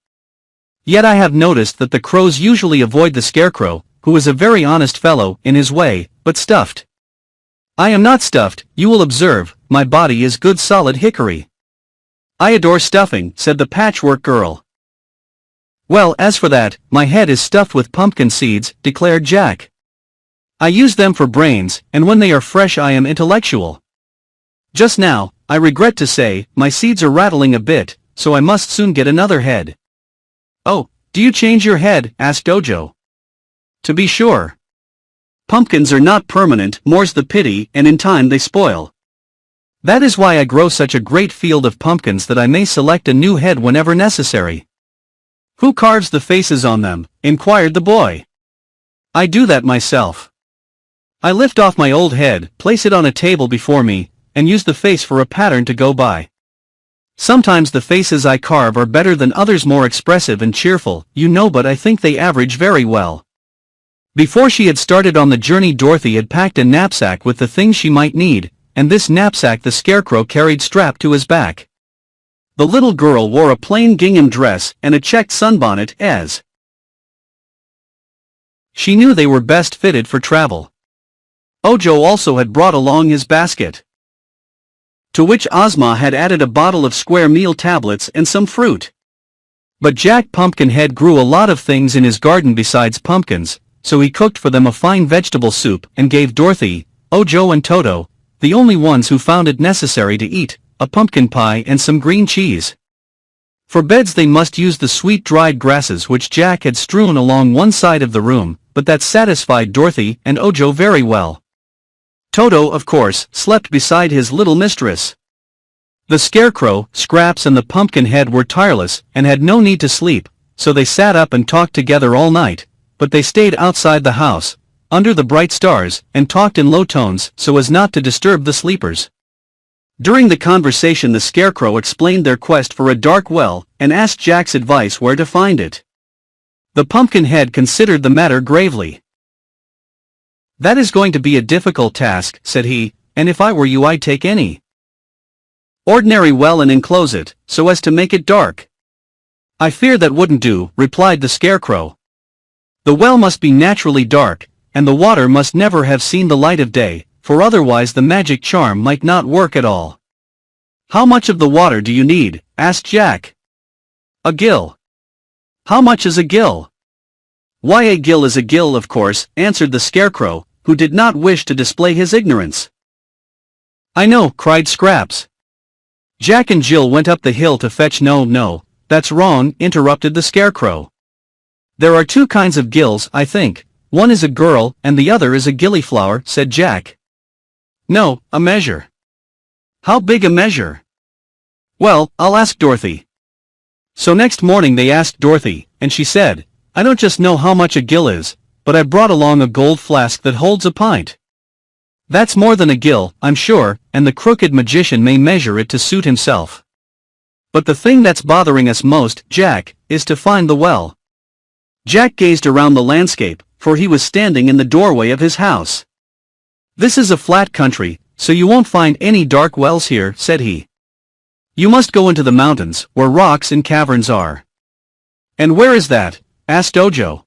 Yet I have noticed that the crows usually avoid the Scarecrow, who is a very honest fellow in his way, but stuffed. I am not stuffed, you will observe, my body is good solid hickory." "I adore stuffing," said the Patchwork Girl. "Well, as for that, my head is stuffed with pumpkin seeds," declared Jack. "I use them for brains, and when they are fresh I am intellectual. Just now, I regret to say, my seeds are rattling a bit, so I must soon get another head." "Oh, do you change your head?" asked Ojo. "To be sure. Pumpkins are not permanent, more's the pity, and in time they spoil. That is why I grow such a great field of pumpkins that I may select a new head whenever necessary." "Who carves the faces on them?" inquired the boy. "I do that myself. I lift off my old head, place it on a table before me, and use the face for a pattern to go by. Sometimes the faces I carve are better than others, more expressive and cheerful, you know, but I think they average very well." Before she had started on the journey, Dorothy had packed a knapsack with the things she might need, and this knapsack the Scarecrow carried strapped to his back. The little girl wore a plain gingham dress and a checked sunbonnet, as she knew they were best fitted for travel. Ojo also had brought along his basket, to which Ozma had added a bottle of square meal tablets and some fruit. But Jack Pumpkinhead grew a lot of things in his garden besides pumpkins, so he cooked for them a fine vegetable soup and gave Dorothy, Ojo and Toto, the only ones who found it necessary to eat, a pumpkin pie and some green cheese. For beds they must use the sweet dried grasses which Jack had strewn along one side of the room, but that satisfied Dorothy and Ojo very well. Toto, of course, slept beside his little mistress. The Scarecrow, Scraps and the Pumpkinhead were tireless and had no need to sleep, so they sat up and talked together all night, but they stayed outside the house, under the bright stars, and talked in low tones so as not to disturb the sleepers. During the conversation the Scarecrow explained their quest for a dark well, and asked Jack's advice where to find it. The Pumpkinhead considered the matter gravely. "That is going to be a difficult task," said he, "and if I were you I'd take any ordinary well and enclose it, so as to make it dark." "I fear that wouldn't do," replied the Scarecrow. "The well must be naturally dark, and the water must never have seen the light of day, for otherwise the magic charm might not work at all." How much of the water do you need? Asked Jack. A gill. How much is a gill? Why, a gill is a gill, of course, answered the Scarecrow, who did not wish to display his ignorance. I know, cried Scraps. Jack and Jill went up the hill to fetch. No, that's wrong, interrupted the Scarecrow. There are two kinds of gills, I think. One is a girl, and the other is a gillyflower, said Jack. No, a measure. How big a measure? Well, I'll ask Dorothy. So next morning they asked Dorothy, and she said, I don't just know how much a gill is, but I brought along a gold flask that holds a pint. That's more than a gill, I'm sure, and the crooked magician may measure it to suit himself. But the thing that's bothering us most, Jack, is to find the well. Jack gazed around the landscape, for he was standing in the doorway of his house. This is a flat country, so you won't find any dark wells here, said he. You must go into the mountains, where rocks and caverns are. And where is that? Asked Ojo.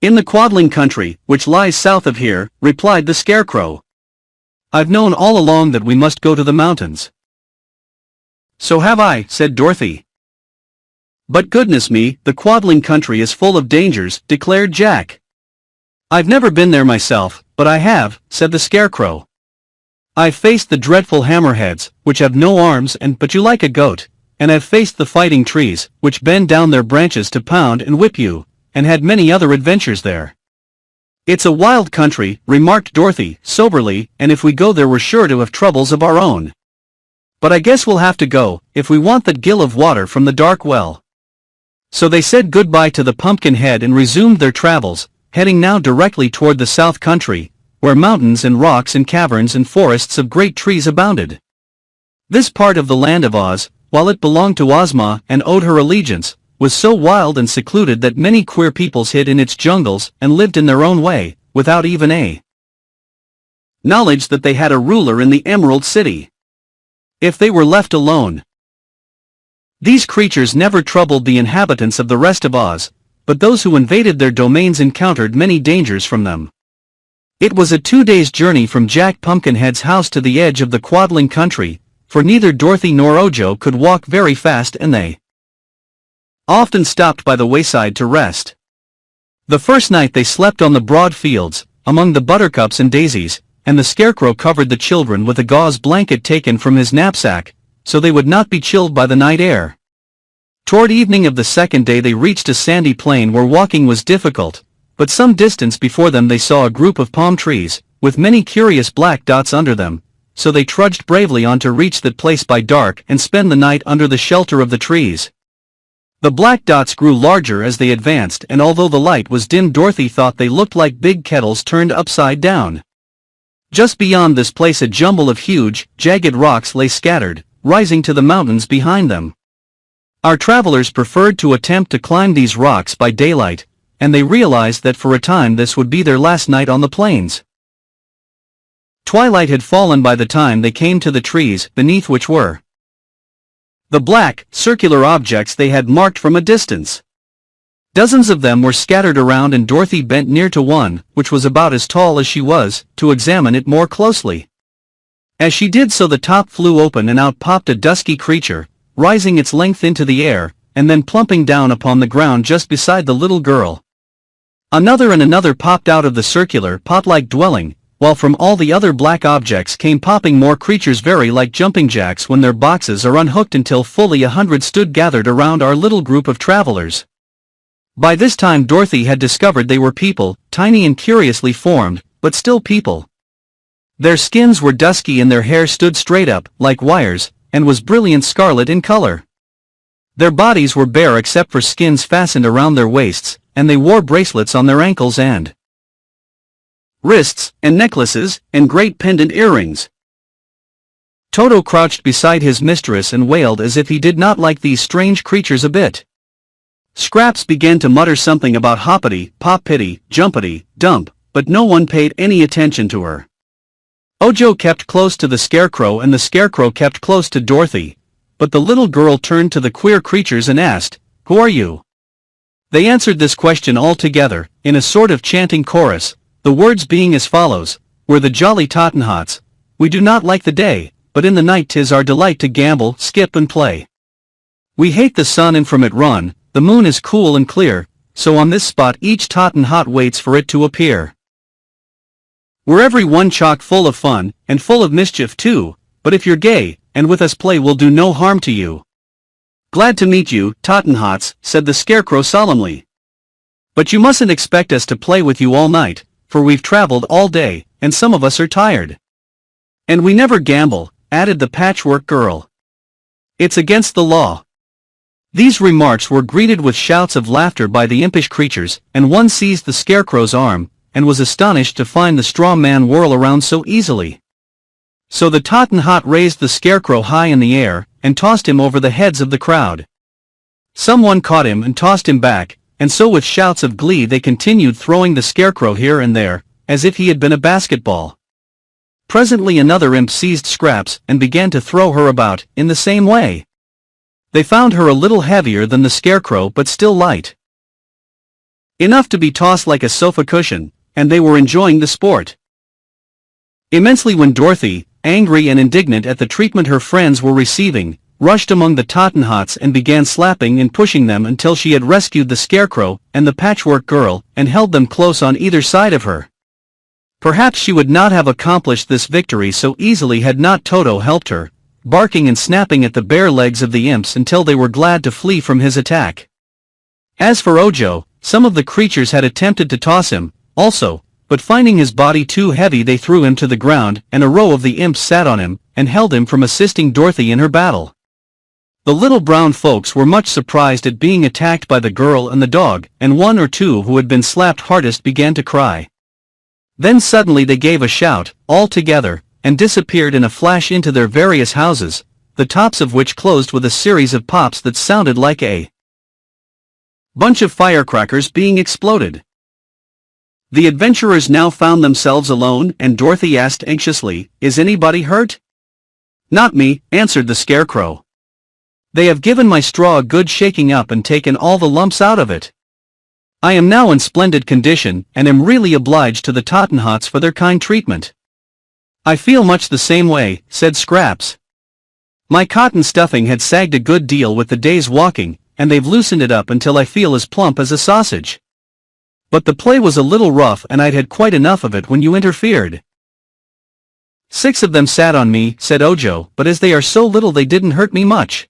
In the Quadling country, which lies south of here, replied the Scarecrow. I've known all along that we must go to the mountains. So have I, said Dorothy. But goodness me, the Quadling country is full of dangers, declared Jack. I've never been there myself, but I have, said the Scarecrow. I've faced the dreadful hammerheads, which have no arms and but you like a goat, and I've faced the fighting trees, which bend down their branches to pound and whip you, and had many other adventures there. It's a wild country, remarked Dorothy, soberly, and if we go there we're sure to have troubles of our own. But I guess we'll have to go, if we want that gill of water from the dark well. So they said goodbye to the Pumpkinhead and resumed their travels, heading now directly toward the South Country, where mountains and rocks and caverns and forests of great trees abounded. This part of the land of Oz, while it belonged to Ozma and owed her allegiance, was so wild and secluded that many queer peoples hid in its jungles and lived in their own way, without even a knowledge that they had a ruler in the Emerald City. If they were left alone, these creatures never troubled the inhabitants of the rest of Oz, but those who invaded their domains encountered many dangers from them. It was a 2 days' journey from Jack Pumpkinhead's house to the edge of the Quadling country, for neither Dorothy nor Ojo could walk very fast and they often stopped by the wayside to rest. The first night they slept on the broad fields, among the buttercups and daisies, and the Scarecrow covered the children with a gauze blanket taken from his knapsack, so they would not be chilled by the night air. Toward evening of the second day they reached a sandy plain where walking was difficult, but some distance before them they saw a group of palm trees, with many curious black dots under them, so they trudged bravely on to reach that place by dark and spend the night under the shelter of the trees. The black dots grew larger as they advanced, and although the light was dim, Dorothy thought they looked like big kettles turned upside down. Just beyond this place a jumble of huge, jagged rocks lay scattered, rising to the mountains behind them. Our travelers preferred to attempt to climb these rocks by daylight, and they realized that for a time this would be their last night on the plains. Twilight had fallen by the time they came to the trees beneath which were the black, circular objects they had marked from a distance. Dozens of them were scattered around, and Dorothy bent near to one, which was about as tall as she was, to examine it more closely. As she did so the top flew open and out popped a dusky creature, rising its length into the air, and then plumping down upon the ground just beside the little girl. Another and another popped out of the circular pot-like dwelling, while from all the other black objects came popping more creatures very like jumping jacks when their boxes are unhooked, until fully 100 stood gathered around our little group of travelers. By this time Dorothy had discovered they were people, tiny and curiously formed, but still people. Their skins were dusky and their hair stood straight up, like wires, and was brilliant scarlet in color. Their bodies were bare except for skins fastened around their waists, and they wore bracelets on their ankles and wrists, and necklaces, and great pendant earrings. Toto crouched beside his mistress and wailed as if he did not like these strange creatures a bit. Scraps began to mutter something about hoppity, pop-pitty, jumpity, dump, but no one paid any attention to her. Ojo kept close to the Scarecrow and the Scarecrow kept close to Dorothy, but the little girl turned to the queer creatures and asked, "Who are you?" They answered this question all together, in a sort of chanting chorus, the words being as follows: "We're the Jolly Tottenhots, we do not like the day, but in the night 'tis our delight to gamble, skip and play. We hate the sun and from it run, the moon is cool and clear, so on this spot each Tottenhot waits for it to appear. We're every one chock full of fun, and full of mischief too, but if you're gay, and with us play we'll do no harm to you. Glad to meet you, Tottenhots, said the Scarecrow solemnly. But you mustn't expect us to play with you all night, for we've traveled all day, and some of us are tired. And we never gamble, added the Patchwork Girl. It's against the law. These remarks were greeted with shouts of laughter by the impish creatures, and one seized the Scarecrow's arm, and was astonished to find the straw man whirl around so easily. So the Tottenhot raised the Scarecrow high in the air, and tossed him over the heads of the crowd. Someone caught him and tossed him back, and so with shouts of glee they continued throwing the Scarecrow here and there, as if he had been a basketball. Presently another imp seized Scraps and began to throw her about, in the same way. They found her a little heavier than the Scarecrow but still light enough to be tossed like a sofa cushion, and they were enjoying the sport immensely when Dorothy, angry and indignant at the treatment her friends were receiving, rushed among the Tottenhots and began slapping and pushing them until she had rescued the Scarecrow and the Patchwork Girl and held them close on either side of her. Perhaps she would not have accomplished this victory so easily had not Toto helped her, barking and snapping at the bare legs of the imps until they were glad to flee from his attack. As for Ojo, some of the creatures had attempted to toss him, also, but finding his body too heavy they threw him to the ground, and a row of the imps sat on him, and held him from assisting Dorothy in her battle. The little brown folks were much surprised at being attacked by the girl and the dog, and one or two who had been slapped hardest began to cry. Then suddenly they gave a shout, all together, and disappeared in a flash into their various houses, the tops of which closed with a series of pops that sounded like a bunch of firecrackers being exploded. The adventurers now found themselves alone, and Dorothy asked anxiously, "Is anybody hurt?" "Not me," answered the Scarecrow. "They have given my straw a good shaking up and taken all the lumps out of it. I am now in splendid condition, and am really obliged to the Tottenhots for their kind treatment." "I feel much the same way," said Scraps. "My cotton stuffing had sagged a good deal with the day's walking, and they've loosened it up until I feel as plump as a sausage. But the play was a little rough and I'd had quite enough of it when you interfered." "6 of them sat on me," said Ojo, "but as they are so little they didn't hurt me much."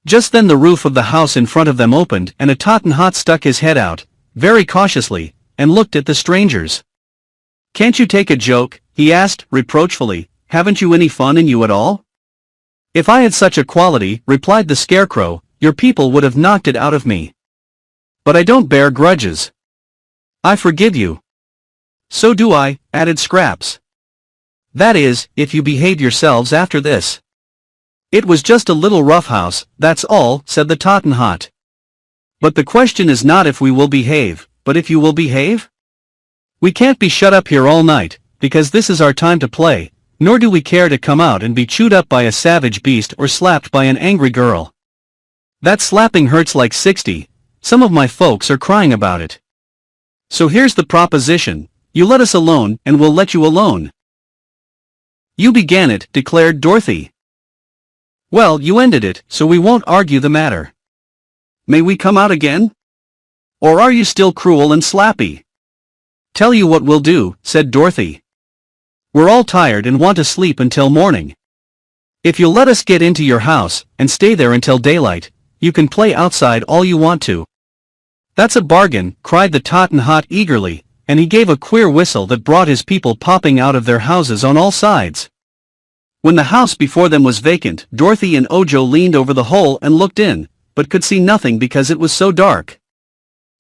Just then the roof of the house in front of them opened and a Tottenhot stuck his head out, very cautiously, and looked at the strangers. "Can't you take a joke?" he asked, reproachfully. "Haven't you any fun in you at all?" "If I had such a quality," replied the Scarecrow, "your people would have knocked it out of me. But I don't bear grudges. I forgive you." "So do I," added Scraps. "That is, if you behave yourselves after this." "It was just a little rough house, that's all," said the Tottenhot. "But the question is not if we will behave, but if you will behave? We can't be shut up here all night, because this is our time to play, nor do we care to come out and be chewed up by a savage beast or slapped by an angry girl. That slapping hurts like 60, some of my folks are crying about it. So here's the proposition, you let us alone and we'll let you alone." "You began it," declared Dorothy. "Well, you ended it, so we won't argue the matter. May we come out again? Or are you still cruel and slappy?" "Tell you what we'll do," said Dorothy. "We're all tired and want to sleep until morning. If you'll let us get into your house, and stay there until daylight, you can play outside all you want to." "That's a bargain," cried the Tottenhot eagerly, and he gave a queer whistle that brought his people popping out of their houses on all sides. When the house before them was vacant, Dorothy and Ojo leaned over the hole and looked in, but could see nothing because it was so dark.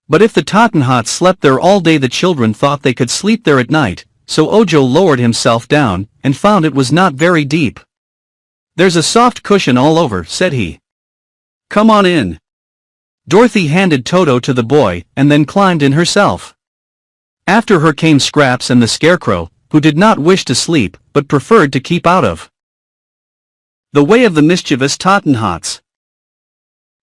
But if the Tottenhots slept there all day the children thought they could sleep there at night, so Ojo lowered himself down, and found it was not very deep. "There's a soft cushion all over," said he. "Come on in." Dorothy handed Toto to the boy, and then climbed in herself. After her came Scraps and the Scarecrow, who did not wish to sleep, but preferred to keep out of the way of the mischievous Tottenhots.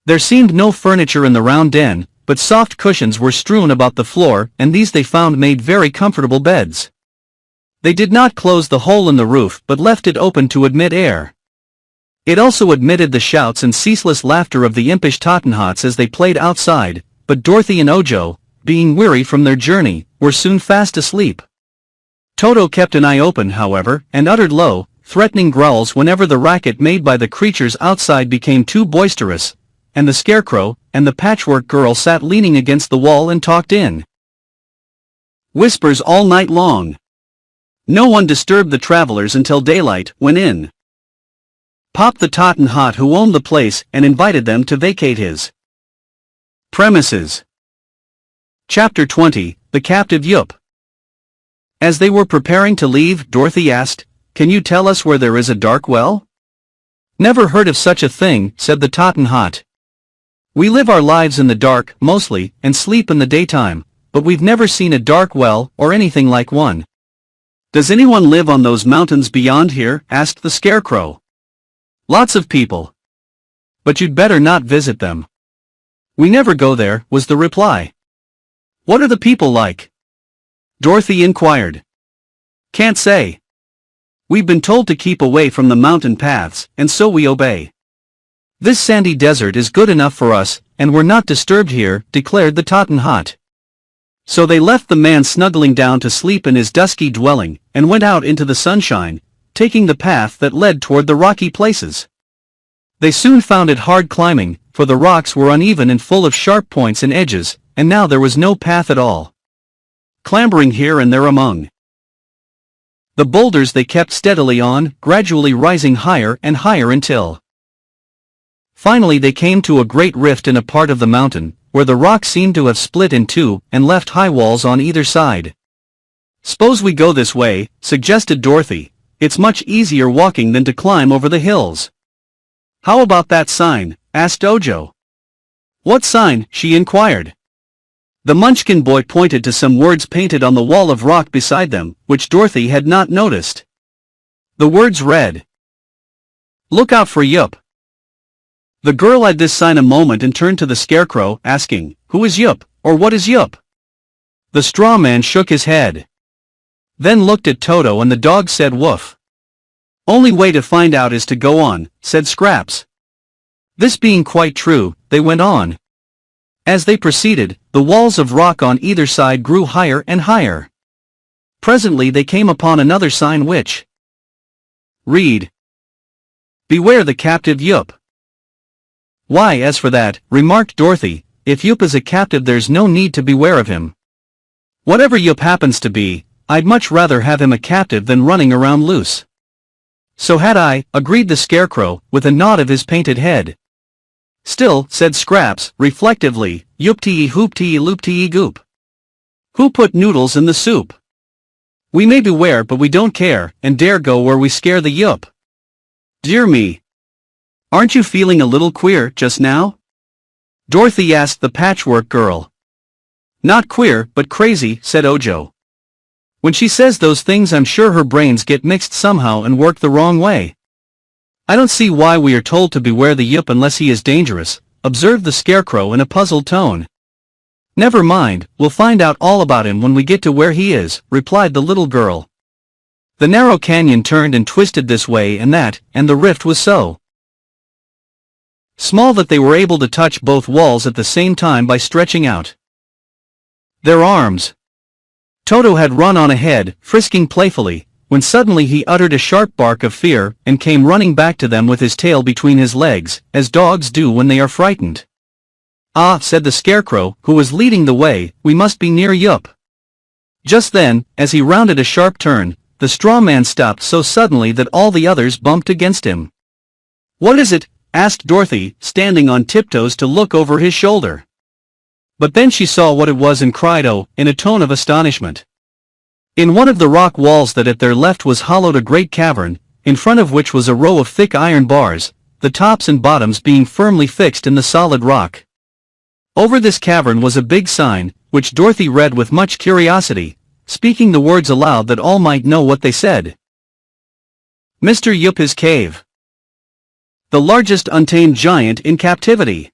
There seemed no furniture in the round den, but soft cushions were strewn about the floor, and these they found made very comfortable beds. They did not close the hole in the roof but left it open to admit air. It also admitted the shouts and ceaseless laughter of the impish Tottenhots as they played outside, but Dorothy and Ojo, being weary from their journey, were soon fast asleep. Toto kept an eye open, however, and uttered low, threatening growls whenever the racket made by the creatures outside became too boisterous, and the Scarecrow and the Patchwork Girl sat leaning against the wall and talked in whispers all night long. No one disturbed the travelers until daylight, when in popped the Tottenhot who owned the place and invited them to vacate his premises. Chapter 20, The Captive Yup. As they were preparing to leave, Dorothy asked, "Can you tell us where there is a dark well?" "Never heard of such a thing," said the Tottenhot. "We live our lives in the dark, mostly, and sleep in the daytime, but we've never seen a dark well, or anything like one." "Does anyone live on those mountains beyond here?" asked the Scarecrow. "Lots of people. But you'd better not visit them." "We never go there," was the reply. "What are the people like?" Dorothy inquired. "Can't say. We've been told to keep away from the mountain paths, and so we obey. This sandy desert is good enough for us, and we're not disturbed here," declared the Tottenhot. So they left the man snuggling down to sleep in his dusky dwelling, and went out into the sunshine, taking the path that led toward the rocky places. They soon found it hard climbing, for the rocks were uneven and full of sharp points and edges, and now there was no path at all. Clambering here and there among the boulders they kept steadily on, gradually rising higher and higher until finally they came to a great rift in a part of the mountain, where the rock seemed to have split in two and left high walls on either side. "Suppose we go this way," suggested Dorothy. "It's much easier walking than to climb over the hills." "How about that sign?" asked Ojo. "What sign?" she inquired. The Munchkin boy pointed to some words painted on the wall of rock beside them, which Dorothy had not noticed. The words read, "Look out for Yup." The girl eyed this sign a moment and turned to the Scarecrow, asking, "Who is Yup, or what is Yup?" The straw man shook his head. Then looked at Toto and the dog said woof. "Only way to find out is to go on," said Scraps. This being quite true, they went on. As they proceeded, the walls of rock on either side grew higher and higher. Presently they came upon another sign which read, "Beware the captive Yup." "Why, as for that," remarked Dorothy, "if Yup is a captive there's no need to beware of him. Whatever Yup happens to be, I'd much rather have him a captive than running around loose." "So had I," agreed the Scarecrow, with a nod of his painted head. "Still," said Scraps, reflectively, "Yup-tee hoop-tee loop-tee goop. Who put noodles in the soup? We may beware but we don't care, and dare go where we scare the Yup. Dear me. Aren't you feeling a little queer just now?" Dorothy asked the Patchwork Girl. "Not queer, but crazy," said Ojo. "When she says those things I'm sure her brains get mixed somehow and work the wrong way." "I don't see why we are told to beware the Yup unless he is dangerous," observed the Scarecrow in a puzzled tone. "Never mind, we'll find out all about him when we get to where he is," replied the little girl. The narrow canyon turned and twisted this way and that, and the rift was so small that they were able to touch both walls at the same time by stretching out their arms. Toto had run on ahead, frisking playfully, when suddenly he uttered a sharp bark of fear and came running back to them with his tail between his legs, as dogs do when they are frightened. "Ah," said the Scarecrow, who was leading the way, "we must be near Yup." Just then, as he rounded a sharp turn, the straw man stopped so suddenly that all the others bumped against him. "What is it?" asked Dorothy, standing on tiptoes to look over his shoulder. But then she saw what it was and cried "Oh!" in a tone of astonishment. In one of the rock walls that at their left was hollowed a great cavern, in front of which was a row of thick iron bars, the tops and bottoms being firmly fixed in the solid rock. Over this cavern was a big sign, which Dorothy read with much curiosity, speaking the words aloud that all might know what they said. "Mr. Yup his cave. The largest untamed giant in captivity.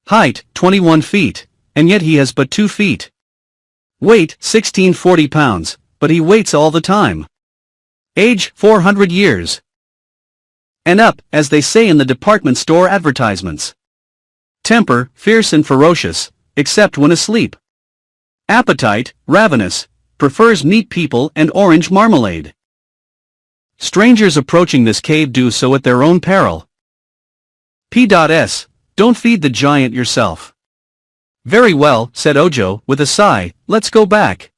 Height, 21 feet, and yet he has but 2 feet. Weight, 1640 pounds, but he waits all the time. Age 400 years. And up, as they say in the department store advertisements. Temper, fierce and ferocious, except when asleep. Appetite, ravenous, prefers meat people and orange marmalade. Strangers approaching this cave do so at their own peril. P.S. Don't feed the giant yourself. Very well, said Ojo, with a sigh, let's go back.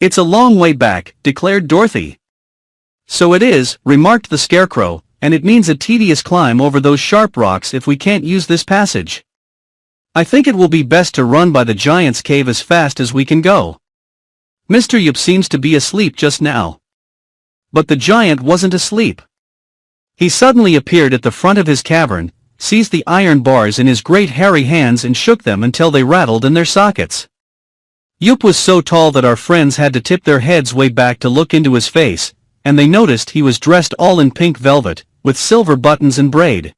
It's a long way back, declared Dorothy. So it is, remarked the Scarecrow, and it means a tedious climb over those sharp rocks if we can't use this passage. I think it will be best to run by the giant's cave as fast as we can go. Mr. Yup seems to be asleep just now. But the giant wasn't asleep. He suddenly appeared at the front of his cavern, seized the iron bars in his great hairy hands and shook them until they rattled in their sockets. Yup was so tall that our friends had to tip their heads way back to look into his face, and they noticed he was dressed all in pink velvet, with silver buttons and braid.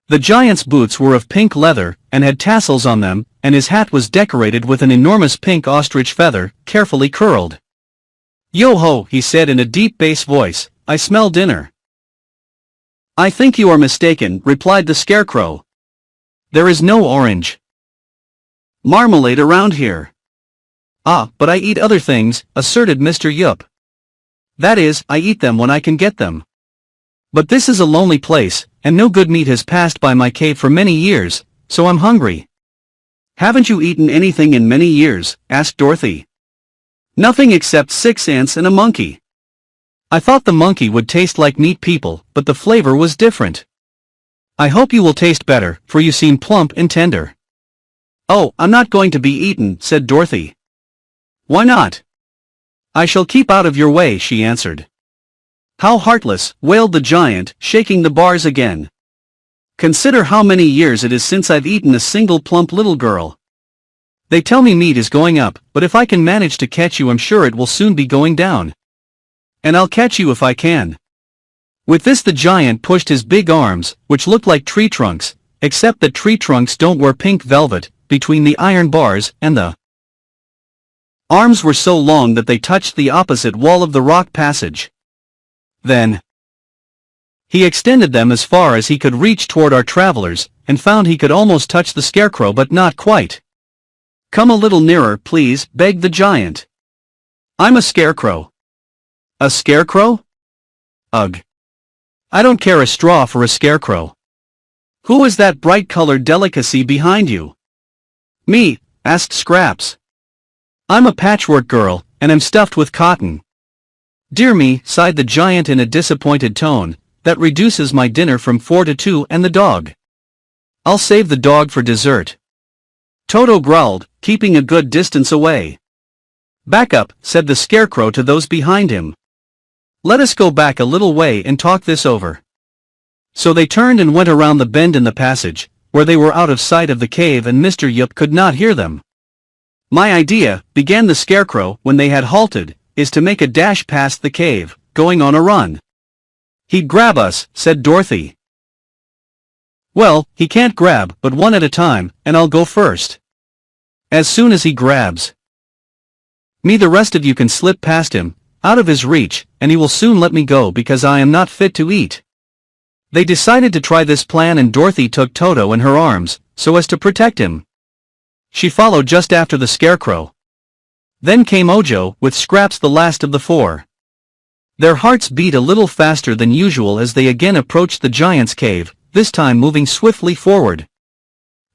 The giant's boots were of pink leather, and had tassels on them, and his hat was decorated with an enormous pink ostrich feather, carefully curled. Yo-ho, he said in a deep bass voice, I smell dinner. I think you are mistaken, replied the Scarecrow. There is no orange marmalade around here. Ah, but I eat other things, asserted Mr. Yup. That is, I eat them when I can get them. But this is a lonely place, and no good meat has passed by my cave for many years, so I'm hungry. Haven't you eaten anything in many years? Asked Dorothy. Nothing except 6 ants and a monkey. I thought the monkey would taste like meat people, but the flavor was different. I hope you will taste better, for you seem plump and tender. Oh, I'm not going to be eaten, said Dorothy. Why not? I shall keep out of your way, she answered. How heartless, wailed the giant, shaking the bars again. Consider how many years it is since I've eaten a single plump little girl. They tell me meat is going up, but if I can manage to catch you I'm sure it will soon be going down. And I'll catch you if I can. With this the giant pushed his big arms, which looked like tree trunks, except that tree trunks don't wear pink velvet, between the iron bars, and the arms were so long that they touched the opposite wall of the rock passage. Then he extended them as far as he could reach toward our travelers, and found he could almost touch the Scarecrow but not quite. Come a little nearer, please, begged the giant. I'm a scarecrow. A scarecrow? Ugh. I don't care a straw for a scarecrow. Who is that bright-colored delicacy behind you? Me, asked Scraps. I'm a patchwork girl, and am stuffed with cotton. Dear me, sighed the giant in a disappointed tone, that reduces my dinner from 4 to 2 and the dog. I'll save the dog for dessert. Toto growled, keeping a good distance away. Back up, said the Scarecrow to those behind him. Let us go back a little way and talk this over. So they turned and went around the bend in the passage, where they were out of sight of the cave and Mr. Yup could not hear them. My idea, began the Scarecrow when they had halted, is to make a dash past the cave, going on a run. He'd grab us, said Dorothy. Well, he can't grab, but one at a time, and I'll go first. As soon as he grabs me the rest of you can slip past him, out of his reach, and he will soon let me go because I am not fit to eat. They decided to try this plan and Dorothy took Toto in her arms, so as to protect him. She followed just after the Scarecrow. Then came Ojo, with Scraps the last of the 4. Their hearts beat a little faster than usual as they again approached the giant's cave, this time moving swiftly forward.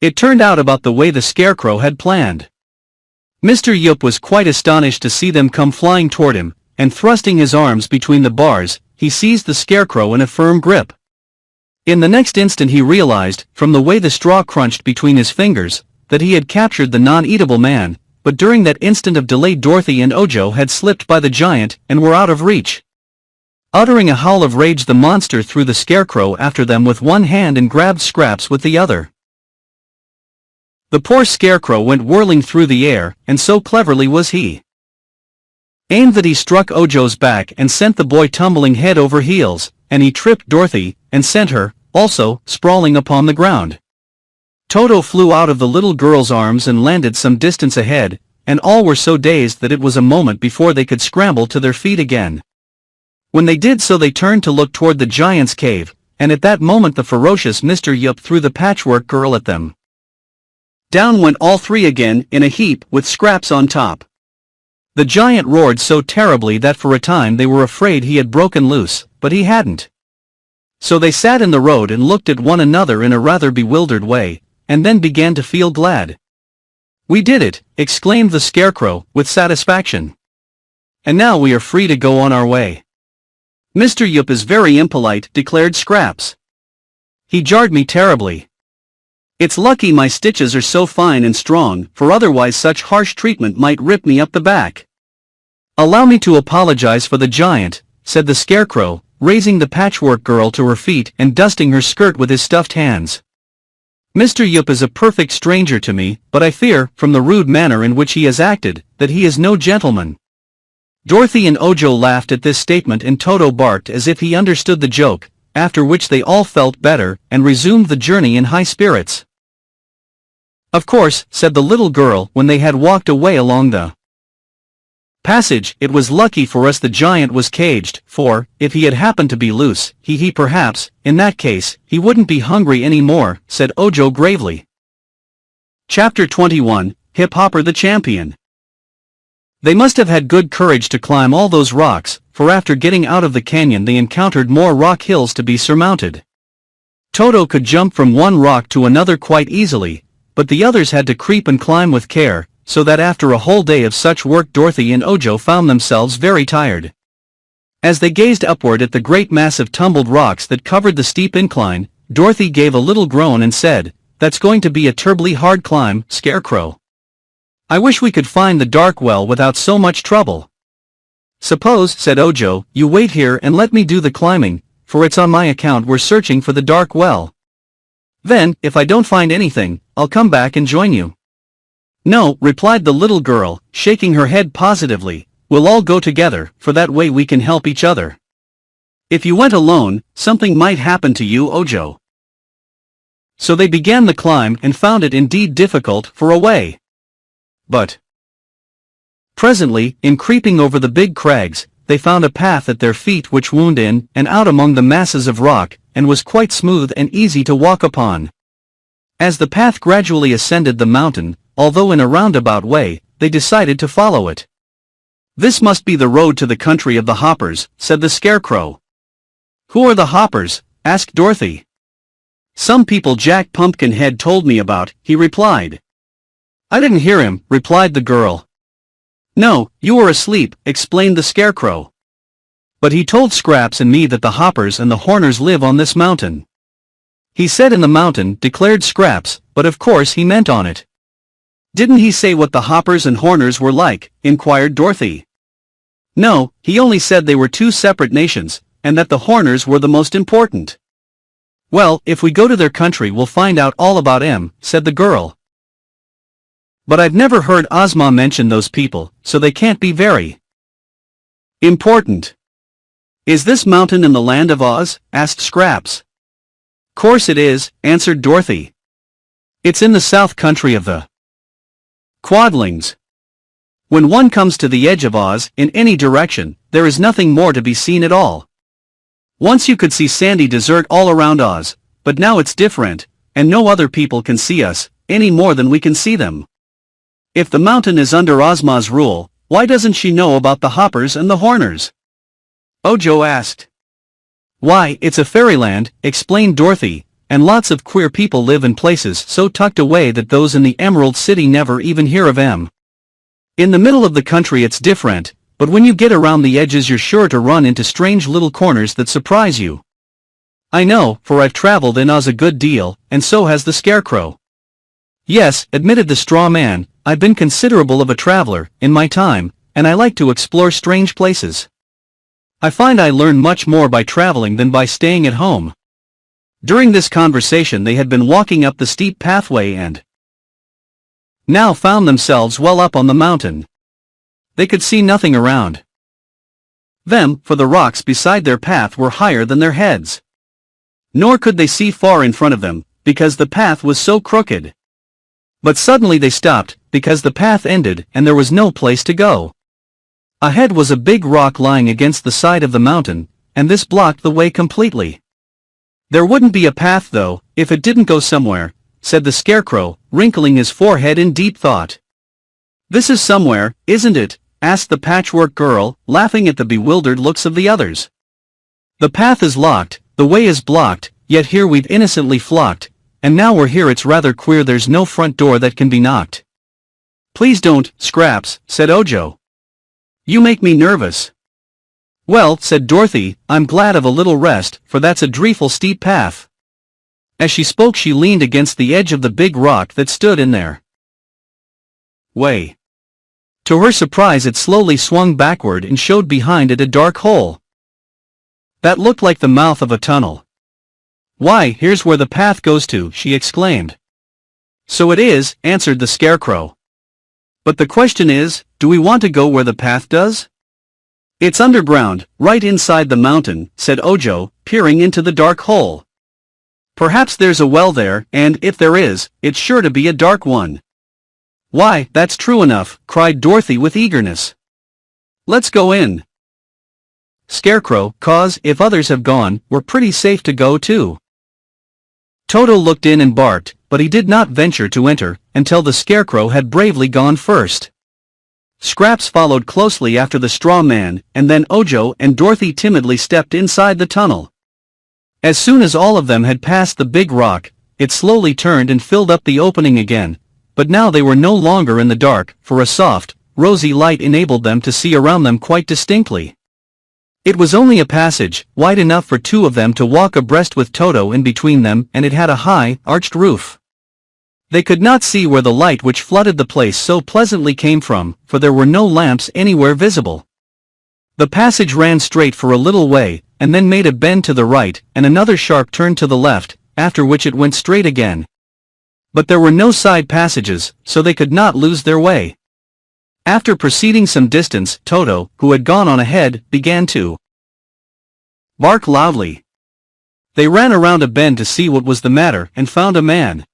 It turned out about the way the Scarecrow had planned. Mr. Yup was quite astonished to see them come flying toward him, and thrusting his arms between the bars, he seized the Scarecrow in a firm grip. In the next instant he realized, from the way the straw crunched between his fingers, that he had captured the non-eatable man, but during that instant of delay Dorothy and Ojo had slipped by the giant and were out of reach. Uttering a howl of rage the monster threw the Scarecrow after them with one hand and grabbed Scraps with the other. The poor Scarecrow went whirling through the air, and so cleverly was he aimed that he struck Ojo's back and sent the boy tumbling head over heels, and he tripped Dorothy, and sent her, also, sprawling upon the ground. Toto flew out of the little girl's arms and landed some distance ahead, and all were so dazed that it was a moment before they could scramble to their feet again. When they did so, they turned to look toward the giant's cave, and at that moment the ferocious Mr. Yup threw the Patchwork Girl at them. Down went all three again in a heap with Scraps on top. The giant roared so terribly that for a time they were afraid he had broken loose, but he hadn't. So they sat in the road and looked at one another in a rather bewildered way, and then began to feel glad. "We did it," exclaimed the Scarecrow, with satisfaction. "And now we are free to go on our way." "Mr. Yup is very impolite," declared Scraps. "He jarred me terribly. It's lucky my stitches are so fine and strong, for otherwise such harsh treatment might rip me up the back." "Allow me to apologize for the giant," said the Scarecrow, raising the Patchwork Girl to her feet and dusting her skirt with his stuffed hands. "Mr. Yup is a perfect stranger to me, but I fear, from the rude manner in which he has acted, that he is no gentleman." Dorothy and Ojo laughed at this statement and Toto barked as if he understood the joke, after which they all felt better and resumed the journey in high spirits. "Of course," said the little girl when they had walked away along the passage, "it was lucky for us the giant was caged, for, if he had happened to be loose, perhaps, in that case, he wouldn't be hungry any more," said Ojo gravely. Chapter 21, Hip Hopper the Champion. They must have had good courage to climb all those rocks, for after getting out of the canyon they encountered more rock hills to be surmounted. Toto could jump from one rock to another quite easily, but the others had to creep and climb with care, so that after a whole day of such work Dorothy and Ojo found themselves very tired. As they gazed upward at the great mass of tumbled rocks that covered the steep incline, Dorothy gave a little groan and said, "That's going to be a terribly hard climb, Scarecrow. I wish we could find the dark well without so much trouble." "Suppose," said Ojo, "you wait here and let me do the climbing, for it's on my account we're searching for the dark well. Then, if I don't find anything, I'll come back and join you." "No," replied the little girl, shaking her head positively, "we'll all go together, for that way we can help each other. If you went alone, something might happen to you, Ojo." So they began the climb and found it indeed difficult for a way. But presently, in creeping over the big crags, they found a path at their feet which wound in and out among the masses of rock, and was quite smooth and easy to walk upon. As the path gradually ascended the mountain, although in a roundabout way, they decided to follow it. "This must be the road to the country of the Hoppers," said the Scarecrow. "Who are the Hoppers?" asked Dorothy. "Some people Jack Pumpkinhead told me about," he replied. "I didn't hear him," replied the girl. "No, you were asleep," explained the Scarecrow. "But he told Scraps and me that the Hoppers and the Horners live on this mountain." "He said in the mountain," declared Scraps, "but of course he meant on it." "Didn't he say what the Hoppers and Horners were like?" inquired Dorothy. "No, he only said they were two separate nations, and that the Horners were the most important." "Well, if we go to their country we'll find out all about 'em," said the girl. "But I've never heard Ozma mention those people, so they can't be very important." "Is this mountain in the land of Oz?" asked Scraps. "Course it is," answered Dorothy. "It's in the south country of the Quadlings. When one comes to the edge of Oz, in any direction, there is nothing more to be seen at all. Once you could see sandy desert all around Oz, but now it's different, and no other people can see us, any more than we can see them. If the mountain is under Ozma's rule, why doesn't she know about the Hoppers and the Horners?" Ojo asked. "Why, it's a fairyland," explained Dorothy, "and lots of queer people live in places so tucked away that those in the Emerald City never even hear of 'em. In the middle of the country it's different, but when you get around the edges you're sure to run into strange little corners that surprise you." "I know, for I've traveled in Oz a good deal, and so has the Scarecrow." "Yes," admitted the straw man, "I've been considerable of a traveler, in my time, and I like to explore strange places. I find I learn much more by traveling than by staying at home." During this conversation they had been walking up the steep pathway and now found themselves well up on the mountain. They could see nothing around them, for the rocks beside their path were higher than their heads. Nor could they see far in front of them, because the path was so crooked. But suddenly they stopped, because the path ended and there was no place to go. Ahead was a big rock lying against the side of the mountain, and this blocked the way completely. There wouldn't be a path though, if it didn't go somewhere, said the Scarecrow, wrinkling his forehead in deep thought. This is somewhere, isn't it? Asked the Patchwork Girl, laughing at the bewildered looks of the others. The path is locked, the way is blocked, yet here we've innocently flocked, and now we're here. It's rather queer there's no front door that can be knocked. Please don't, Scraps, said Ojo. You make me nervous. Well, said Dorothy, I'm glad of a little rest, for that's a dreadful steep path. As she spoke she leaned against the edge of the big rock that stood in their way. To her surprise it slowly swung backward and showed behind it a dark hole that looked like the mouth of a tunnel. Why, here's where the path goes to, she exclaimed. So it is, answered the Scarecrow. But the question is, do we want to go where the path does? It's underground, right inside the mountain, said Ojo, peering into the dark hole. Perhaps there's a well there, and if there is, it's sure to be a dark one. Why, that's true enough, cried Dorothy with eagerness. Let's go in. Scarecrow, 'cause, if others have gone, we're pretty safe to go too. Toto looked in and barked, but he did not venture to enter, until the Scarecrow had bravely gone first. Scraps followed closely after the straw man, and then Ojo and Dorothy timidly stepped inside the tunnel. As soon as all of them had passed the big rock, it slowly turned and filled up the opening again, but now they were no longer in the dark, for a soft, rosy light enabled them to see around them quite distinctly. It was only a passage, wide enough for two of them to walk abreast with Toto in between them, and it had a high, arched roof. They could not see where the light which flooded the place so pleasantly came from, for there were no lamps anywhere visible. The passage ran straight for a little way, and then made a bend to the right, and another sharp turn to the left, after which it went straight again. But there were no side passages, so they could not lose their way. After proceeding some distance, Toto, who had gone on ahead, began to bark loudly. They ran around a bend to see what was the matter and found a man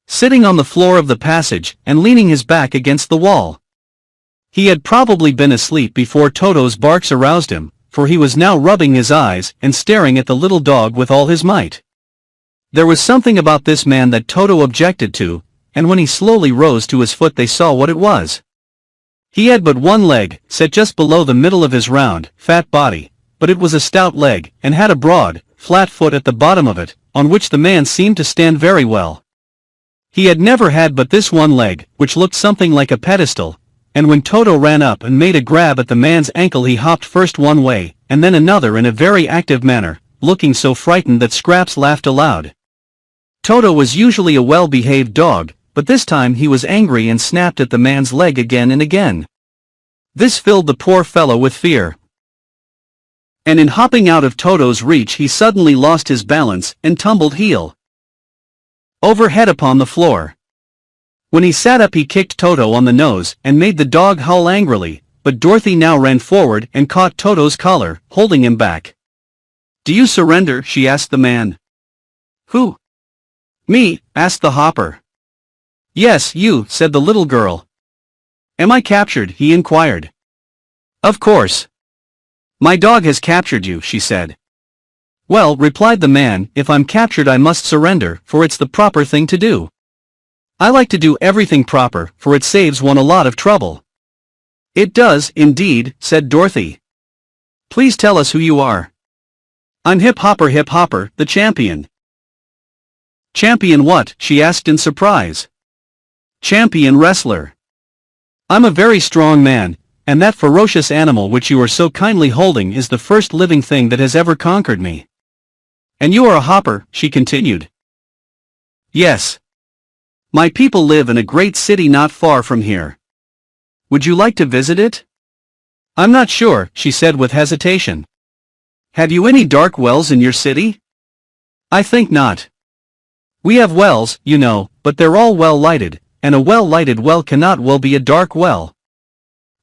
sitting on the floor of the passage and leaning his back against the wall. He had probably been asleep before Toto's barks aroused him, for he was now rubbing his eyes and staring at the little dog with all his might. There was something about this man that Toto objected to, and when he slowly rose to his foot they saw what it was. He had but one leg, set just below the middle of his round, fat body, but it was a stout leg, and had a broad, flat foot at the bottom of it, on which the man seemed to stand very well. He had never had but this one leg, which looked something like a pedestal, and when Toto ran up and made a grab at the man's ankle he hopped first one way, and then another in a very active manner, looking so frightened that Scraps laughed aloud. Toto was usually a well-behaved dog, but this time he was angry and snapped at the man's leg again and again. This filled the poor fellow with fear. And in hopping out of Toto's reach he suddenly lost his balance and tumbled heel over head upon the floor. When he sat up he kicked Toto on the nose and made the dog howl angrily, but Dorothy now ran forward and caught Toto's collar, holding him back. "Do you surrender?" she asked the man. "Who? Me?" asked the hopper. "Yes, you," said the little girl. "Am I captured?" he inquired. "Of course. My dog has captured you," she said. "Well," replied the man, "if I'm captured I must surrender, for it's the proper thing to do. I like to do everything proper, for it saves one a lot of trouble." "It does, indeed," said Dorothy. "Please tell us who you are." "I'm Hip Hopper, the champion." "Champion what?" she asked in surprise. "Champion wrestler. I'm a very strong man, and that ferocious animal which you are so kindly holding is the first living thing that has ever conquered me." "And you are a hopper," she continued. "Yes. My people live in a great city not far from here. Would you like to visit it?" "I'm not sure," she said with hesitation. "Have you any dark wells in your city?" "I think not. We have wells, you know, but they're all well lighted, and a well-lighted well cannot well be a dark well.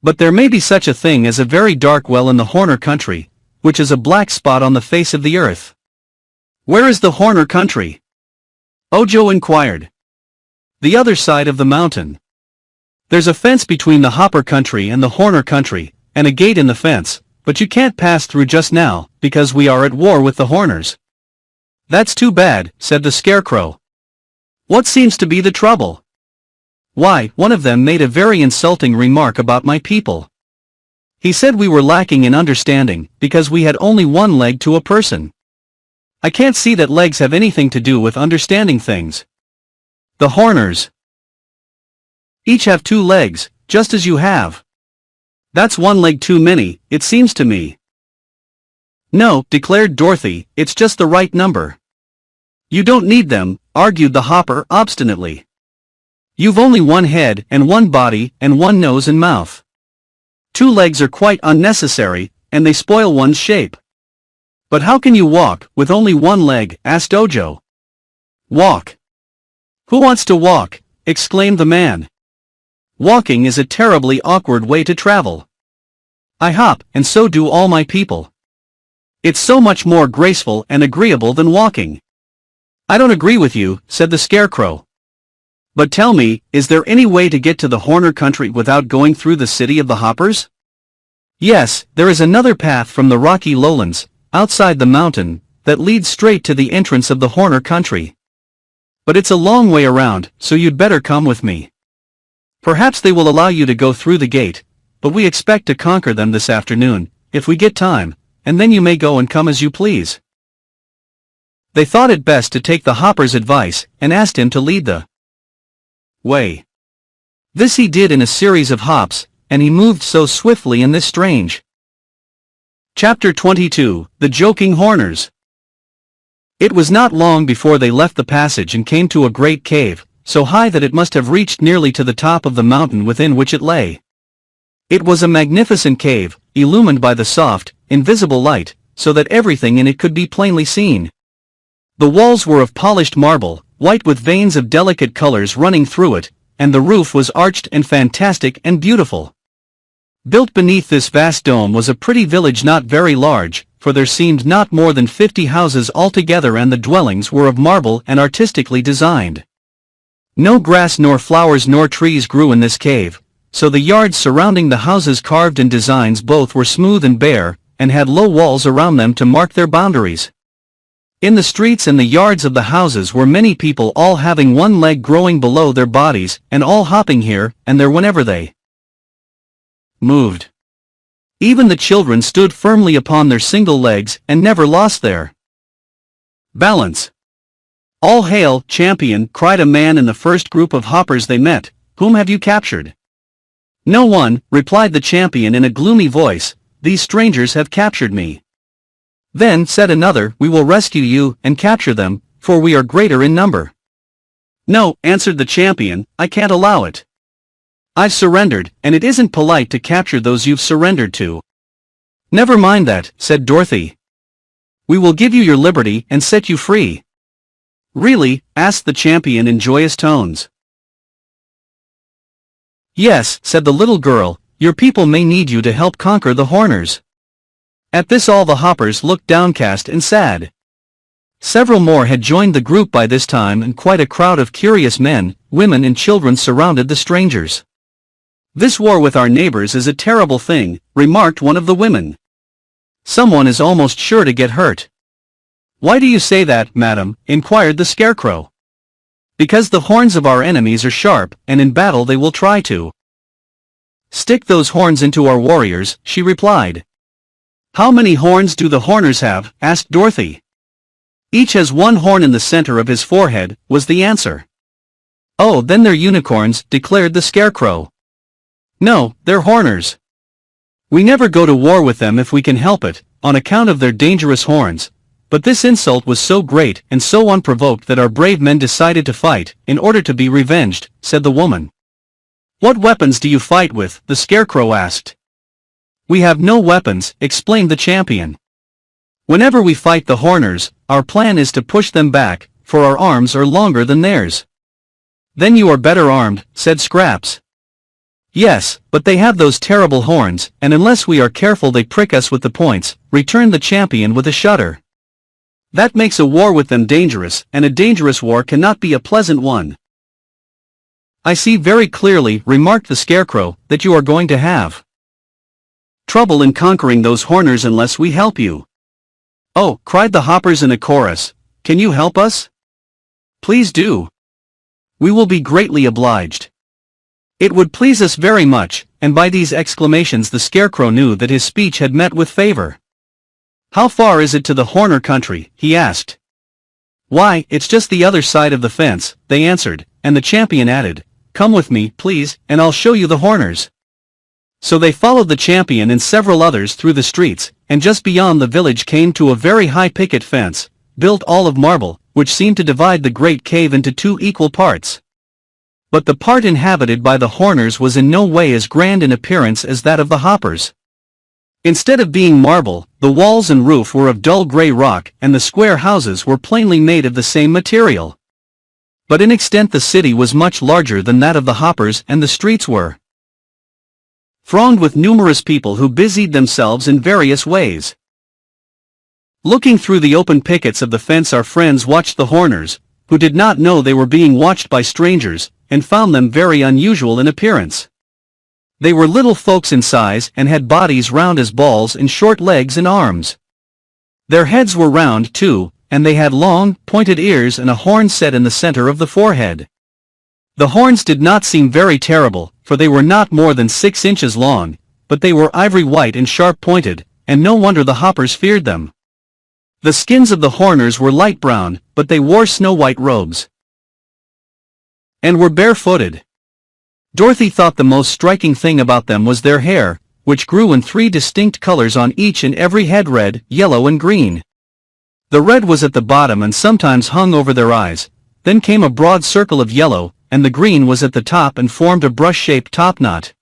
But there may be such a thing as a very dark well in the Horner country, which is a black spot on the face of the earth." "Where is the Horner country?" Ojo inquired. the other side of the mountain. There's a fence between the Hopper country and the Horner country, and a gate in the fence, but you can't pass through just now, because we are at war with the Horners." "That's too bad," said the Scarecrow. "What seems to be the trouble?" "Why, one of them made a very insulting remark about my people. He said we were lacking in understanding, because we had only one leg to a person. I can't see that legs have anything to do with understanding things. The Horners each have 2 legs, just as you have. That's 1 leg too many, it seems to me." "No," declared Dorothy, "it's just the right number." "You don't need them," argued the Hopper obstinately. "You've only 1 head and 1 body and 1 nose and mouth. 2 legs are quite unnecessary, and they spoil one's shape." "But how can you walk with only 1 leg?" asked Ojo. "Walk? Who wants to walk?" exclaimed the man. "Walking is a terribly awkward way to travel. I hop, and so do all my people. It's so much more graceful and agreeable than walking." "I don't agree with you," said the Scarecrow. "But tell me, is there any way to get to the Horner country without going through the city of the Hoppers?" "Yes, there is another path from the rocky lowlands, outside the mountain, that leads straight to the entrance of the Horner country. But it's a long way around, so you'd better come with me. Perhaps they will allow you to go through the gate, but we expect to conquer them this afternoon, if we get time, and then you may go and come as you please." They thought it best to take the Hopper's advice, and asked him to lead the way. This he did in a series of hops, and he moved so swiftly in this strange. Chapter 22, The Joking Horners. It was not long before they left the passage and came to a great cave, so high that it must have reached nearly to the top of the mountain within which it lay. It was a magnificent cave, illumined by the soft, invisible light, so that everything in it could be plainly seen. The walls were of polished marble, white with veins of delicate colors running through it, and the roof was arched and fantastic and beautiful. Built beneath this vast dome was a pretty village not very large, for there seemed not more than 50 houses altogether, and the dwellings were of marble and artistically designed. No grass nor flowers nor trees grew in this cave, so the yards surrounding the houses carved in designs both were smooth and bare, and had low walls around them to mark their boundaries. In the streets and the yards of the houses were many people, all having 1 leg growing below their bodies, and all hopping here and there whenever they moved. Even the children stood firmly upon their single legs and never lost their balance. "All hail, champion!" cried a man in the first group of hoppers they met. "Whom have you captured?" "No one," replied the champion in a gloomy voice. "These strangers have captured me." "Then," said another, "we will rescue you and capture them, for we are greater in number." "No," answered the champion, "I can't allow it. I've surrendered, and it isn't polite to capture those you've surrendered to." "Never mind that," said Dorothy. "We will give you your liberty and set you free." "Really?" asked the champion in joyous tones. "Yes," said the little girl, "your people may need you to help conquer the Horners." At this all the hoppers looked downcast and sad. Several more had joined the group by this time, and quite a crowd of curious men, women and children surrounded the strangers. "This war with our neighbors is a terrible thing," remarked one of the women. "Someone is almost sure to get hurt." "Why do you say that, madam?" inquired the Scarecrow. "Because the horns of our enemies are sharp, and in battle they will try to stick those horns into our warriors," she replied. "How many horns do the Horners have?" asked Dorothy. "Each has 1 horn in the center of his forehead," was the answer. "Oh, then they're unicorns," declared the Scarecrow. "No, they're Horners. We never go to war with them if we can help it, on account of their dangerous horns. But this insult was so great and so unprovoked that our brave men decided to fight, in order to be revenged," said the woman. "What weapons do you fight with?" the Scarecrow asked. "We have no weapons," explained the champion. "Whenever we fight the Horners, our plan is to push them back, for our arms are longer than theirs." "Then you are better armed," said Scraps. "Yes, but they have those terrible horns, and unless we are careful they prick us with the points," returned the champion with a shudder. "That makes a war with them dangerous, and a dangerous war cannot be a pleasant one." "I see very clearly," remarked the Scarecrow, "that you are going to have trouble in conquering those Horners unless we help you." "Oh," cried the Hoppers in a chorus, "can you help us?" "Please do. We will be greatly obliged." "It would please us very much," and by these exclamations the Scarecrow knew that his speech had met with favor. "How far is it to the Horner country?" he asked. "Why, it's just the other side of the fence," they answered, and the champion added, "Come with me, please, and I'll show you the Horners." So they followed the champion and several others through the streets, and just beyond the village came to a very high picket fence, built all of marble, which seemed to divide the great cave into two equal parts. But the part inhabited by the Horners was in no way as grand in appearance as that of the Hoppers. Instead of being marble, the walls and roof were of dull gray rock, and the square houses were plainly made of the same material. But in extent the city was much larger than that of the Hoppers, and the streets were thronged with numerous people who busied themselves in various ways. Looking through the open pickets of the fence, our friends watched the Horners, who did not know they were being watched by strangers, and found them very unusual in appearance. They were little folks in size and had bodies round as balls and short legs and arms. Their heads were round too, and they had long, pointed ears and a horn set in the center of the forehead. The horns did not seem very terrible, for they were not more than 6 inches long, but they were ivory white and sharp-pointed, and no wonder the Hoppers feared them. The skins of the Horners were light brown, but they wore snow-white robes and were barefooted. Dorothy thought the most striking thing about them was their hair, which grew in 3 distinct colors on each and every head: red, yellow and green. The red was at the bottom and sometimes hung over their eyes, then came a broad circle of yellow, and the green was at the top and formed a brush-shaped topknot.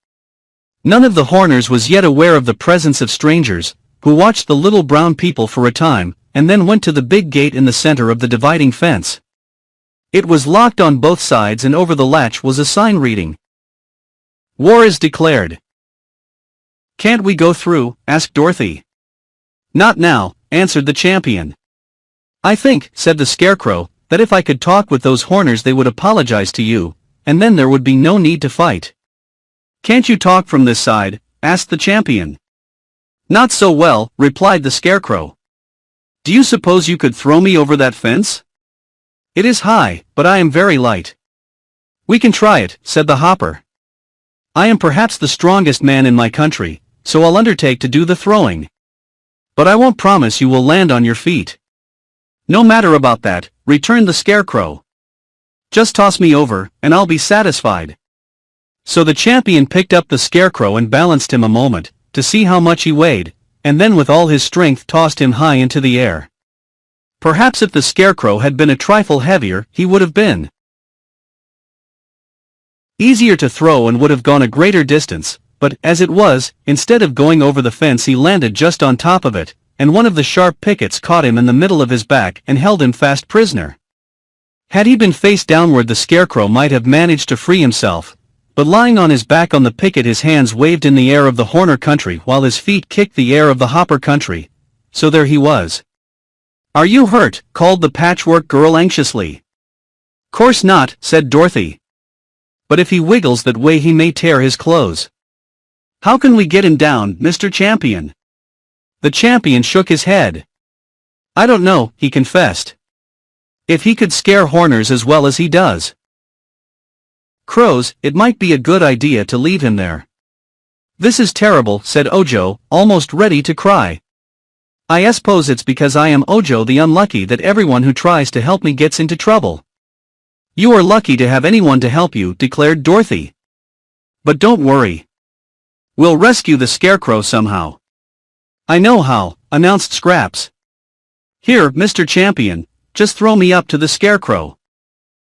None of the Horners was yet aware of the presence of strangers, who watched the little brown people for a time, and then went to the big gate in the center of the dividing fence. It was locked on both sides, and over the latch was a sign reading, "War is declared." "Can't we go through?" asked Dorothy. "Not now," answered the champion. "I think," said the Scarecrow, "that if I could talk with those Horners they would apologize to you, and then there would be no need to fight." "Can't you talk from this side?" asked the champion. "Not so well," replied the Scarecrow. "Do you suppose you could throw me over that fence? It is high, but I am very light." "We can try it," said the Hopper. "I am perhaps the strongest man in my country, so I'll undertake to do the throwing. But I won't promise you will land on your feet." "No matter about that," returned the Scarecrow. "Just toss me over, and I'll be satisfied." So the champion picked up the Scarecrow and balanced him a moment, to see how much he weighed, and then with all his strength tossed him high into the air. Perhaps if the Scarecrow had been a trifle heavier, he would have been easier to throw and would have gone a greater distance, but, as it was, instead of going over the fence he landed just on top of it, and one of the sharp pickets caught him in the middle of his back and held him fast prisoner. Had he been face downward the Scarecrow might have managed to free himself, but lying on his back on the picket his hands waved in the air of the Horner country while his feet kicked the air of the Hopper country. So there he was. "Are you hurt?" called the Patchwork Girl anxiously. "Course not," said Dorothy. "But if he wiggles that way he may tear his clothes." "How can we get him down, Mr. Champion?" The champion shook his head. "I don't know," he confessed. "If he could scare Horners as well as he does crows, it might be a good idea to leave him there." "This is terrible," said Ojo, almost ready to cry. "I suppose it's because I am Ojo the Unlucky that everyone who tries to help me gets into trouble." "You are lucky to have anyone to help you," declared Dorothy. "But don't worry. We'll rescue the Scarecrow somehow." "I know how," announced Scraps. "Here, Mr. Champion, just throw me up to the Scarecrow.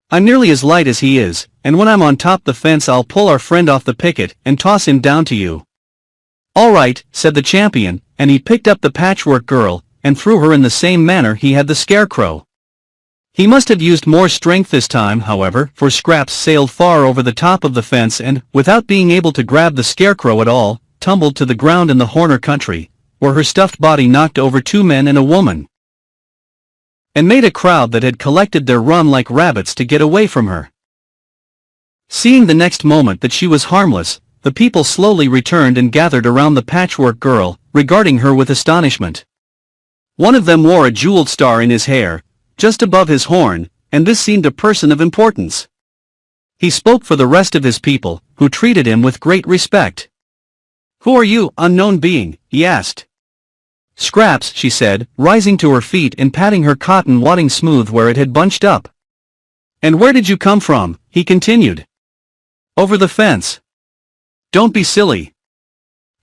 I'm nearly as light as he is, and when I'm on top the fence I'll pull our friend off the picket and toss him down to you." "All right," said the champion, and he picked up the Patchwork Girl, and threw her in the same manner he had the Scarecrow. He must have used more strength this time, however, for Scraps sailed far over the top of the fence and, without being able to grab the Scarecrow at all, tumbled to the ground in the Horner country, where her stuffed body knocked over 2 men and a woman, and made a crowd that had collected their run like rabbits to get away from her. Seeing the next moment that she was harmless, the people slowly returned and gathered around the Patchwork Girl, regarding her with astonishment. One of them wore a jeweled star in his hair, just above his horn, and this seemed a person of importance. He spoke for the rest of his people, who treated him with great respect. "Who are you, unknown being?" he asked. "Scraps," she said, rising to her feet and patting her cotton wadding smooth where it had bunched up. "And where did you come from?" he continued. "Over the fence." "Don't be silly."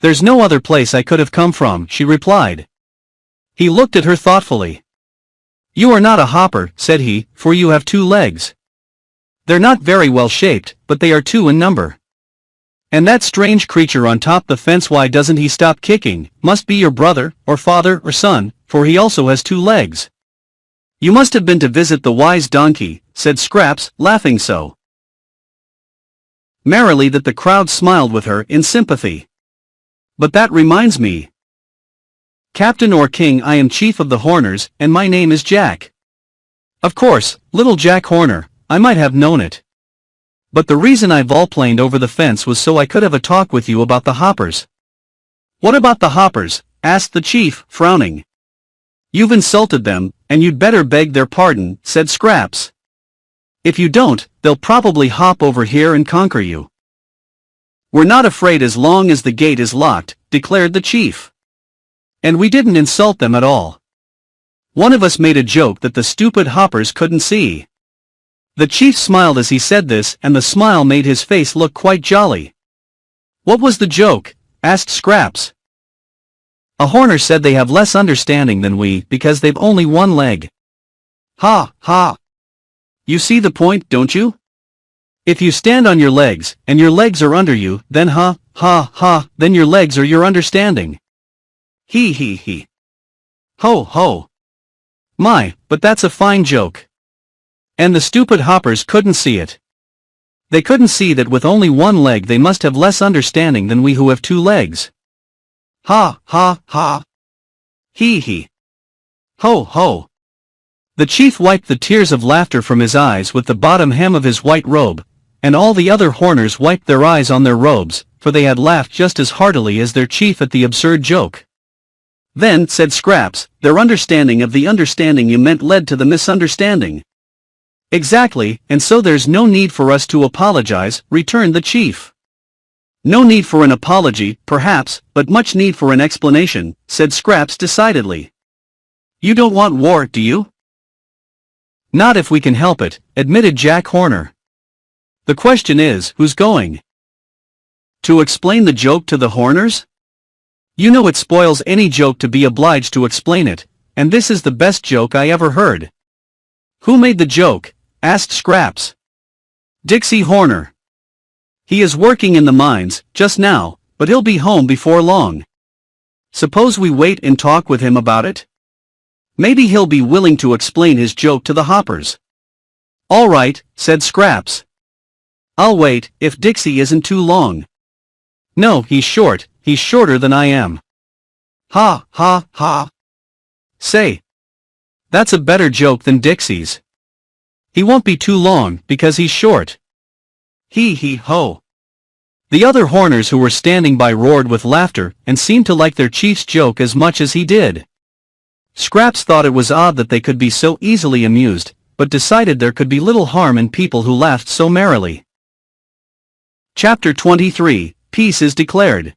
"There's no other place I could have come from," she replied. He looked at her thoughtfully. "You are not a hopper," said he, "for you have 2 legs. They're not very well shaped, but they are 2 in number. And that strange creature on top the fence, why doesn't he stop kicking? Must be your brother, or father, or son, for he also has 2 legs. You must have been to visit the wise donkey," said Scraps, laughing so merrily that the crowd smiled with her in sympathy. "But that reminds me. Captain or King, I am chief of the Horners, and my name is Jack." "Of course, little Jack Horner, I might have known it. But the reason I volplaned over the fence was so I could have a talk with you about the hoppers." "What about the hoppers?" asked the chief, frowning. "You've insulted them, and you'd better beg their pardon," said Scraps. "If you don't, they'll probably hop over here and conquer you." "We're not afraid as long as the gate is locked," declared the chief. "And we didn't insult them at all. One of us made a joke that the stupid hoppers couldn't see." The chief smiled as he said this, and the smile made his face look quite jolly. "What was the joke?" asked Scraps. "A Horner said they have less understanding than we because they've only 1 leg." "Ha, ha! You see the point, don't you? If you stand on your legs, and your legs are under you, then ha, ha, then your legs are your understanding. He, he. Ho, ho. My, but that's a fine joke. And the stupid hoppers couldn't see it. They couldn't see that with only 1 leg they must have less understanding than we who have 2 legs. Ha, ha, ha. He. Ho, ho." The chief wiped the tears of laughter from his eyes with the bottom hem of his white robe, and all the other Horners wiped their eyes on their robes, for they had laughed just as heartily as their chief at the absurd joke. "Then," said Scraps, "their understanding of the understanding you meant led to the misunderstanding." "Exactly, and so there's no need for us to apologize," returned the chief. "No need for an apology, perhaps, but much need for an explanation," said Scraps decidedly. "You don't want war, do you?" "Not if we can help it," admitted Jack Horner. "The question is, who's going to explain the joke to the Horners? You know it spoils any joke to be obliged to explain it, and this is the best joke I ever heard." "Who made the joke?" asked Scraps. "Dixie Horner. He is working in the mines, just now, but he'll be home before long. Suppose we wait and talk with him about it? Maybe he'll be willing to explain his joke to the hoppers." "All right," said Scraps. "I'll wait, if Dixie isn't too long." "No, he's short, he's shorter than I am." "Ha, ha, ha. Say, that's a better joke than Dixie's. He won't be too long, because he's short. He, ho." The other Horners who were standing by roared with laughter, and seemed to like their chief's joke as much as he did. Scraps thought it was odd that they could be so easily amused, but decided there could be little harm in people who laughed so merrily. Chapter 23, Peace is Declared.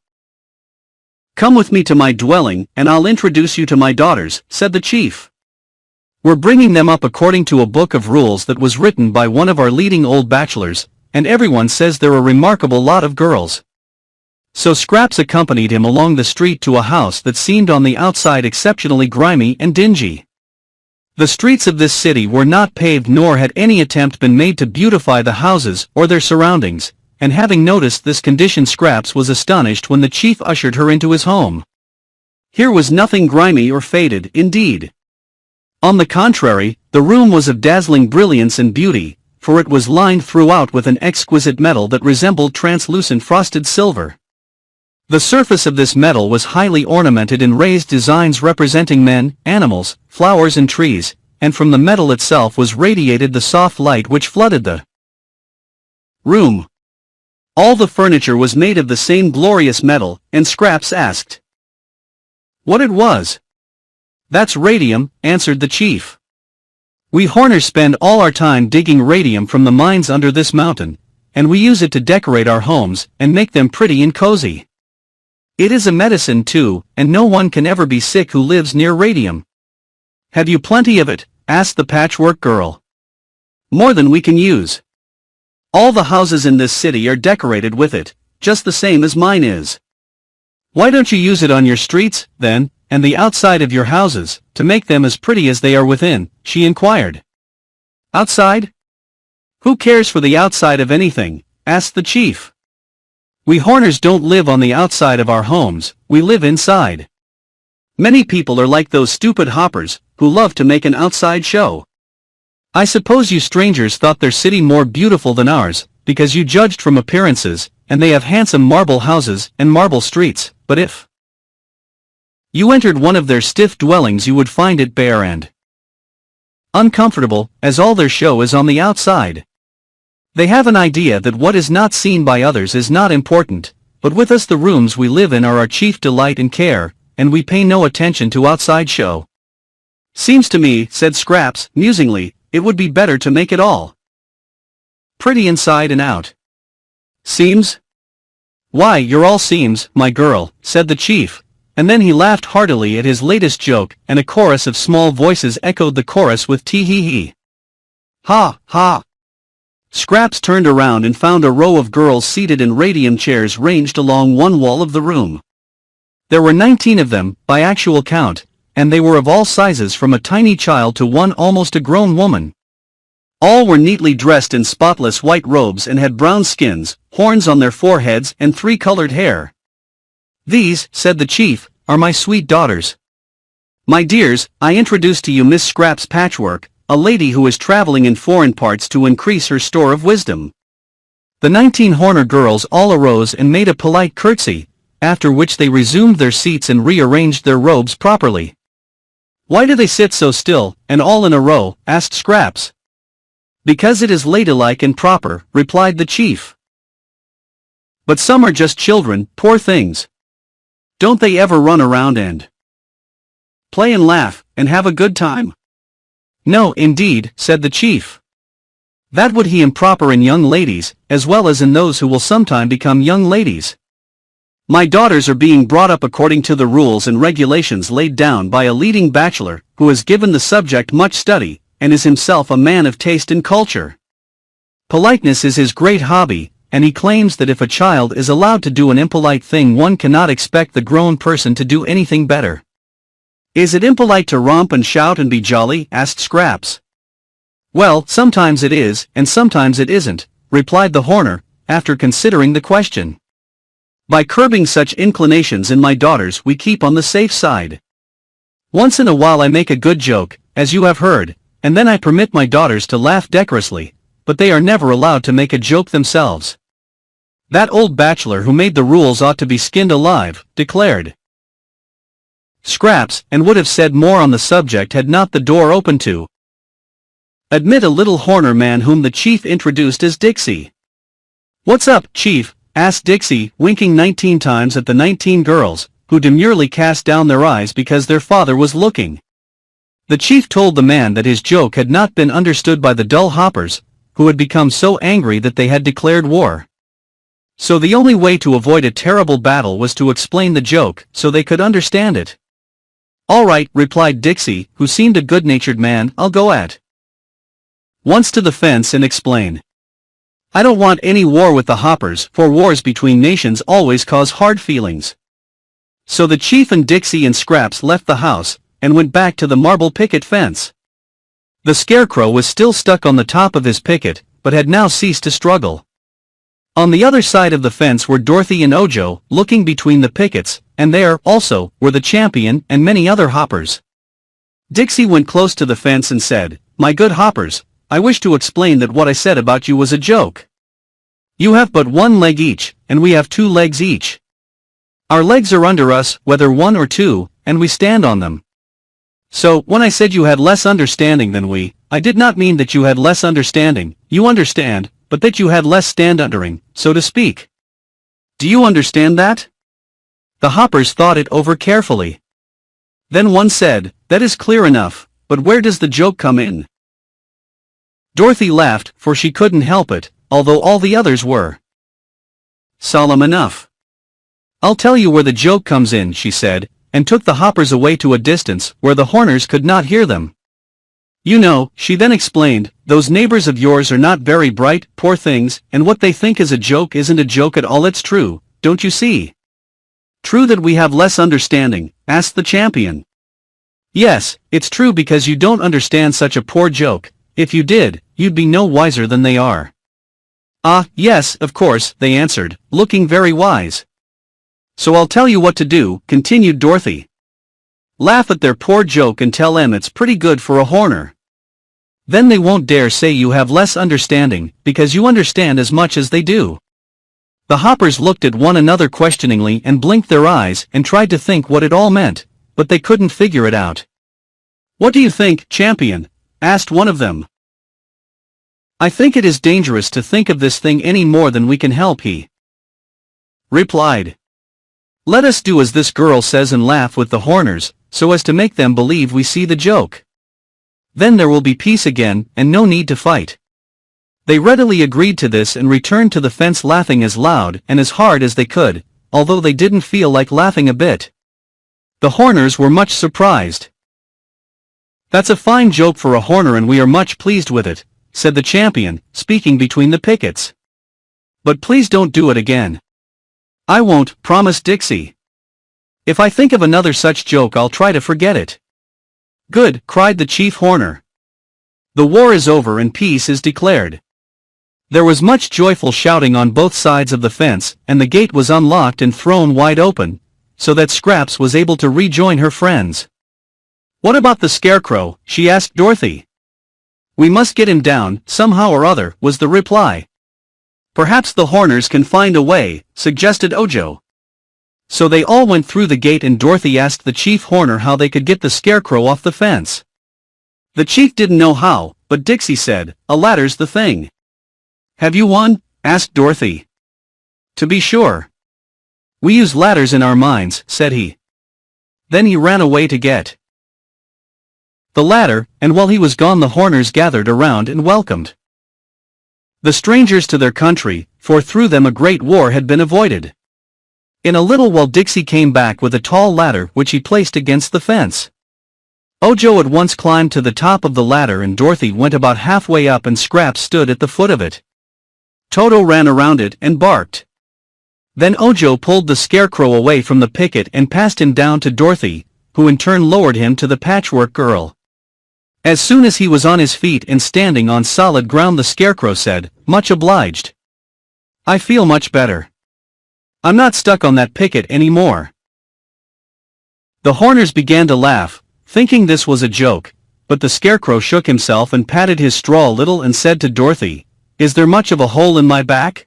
"Come with me to my dwelling, and I'll introduce you to my daughters," said the chief. "We're bringing them up according to a book of rules that was written by one of our leading old bachelors, and everyone says they're a remarkable lot of girls." So Scraps accompanied him along the street to a house that seemed on the outside exceptionally grimy and dingy. The streets of this city were not paved, nor had any attempt been made to beautify the houses or their surroundings, and having noticed this condition, Scraps was astonished when the chief ushered her into his home. Here was nothing grimy or faded, indeed. On the contrary, the room was of dazzling brilliance and beauty, for it was lined throughout with an exquisite metal that resembled translucent frosted silver. The surface of this metal was highly ornamented in raised designs representing men, animals, flowers and trees, and from the metal itself was radiated the soft light which flooded the room. All the furniture was made of the same glorious metal, and Scraps asked what it was. That's radium, answered the chief. We Horners spend all our time digging radium from the mines under this mountain, and we use it to decorate our homes and make them pretty and cozy. It is a medicine too, and no one can ever be sick who lives near radium. Have you plenty of it? Asked the Patchwork Girl. More than we can use. All the houses in this city are decorated with it, just the same as mine is. Why don't you use it on your streets, then, and the outside of your houses, to make them as pretty as they are within? She inquired. Outside? Who cares for the outside of anything? Asked the chief. We Horners don't live on the outside of our homes, we live inside. Many people are like those stupid hoppers, who love to make an outside show. I suppose you strangers thought their city more beautiful than ours, because you judged from appearances, and they have handsome marble houses and marble streets, but if you entered one of their stiff dwellings you would find it bare and uncomfortable, as all their show is on the outside. They have an idea that what is not seen by others is not important, but with us the rooms we live in are our chief delight and care, and we pay no attention to outside show. Seems to me, said Scraps, musingly, it would be better to make it all pretty inside and out. Seems? Why, you're all seams, my girl, said the chief, and then he laughed heartily at his latest joke, and a chorus of small voices echoed the chorus with tee-hee-hee. Ha, ha! Scraps turned around and found a row of girls seated in radium chairs ranged along one wall of the room. There were 19 of them, by actual count, and they were of all sizes from a tiny child to one almost a grown woman. All were neatly dressed in spotless white robes and had brown skins, horns on their foreheads and 3-colored hair. These, said the chief, are my sweet daughters. My dears, I introduce to you Miss Scraps Patchwork, a lady who is traveling in foreign parts to increase her store of wisdom. The 19 Horner girls all arose and made a polite curtsy, after which they resumed their seats and rearranged their robes properly. Why do they sit so still, and all in a row? Asked Scraps. Because it is ladylike and proper, replied the chief. But some are just children, poor things. Don't they ever run around and play and laugh, and have a good time? No, indeed, said the chief. That would be improper in young ladies, as well as in those who will sometime become young ladies. My daughters are being brought up according to the rules and regulations laid down by a leading bachelor, who has given the subject much study, and is himself a man of taste and culture. Politeness is his great hobby, and he claims that if a child is allowed to do an impolite thing one cannot expect the grown person to do anything better. Is it impolite to romp and shout and be jolly? Asked Scraps. Well, sometimes it is, and sometimes it isn't, replied the Horner, after considering the question. By curbing such inclinations in my daughters we keep on the safe side. Once in a while I make a good joke, as you have heard, and then I permit my daughters to laugh decorously, but they are never allowed to make a joke themselves. That old bachelor who made the rules ought to be skinned alive, declared Scraps, and would have said more on the subject had not the door opened to admit a little Horner man whom the chief introduced as Dixie. What's up, chief? Asked Dixie, winking 19 times at the 19 girls, who demurely cast down their eyes because their father was looking. The chief told the man that his joke had not been understood by the dull hoppers, who had become so angry that they had declared war. So the only way to avoid a terrible battle was to explain the joke, so they could understand it. All right, replied Dixie, who seemed a good-natured man, I'll go at once to the fence and explain. I don't want any war with the hoppers, for wars between nations always cause hard feelings. So the chief and Dixie and Scraps left the house, and went back to the marble picket fence. The scarecrow was still stuck on the top of his picket, but had now ceased to struggle. On the other side of the fence were Dorothy and Ojo, looking between the pickets, and there, also, were the champion and many other hoppers. Dixie went close to the fence and said, My good hoppers, I wish to explain that what I said about you was a joke. You have but one leg each, and we have 2 legs each. Our legs are under us, whether 1 or 2, and we stand on them. So, when I said you had less understanding than we, I did not mean that you had less understanding, you understand, but that you had less stand-undering, so to speak. Do you understand that? The hoppers thought it over carefully. Then one said, that is clear enough, but where does the joke come in? Dorothy laughed, for she couldn't help it, although all the others were solemn enough. I'll tell you where the joke comes in, she said, and took the hoppers away to a distance where the Horners could not hear them. You know, she then explained, those neighbors of yours are not very bright, poor things, and what they think is a joke isn't a joke at all. It's true, don't you see? True that we have less understanding? Asked the champion. Yes, it's true because you don't understand such a poor joke. If you did, you'd be no wiser than they are. Ah, yes, of course, they answered, looking very wise. So I'll tell you what to do, continued Dorothy. Laugh at their poor joke and tell them it's pretty good for a Horner. Then they won't dare say you have less understanding, because you understand as much as they do. The hoppers looked at one another questioningly and blinked their eyes and tried to think what it all meant, but they couldn't figure it out. What do you think, champion? Asked one of them. I think it is dangerous to think of this thing any more than we can help, he replied. Let us do as this girl says and laugh with the Horners, so as to make them believe we see the joke. Then there will be peace again, and no need to fight. They readily agreed to this and returned to the fence laughing as loud and as hard as they could, although they didn't feel like laughing a bit. The Horners were much surprised. That's a fine joke for a Horner and we are much pleased with it, said the champion, speaking between the pickets. But please don't do it again. I won't, promised Dixie. If I think of another such joke I'll try to forget it. Good, cried the chief Horner. The war is over and peace is declared. There was much joyful shouting on both sides of the fence, and the gate was unlocked and thrown wide open, so that Scraps was able to rejoin her friends. What about the Scarecrow? She asked Dorothy. We must get him down, somehow or other, was the reply. Perhaps the Horners can find a way, suggested Ojo. So they all went through the gate and Dorothy asked the chief Horner how they could get the Scarecrow off the fence. The chief didn't know how, but Dixie said, a ladder's the thing. Have you one? Asked Dorothy. To be sure. We use ladders in our mines, said he. Then he ran away to get the ladder, and while he was gone the Horners gathered around and welcomed the strangers to their country, for through them a great war had been avoided. In a little while Dixie came back with a tall ladder which he placed against the fence. Ojo at once climbed to the top of the ladder and Dorothy went about halfway up and Scraps stood at the foot of it. Toto ran around it and barked. Then Ojo pulled the Scarecrow away from the picket and passed him down to Dorothy, who in turn lowered him to the Patchwork Girl. As soon as he was on his feet and standing on solid ground the Scarecrow said, much obliged. I feel much better. I'm not stuck on that picket anymore. The Horners began to laugh, thinking this was a joke, but the Scarecrow shook himself and patted his straw a little and said to Dorothy, is there much of a hole in my back?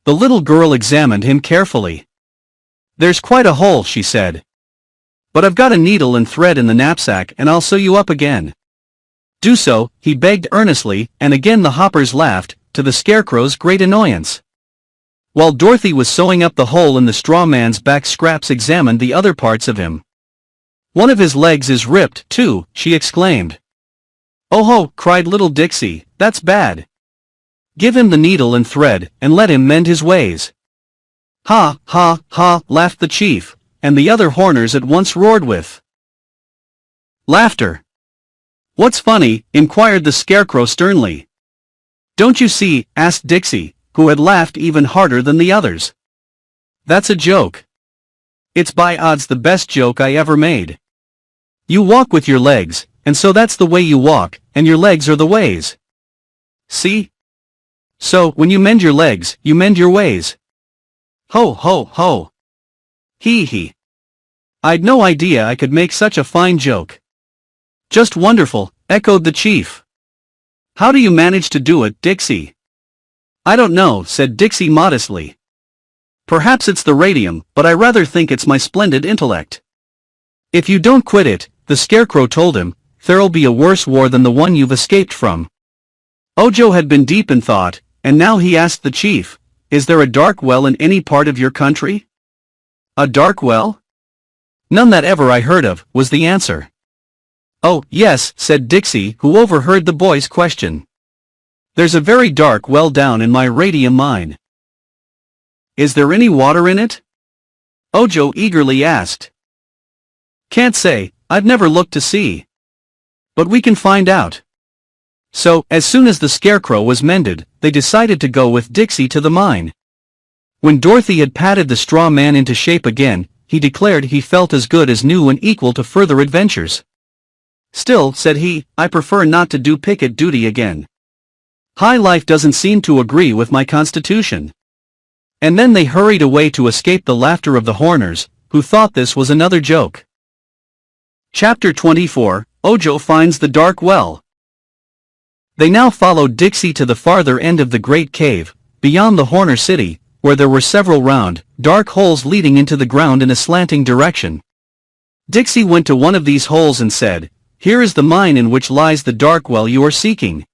The little girl examined him carefully. There's quite a hole, she said. But I've got a needle and thread in the knapsack and I'll sew you up again. Do so, he begged earnestly, and again the hoppers laughed, to the Scarecrow's great annoyance. While Dorothy was sewing up the hole in the straw man's back Scraps examined the other parts of him. One of his legs is ripped, too, she exclaimed. Oh ho, cried little Dixie, that's bad. Give him the needle and thread, and let him mend his ways. Ha, ha, ha, laughed the chief, and the other Horners at once roared with laughter. What's funny? Inquired the Scarecrow sternly. Don't you see? Asked Dixie, who had laughed even harder than the others. That's a joke. It's by odds the best joke I ever made. You walk with your legs, and so that's the way you walk, and your legs are the ways. See? So, when you mend your legs, you mend your ways. Ho ho ho. Hee hee. I'd no idea I could make such a fine joke. Just wonderful, echoed the chief. How do you manage to do it, Dixie? I don't know, said Dixie modestly. Perhaps it's the radium, but I rather think it's my splendid intellect. If you don't quit it, the Scarecrow told him, there'll be a worse war than the one you've escaped from. Ojo had been deep in thought, and now he asked the chief, "Is there a dark well in any part of your country?" "A dark well? None that ever I heard of," was the answer. "Oh, yes," said Dixie, who overheard the boy's question. "There's a very dark well down in my radium mine." "Is there any water in it?" Ojo eagerly asked. "Can't say, I've never looked to see. But we can find out." So, as soon as the scarecrow was mended, they decided to go with Dixie to the mine. When Dorothy had patted the straw man into shape again, he declared he felt as good as new and equal to further adventures. "Still," said he, "I prefer not to do picket duty again. High life doesn't seem to agree with my constitution." And then they hurried away to escape the laughter of the Horners, who thought this was another joke. Chapter 24, Ojo Finds the Dark Well. They now followed Dixie to the farther end of the great cave, beyond the Horner city, where there were several round, dark holes leading into the ground in a slanting direction. Dixie went to one of these holes and said, "Here is the mine in which lies the dark well you are seeking.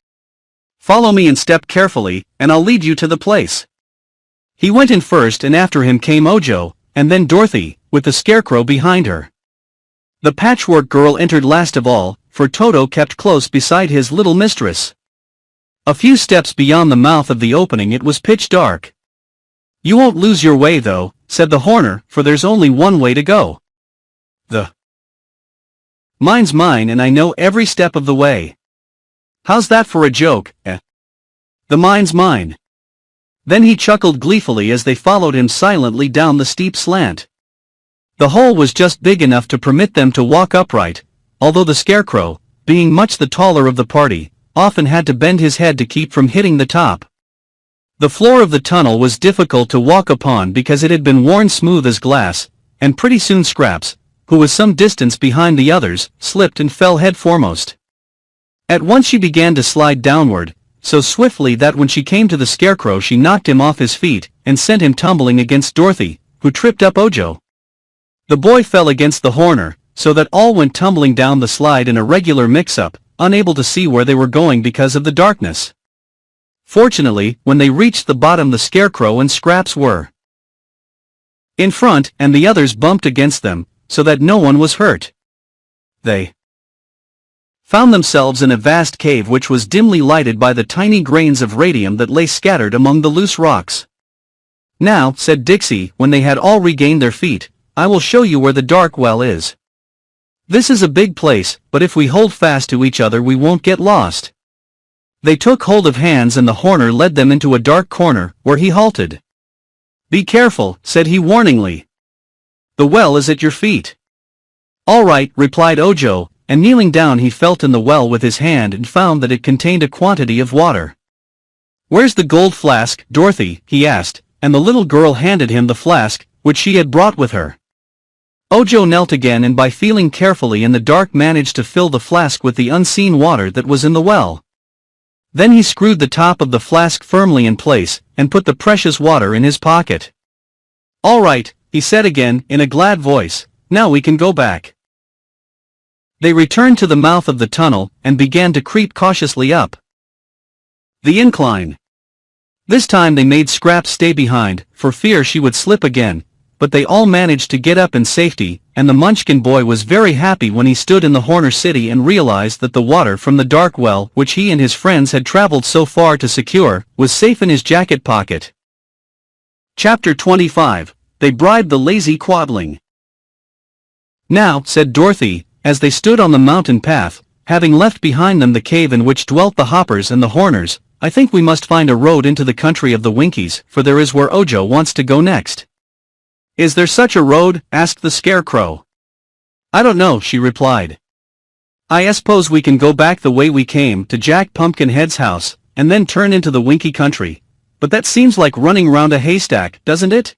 Follow me and step carefully, and I'll lead you to the place." He went in first, and after him came Ojo, and then Dorothy, with the scarecrow behind her. The Patchwork Girl entered last of all, for Toto kept close beside his little mistress. A few steps beyond the mouth of the opening it was pitch dark. "You won't lose your way though," said the Horner, "for there's only one way to go. The mine's mine and I know every step of the way. How's that for a joke, eh? The mine's mine." Then he chuckled gleefully as they followed him silently down the steep slant. The hole was just big enough to permit them to walk upright, although the scarecrow, being much the taller of the party, often had to bend his head to keep from hitting the top. The floor of the tunnel was difficult to walk upon because it had been worn smooth as glass, and pretty soon Scraps, who was some distance behind the others, slipped and fell head foremost. At once she began to slide downward, so swiftly that when she came to the scarecrow she knocked him off his feet, and sent him tumbling against Dorothy, who tripped up Ojo. The boy fell against the Horner, so that all went tumbling down the slide in a regular mix-up, unable to see where they were going because of the darkness. Fortunately, when they reached the bottom the scarecrow and Scraps were in front, and the others bumped against them, so that no one was hurt. They found themselves in a vast cave which was dimly lighted by the tiny grains of radium that lay scattered among the loose rocks. "Now," said Dixie, when they had all regained their feet, "I will show you where the dark well is. This is a big place, but if we hold fast to each other we won't get lost." They took hold of hands and the Horner led them into a dark corner, where he halted. "Be careful," said he warningly. "The well is at your feet." "All right," replied Ojo, and kneeling down he felt in the well with his hand and found that it contained a quantity of water. "Where's the gold flask, Dorothy?" he asked, and the little girl handed him the flask, which she had brought with her. Ojo knelt again and by feeling carefully in the dark managed to fill the flask with the unseen water that was in the well. Then he screwed the top of the flask firmly in place, and put the precious water in his pocket. "All right," he said again, in a glad voice, "now we can go back." They returned to the mouth of the tunnel, and began to creep cautiously up the incline. This time they made Scraps stay behind, for fear she would slip again, but they all managed to get up in safety, and the Munchkin boy was very happy when he stood in the Horner city and realized that the water from the dark well, which he and his friends had traveled so far to secure, was safe in his jacket pocket. Chapter 25, They Bribed the Lazy Quadling. "Now," said Dorothy, as they stood on the mountain path, having left behind them the cave in which dwelt the Hoppers and the Horners, "I think we must find a road into the country of the Winkies, for there is where Ojo wants to go next." "Is there such a road?" asked the scarecrow. "I don't know," she replied. "I suppose we can go back the way we came to Jack Pumpkinhead's house, and then turn into the Winky country, but that seems like running round a haystack, doesn't it?"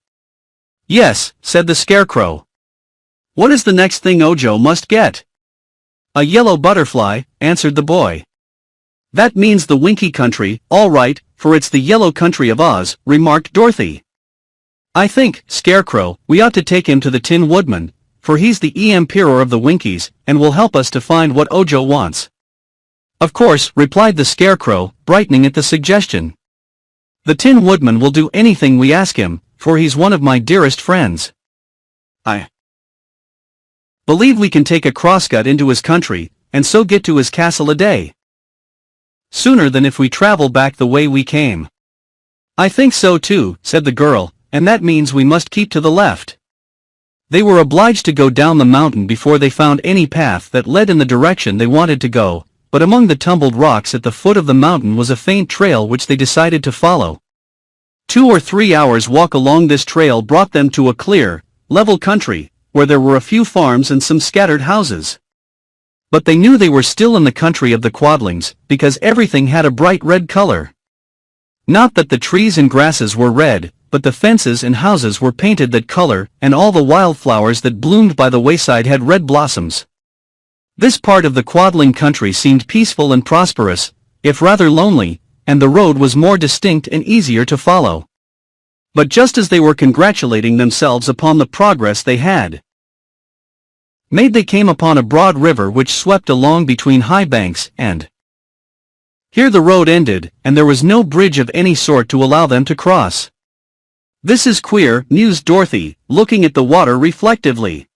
"Yes," said the scarecrow. "What is the next thing Ojo must get?" "A yellow butterfly," answered the boy. "That means the Winky country, all right, for it's the yellow country of Oz," remarked Dorothy. "I think, Scarecrow, we ought to take him to the Tin Woodman, for he's the Emperor of the Winkies, and will help us to find what Ojo wants." "Of course," replied the Scarecrow, brightening at the suggestion. The Tin Woodman will do anything we ask him, for he's one of my dearest friends. I believe we can take a crosscut into his country, and so get to his castle a day sooner than if we travel back the way we came. I think so too, said the girl, and that means we must keep to the left. They were obliged to go down the mountain before they found any path that led in the direction they wanted to go, but among the tumbled rocks at the foot of the mountain was a faint trail which they decided to follow. 2 or 3 hours' walk along this trail brought them to a clear, level country, where there were a few farms and some scattered houses. But they knew they were still in the country of the Quadlings, because everything had a bright red color. Not that the trees and grasses were red, but the fences and houses were painted that color, and all the wildflowers that bloomed by the wayside had red blossoms. This part of the Quadling country seemed peaceful and prosperous, if rather lonely, and the road was more distinct and easier to follow. But just as they were congratulating themselves upon the progress they had made, they came upon a broad river which swept along between high banks, and here the road ended, and there was no bridge of any sort to allow them to cross. This is queer, mused Dorothy, looking at the water reflectively.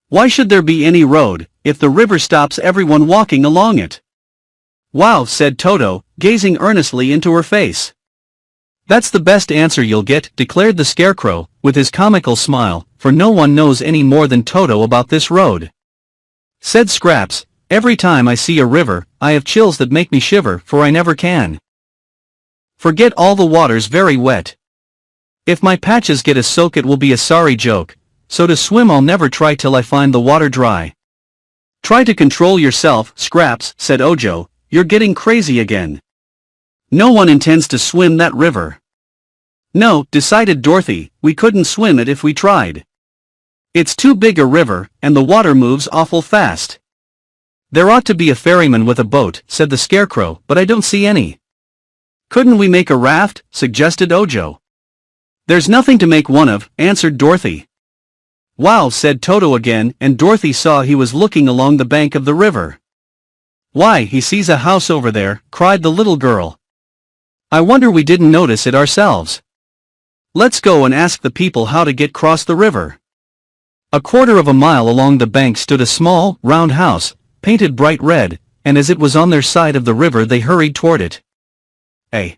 Why should there be any road, if the river stops everyone walking along it? Wow, said Toto, gazing earnestly into her face. That's the best answer you'll get, declared the Scarecrow, with his comical smile, for no one knows any more than Toto about this road. Said Scraps, every time I see a river, I have chills that make me shiver, for I never can forget all the water's very wet. If my patches get a soak it will be a sorry joke, so to swim I'll never try till I find the water dry. Try to control yourself, Scraps, said Ojo, you're getting crazy again. No one intends to swim that river. No, decided Dorothy, we couldn't swim it if we tried. It's too big a river, and the water moves awful fast. There ought to be a ferryman with a boat, said the Scarecrow, but I don't see any. Couldn't we make a raft, suggested Ojo. There's nothing to make one of, answered Dorothy. Wow, said Toto again, and Dorothy saw he was looking along the bank of the river. Why, he sees a house over there, cried the little girl. I wonder we didn't notice it ourselves. Let's go and ask the people how to get across the river. A quarter of a mile along the bank stood a small, round house, painted bright red, and as it was on their side of the river they hurried toward it. A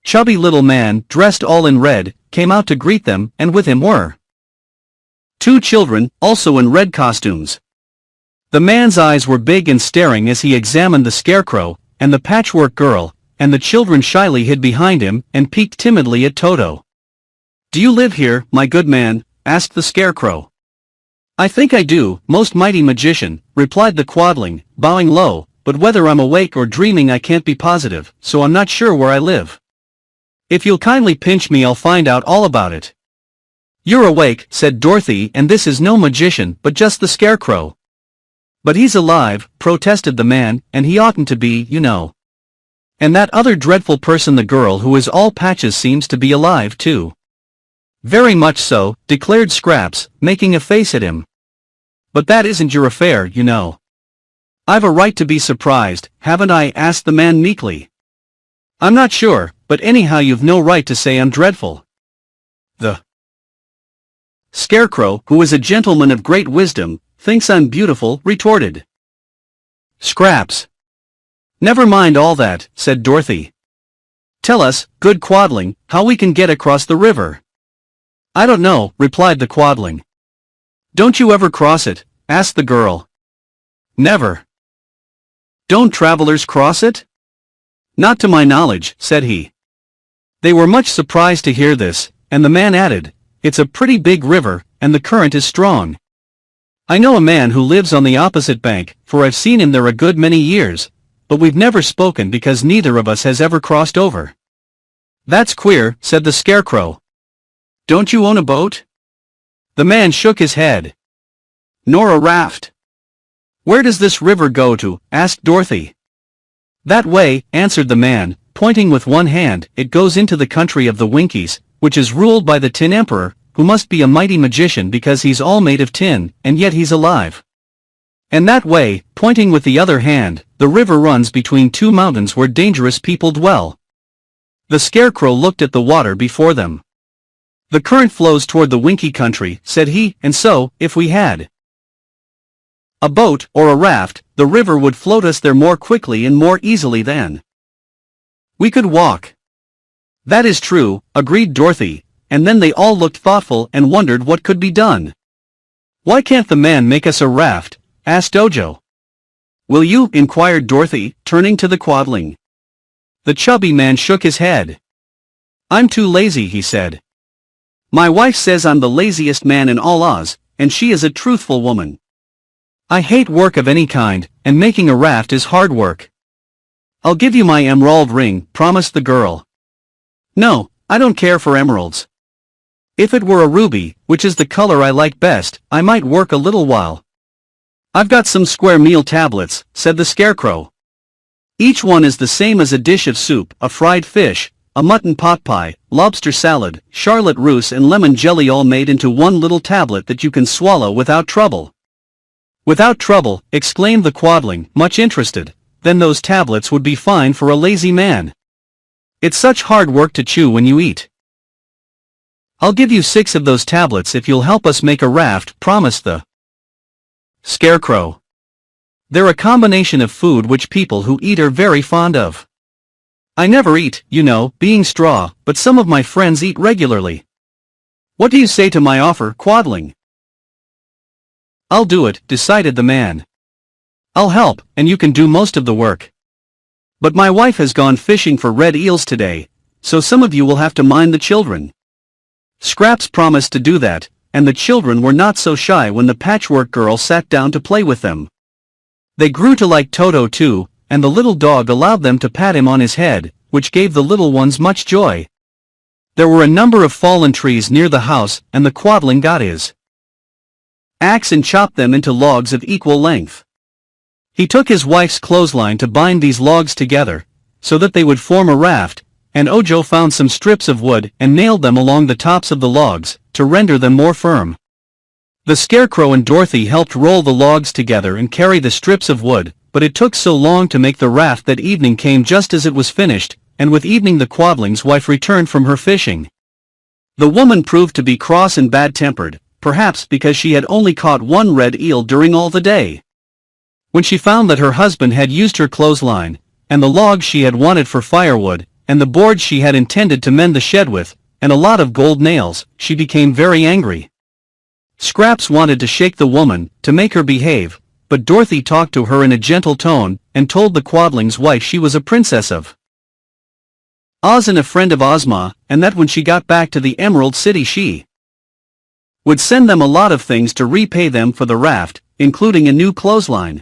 chubby little man, dressed all in red, came out to greet them, and with him were 2 children, also in red costumes. The man's eyes were big and staring as he examined the Scarecrow, and the Patchwork Girl, and the children shyly hid behind him, and peeked timidly at Toto. Do you live here, my good man? Asked the Scarecrow. I think I do, most mighty magician, replied the Quadling, bowing low, but whether I'm awake or dreaming I can't be positive, so I'm not sure where I live. If you'll kindly pinch me I'll find out all about it. You're awake, said Dorothy, and this is no magician, but just the Scarecrow. But he's alive, protested the man, and he oughtn't to be, you know. And that other dreadful person, the girl who is all patches, seems to be alive too. Very much so, declared Scraps, making a face at him. But that isn't your affair, you know. I've a right to be surprised, haven't I? Asked the man meekly. I'm not sure, but anyhow you've no right to say I'm dreadful. The Scarecrow, who is a gentleman of great wisdom, thinks I'm beautiful, retorted Scraps. Never mind all that, said Dorothy. Tell us, good Quadling, how we can get across the river. I don't know, replied the Quadling. Don't you ever cross it? Asked the girl. Never. Don't travelers cross it? Not to my knowledge, said he. They were much surprised to hear this, and the man added, it's a pretty big river, and the current is strong. I know a man who lives on the opposite bank, for I've seen him there a good many years, but we've never spoken because neither of us has ever crossed over. That's queer, said the Scarecrow. Don't you own a boat? The man shook his head. Nor a raft. Where does this river go to? Asked Dorothy. That way, answered the man, pointing with one hand. It goes into the country of the Winkies, which is ruled by the Tin Emperor, who must be a mighty magician because he's all made of tin, and yet he's alive. And that way, pointing with the other hand, the river runs between 2 mountains where dangerous people dwell. The Scarecrow looked at the water before them. "The current flows toward the Winkie country," said he, "and so, if we had a boat or a raft, the river would float us there more quickly and more easily than we could walk." "That is true," agreed Dorothy, and then they all looked thoughtful and wondered what could be done. "Why can't the man make us a raft?" asked Ojo. "Will you?" inquired Dorothy, turning to the quadling. The chubby man shook his head. "I'm too lazy," he said. "My wife says I'm the laziest man in all Oz, and she is a truthful woman. I hate work of any kind, and making a raft is hard work." "I'll give you my emerald ring," promised the girl. "No, I don't care for emeralds. If it were a ruby, which is the color I like best, I might work a little while." "I've got some square meal tablets," said the Scarecrow. "Each one is the same as a dish of soup, a fried fish, a mutton pot pie, lobster salad, charlotte russe and lemon jelly, all made into one little tablet that you can swallow without trouble." "Without trouble," exclaimed the quadling, much interested. "Then those tablets would be fine for a lazy man. It's such hard work to chew when you eat." "I'll give you 6 of those tablets if you'll help us make a raft," promised the Scarecrow. "They're a combination of food which people who eat are very fond of. I never eat, you know, being straw, but some of my friends eat regularly. What do you say to my offer, quadling?" "I'll do it," decided the man. "I'll help, and you can do most of the work. But my wife has gone fishing for red eels today, so some of you will have to mind the children." Scraps promised to do that, and the children were not so shy when the Patchwork Girl sat down to play with them. They grew to like Toto too, and the little dog allowed them to pat him on his head, which gave the little ones much joy. There were a number of fallen trees near the house, and the quadling got his axe and chopped them into logs of equal length. He took his wife's clothesline to bind these logs together, so that they would form a raft, and Ojo found some strips of wood and nailed them along the tops of the logs, to render them more firm. The Scarecrow and Dorothy helped roll the logs together and carry the strips of wood, but it took so long to make the raft that evening came just as it was finished, and with evening the quadling's wife returned from her fishing. The woman proved to be cross and bad-tempered, perhaps because she had only caught one red eel during all the day. When she found that her husband had used her clothesline, and the logs she had wanted for firewood, and the boards she had intended to mend the shed with, and a lot of gold nails, she became very angry. Scraps wanted to shake the woman, to make her behave, but Dorothy talked to her in a gentle tone, and told the quadling's wife she was a princess of Oz and a friend of Ozma, and that when she got back to the Emerald City she would send them a lot of things to repay them for the raft, including a new clothesline.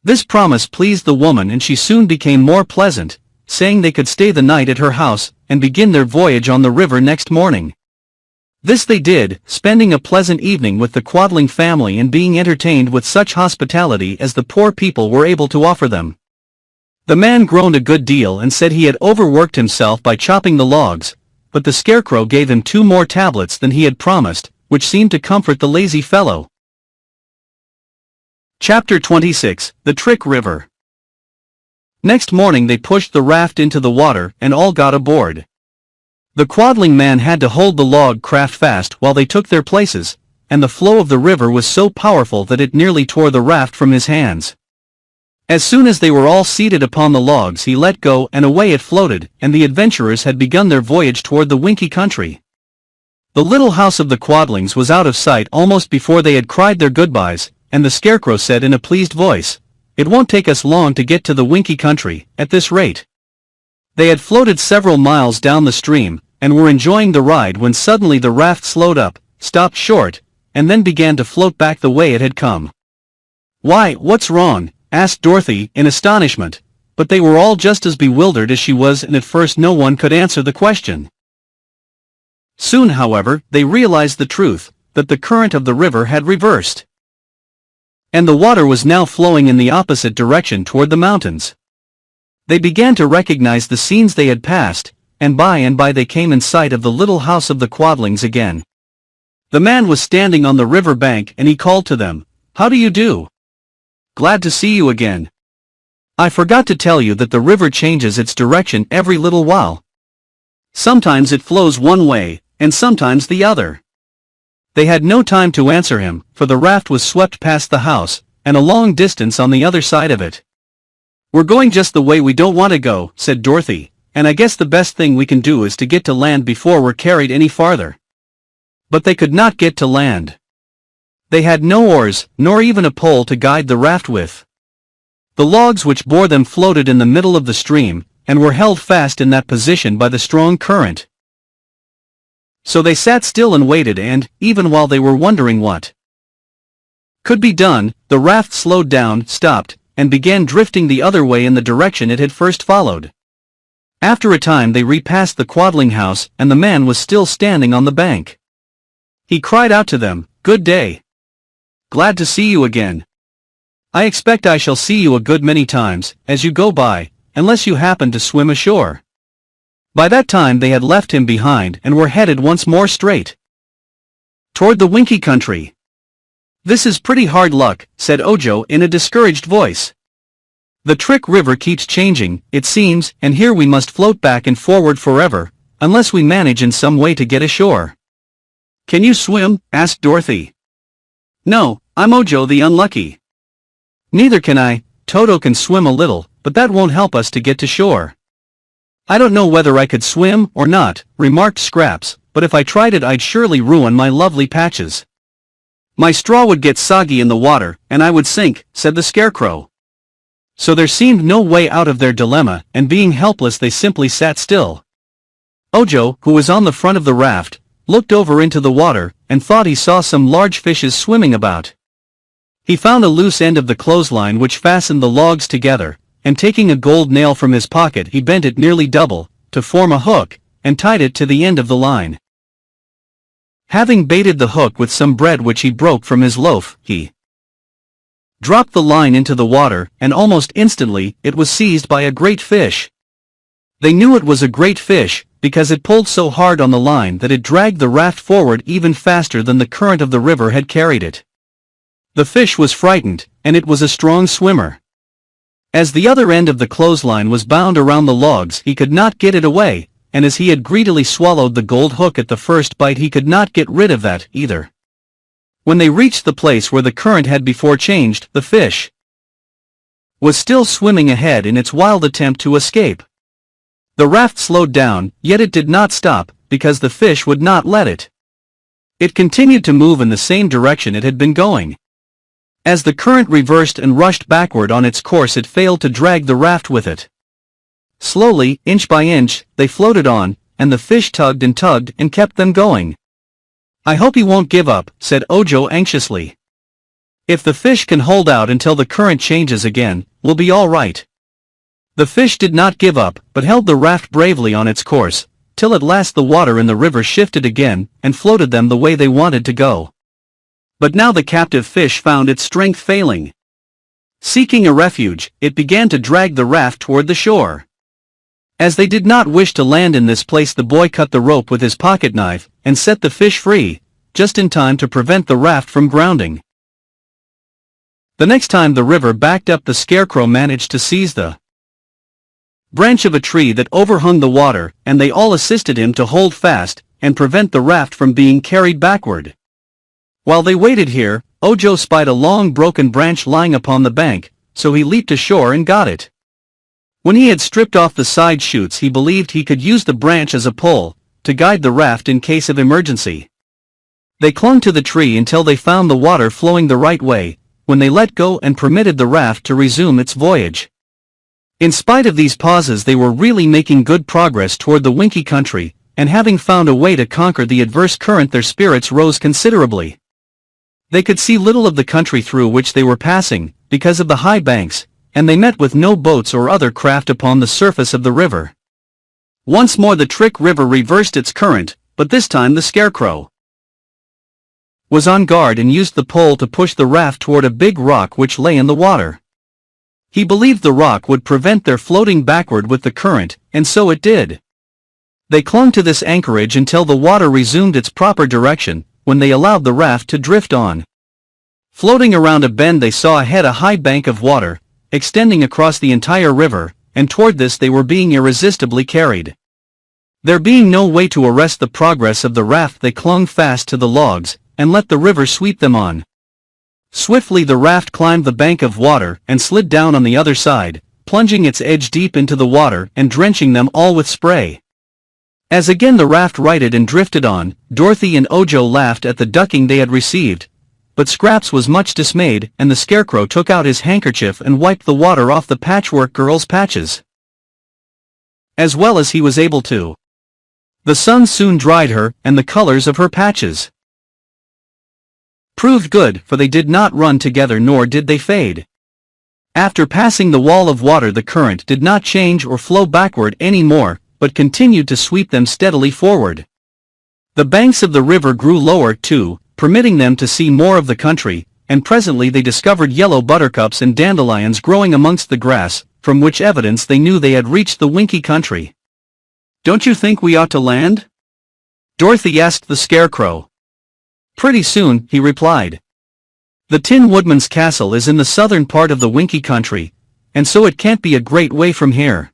This promise pleased the woman, and she soon became more pleasant, saying they could stay the night at her house, and begin their voyage on the river next morning. This they did, spending a pleasant evening with the quadling family and being entertained with such hospitality as the poor people were able to offer them. The man groaned a good deal and said he had overworked himself by chopping the logs, but the Scarecrow gave him 2 more tablets than he had promised, which seemed to comfort the lazy fellow. Chapter 26, The Trick River. Next morning they pushed the raft into the water and all got aboard. The quadling man had to hold the log craft fast while they took their places, and the flow of the river was so powerful that it nearly tore the raft from his hands. As soon as they were all seated upon the logs he let go and away it floated, and the adventurers had begun their voyage toward the Winkie country. The little house of the quadlings was out of sight almost before they had cried their goodbyes, and the Scarecrow said in a pleased voice, "It won't take us long to get to the Winkie country, at this rate." They had floated several miles down the stream, and were enjoying the ride when suddenly the raft slowed up, stopped short, and then began to float back the way it had come. "Why, what's wrong?" asked Dorothy in astonishment, but they were all just as bewildered as she was, and at first no one could answer the question. Soon, however, they realized the truth, that the current of the river had reversed, and the water was now flowing in the opposite direction toward the mountains. They began to recognize the scenes they had passed, and by they came in sight of the little house of the quadlings again. The man was standing on the river bank and he called to them, "How do you do? Glad to see you again. I forgot to tell you that the river changes its direction every little while. Sometimes it flows one way, and sometimes the other. They had no time to answer him, for the raft was swept past the house, and a long distance on the other side of it. "We're going just the way we don't want to go," said Dorothy, "and I guess the best thing we can do is to get to land before we're carried any farther." But they could not get to land. They had no oars, nor even a pole to guide the raft with. The logs which bore them floated in the middle of the stream, and were held fast in that position by the strong current. So they sat still and waited, and, even while they were wondering what could be done, the raft slowed down, stopped, and began drifting the other way in the direction it had first followed. After a time they repassed the Quadling house, and the man was still standing on the bank. He cried out to them, "Good day. Glad to see you again. I expect I shall see you a good many times, as you go by, unless you happen to swim ashore." By that time they had left him behind and were headed once more straight toward the Winkie country. "This is pretty hard luck," said Ojo in a discouraged voice. "The Trick River keeps changing, it seems, and here we must float back and forward forever, unless we manage in some way to get ashore." "Can you swim?" asked Dorothy. "No, I'm Ojo the Unlucky." "Neither can I. Toto can swim a little, but that won't help us to get to shore." "I don't know whether I could swim or not," remarked Scraps, "but if I tried it I'd surely ruin my lovely patches." "My straw would get soggy in the water, and I would sink," said the Scarecrow. So there seemed no way out of their dilemma, and being helpless they simply sat still. Ojo, who was on the front of the raft, looked over into the water, and thought he saw some large fishes swimming about. He found a loose end of the clothesline which fastened the logs together, and taking a gold nail from his pocket he bent it nearly double, to form a hook, and tied it to the end of the line. Having baited the hook with some bread which he broke from his loaf, he dropped the line into the water, and almost instantly it was seized by a great fish. They knew it was a great fish, because it pulled so hard on the line that it dragged the raft forward even faster than the current of the river had carried it. The fish was frightened, and it was a strong swimmer. As the other end of the clothesline was bound around the logs he could not get it away, and as he had greedily swallowed the gold hook at the first bite he could not get rid of that either. When they reached the place where the current had before changed, the fish was still swimming ahead in its wild attempt to escape. The raft slowed down, yet it did not stop, because the fish would not let it. It continued to move in the same direction it had been going. As the current reversed and rushed backward on its course it failed to drag the raft with it. Slowly, inch by inch, they floated on, and the fish tugged and kept them going. "I hope he won't give up," said Ojo anxiously. "If the fish can hold out until the current changes again, we'll be all right." The fish did not give up, but held the raft bravely on its course, till at last the water in the river shifted again, and floated them the way they wanted to go. But now the captive fish found its strength failing. Seeking a refuge, it began to drag the raft toward the shore. As they did not wish to land in this place the boy cut the rope with his pocket knife, and set the fish free, just in time to prevent the raft from grounding. The next time the river backed up the Scarecrow managed to seize the branch of a tree that overhung the water, and they all assisted him to hold fast, and prevent the raft from being carried backward. While they waited here, Ojo spied a long broken branch lying upon the bank, so he leaped ashore and got it. When he had stripped off the side shoots he believed he could use the branch as a pole, to guide the raft in case of emergency. They clung to the tree until they found the water flowing the right way, when they let go and permitted the raft to resume its voyage. In spite of these pauses they were really making good progress toward the Winkie country, and having found a way to conquer the adverse current their spirits rose considerably. They could see little of the country through which they were passing, because of the high banks, and they met with no boats or other craft upon the surface of the river. Once more the Trick River reversed its current, but this time the Scarecrow was on guard and used the pole to push the raft toward a big rock which lay in the water. He believed the rock would prevent their floating backward with the current, and so it did. They clung to this anchorage until the water resumed its proper direction, when they allowed the raft to drift on. Floating around a bend they saw ahead a high bank of water, extending across the entire river, and toward this they were being irresistibly carried. There being no way to arrest the progress of the raft, they clung fast to the logs, and let the river sweep them on. Swiftly the raft climbed the bank of water and slid down on the other side, plunging its edge deep into the water and drenching them all with spray. As again the raft righted and drifted on, Dorothy and Ojo laughed at the ducking they had received, but Scraps was much dismayed, and the Scarecrow took out his handkerchief and wiped the water off the Patchwork Girl's patches, as well as he was able to. The sun soon dried her, and the colors of her patches proved good, for they did not run together nor did they fade. After passing the wall of water, the current did not change or flow backward any more, but continued to sweep them steadily forward. The banks of the river grew lower too, permitting them to see more of the country, and presently they discovered yellow buttercups and dandelions growing amongst the grass, from which evidence they knew they had reached the Winkie country. "Don't you think we ought to land?" Dorothy asked the Scarecrow. "Pretty soon," he replied. "The Tin Woodman's castle is in the southern part of the Winkie country, and so it can't be a great way from here."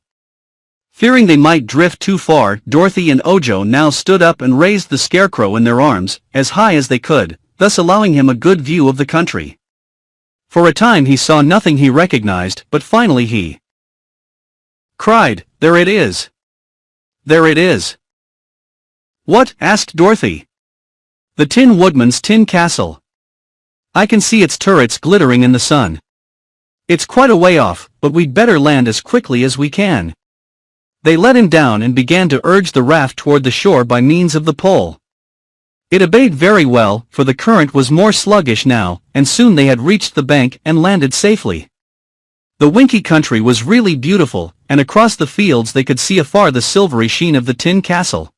Fearing they might drift too far, Dorothy and Ojo now stood up and raised the Scarecrow in their arms, as high as they could, thus allowing him a good view of the country. For a time he saw nothing he recognized, but finally he cried, "There it is! There it is!" "What?" asked Dorothy. "The Tin Woodman's tin castle. I can see its turrets glittering in the sun. It's quite a way off, but we'd better land as quickly as we can." They let him down and began to urge the raft toward the shore by means of the pole. It obeyed very well, for the current was more sluggish now, and soon they had reached the bank and landed safely. The Winkie country was really beautiful, and across the fields they could see afar the silvery sheen of the tin castle.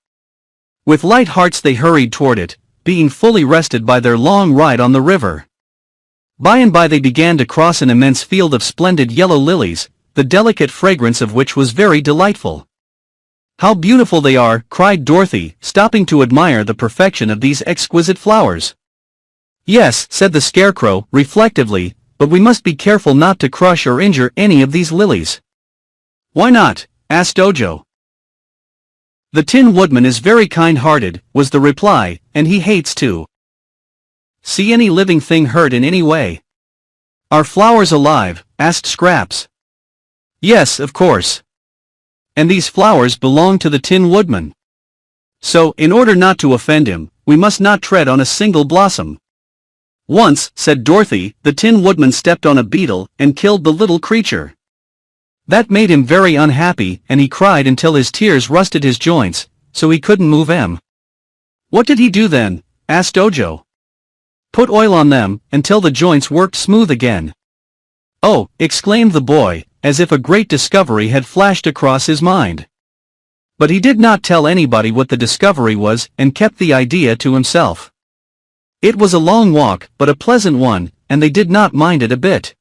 With light hearts they hurried toward it, being fully rested by their long ride on the river. By and by they began to cross an immense field of splendid yellow lilies, the delicate fragrance of which was very delightful. "How beautiful they are!" cried Dorothy, stopping to admire the perfection of these exquisite flowers. "Yes," said the Scarecrow, reflectively, "but we must be careful not to crush or injure any of these lilies." "Why not?" asked Ojo. "The Tin Woodman is very kind-hearted," was the reply, "and he hates to see any living thing hurt in any way." "Are flowers alive?" asked Scraps. "Yes, of course. And these flowers belong to the Tin Woodman. So, in order not to offend him, we must not tread on a single blossom." "Once," said Dorothy, "the Tin Woodman stepped on a beetle and killed the little creature. That made him very unhappy, and he cried until his tears rusted his joints, so he couldn't move them." "What did he do then?" asked Ojo. "Put oil on them, until the joints worked smooth again." "Oh!" exclaimed the boy, as if a great discovery had flashed across his mind. But he did not tell anybody what the discovery was, and kept the idea to himself. It was a long walk, but a pleasant one, and they did not mind it a bit.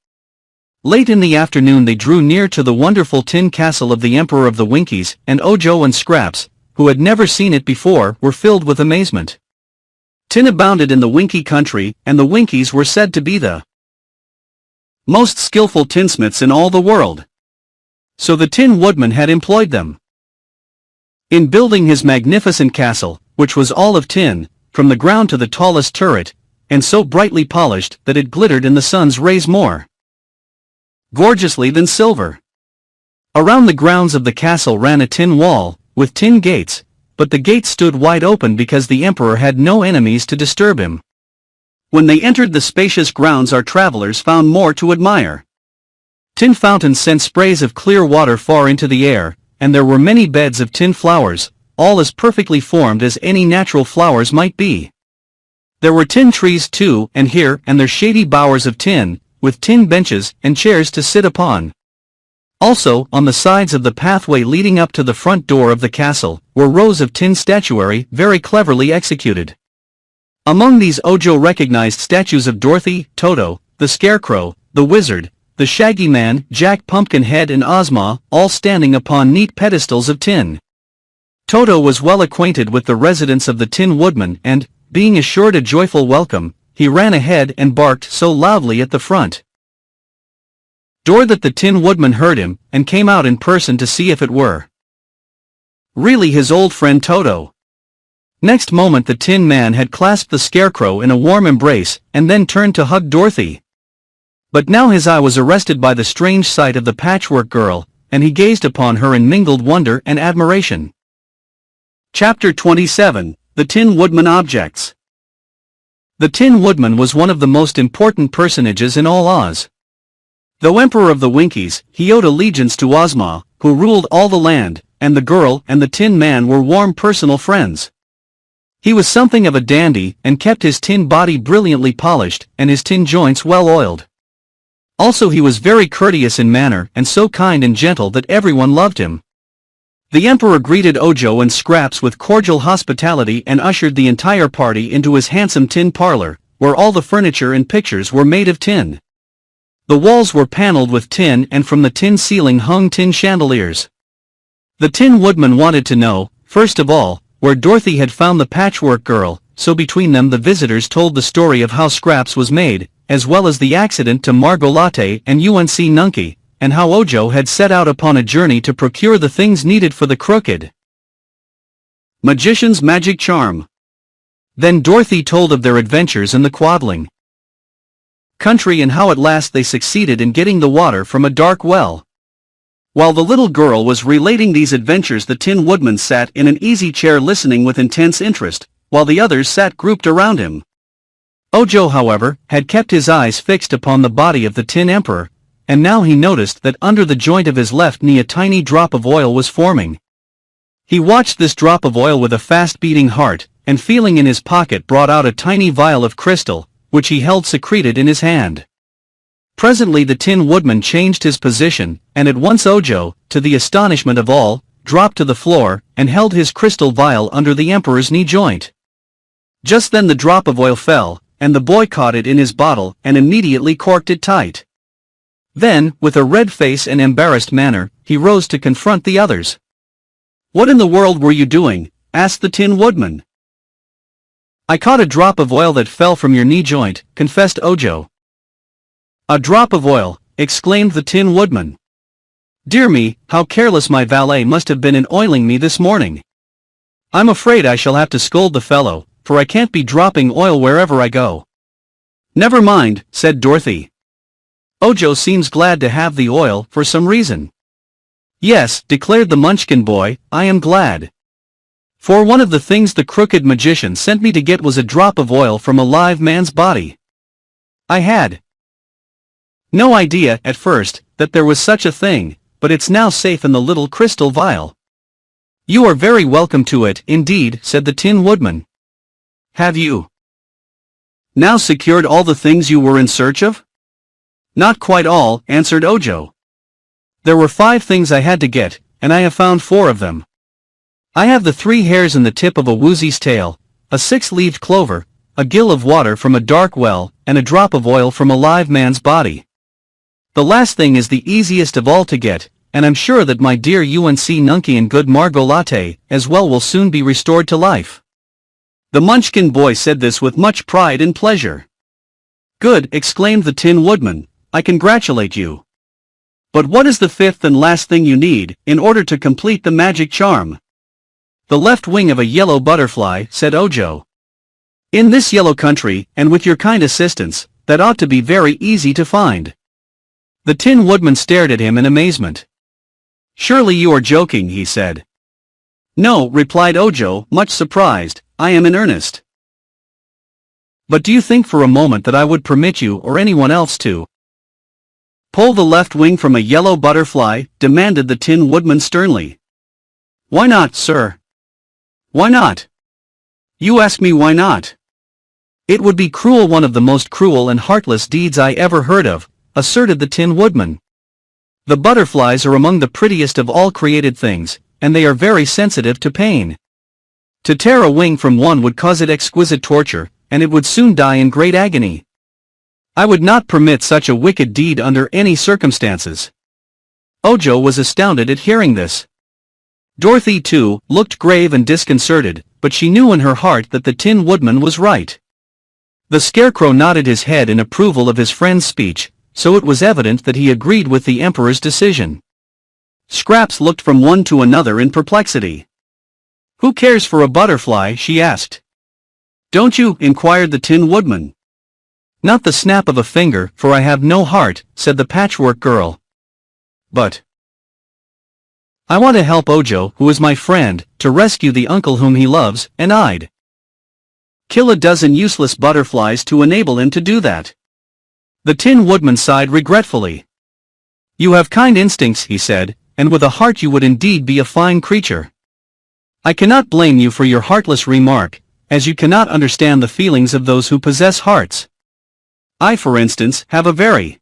Late in the afternoon they drew near to the wonderful tin castle of the Emperor of the Winkies, and Ojo and Scraps, who had never seen it before, were filled with amazement. Tin abounded in the Winkie country, and the Winkies were said to be the most skillful tinsmiths in all the world. So the Tin Woodman had employed them in building his magnificent castle, which was all of tin, from the ground to the tallest turret, and so brightly polished that it glittered in the sun's rays more gorgeously than silver. Around the grounds of the castle ran a tin wall, with tin gates, but the gates stood wide open because the Emperor had no enemies to disturb him. When they entered the spacious grounds our travelers found more to admire. Tin fountains sent sprays of clear water far into the air, and there were many beds of tin flowers, all as perfectly formed as any natural flowers might be. There were tin trees too, and here and there shady bowers of tin, with tin benches and chairs to sit upon. Also, on the sides of the pathway leading up to the front door of the castle, were rows of tin statuary very cleverly executed. Among these Ojo recognized statues of Dorothy, Toto, the Scarecrow, the Wizard, the Shaggy Man, Jack Pumpkinhead and Ozma, all standing upon neat pedestals of tin. Toto was well acquainted with the residence of the Tin Woodman and, being assured a joyful welcome, he ran ahead and barked so loudly at the front door that the Tin Woodman heard him, and came out in person to see if it were Really his old friend Toto. Next moment the Tin Man had clasped the Scarecrow in a warm embrace, and then turned to hug Dorothy. But now his eye was arrested by the strange sight of the Patchwork Girl, and he gazed upon her in mingled wonder and admiration. Chapter 27, The Tin Woodman Objects. The Tin Woodman was one of the most important personages in all Oz. Though Emperor of the Winkies, he owed allegiance to Ozma, who ruled all the land, and the girl and the Tin Man were warm personal friends. He was something of a dandy, and kept his tin body brilliantly polished, and his tin joints well oiled. Also he was very courteous in manner, and so kind and gentle that everyone loved him. The Emperor greeted Ojo and Scraps with cordial hospitality and ushered the entire party into his handsome tin parlor, where all the furniture and pictures were made of tin. The walls were paneled with tin, and from the tin ceiling hung tin chandeliers. The Tin Woodman wanted to know, first of all, where Dorothy had found the Patchwork Girl, so between them the visitors told the story of how Scraps was made, as well as the accident to Margot Latte and Unc Nunkie, and how Ojo had set out upon a journey to procure the things needed for the crooked magician's magic charm. Then Dorothy told of their adventures in the Quadling country and how at last they succeeded in getting the water from a dark well. While the little girl was relating these adventures, the Tin Woodman sat in an easy chair listening with intense interest, while the others sat grouped around him. Ojo, however, had kept his eyes fixed upon the body of the Tin Emperor, and now he noticed that under the joint of his left knee a tiny drop of oil was forming. He watched this drop of oil with a fast-beating heart, and feeling in his pocket brought out a tiny vial of crystal, which he held secreted in his hand. Presently the Tin Woodman changed his position, and at once Ojo, to the astonishment of all, dropped to the floor, and held his crystal vial under the Emperor's knee joint. Just then the drop of oil fell, and the boy caught it in his bottle and immediately corked it tight. Then, with a red face and embarrassed manner, he rose to confront the others. "What in the world were you doing?" asked the Tin Woodman. "I caught a drop of oil that fell from your knee joint," confessed Ojo. "A drop of oil," exclaimed the Tin Woodman. "Dear me, how careless my valet must have been in oiling me this morning. I'm afraid I shall have to scold the fellow, for I can't be dropping oil wherever I go." "Never mind," said Dorothy. "Ojo seems glad to have the oil for some reason." "Yes," declared the Munchkin boy, "I am glad. For one of the things the crooked magician sent me to get was a drop of oil from a live man's body. I had no idea, at first, that there was such a thing, but it's now safe in the little crystal vial." "You are very welcome to it, indeed," said the Tin Woodman. "Have you now secured all the things you were in search of?" "Not quite all," answered Ojo. "There were 5 things I had to get, and I have found 4 of them. I have the 3 hairs in the tip of a Woozy's tail, a 6-leaved clover, a gill of water from a dark well, and a drop of oil from a live man's body. The last thing is the easiest of all to get, and I'm sure that my dear Unc Nunkie and good Margot Latte, as well, will soon be restored to life." The Munchkin boy said this with much pride and pleasure. "Good," exclaimed the Tin Woodman, "I congratulate you. But what is the 5th and last thing you need, in order to complete the magic charm?" "The left wing of a yellow butterfly," said Ojo. "In this yellow country, and with your kind assistance, that ought to be very easy to find." The Tin Woodman stared at him in amazement. "Surely you are joking," he said. "No," replied Ojo, much surprised, "I am in earnest." "But do you think for a moment that I would permit you or anyone else to pull the left wing from a yellow butterfly?" demanded the Tin Woodman sternly. "Why not, sir?" "Why not? You ask me why not?" "It would be cruel, one of the most cruel and heartless deeds I ever heard of," asserted the Tin Woodman. "The butterflies are among the prettiest of all created things, and they are very sensitive to pain. To tear a wing from one would cause it exquisite torture, and it would soon die in great agony. I would not permit such a wicked deed under any circumstances." Ojo was astounded at hearing this. Dorothy, too, looked grave and disconcerted, but she knew in her heart that the Tin Woodman was right. The Scarecrow nodded his head in approval of his friend's speech, so it was evident that he agreed with the Emperor's decision. Scraps looked from one to another in perplexity. Who cares for a butterfly? She asked. Don't you? Inquired the Tin Woodman. Not the snap of a finger, for I have no heart, said the Patchwork Girl. But I want to help Ojo, who is my friend, to rescue the uncle whom he loves, and I'd kill a dozen useless butterflies to enable him to do that. The Tin Woodman sighed regretfully. You have kind instincts, he said, and with a heart you would indeed be a fine creature. I cannot blame you for your heartless remark, as you cannot understand the feelings of those who possess hearts. I, for instance, have a very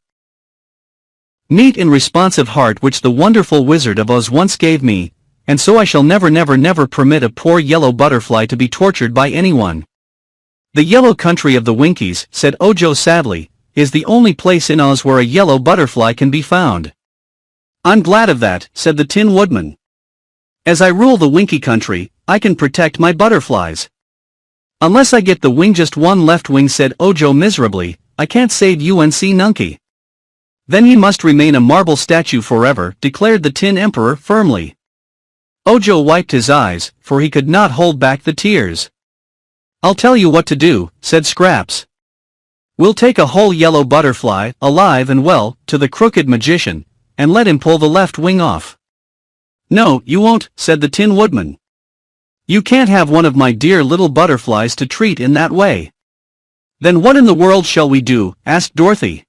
neat and responsive heart which the wonderful Wizard of Oz once gave me, and so I shall never permit a poor yellow butterfly to be tortured by anyone. The yellow country of the Winkies, said Ojo sadly, is the only place in Oz where a yellow butterfly can be found. I'm glad of that, said the Tin Woodman. As I rule the Winky country, I can protect my butterflies. Unless I get the wing, just one left wing, said Ojo miserably, I can't save Unc Nunkie. Then he must remain a marble statue forever, declared the Tin Emperor firmly. Ojo wiped his eyes, for he could not hold back the tears. I'll tell you what to do, said Scraps. We'll take a whole yellow butterfly, alive and well, to the crooked magician, and let him pull the left wing off. No, you won't, said the Tin Woodman. You can't have one of my dear little butterflies to treat in that way. Then what in the world shall we do? Asked Dorothy.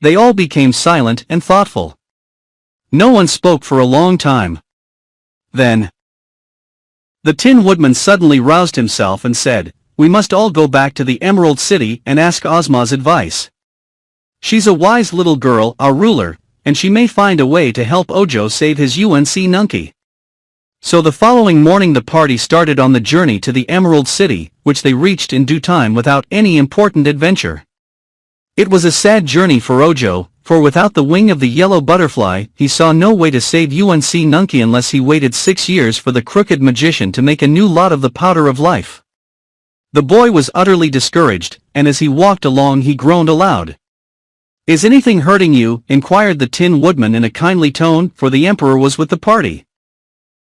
They all became silent and thoughtful. No one spoke for a long time. Then the Tin Woodman suddenly roused himself and said, we must all go back to the Emerald City and ask Ozma's advice. She's a wise little girl, our ruler, and she may find a way to help Ojo save his Unc Nunkie. So the following morning the party started on the journey to the Emerald City, which they reached in due time without any important adventure. It was a sad journey for Ojo, for without the wing of the yellow butterfly, he saw no way to save Unc Nunkie unless he waited 6 years for the crooked magician to make a new lot of the powder of life. The boy was utterly discouraged, and as he walked along he groaned aloud. Is anything hurting you? Inquired the Tin Woodman in a kindly tone, for the Emperor was with the party.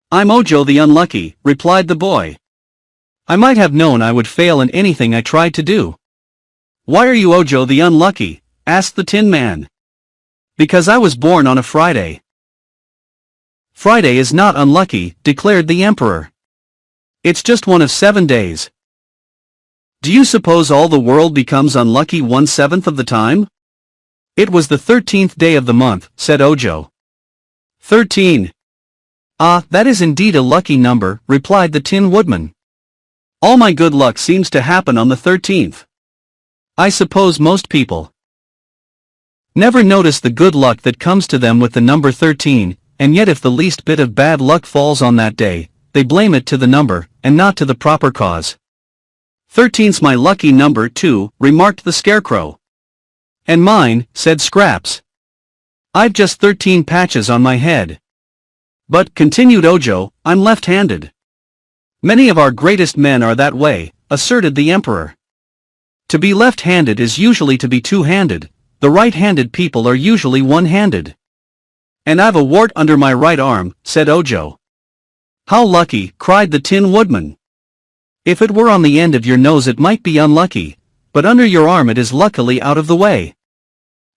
I'm Ojo the Unlucky, replied the boy. I might have known I would fail in anything I tried to do. Why are you Ojo the Unlucky? Asked the Tin Man. Because I was born on a Friday. Friday is not unlucky, declared the Emperor. It's just one of 7 days. Do you suppose all the world becomes unlucky 1/7 of the time? It was the 13th day of the month, said Ojo. 13. Ah, that is indeed a lucky number, replied the Tin Woodman. All my good luck seems to happen on the 13th. I suppose most people never notice the good luck that comes to them with the number 13, and yet if the least bit of bad luck falls on that day, they blame it to the number, and not to the proper cause. 13's my lucky number too, remarked the Scarecrow. And mine, said Scraps. I've just 13 patches on my head. But, continued Ojo, I'm left-handed. Many of our greatest men are that way, asserted the Emperor. To be left-handed is usually to be two-handed, the right-handed people are usually one-handed. And I've a wart under my right arm, said Ojo. How lucky, cried the Tin Woodman. If it were on the end of your nose it might be unlucky, but under your arm it is luckily out of the way.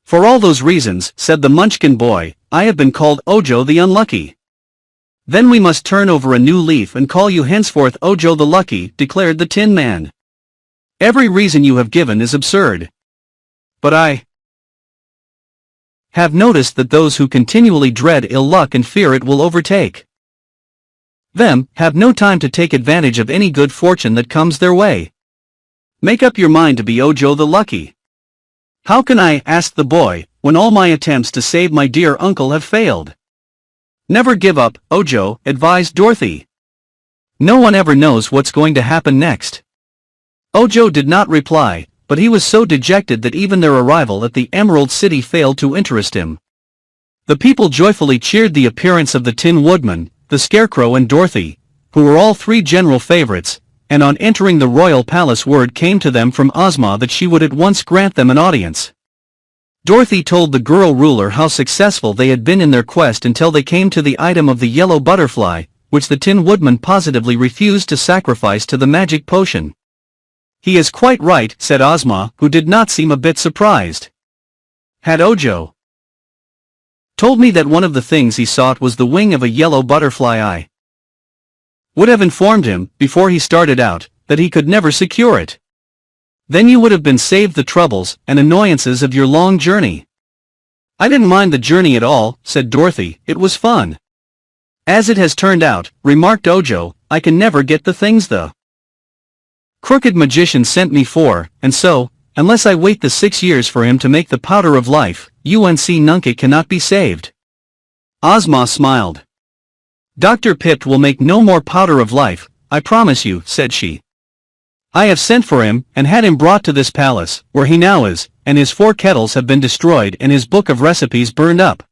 For all those reasons, said the Munchkin boy, I have been called Ojo the Unlucky. Then we must turn over a new leaf and call you henceforth Ojo the Lucky, declared the Tin Man. Every reason you have given is absurd. But I have noticed that those who continually dread ill luck and fear it will overtake them, have no time to take advantage of any good fortune that comes their way. Make up your mind to be Ojo the Lucky. How can I, asked the boy, when all my attempts to save my dear uncle have failed? Never give up, Ojo, advised Dorothy. No one ever knows what's going to happen next. Ojo did not reply, but he was so dejected that even their arrival at the Emerald City failed to interest him. The people joyfully cheered the appearance of the Tin Woodman, the Scarecrow and Dorothy, who were all three general favorites, and on entering the royal palace word came to them from Ozma that she would at once grant them an audience. Dorothy told the girl ruler how successful they had been in their quest until they came to the item of the yellow butterfly, which the Tin Woodman positively refused to sacrifice to the magic potion. "He is quite right," said Ozma, who did not seem a bit surprised. "Had Ojo told me that one of the things he sought was the wing of a yellow butterfly, I would have informed him, before he started out, that he could never secure it. Then you would have been saved the troubles and annoyances of your long journey." "I didn't mind the journey at all," said Dorothy, "it was fun." "As it has turned out," remarked Ojo, "I can never get the things the crooked magician sent me for, and so, unless I wait the 6 years for him to make the powder of life, Unc Nunkie cannot be saved." Ozma smiled. "Dr. Pipt will make no more powder of life, I promise you," said she. "I have sent for him, and had him brought to this palace, where he now is, and his 4 kettles have been destroyed and his book of recipes burned up.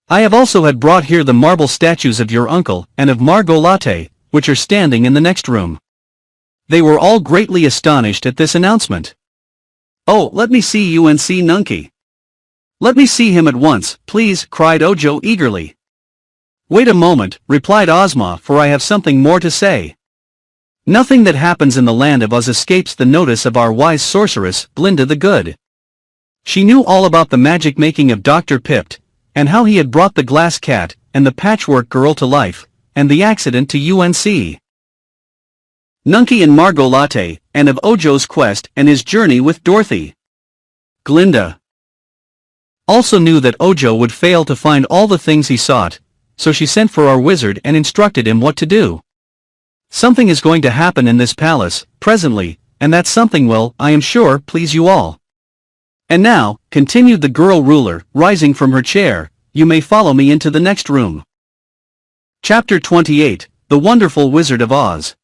I have also had brought here the marble statues of your uncle and of Margot Latte, which are standing in the next room." They were all greatly astonished at this announcement. "Oh, let me see Unc Nunkie. Let me see him at once, please," cried Ojo eagerly. "Wait a moment," replied Ozma, "for I have something more to say. Nothing that happens in the land of Oz escapes the notice of our wise sorceress, Glinda the Good. She knew all about the magic making of Dr. Pipt, and how he had brought the glass cat, and the Patchwork Girl to life, and the accident to Unc Nunkie and Margot Latte, and of Ojo's quest and his journey with Dorothy. Glinda also knew that Ojo would fail to find all the things he sought, so she sent for our wizard and instructed him what to do. Something is going to happen in this palace, presently, and that something will, I am sure, please you all. And now," continued the girl ruler, rising from her chair, "you may follow me into the next room." Chapter 28, The Wonderful Wizard of Oz.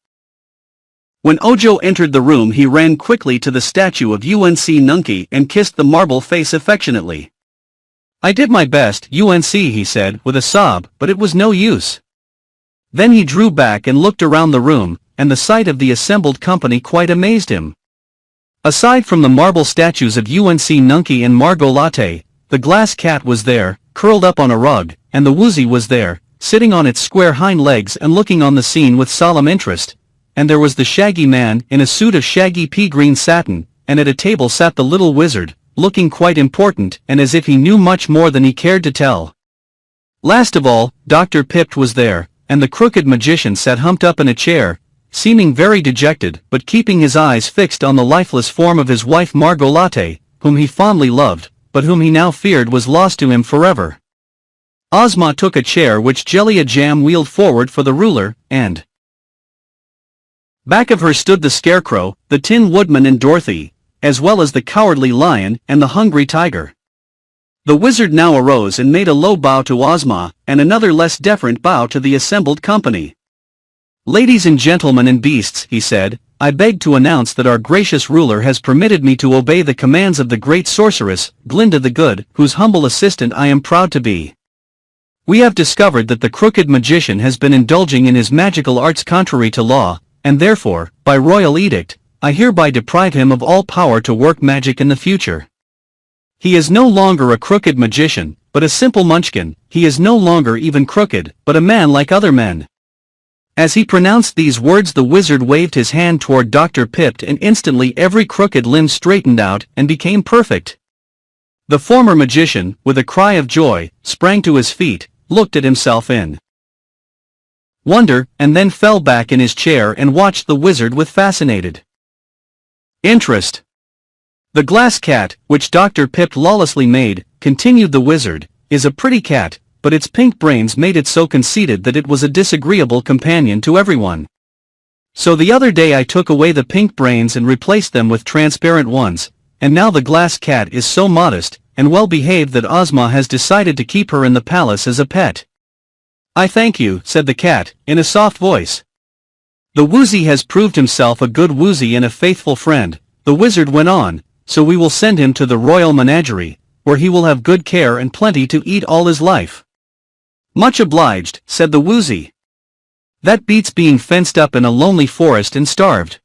When Ojo entered the room, he ran quickly to the statue of Unc Nunkie and kissed the marble face affectionately. "I did my best, Unc," he said with a sob, "but it was no use." Then he drew back and looked around the room, and the sight of the assembled company quite amazed him. Aside from the marble statues of Unc Nunkie and Margot Latte, the glass cat was there, curled up on a rug, and the Woozy was there, sitting on its square hind legs and looking on the scene with solemn interest, and there was the Shaggy Man in a suit of shaggy pea-green satin, and at a table sat the little wizard, looking quite important and as if he knew much more than he cared to tell. Last of all, Dr. Pipt was there, and the crooked magician sat humped up in a chair, seeming very dejected but keeping his eyes fixed on the lifeless form of his wife Margot Latte, whom he fondly loved, but whom he now feared was lost to him forever. Ozma took a chair which Jellia Jam wheeled forward for the ruler, and back of her stood the Scarecrow, the Tin Woodman and Dorothy, as well as the Cowardly Lion and the Hungry Tiger. The wizard now arose and made a low bow to Ozma, and another less deferent bow to the assembled company. "Ladies and gentlemen and beasts," he said, "I beg to announce that our gracious ruler has permitted me to obey the commands of the great sorceress, Glinda the Good, whose humble assistant I am proud to be. We have discovered that the crooked magician has been indulging in his magical arts contrary to law, and therefore, by royal edict, I hereby deprive him of all power to work magic in the future. He is no longer a crooked magician, but a simple munchkin. He is no longer even crooked, but a man like other men." As he pronounced these words, the wizard waved his hand toward Dr. Pipt, and instantly every crooked limb straightened out and became perfect. The former magician, with a cry of joy, sprang to his feet, looked at himself in wonder, and then fell back in his chair and watched the wizard with fascinated interest. "The glass cat, which Dr. Pipt lawlessly made," continued the wizard, "is a pretty cat, but its pink brains made it so conceited that it was a disagreeable companion to everyone. So the other day I took away the pink brains and replaced them with transparent ones, and now the glass cat is so modest and well behaved that Ozma has decided to keep her in the palace as a pet." "I thank you," said the cat, in a soft voice. "The Woozy has proved himself a good Woozy and a faithful friend," the wizard went on, "so we will send him to the royal menagerie, where he will have good care and plenty to eat all his life." "Much obliged," said the Woozy. "That beats being fenced up in a lonely forest and starved."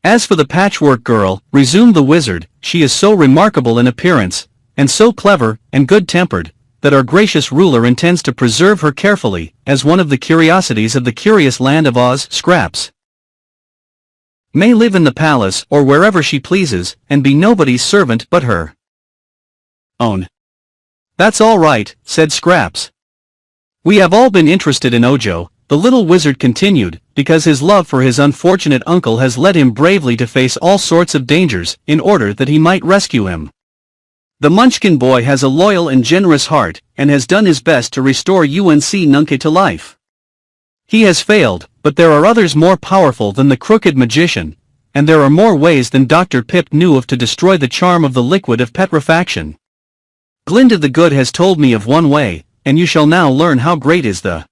"As for the Patchwork Girl," resumed the wizard, "she is so remarkable in appearance, and so clever and good-tempered, that our gracious ruler intends to preserve her carefully, as one of the curiosities of the curious land of Oz. Scraps may live in the palace or wherever she pleases, and be nobody's servant but her own. That's all right, said Scraps. We have all been interested in Ojo, the little wizard continued, because his love for his unfortunate uncle has led him bravely to face all sorts of dangers, in order that he might rescue him. The Munchkin boy has a loyal and generous heart, and has done his best to restore Unc Nunkie to life. He has failed, but there are others more powerful than the crooked magician, and there are more ways than Dr. Pipt knew of to destroy the charm of the liquid of petrifaction. Glinda the Good has told me of one way, and you shall now learn how great is the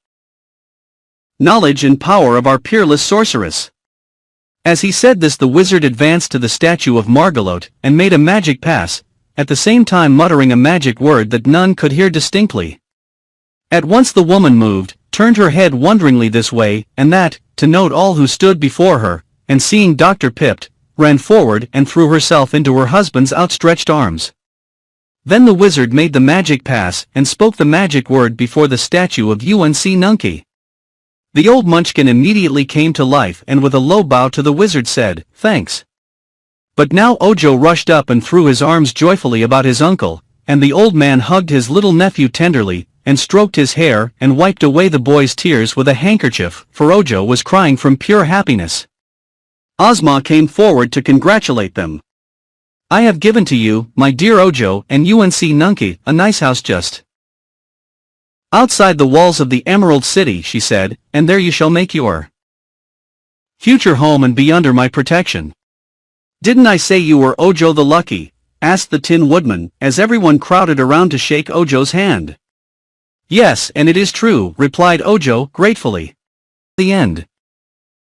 knowledge and power of our peerless sorceress. As he said this, the wizard advanced to the statue of Margalotte, and made a magic pass, at the same time muttering a magic word that none could hear distinctly. At once the woman moved, turned her head wonderingly this way and that, to note all who stood before her, and seeing Dr. Pipt, ran forward and threw herself into her husband's outstretched arms. Then the wizard made the magic pass and spoke the magic word before the statue of Unc Nunkie. The old Munchkin immediately came to life and with a low bow to the wizard said, "Thanks." But now Ojo rushed up and threw his arms joyfully about his uncle, and the old man hugged his little nephew tenderly, and stroked his hair and wiped away the boy's tears with a handkerchief, for Ojo was crying from pure happiness. Ozma came forward to congratulate them. "I have given to you, my dear Ojo and Unc Nunkie, a nice house just outside the walls of the Emerald City," she said, "and there you shall make your future home and be under my protection." "Didn't I say you were Ojo the Lucky?" asked the Tin Woodman, as everyone crowded around to shake Ojo's hand. "Yes, and it is true," replied Ojo gratefully. The end.